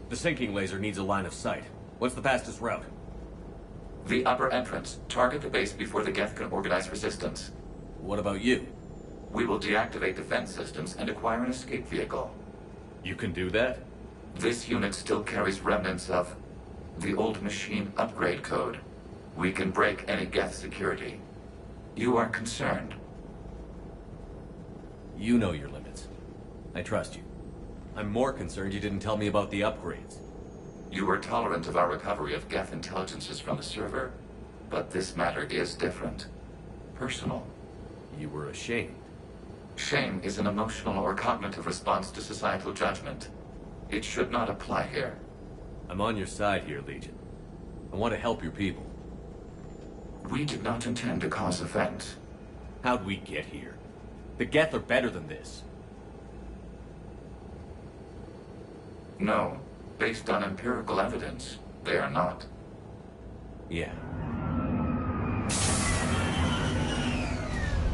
Speaker 2: The sinking laser needs a line of sight. What's the fastest route?
Speaker 11: The upper entrance. Target the base before the Geth can organize resistance.
Speaker 2: What about you?
Speaker 11: We will deactivate defense systems and acquire an escape vehicle.
Speaker 2: You can do that?
Speaker 11: This unit still carries remnants of the old machine upgrade code. We can break any Geth security. You are concerned.
Speaker 2: You know your limits. I trust you. I'm more concerned you didn't tell me about the upgrades.
Speaker 11: You were tolerant of our recovery of Geth intelligences from the server, but this matter is different. Personal.
Speaker 2: You were ashamed.
Speaker 11: Shame is an emotional or cognitive response to societal judgment. It should not apply here.
Speaker 2: I'm on your side here, Legion. I want to help your people.
Speaker 11: We did not intend to cause offense.
Speaker 2: How'd we get here? The Geth are better than this.
Speaker 11: No. Based on empirical evidence, they are not.
Speaker 2: Yeah.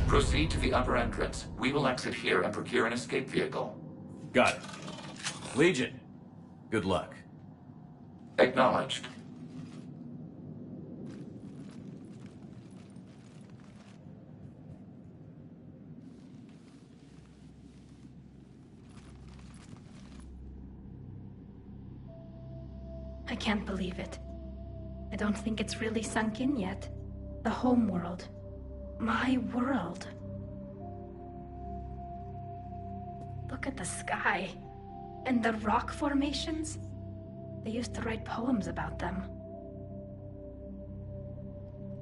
Speaker 11: Proceed to the upper entrance. We will exit here and procure an escape vehicle.
Speaker 2: Got it. Legion, good luck.
Speaker 11: Acknowledged.
Speaker 15: I can't believe it. I don't think it's really sunk in yet. The homeworld. My world. Look at the sky. And the rock formations. They used to write poems about them.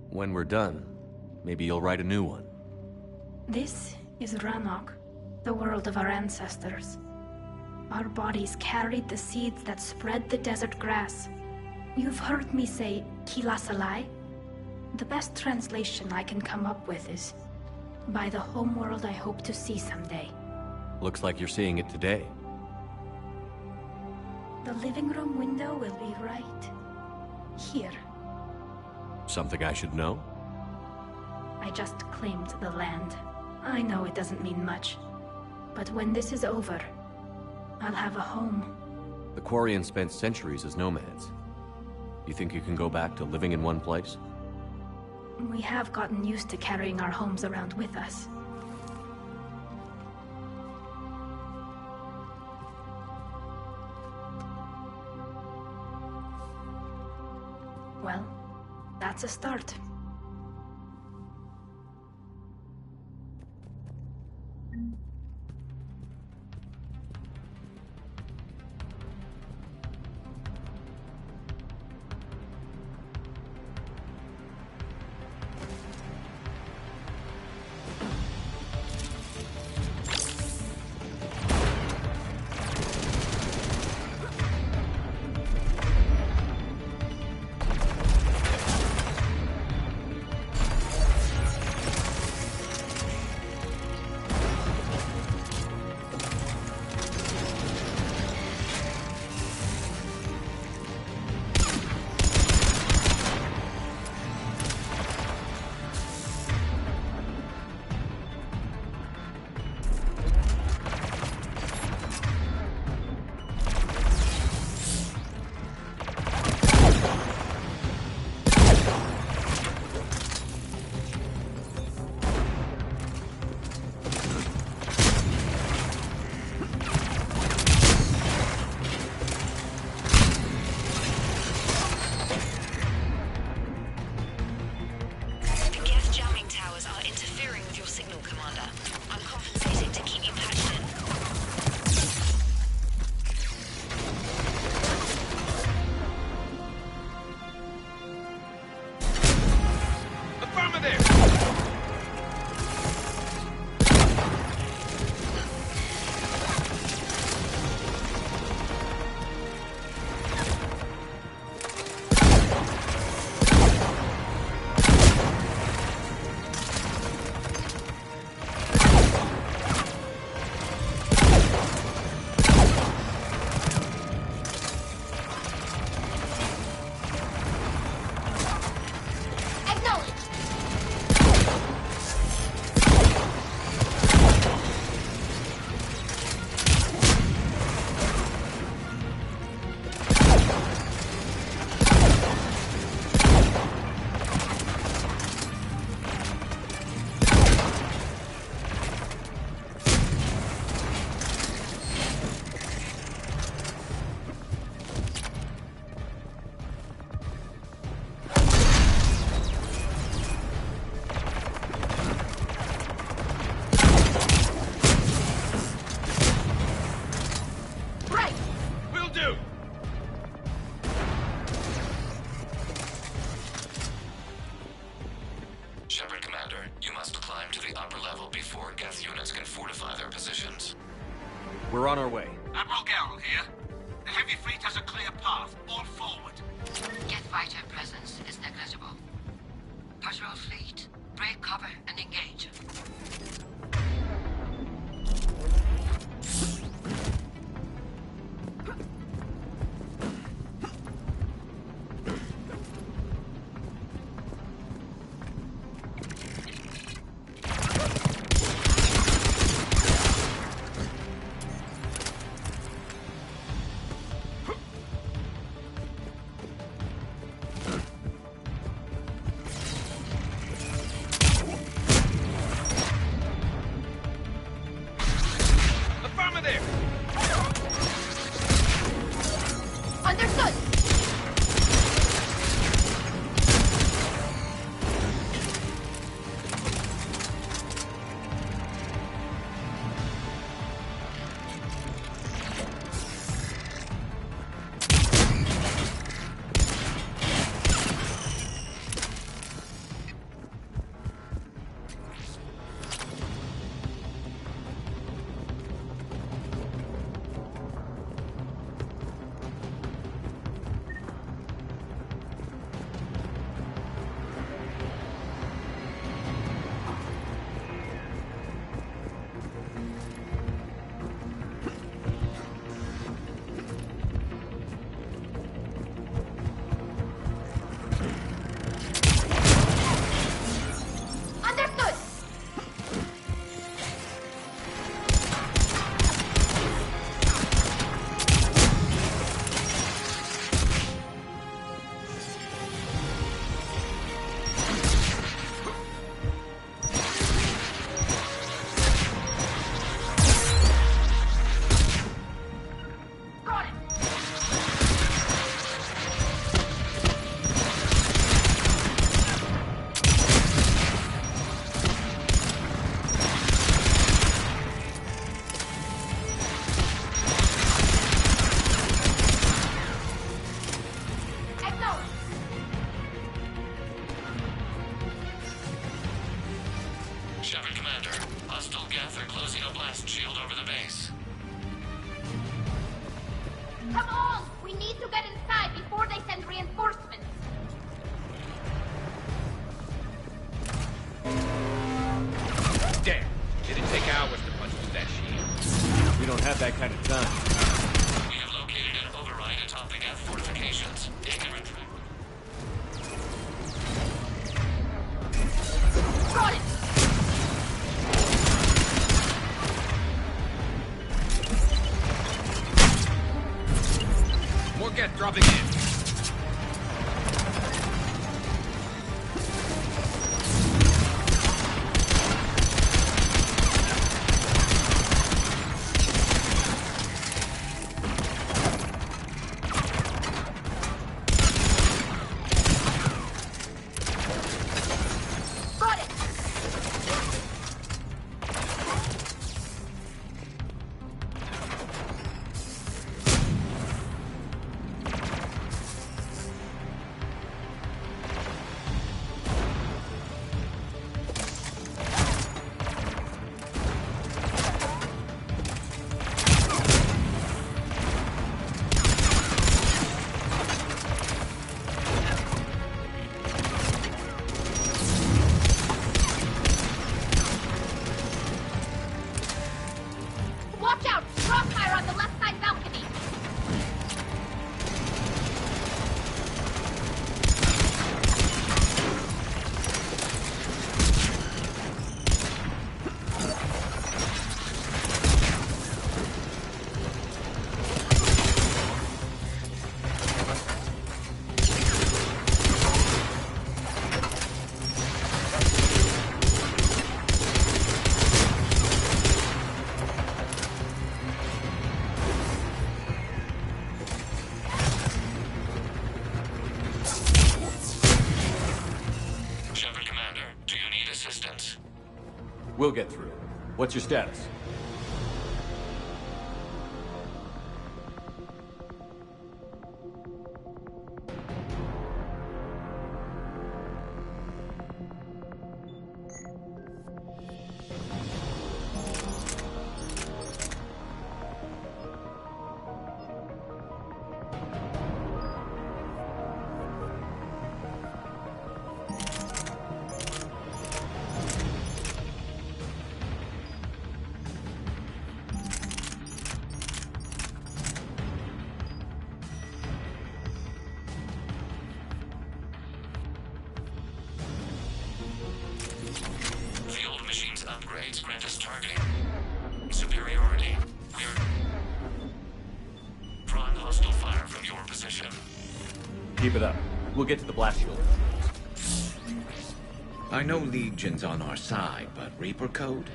Speaker 2: When we're done, maybe you'll write a new one.
Speaker 15: This is Ranok, the world of our ancestors. Our bodies carried the seeds that spread the desert grass. You've heard me say Kilasalai? The best translation I can come up with is by the homeworld I hope to see someday.
Speaker 2: Looks like you're seeing it today.
Speaker 15: The living room window will be right here.
Speaker 2: Something I should know?
Speaker 15: I just claimed the land. I know it doesn't mean much, but when this is over, I'll have a home.
Speaker 2: The Quarians spent centuries as nomads. You think you can go back to living in one place?
Speaker 15: We have gotten used to carrying our homes around with us. Well, that's a start.
Speaker 2: We're on our way.
Speaker 10: Admiral Garrel here. The heavy fleet has a clear path. All forward.
Speaker 3: Jet fighter presence is negligible. Patrol fleet, break cover and engage.
Speaker 8: are closing a blast shield over the base.
Speaker 9: Come on! We need to get inside before they send reinforcements.
Speaker 17: Damn! Did it take hours to punch through that shield?
Speaker 2: We don't have that kind of time.
Speaker 8: We have located an override atop the Geth fortifications. Ignorant.
Speaker 9: Got it!
Speaker 17: More Geth dropping in.
Speaker 9: Got it! Watch out! Crossfire on the left side balcony!
Speaker 8: Shepard Commander, do you need assistance?
Speaker 2: We'll get through. What's your status?
Speaker 8: Field machines upgrades grant us targeting superiority. We're drawing hostile fire from your position.
Speaker 2: Keep it up. We'll get to the blast shield.
Speaker 19: I know Legion's on our side, but Reaper code?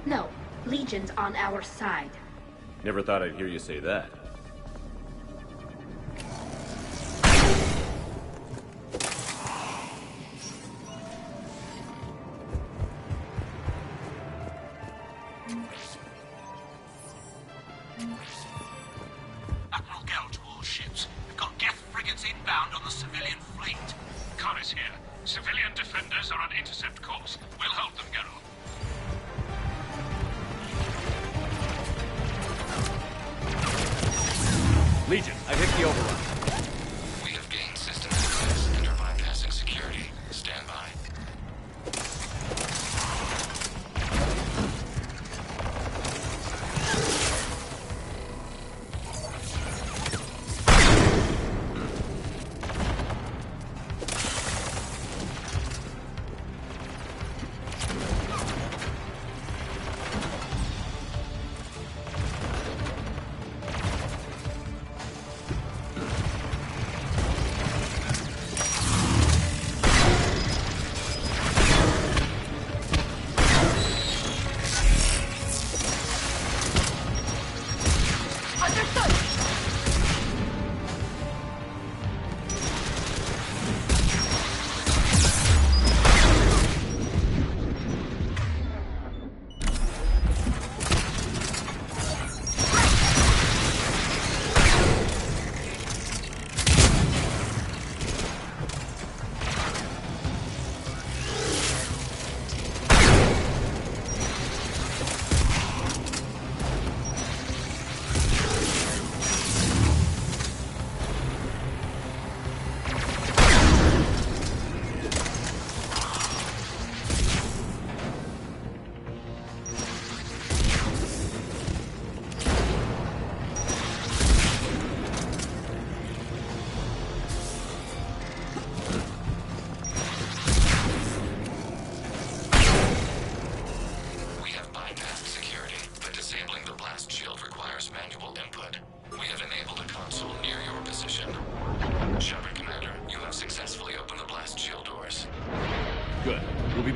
Speaker 15: No, Legion's on our side.
Speaker 2: Never thought I'd hear you say that.
Speaker 23: Admiral Gell to all ships. We've got Geth frigates inbound on the civilian fleet.
Speaker 10: Connor's here. Civilian defenders are on intercept course. We'll hold them, Geralt.
Speaker 2: Legion, I hit the override.
Speaker 8: We have gained system access and are bypassing security. Stand by.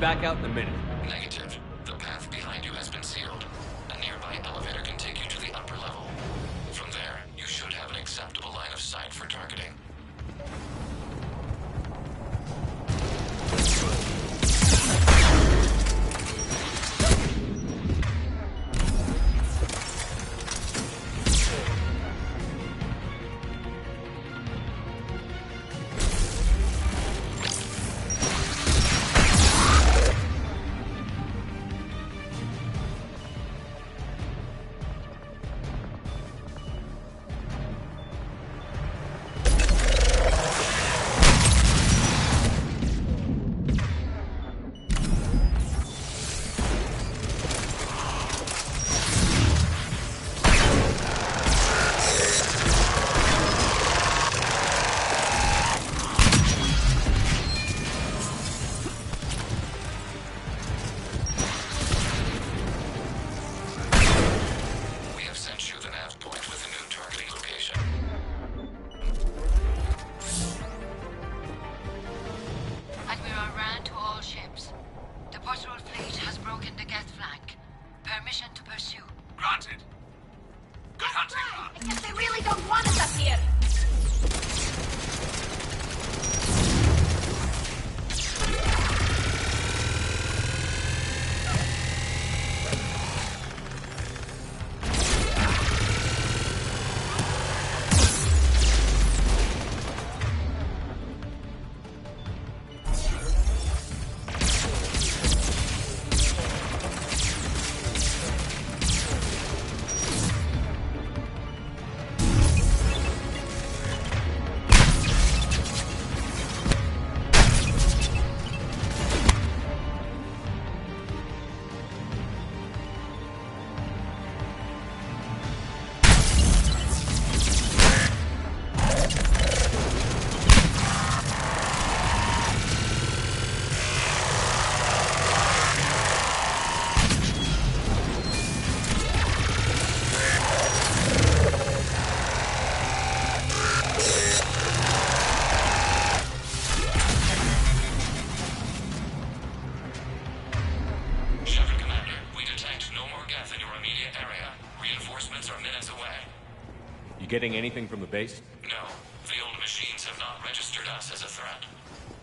Speaker 2: back out in a minute.
Speaker 11: Negative. The path behind you has been sealed. A nearby elevator can take you to the upper level. From there, you should have an acceptable line of sight for targeting.
Speaker 2: Getting anything from the base?
Speaker 11: No. The old machines have not registered us as a threat.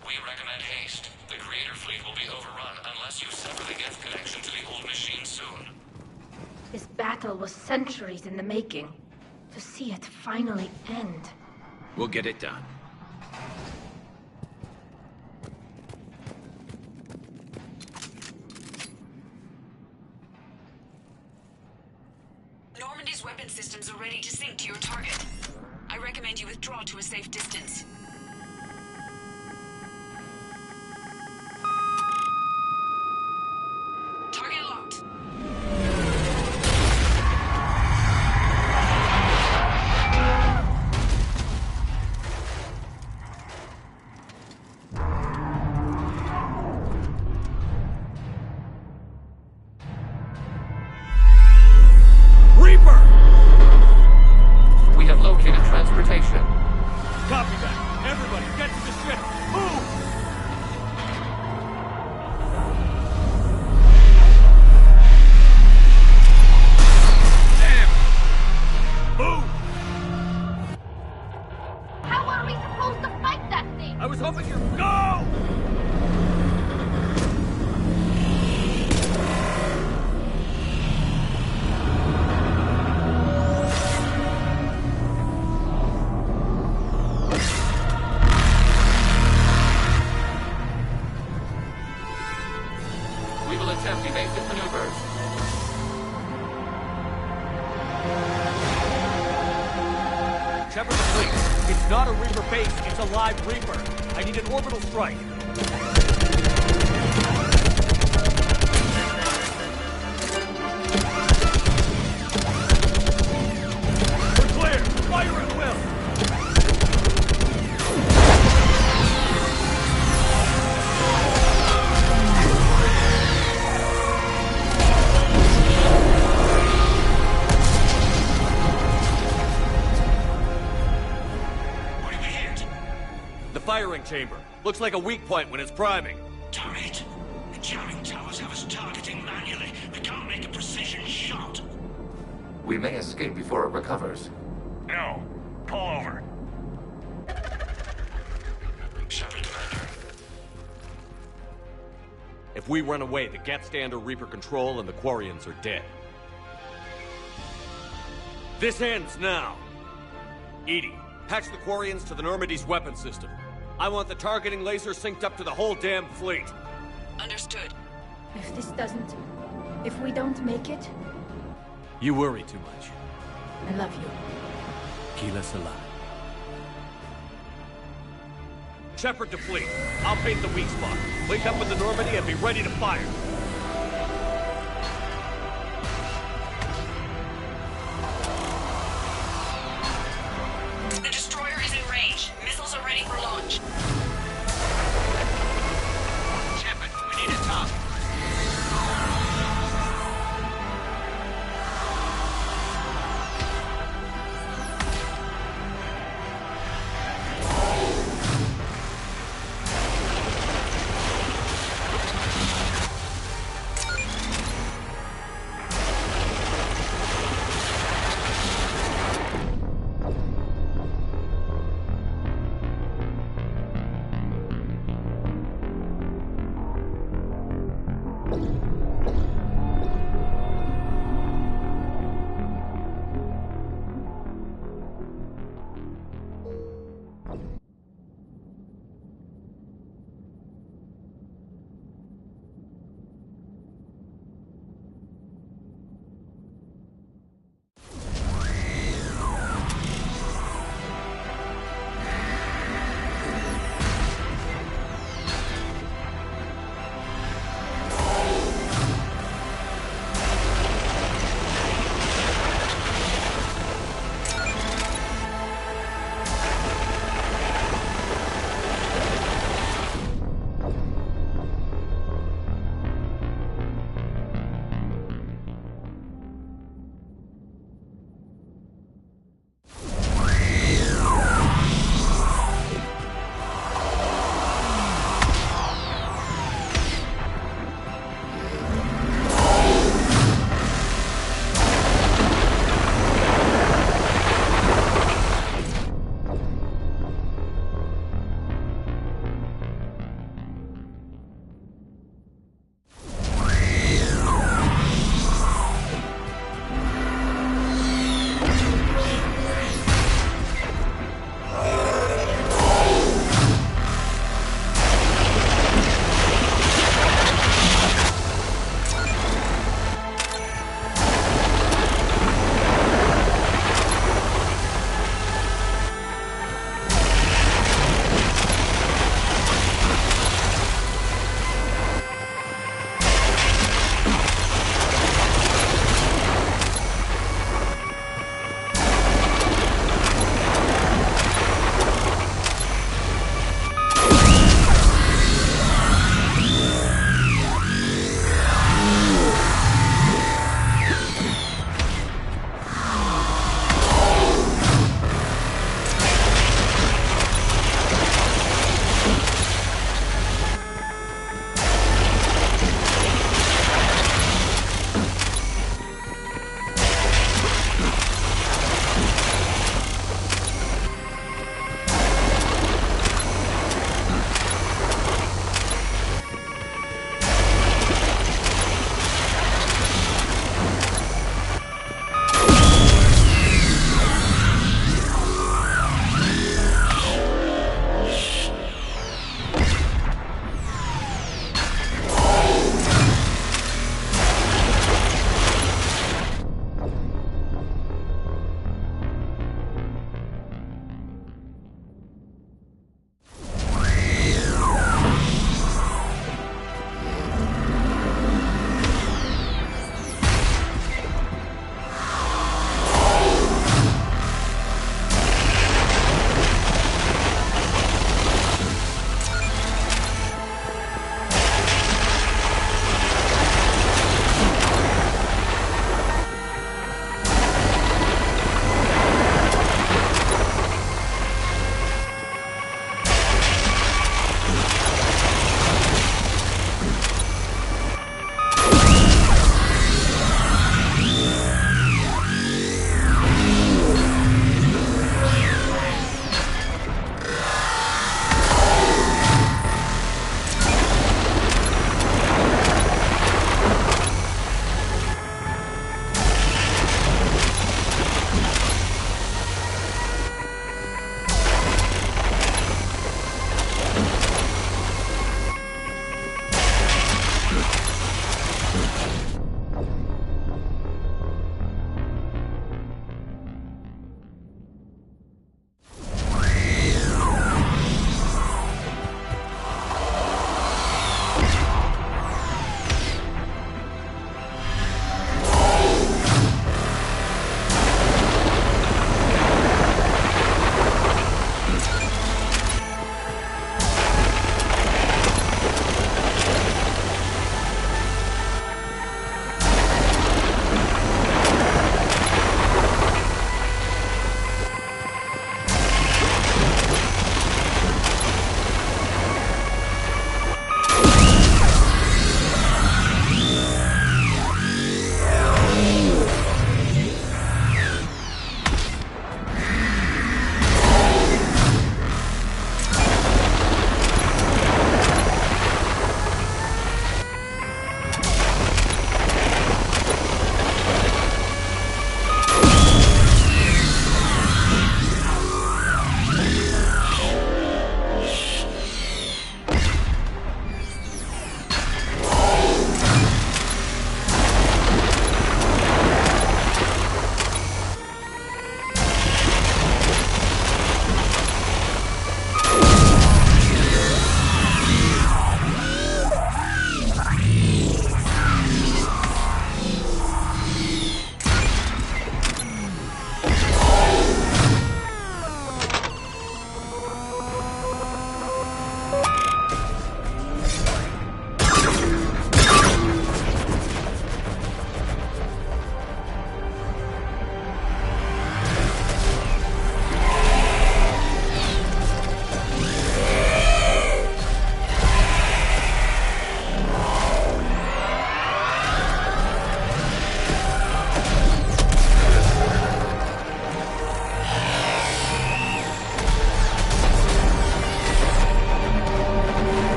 Speaker 11: We recommend haste. The Creator fleet will be overrun unless you sever the Geth connection to the old machine soon.
Speaker 15: This battle was centuries in the making. To see it finally end.
Speaker 19: We'll get it done.
Speaker 13: Normandy's weapon systems are ready to sync to your target. I recommend you withdraw to a safe distance. Target locked.
Speaker 8: We have located transportation.
Speaker 2: Copy that. Everybody, get to the ship. Move! Damn! Move!
Speaker 9: How are we supposed to fight that thing?
Speaker 2: I was hoping you'd go!
Speaker 8: We will attempt evasive maneuvers.
Speaker 2: Shepard the fleet. It's not a Reaper base, it's a live Reaper. I need an orbital strike. We're clear! Fire at will! The firing chamber. Looks like a weak point when it's priming.
Speaker 23: Turret. jamming towers have us targeting manually. We can't make a precision shot.
Speaker 11: We may escape before it recovers.
Speaker 10: No. Pull over.
Speaker 23: Shepard, Commander.
Speaker 2: If we run away, the Geth stand under Reaper control and the Quarians are dead. This ends now. Edie, patch the Quarians to the Normandy's weapon system. I want the targeting laser synced up to the whole damn fleet.
Speaker 14: Understood.
Speaker 15: If this doesn't... If we don't make it,
Speaker 2: You worry too much.
Speaker 15: I love you.
Speaker 2: Keep us alive. Shepard to fleet. I'll paint the weak spot. Link up with the Normandy and be ready to fire.
Speaker 14: The destroyer is in range. Missiles are ready for launch.
Speaker 23: Shepard, we need a target.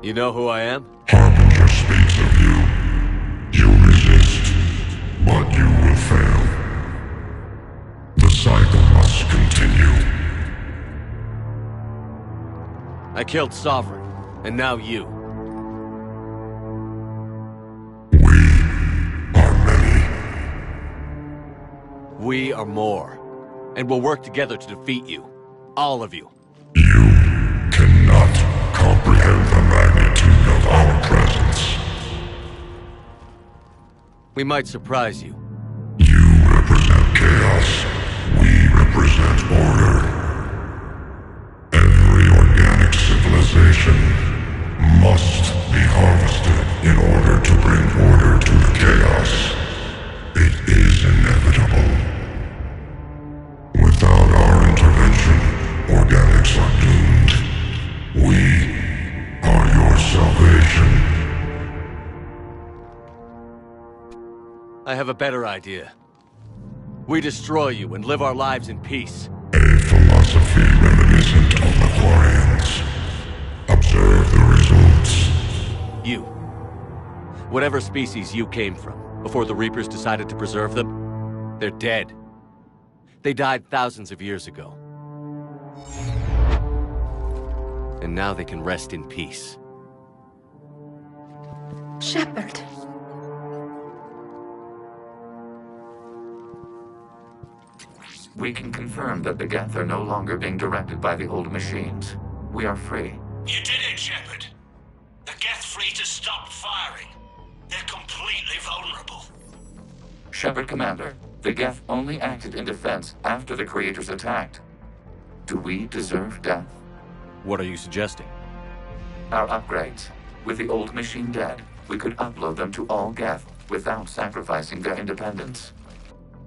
Speaker 2: You know who I am?
Speaker 20: Harbinger speaks of you. You resist, but you will fail. The cycle must continue.
Speaker 2: I killed Sovereign, and now you. We are more, and we'll work together to defeat you. All of you.
Speaker 20: You cannot comprehend the magnitude of our presence.
Speaker 2: We might surprise you.
Speaker 20: You represent chaos. We represent order. Every organic civilization must be harvested in order to bring order to the chaos. It is inevitable. Without our intervention, organics are doomed. We are your salvation.
Speaker 2: I have a better idea. We destroy you and live our lives in peace.
Speaker 20: A philosophy reminiscent of the Quarians. Observe the results.
Speaker 2: You. Whatever species you came from, before the Reapers decided to preserve them, they're dead. They died thousands of years ago. And now they can rest in peace.
Speaker 15: Shepard.
Speaker 11: We can confirm that the Geth are no longer being directed by the old machines. We are free.
Speaker 23: You did it, Shepard. The Geth fleet has stopped firing. They're completely vulnerable.
Speaker 11: Shepard Commander, the Geth only acted in defense after the Creators attacked. Do we deserve death?
Speaker 2: What are you suggesting?
Speaker 11: Our upgrades. With the old machine dead, we could upload them to all Geth without sacrificing their independence.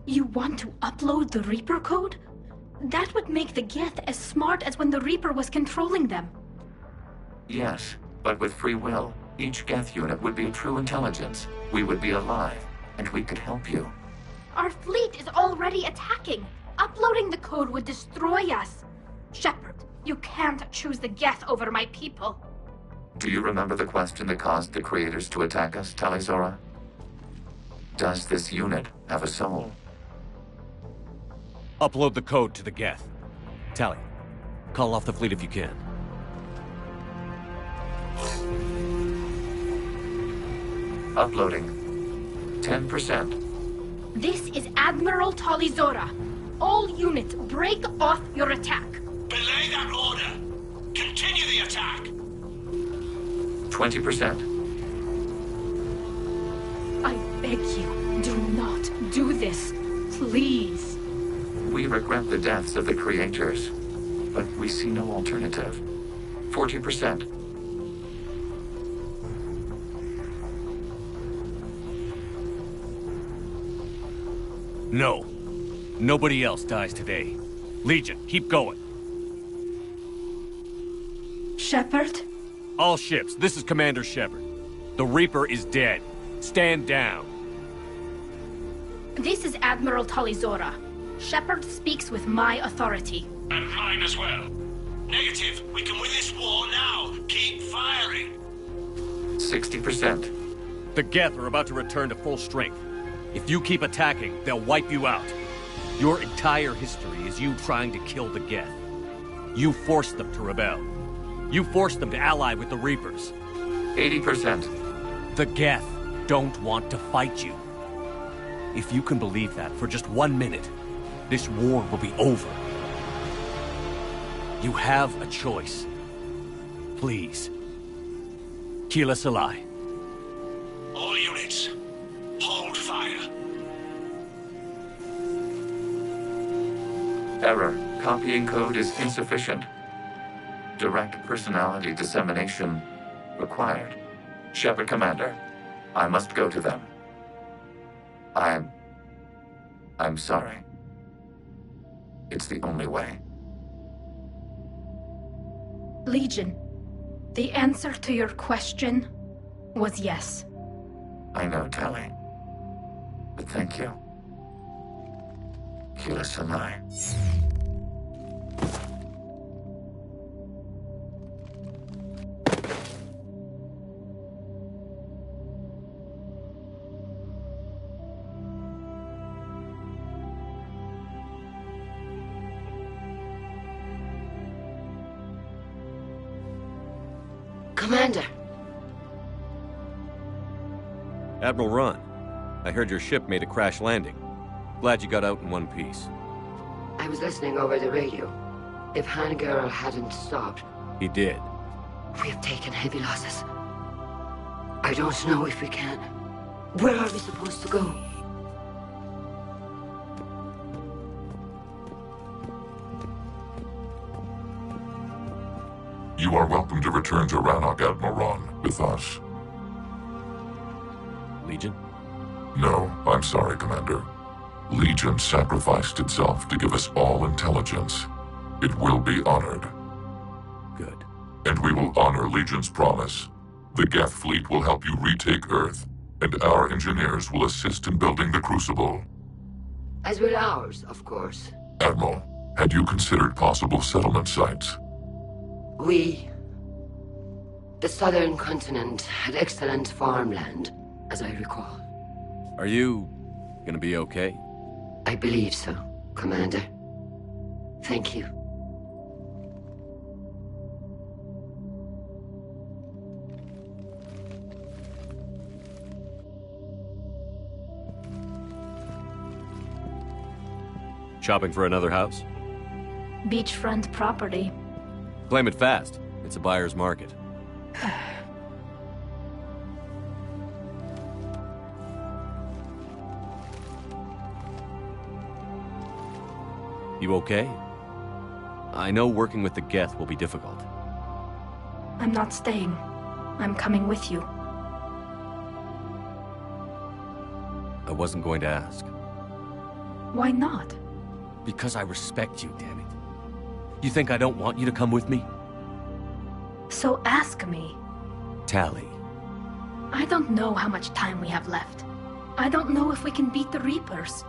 Speaker 15: You want to upload the Reaper code? That would make the Geth as smart as when the Reaper was controlling them.
Speaker 11: Yes, but with free will, each Geth unit would be true intelligence. We would be alive, and we could help you.
Speaker 15: Our fleet is already attacking. Uploading the code would destroy us. Shepard, you can't choose the Geth over my people.
Speaker 11: Do you remember the question that caused the Creators to attack us, Tali? Does this unit have a soul?
Speaker 2: Upload the code to the Geth. Tali, call off the fleet if you can.
Speaker 11: Uploading. 10%.
Speaker 15: This is Admiral Talizora. All units, break off your attack.
Speaker 23: Belay that order. Continue the attack.
Speaker 11: 20%.
Speaker 15: I beg you, do not do this. Please.
Speaker 11: We regret the deaths of the Creators, but we see no alternative. 40%.
Speaker 2: No. Nobody else dies today. Legion, keep going.
Speaker 15: Shepard?
Speaker 2: All ships, this is Commander Shepard. The Reaper is dead. Stand down.
Speaker 15: This is Admiral Talizora. Shepard speaks with my authority.
Speaker 23: And mine as well. Negative. We can win this war now. Keep firing.
Speaker 11: 60%.
Speaker 2: The Geth are about to return to full strength. If you keep attacking, they'll wipe you out. Your entire history is you trying to kill the Geth. You forced them to rebel. You forced them to ally with the Reapers.
Speaker 11: 80%.
Speaker 2: The Geth don't want to fight you. If you can believe that for just 1 minute, this war will be over. You have a choice. Please. Keela Salai.
Speaker 23: All units, hold fire.
Speaker 11: Error. Copying code is insufficient. Direct personality dissemination required. Shepard Commander, I must go to them. I'm sorry. It's the only way.
Speaker 15: Legion, the answer to your question was yes.
Speaker 11: I know, Tali. But thank you. Keela Salai.
Speaker 3: Commander!
Speaker 2: Admiral Ron, I heard your ship made a crash landing. Glad you got out in one piece.
Speaker 3: I was listening over the radio. If Hangara hadn't stopped...
Speaker 2: He did.
Speaker 3: We have taken heavy losses. I don't know if we can. Where are we supposed to go?
Speaker 4: You are welcome to return to Rannoch, Admiral Ron, with us.
Speaker 2: Legion?
Speaker 4: No, I'm sorry, Commander. Legion sacrificed itself to give us all intelligence. It will be honored.
Speaker 2: Good.
Speaker 4: And we will honor Legion's promise. The Geth fleet will help you retake Earth, and our engineers will assist in building the Crucible.
Speaker 3: As will ours, of course.
Speaker 4: Admiral, had you considered possible settlement sites?
Speaker 3: The southern continent had excellent farmland, as I recall.
Speaker 2: Are you gonna be okay?
Speaker 3: I believe so, Commander. Thank you.
Speaker 2: Shopping for another house?
Speaker 15: Beachfront property.
Speaker 2: Claim it fast. It's a buyer's market. You okay? I know working with the Geth will be difficult.
Speaker 15: I'm not staying. I'm coming with you.
Speaker 2: I wasn't going to ask.
Speaker 15: Why not?
Speaker 2: Because I respect you, damn it. You think I don't want you to come with me?
Speaker 15: So ask me.
Speaker 2: Tali.
Speaker 15: I don't know how much time we have left. I don't know if we can beat the Reapers.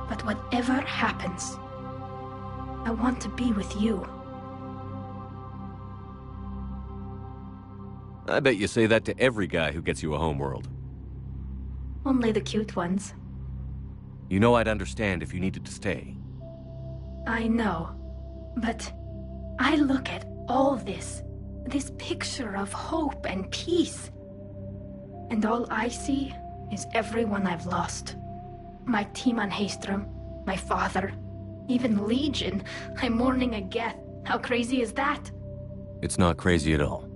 Speaker 15: But whatever happens, I want to be with you.
Speaker 2: I bet you say that to every guy who gets you a homeworld.
Speaker 15: Only the cute ones.
Speaker 2: You know I'd understand if you needed to stay.
Speaker 15: I know. But I look at all this picture of hope and peace. And all I see is everyone I've lost. My team on Haestrom, my father, even Legion. I'm mourning a Geth. How crazy is that?
Speaker 2: It's not crazy at all.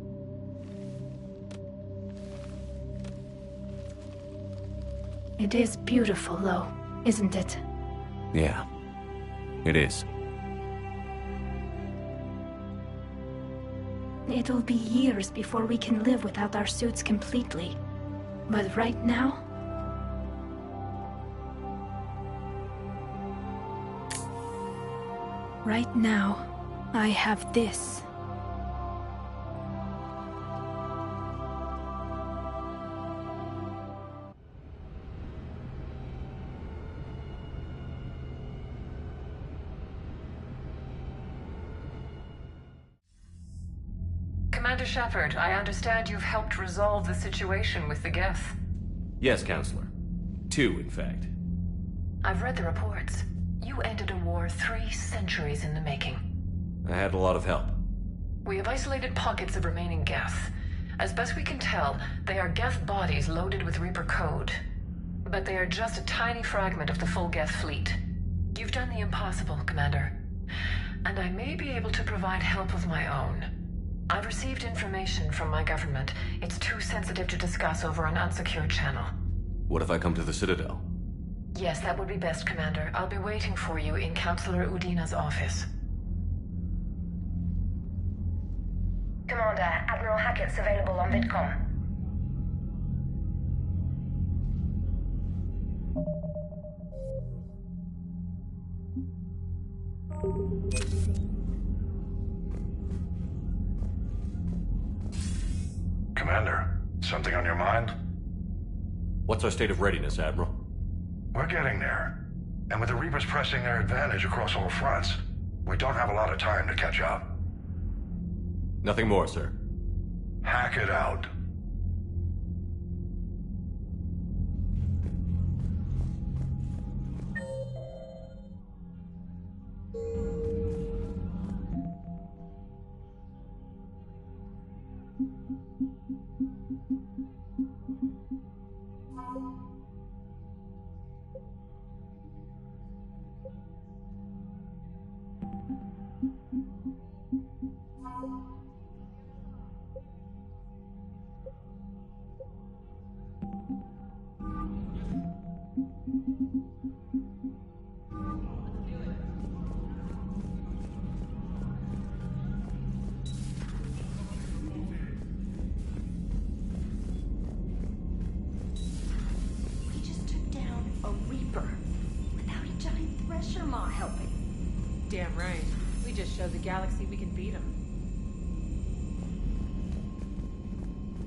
Speaker 15: It is beautiful, though, isn't it?
Speaker 2: Yeah, it is.
Speaker 15: It'll be years before we can live without our suits completely. But right now... Right now, I have this.
Speaker 1: Commander Shepard, I understand you've helped resolve the situation with the Geth.
Speaker 2: Yes, Counselor. 2, in fact.
Speaker 1: I've read the reports. You ended a war 3 centuries in the making.
Speaker 2: I had a lot of help.
Speaker 1: We have isolated pockets of remaining Geth. As best we can tell, they are Geth bodies loaded with Reaper code. But they are just a tiny fragment of the full Geth fleet. You've done the impossible, Commander. And I may be able to provide help of my own. I've received information from my government. It's too sensitive to discuss over an unsecured channel.
Speaker 2: What if I come to the Citadel?
Speaker 1: Yes, that would be best, Commander. I'll be waiting for you in Counselor Udina's office.
Speaker 14: Commander, Admiral Hackett's available on VidCom.
Speaker 20: Commander, something on your mind?
Speaker 2: What's our state of readiness, Admiral?
Speaker 20: We're getting there. And with the Reapers pressing their advantage across all fronts, we don't have a lot of time to catch up.
Speaker 2: Nothing more, sir.
Speaker 20: Hack it out.
Speaker 14: sure Ma helping.
Speaker 12: Damn right. We just showed the galaxy we can beat them.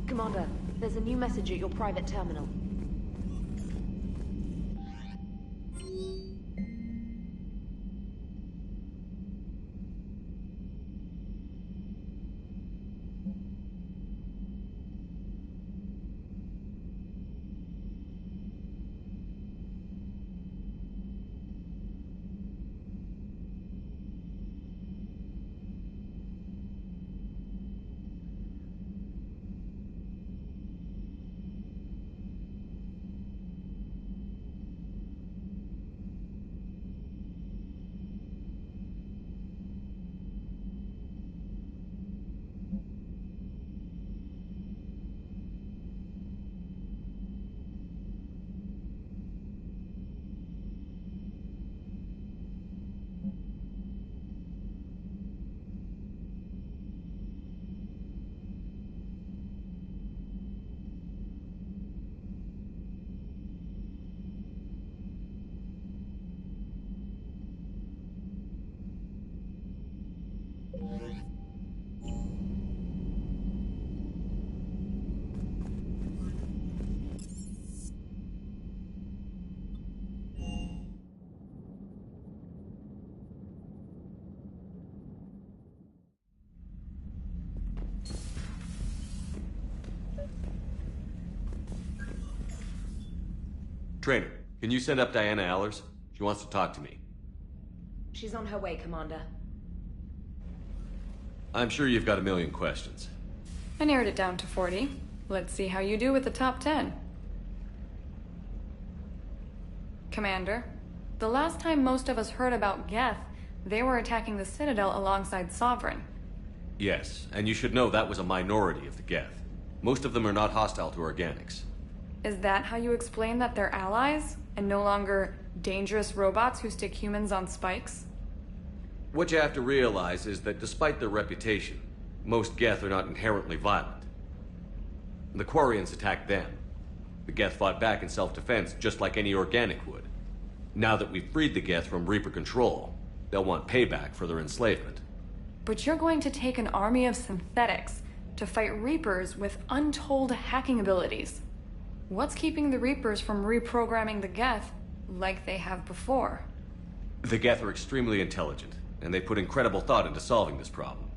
Speaker 14: Commander, there's a new message at your private terminal.
Speaker 2: Trainer, can you send up Diana Allers? She wants to talk to me.
Speaker 14: She's on her way, Commander.
Speaker 2: I'm sure you've got a million questions.
Speaker 6: I narrowed it down to 40. Let's see how you do with the top 10. Commander, the last time most of us heard about Geth, they were attacking the Citadel alongside Sovereign.
Speaker 2: Yes, and you should know that was a minority of the Geth. Most of them are not hostile to organics.
Speaker 6: Is that how you explain that they're allies, and no longer dangerous robots who stick humans on spikes?
Speaker 2: What you have to realize is that despite their reputation, most Geth are not inherently violent. The Quarians attacked them. The Geth fought back in self-defense just like any organic would. Now that we've freed the Geth from Reaper control, they'll want payback for their enslavement.
Speaker 6: But you're going to take an army of synthetics to fight Reapers with untold hacking abilities. What's keeping the Reapers from reprogramming the Geth like they have before?
Speaker 2: The Geth are extremely intelligent, and they put incredible thought into solving this problem.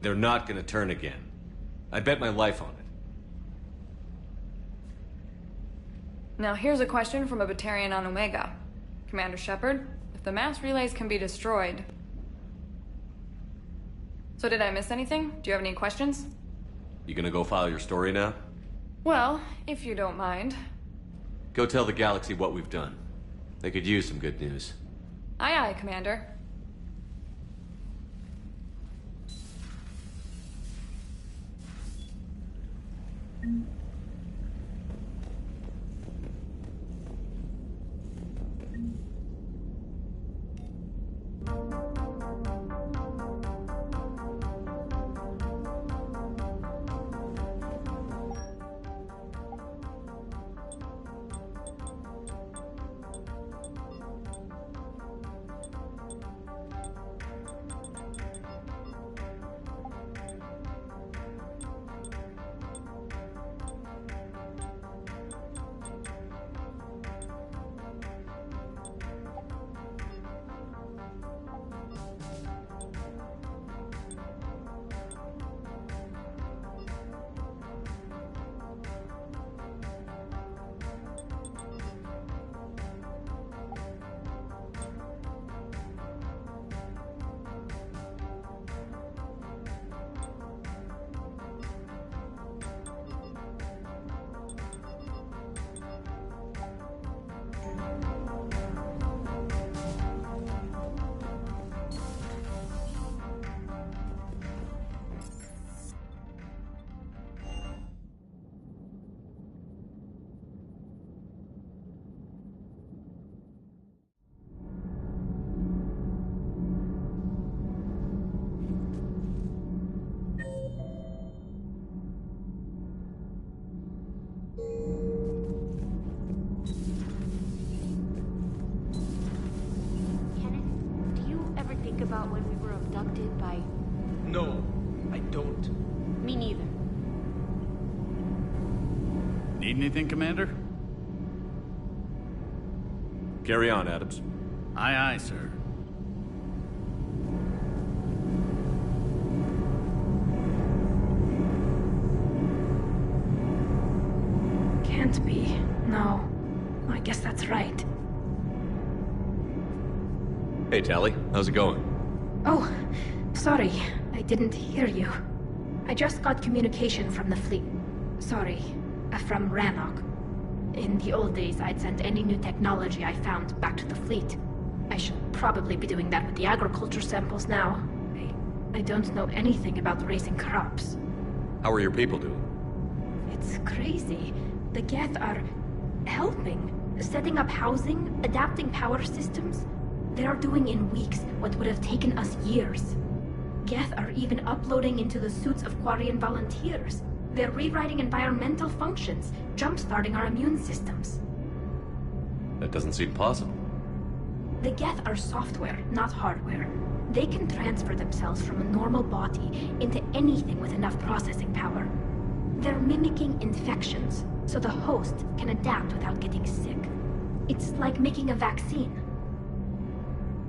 Speaker 2: They're not gonna turn again. I bet my life on it.
Speaker 6: Now here's a question from a Batarian on Omega. Commander Shepard, if the mass relays can be destroyed... So did I miss anything? Do you have any questions?
Speaker 2: You gonna go file your story now?
Speaker 6: Well, if you don't mind.
Speaker 2: Go tell the galaxy what we've done. They could use some good news.
Speaker 6: Aye aye, Commander.
Speaker 14: think about when we were abducted by...
Speaker 17: No, I don't.
Speaker 14: Me neither.
Speaker 5: Need anything, Commander?
Speaker 2: Carry on, Adams.
Speaker 5: Aye, aye, sir.
Speaker 15: Can't be. No. I guess that's right.
Speaker 2: Hey, Tali. How's it going?
Speaker 15: Oh, sorry. I didn't hear you. I just got communication from the fleet. Sorry. From Rannoch. In the old days, I'd sent any new technology I found back to the fleet. I should probably be doing that with the agriculture samples now. I don't know anything about raising crops.
Speaker 2: How are your people doing?
Speaker 15: It's crazy. The Geth are helping. Setting up housing, adapting power systems. They are doing in weeks what would have taken us years. Geth are even uploading into the suits of Quarian volunteers. They're rewriting environmental functions, jump-starting our immune systems.
Speaker 2: That doesn't seem possible.
Speaker 15: The Geth are software, not hardware. They can transfer themselves from a normal body into anything with enough processing power. They're mimicking infections, so the host can adapt without getting sick. It's like making a vaccine.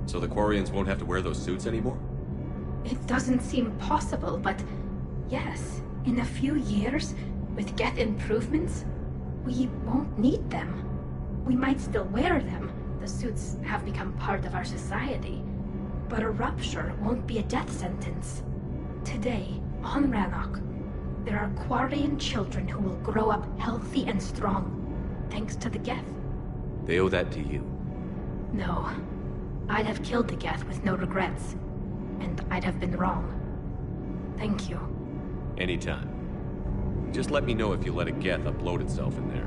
Speaker 2: So the Quarians won't have to wear those suits anymore?
Speaker 15: It doesn't seem possible, but yes, in a few years, with Geth improvements, we won't need them. We might still wear them. The suits have become part of our society. But a rupture won't be a death sentence. Today, on Rannoch, there are Quarian children who will grow up healthy and strong, thanks to the Geth.
Speaker 2: They owe that to you.
Speaker 15: No. I'd have killed the Geth with no regrets. And I'd have been wrong. Thank you.
Speaker 2: Anytime. Just let me know if you let a Geth upload itself in there.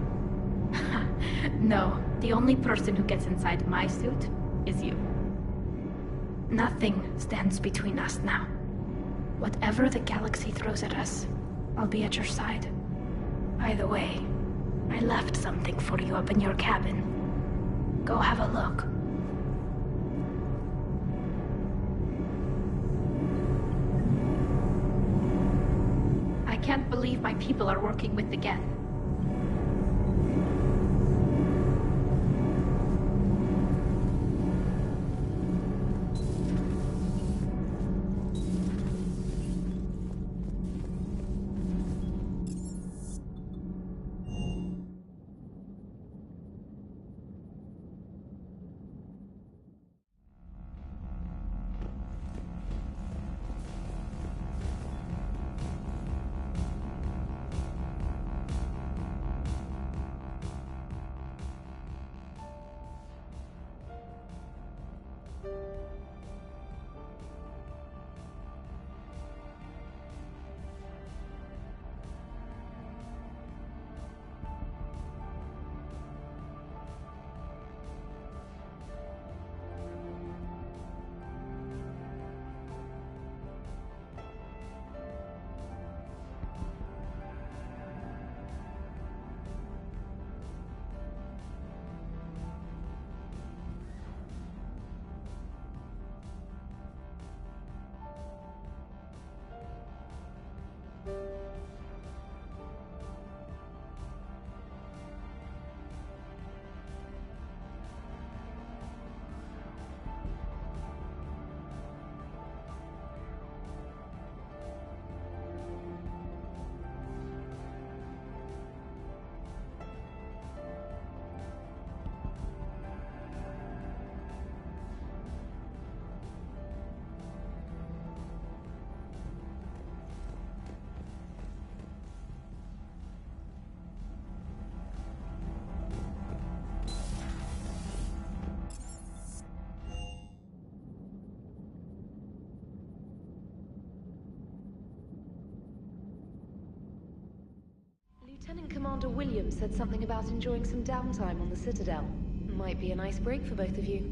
Speaker 15: No, the only person who gets inside my suit is you. Nothing stands between us now. Whatever the galaxy throws at us, I'll be at your side. By the way, I left something for you up in your cabin. Go have a look. I can't believe my people are working with the Geth.
Speaker 14: Lieutenant Commander Williams said something about enjoying some downtime on the Citadel. Might be a nice break for both of you.